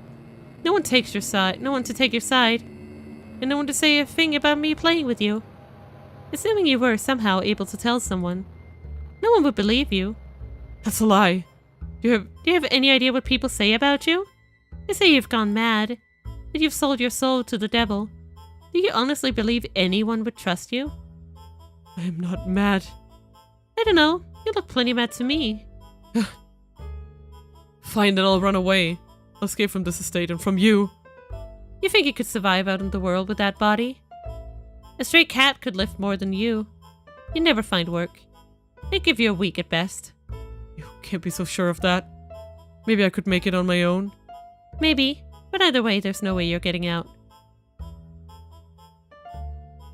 No one takes your side. No one to take your side. And no one to say a thing about me playing with you. Assuming you were somehow able to tell someone, no one would believe you. That's a lie. Do you have any idea what people say about you? They say you've gone mad. That you've sold your soul to the devil. Do you honestly believe anyone would trust you? I am not mad. I don't know. You look plenty mad to me. Fine, then I'll run away. I'll escape from this estate and from you. You think you could survive out in the world with that body? A stray cat could lift more than you. You'd never find work. They'd give you a week at best. You can't be so sure of that. Maybe I could make it on my own. Maybe, but either way, there's no way you're getting out.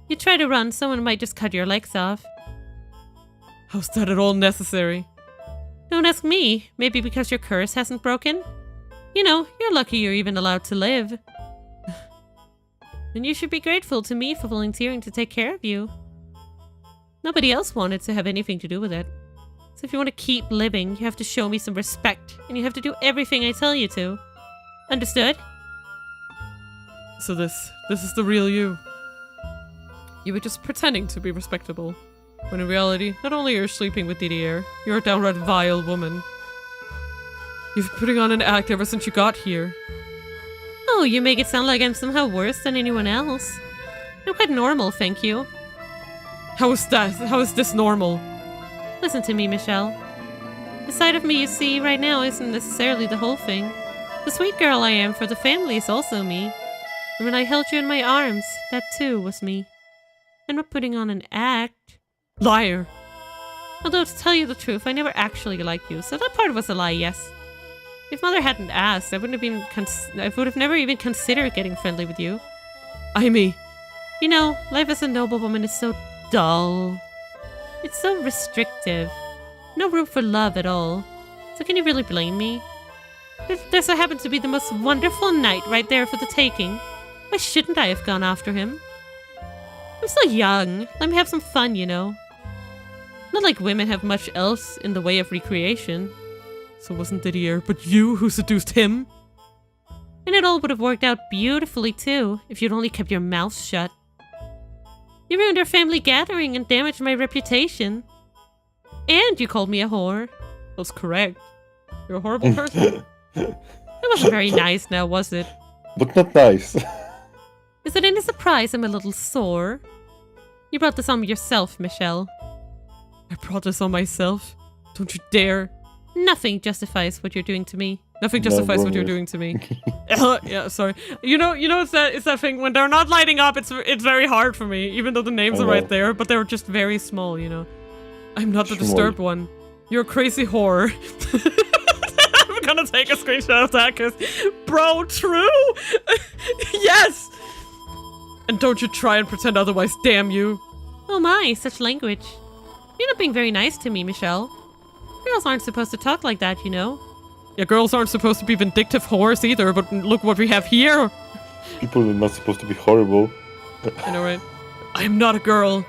You try to run, someone might just cut your legs off. How's that at all necessary? Don't ask me. Maybe because your curse hasn't broken? You know, you're lucky you're even allowed to live. And you should be grateful to me for volunteering to take care of you. Nobody else wanted to have anything to do with it. So if you want to keep living, you have to show me some respect, and you have to do everything I tell you to. Understood? So this is the real you. You were just pretending to be respectable. When in reality, not only are you sleeping with Didier, you're a downright vile woman. You've been putting on an act ever since you got here. Oh, you make it sound like I'm somehow worse than anyone else. I'm quite normal, thank you. How is that? How is this normal? Listen to me, Michelle. The side of me you see right now isn't necessarily the whole thing. The sweet girl I am for the family is also me. And when I held you in my arms, that too was me. I'm not putting on an act. Liar! Although to tell you the truth, I never actually liked you, so that part was a lie, yes. If Mother hadn't asked, I would have never even considered getting friendly with you. Aimee! You know, life as a noblewoman is so dull. It's so restrictive. No room for love at all. So can you really blame me? There so happened to be the most wonderful night right there for the taking. Why shouldn't I have gone after him? I'm still young. Let me have some fun, you know. Not like women have much else in the way of recreation. So it wasn't Didier, but you who seduced him? And it all would have worked out beautifully too, if you'd only kept your mouth shut. You ruined our family gathering and damaged my reputation. And you called me a whore. That's correct. You're a horrible person. It wasn't very nice now, was it? But not nice. Is it any surprise I'm a little sore? You brought this on yourself, Michelle. I brought this on myself? Don't you dare. Nothing justifies what you're doing to me. Nothing justifies what you're doing to me. Yeah, sorry. You know, it's that thing when they're not lighting up. It's very hard for me, even though the names are right there. But they're just very small, you know. I'm not the disturbed one. You're a crazy whore. I'm gonna take a screenshot of that, cause, bro, true. Yes. And don't you try and pretend otherwise. Damn you. Oh my, such language. You're not being very nice to me, Michelle. Girls aren't supposed to talk like that, you know. Yeah, girls aren't supposed to be vindictive whores either, but look what we have here. People are not supposed to be horrible. I know, right? I'm not a girl.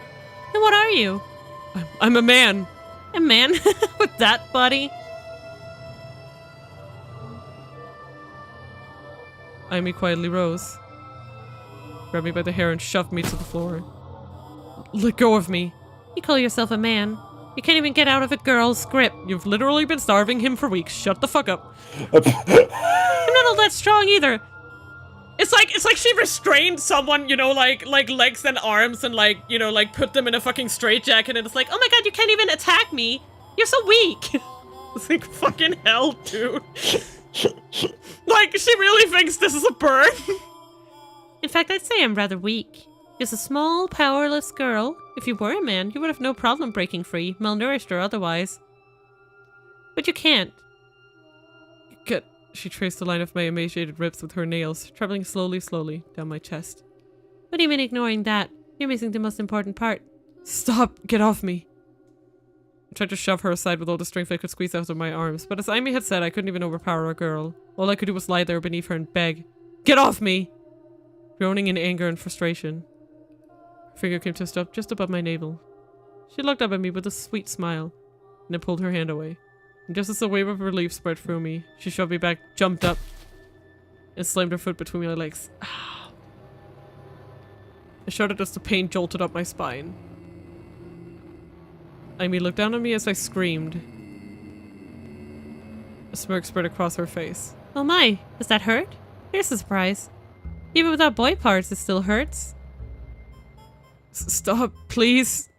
Then what are you? I'm a man. A man? With that body? Aimee quietly rose, grabbed me by the hair and shoved me to the floor. Let go of me. You call yourself a man. You can't even get out of a girl's grip. You've literally been starving him for weeks. Shut the fuck up. I'm not all that strong either. It's like she restrained someone, you know, like legs and arms and like, you know, like put them in a fucking straitjacket and it's like, oh my god, you can't even attack me. You're so weak. It's like, fucking hell, dude. Like, she really thinks this is a bird. In fact, I'd say I'm rather weak. Just a small, powerless girl. If you were a man, you would have no problem breaking free, malnourished or otherwise. But you can't. She traced the line of my emaciated ribs with her nails, traveling slowly down my chest. What do you mean ignoring that? You're missing the most important part. Stop! Get off me! I tried to shove her aside with all the strength I could squeeze out of my arms, but as Amy had said, I couldn't even overpower a girl. All I could do was lie there beneath her and beg. Get off me! Groaning in anger and frustration. Her finger came to a stop just above my navel. She looked up at me with a sweet smile, and I pulled her hand away. And just as a wave of relief spread through me, she shoved me back, jumped up, and slammed her foot between my legs. Ow. I shuddered as the pain jolted up my spine. Amy looked down on me as I screamed. A smirk spread across her face. Oh my, does that hurt? Here's a surprise. Even without boy parts, it still hurts. Stop, please.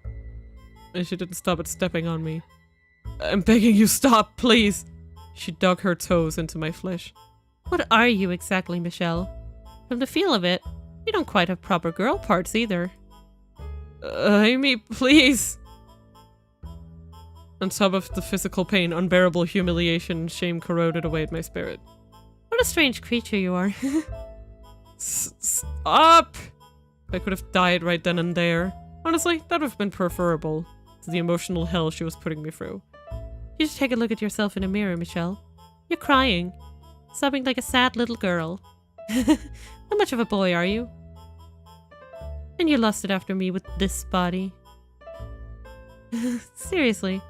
And she didn't stop at stepping on me. I'm begging you, stop, please. She dug her toes into my flesh. What are you exactly, Michelle? From the feel of it, you don't quite have proper girl parts either. Amy, please. On top of the physical pain, unbearable humiliation and shame corroded away at my spirit. What a strange creature you are. Stop! I could have died right then and there. Honestly, that would have been preferable to the emotional hell she was putting me through. You should take a look at yourself in a mirror, Michelle. You're crying. Sobbing like a sad little girl. How much of a boy are you? And you lusted after me with this body. Seriously.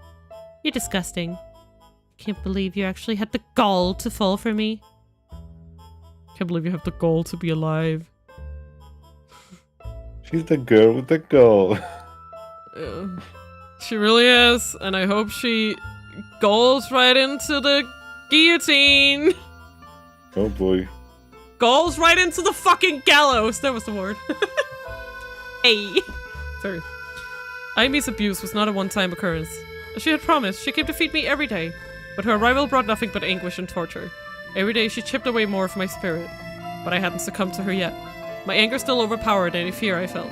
You're disgusting. I can't believe you actually had the gall to fall for me. Can't believe you have the gall to be alive. She's the girl with the goal. She really is, and I hope she goes right into the guillotine. Oh boy. Goes right into the fucking gallows. That was the word. Hey. Sorry. Amy's abuse was not a one-time occurrence. As she had promised, she came to feed me every day, but her arrival brought nothing but anguish and torture. Every day she chipped away more of my spirit, but I hadn't succumbed to her yet. My anger still overpowered any fear I felt.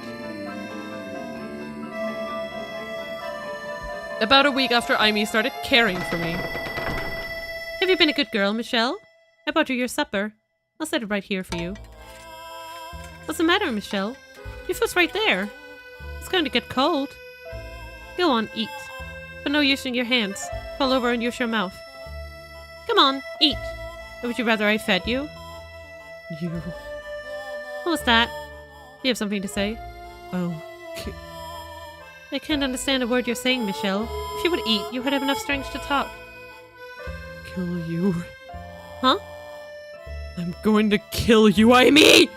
About a week after Amy started caring for me. Have you been a good girl, Michelle? I bought you your supper. I'll set it right here for you. What's the matter, Michelle? Your foot's right there. It's going to get cold. Go on, eat. But no using your hands. Fall over and use your mouth. Come on, eat. Or would you rather I fed you? You. What was that? You have something to say? Oh. I can't understand a word you're saying, Michelle. If you would eat, you would have enough strength to talk. Kill you. Huh? I'm going to kill you, Amy!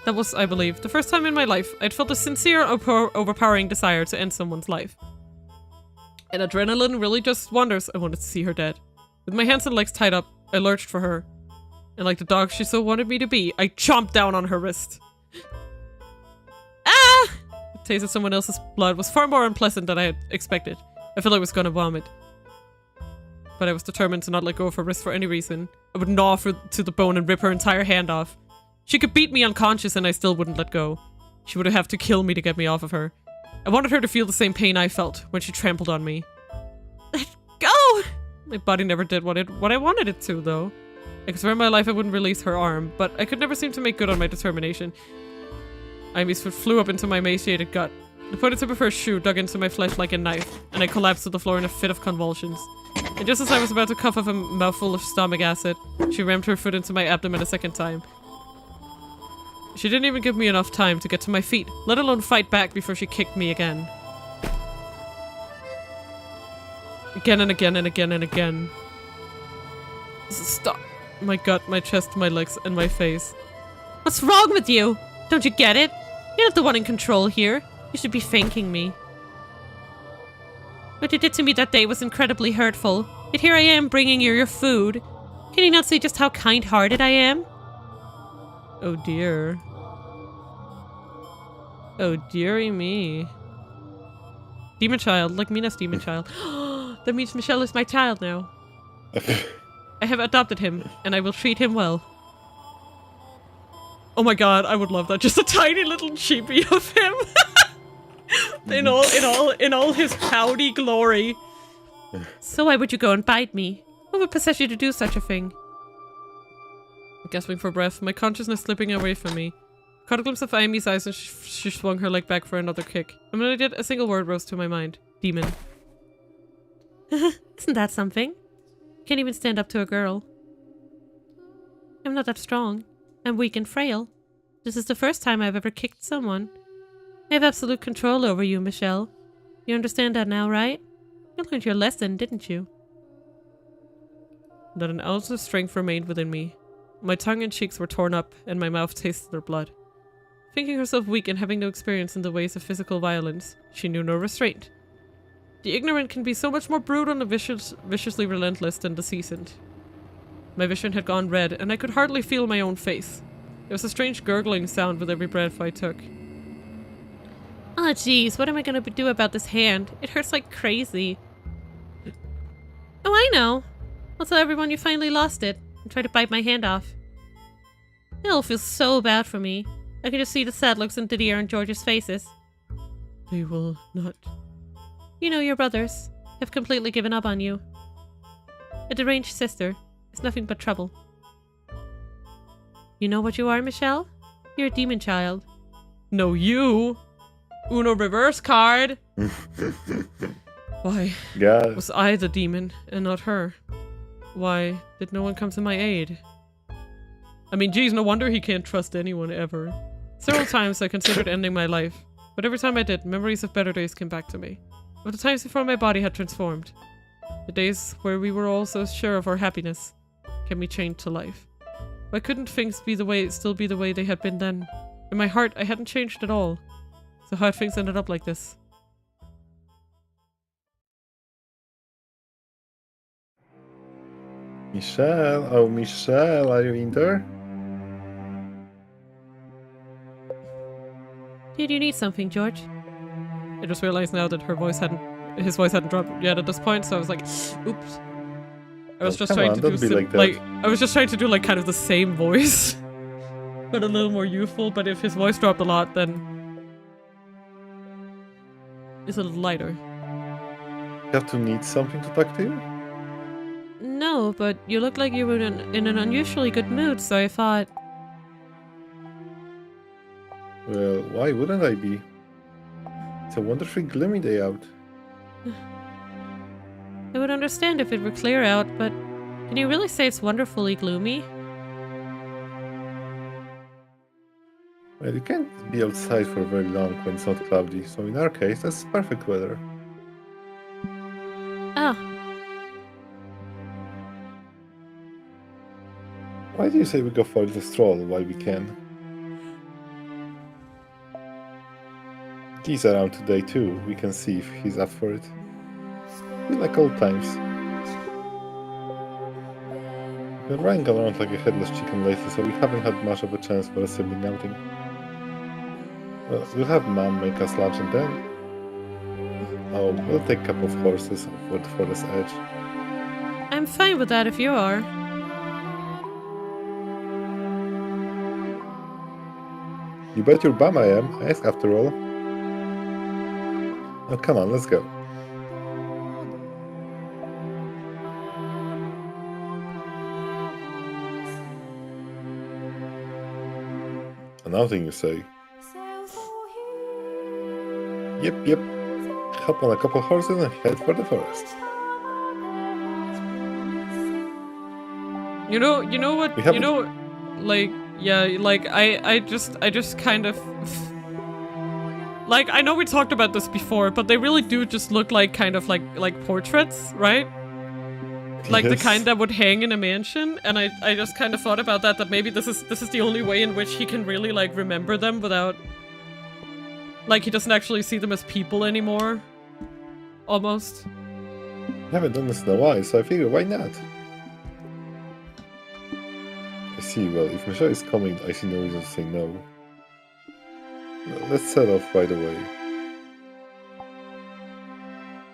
That was, I believe, the first time in my life I'd felt a sincere, overpowering desire to end someone's life. And adrenaline really just wonders. I wanted to see her dead. With my hands and legs tied up, I lurched for her. And like the dog she so wanted me to be, I chomped down on her wrist. Ah! The taste of someone else's blood was far more unpleasant than I had expected. I felt I was gonna vomit. But I was determined to not let go of her wrist for any reason. I would gnaw her to the bone and rip her entire hand off. She could beat me unconscious and I still wouldn't let go. She would have to kill me to get me off of her. I wanted her to feel the same pain I felt when she trampled on me. Let go! My body never did what I wanted it to, though. I could swear in my life I wouldn't release her arm, but I could never seem to make good on my determination. Amy's foot flew up into my emaciated gut. The pointed tip of her shoe dug into my flesh like a knife, and I collapsed to the floor in a fit of convulsions. And just as I was about to cough up a mouthful of stomach acid, she rammed her foot into my abdomen a second time. She didn't even give me enough time to get to my feet, let alone fight back before she kicked me again. Again and again and again and again. Stop. My gut, my chest, my legs, and my face. What's wrong with you? Don't you get it? You're not the one in control here. You should be thanking me. What you did to me that day was incredibly hurtful. Yet here I am bringing you your food. Can you not see just how kind-hearted I am? Oh dear. Oh dearie me. Demon child, like Mina's demon child. That means Michelle is my child now. I have adopted him, and I will treat him well. Oh my god, I would love that. Just a tiny little chibi of him. in all his pouty glory. So why would you go and bite me? What would possess you to do such a thing? Gasping for breath, my consciousness slipping away from me. Caught a glimpse of Amy's eyes and she swung her leg back for another kick. And when I did, a single word rose to my mind. Demon. Isn't that something? Can't even stand up to a girl. I'm not that strong. I'm weak and frail. This is the first time I've ever kicked someone. I have absolute control over you, Michelle. You understand that now, right? You learned your lesson, didn't you? Not an ounce of strength remained within me. My tongue and cheeks were torn up, and my mouth tasted her blood. Thinking herself weak and having no experience in the ways of physical violence, she knew no restraint. The ignorant can be so much more brutal and viciously relentless than the seasoned. My vision had gone red, and I could hardly feel my own face. There was a strange gurgling sound with every breath I took. Oh jeez, what am I gonna do about this hand? It hurts like crazy. Oh, I know. I'll tell everyone you finally lost it, and try to bite my hand off. It'll feel so bad for me. I can just see the sad looks on Didier and George's faces. They will not. You know your brothers have completely given up on you. A deranged sister is nothing but trouble. You know what you are, Michelle? You're a demon child. No, you! Uno reverse card! Why was I the demon and not her? Why did no one come to my aid? I mean, geez, no wonder he can't trust anyone ever. Several times I considered ending my life, but every time I did, memories of better days came back to me. Of the times before my body had transformed. The days where we were all so sure of our happiness can be chained to life. Why couldn't things still be the way they had been then? In my heart, I hadn't changed at all. So how had things ended up like this? Michelle, oh Michelle, are you in there? Did you need something, George? I just realized now that his voice hadn't dropped yet at this point, so I was like, oops. I was just trying to do I was just trying to do like kind of the same voice, but a little more youthful. But if his voice dropped a lot, then it's a little lighter. You have to need something to talk to you? No, but you look like you were in an unusually good mood, so I thought... Well, why wouldn't I be? It's a wonderfully gloomy day out. I would understand if it were clear out, but can you really say it's wonderfully gloomy? Well, you can't be outside for very long when it's not cloudy, so in our case, that's perfect weather. Oh. Why do you say we go for a little stroll while we can? He's around today too, we can see if he's up for it. We like old times. We've been running around like a headless chicken lately, so we haven't had much of a chance for a sibling outing. Well, we'll have Mom make us lunch and then... Oh, we'll take a couple of horses for the furthest edge. I'm fine with that if you are. You bet your bum I am. I ask after all. Oh, come on, let's go. An outing, you say? Yep. Hop on a couple horses and head for the forest. You know what? You know, like, yeah, like I just kind of. Like, I know we talked about this before, but they really do just look like kind of like portraits, right? Like the kind that would hang in a mansion, and I just kind of thought about that maybe this is the only way in which he can really like remember them without, like, he doesn't actually see them as people anymore. Almost. I haven't done this in a while, so I figure why not? I see, well, if Michelle is coming, I see no reason to say no. Let's set off right away.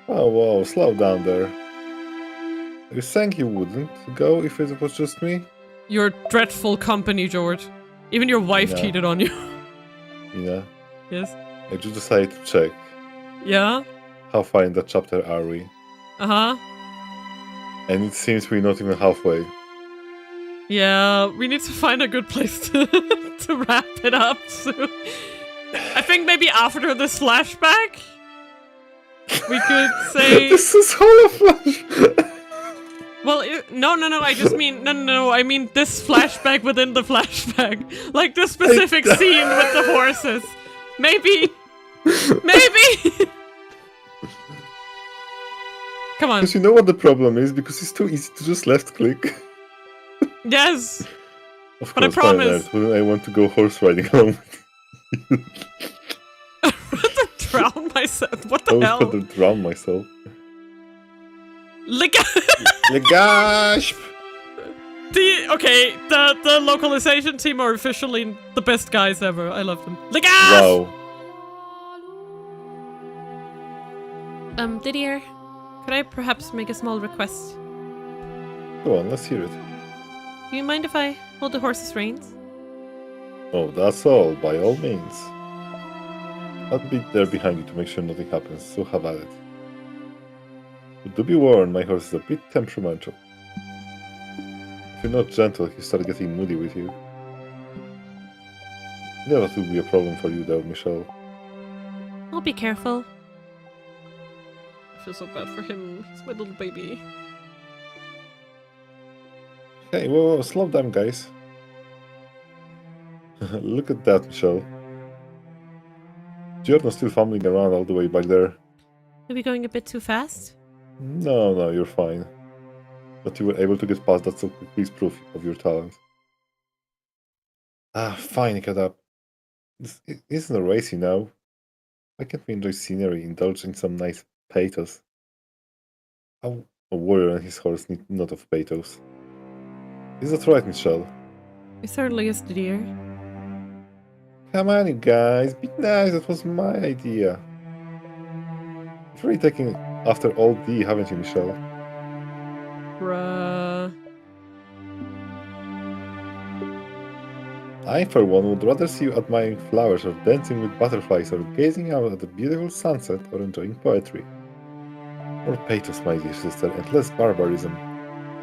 Oh, whoa, slow down there. You saying you wouldn't go if it was just me? You're dreadful company, George. Even your wife cheated on you. Mina? Yes? I just decided to check. Yeah? How far in that chapter are we? Uh-huh. And it seems we're not even halfway. Yeah, we need to find a good place to, to wrap it up soon. I think maybe after this flashback, we could say... This is all a flash! Well, no, I just mean... No, I mean this flashback within the flashback. Like the specific scene with the horses. Maybe... Come on. Because you know what the problem is? Because it's too easy to just left click. Yes. Of But I course, why on promise. earth wouldn't I want to go horse riding along with you? To drown myself. What I the would hell? rather drown myself. Gosh! The localization team are officially the best guys ever. I love them. Wow. Didier, could I perhaps make a small request? Go on, let's hear it. Do you mind if I hold the horse's reins? Oh, that's all, by all means. I'll be there behind you to make sure nothing happens, so have at it. But do be warned, my horse is a bit temperamental. If you're not gentle, he'll start getting moody with you. Yeah, that will be a problem for you though, Michelle. I'll be careful. I feel so bad for him. He's my little baby. Hey, whoa, slow down, guys. Look at that, Michelle. Giorno's still fumbling around all the way back there. Are we going a bit too fast? No, you're fine. But you were able to get past that so quickly is proof of your talent. Ah, fine, get up. This isn't a race, you know. Why can't we enjoy scenery, indulge in some nice pathos? A warrior and his horse need not of pathos. Is that right, Michelle? It certainly is, Didier. Come on, you guys, be nice, that was my idea. You've really taken after all D, haven't you, Michelle? Bruh. I, for one, would rather see you admiring flowers or dancing with butterflies or gazing out at a beautiful sunset or enjoying poetry. More pathos, my dear sister, and less barbarism.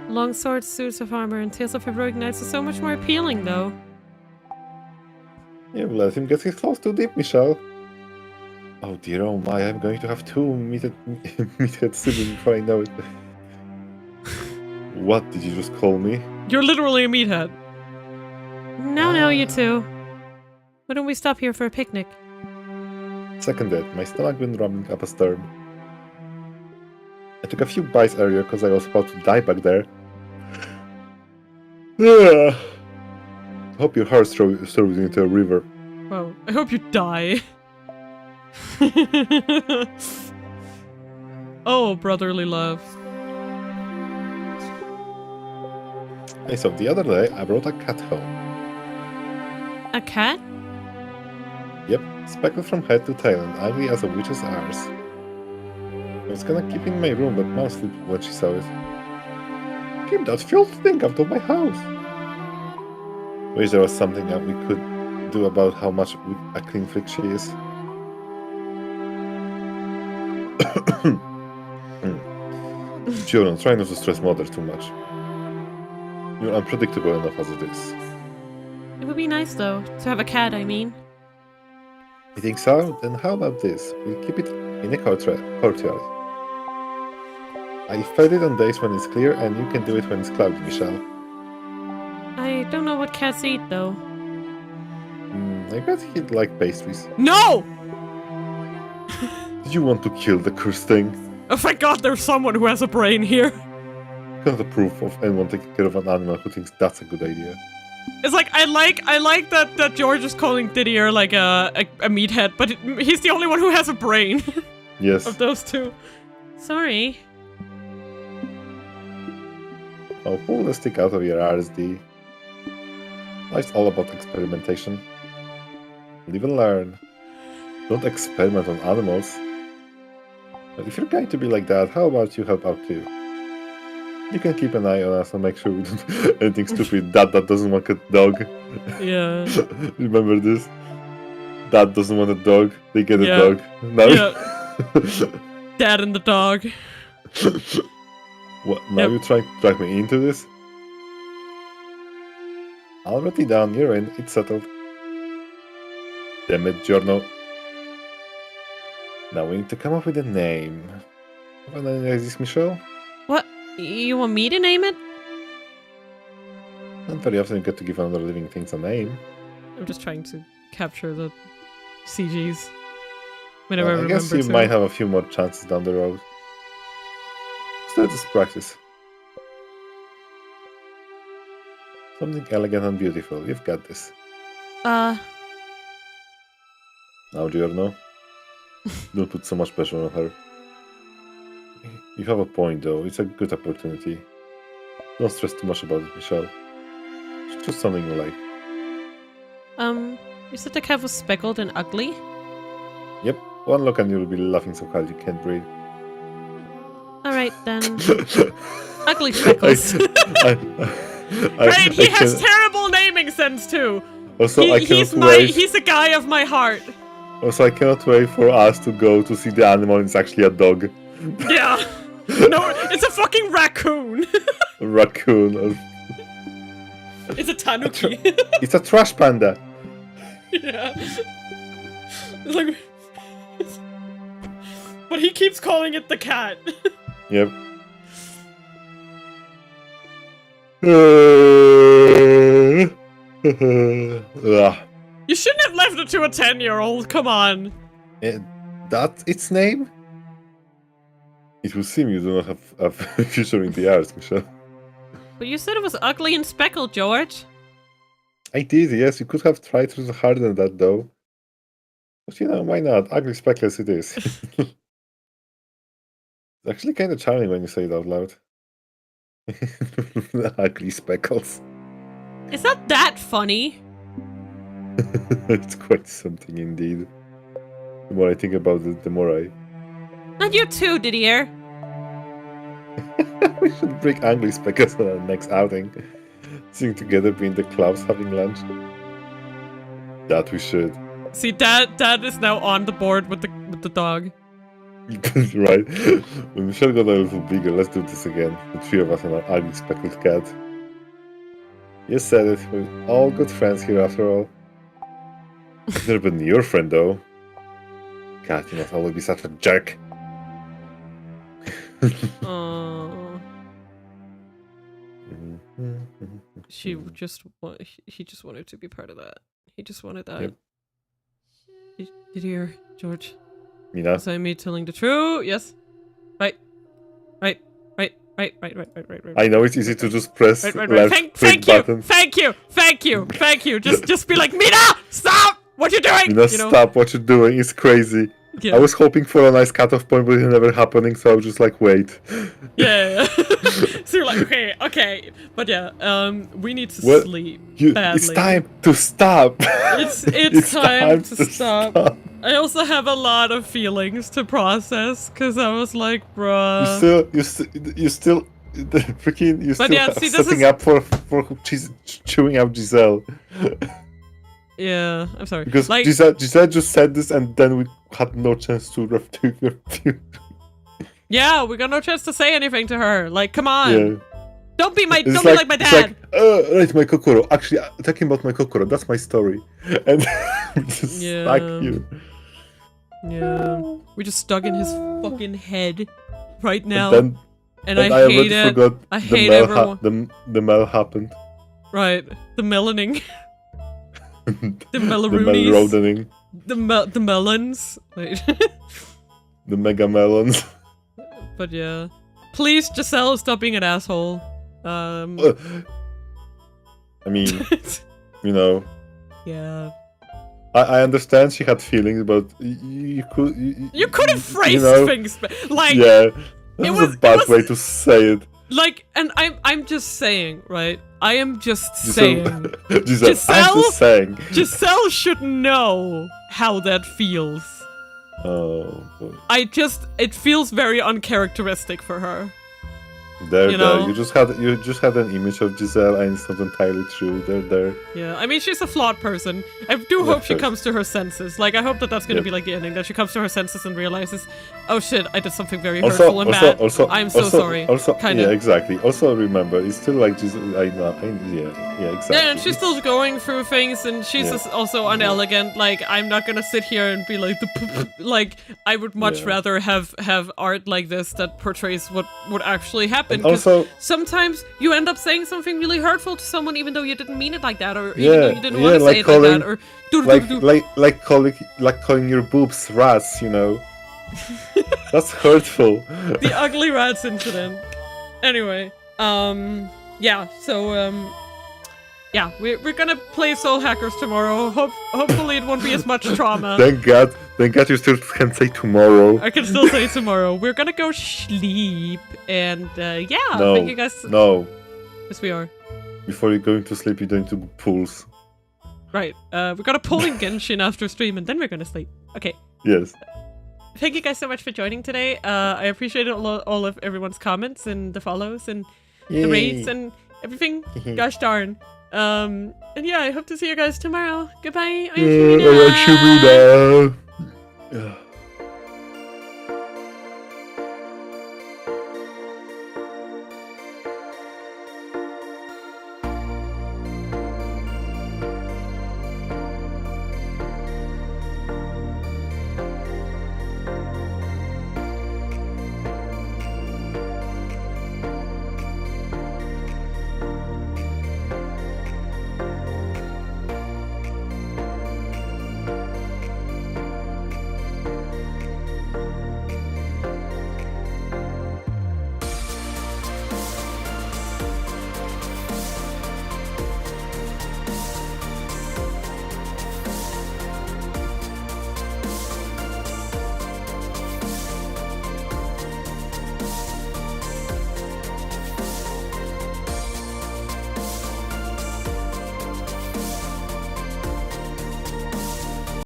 Long swords, suits of armor, and tales of heroic knights are so much more appealing, though. You let him get his clothes too deep, Michelle. Oh dear, oh my, I'm going to have two meathead siblings before I know it. What did you just call me? You're literally a meathead. No, you two. Why don't we stop here for a picnic? Seconded, my stomach been rumbling up a storm. I took a few bites earlier because I was about to die back there. I hope your heart throws you into a river. Well, I hope you die. Oh, brotherly love. Hey, so the other day I brought a cat home. A cat? Yep, speckled from head to tail and ugly as a witch's arse. I was gonna keep it in my room, but Mom slept when she saw it. Keep that filthy thing out of my house! Wish there was something that we could do about how much a clean freak she is. Children, try not to stress Mother too much. You're unpredictable enough as it is. It would be nice, though, to have a cat, I mean. You think so? Then how about this? We'll keep it in a courtyard. I fed it on days when it's clear, and you can do it when it's cloudy, Michelle. I don't know what cats eat, though. I bet he'd like pastries. No! Did you want to kill the cursed thing? Oh, thank God there's someone who has a brain here. Can't approve of anyone taking care of an animal who thinks that's a good idea. It's like, I like that George is calling Didier like a meathead, but he's the only one who has a brain. Yes. Of those two. Sorry. Oh, pull the stick out of your RSD. Life's all about experimentation. Live and learn. Don't experiment on animals. But if you're going to be like that, how about you help out too? You can keep an eye on us and make sure we don't do anything stupid. Dad doesn't want a dog. Yeah. Remember this? Dad doesn't want a dog. They get a Yeah. dog. No? Yeah. Dad and the dog. What? Now Yep. you're trying to drag me into this? Already done, you're in, it's settled. Damn it, Giorno. Now we need to come up with a name. Have an idea, this, Michelle? What? You want me to name it? Not very often you get to give another living thing a name. I'm just trying to capture the CGs. Whenever I I remember guess you to. might have a few more chances down the road. So just practice. Something elegant and beautiful. You've got this. Now, Giorno. Don't put so much pressure on her. You have a point, though. It's a good opportunity. Don't stress too much about it, Michelle. Choose something you like. You said the cat was speckled and ugly? Yep. One look and you'll be laughing so hard you can't breathe. Alright then. Ugly speckles. Right, he has terrible naming sense too. Also, he's a guy of my heart. Also, I cannot wait for us to go to see the animal and it's actually a dog. Yeah. No, it's a fucking raccoon. A raccoon. Or... It's a tanuki. It's a trash panda. Yeah. It's like... But he keeps calling it the cat. Yep. You shouldn't have left it to a 10-year-old, come on. That's its name? It would seem you do not have a future in the arts, Michelle. But you said it was ugly and speckled, George. I did, yes. You could have tried to harder than that, though. But you know, why not? Ugly speckless it is. It's actually kind of charming when you say it out loud. Ugly speckles. Is that funny? It's quite something indeed. The more I think about it, the more I... And you too, Didier. We should bring ugly speckles on our next outing. Sitting together, be in the clubs, having lunch. That we should. See, Dad is now on the board with the dog. Right. When Michelle got a little bigger, let's do this again. The three of us and our ugly speckled cat. You said it. We're all good friends here after all. I've never been your friend though. God, you must always be such a jerk. Aww. He just wanted to be part of that. He just wanted that. Yep. Did you hear, George? Mina? Is that me telling the truth? Yes. Right. I know it's easy to just press left Thank button. Thank you. Just be like, Mina, stop! What you doing? Mina, stop what you're doing. It's crazy. Yeah. I was hoping for a nice cutoff point, but it's never happening, so I was just like, wait. Yeah. So you're like, okay. But yeah, we need to sleep badly. It's time to stop. It's time to stop. I also have a lot of feelings to process, because I was like, bruh. You still setting up for chewing out Giselle. Yeah, I'm sorry. Because like, Giselle just said this and then we had no chance to refute. Yeah, we got no chance to say anything to her. Like, come on. Yeah. Don't be like my dad. Right, my Kokoro. Actually, talking about my Kokoro, that's my story. And just stuck you. Yeah. We just stuck in his fucking head right now. And I hate it. Forgot I hate everyone. The mail happened. Right. The melaning. The Melrodening. The melons. Wait. The mega melons. But yeah. Please, Giselle, stop being an asshole. I mean, you know. Yeah. I understand she had feelings, but you could have phrased things like. Yeah. That was a bad way to say it. Like, and I'm just saying, right? I am just saying. Giselle, Giselle should know how that feels. Oh, boy. It feels very uncharacteristic for her. They're You there. know? You just had an image of Giselle, and it's not entirely true. They're there. Yeah, I mean, she's a flawed person. I do Yeah, hope of she course. comes to her senses. Like, I hope that that's gonna Yep. be like the ending, that she comes to her senses and realizes, oh shit, I did something very hurtful and bad. I'm so sorry. Also, Kinda. yeah, exactly. Also, remember, it's still like Giselle. Yeah, exactly. Yeah, and she's still going through things, and she's Yeah. just also unelegant. Like, I'm not gonna sit here and be like, like, I would much Yeah. rather have art like this that portrays what would actually happen. And 'Cause also, sometimes you end up saying something really hurtful to someone, even though you didn't mean it like that, or even Yeah, though you didn't yeah, want to like say it calling- like that, or like calling your boobs rats, you know. That's hurtful. the ugly rats incident. Anyway, yeah, so, yeah, we're gonna play Soul Hackers tomorrow. Hopefully it won't be as much trauma. Thank God you still can say tomorrow. I can still say tomorrow. We're gonna go sleep, and, yeah, No, thank you guys. no. Yes, we are. Before you're going to sleep, you're going to book pools. Right, we're gonna pull in Genshin after stream, and then we're gonna sleep. Okay. Yes. Thank you guys so much for joining today. I appreciate all of everyone's comments and the follows and the raids and everything. Gosh darn. And yeah, I hope to see you guys tomorrow. Goodbye. Shimina.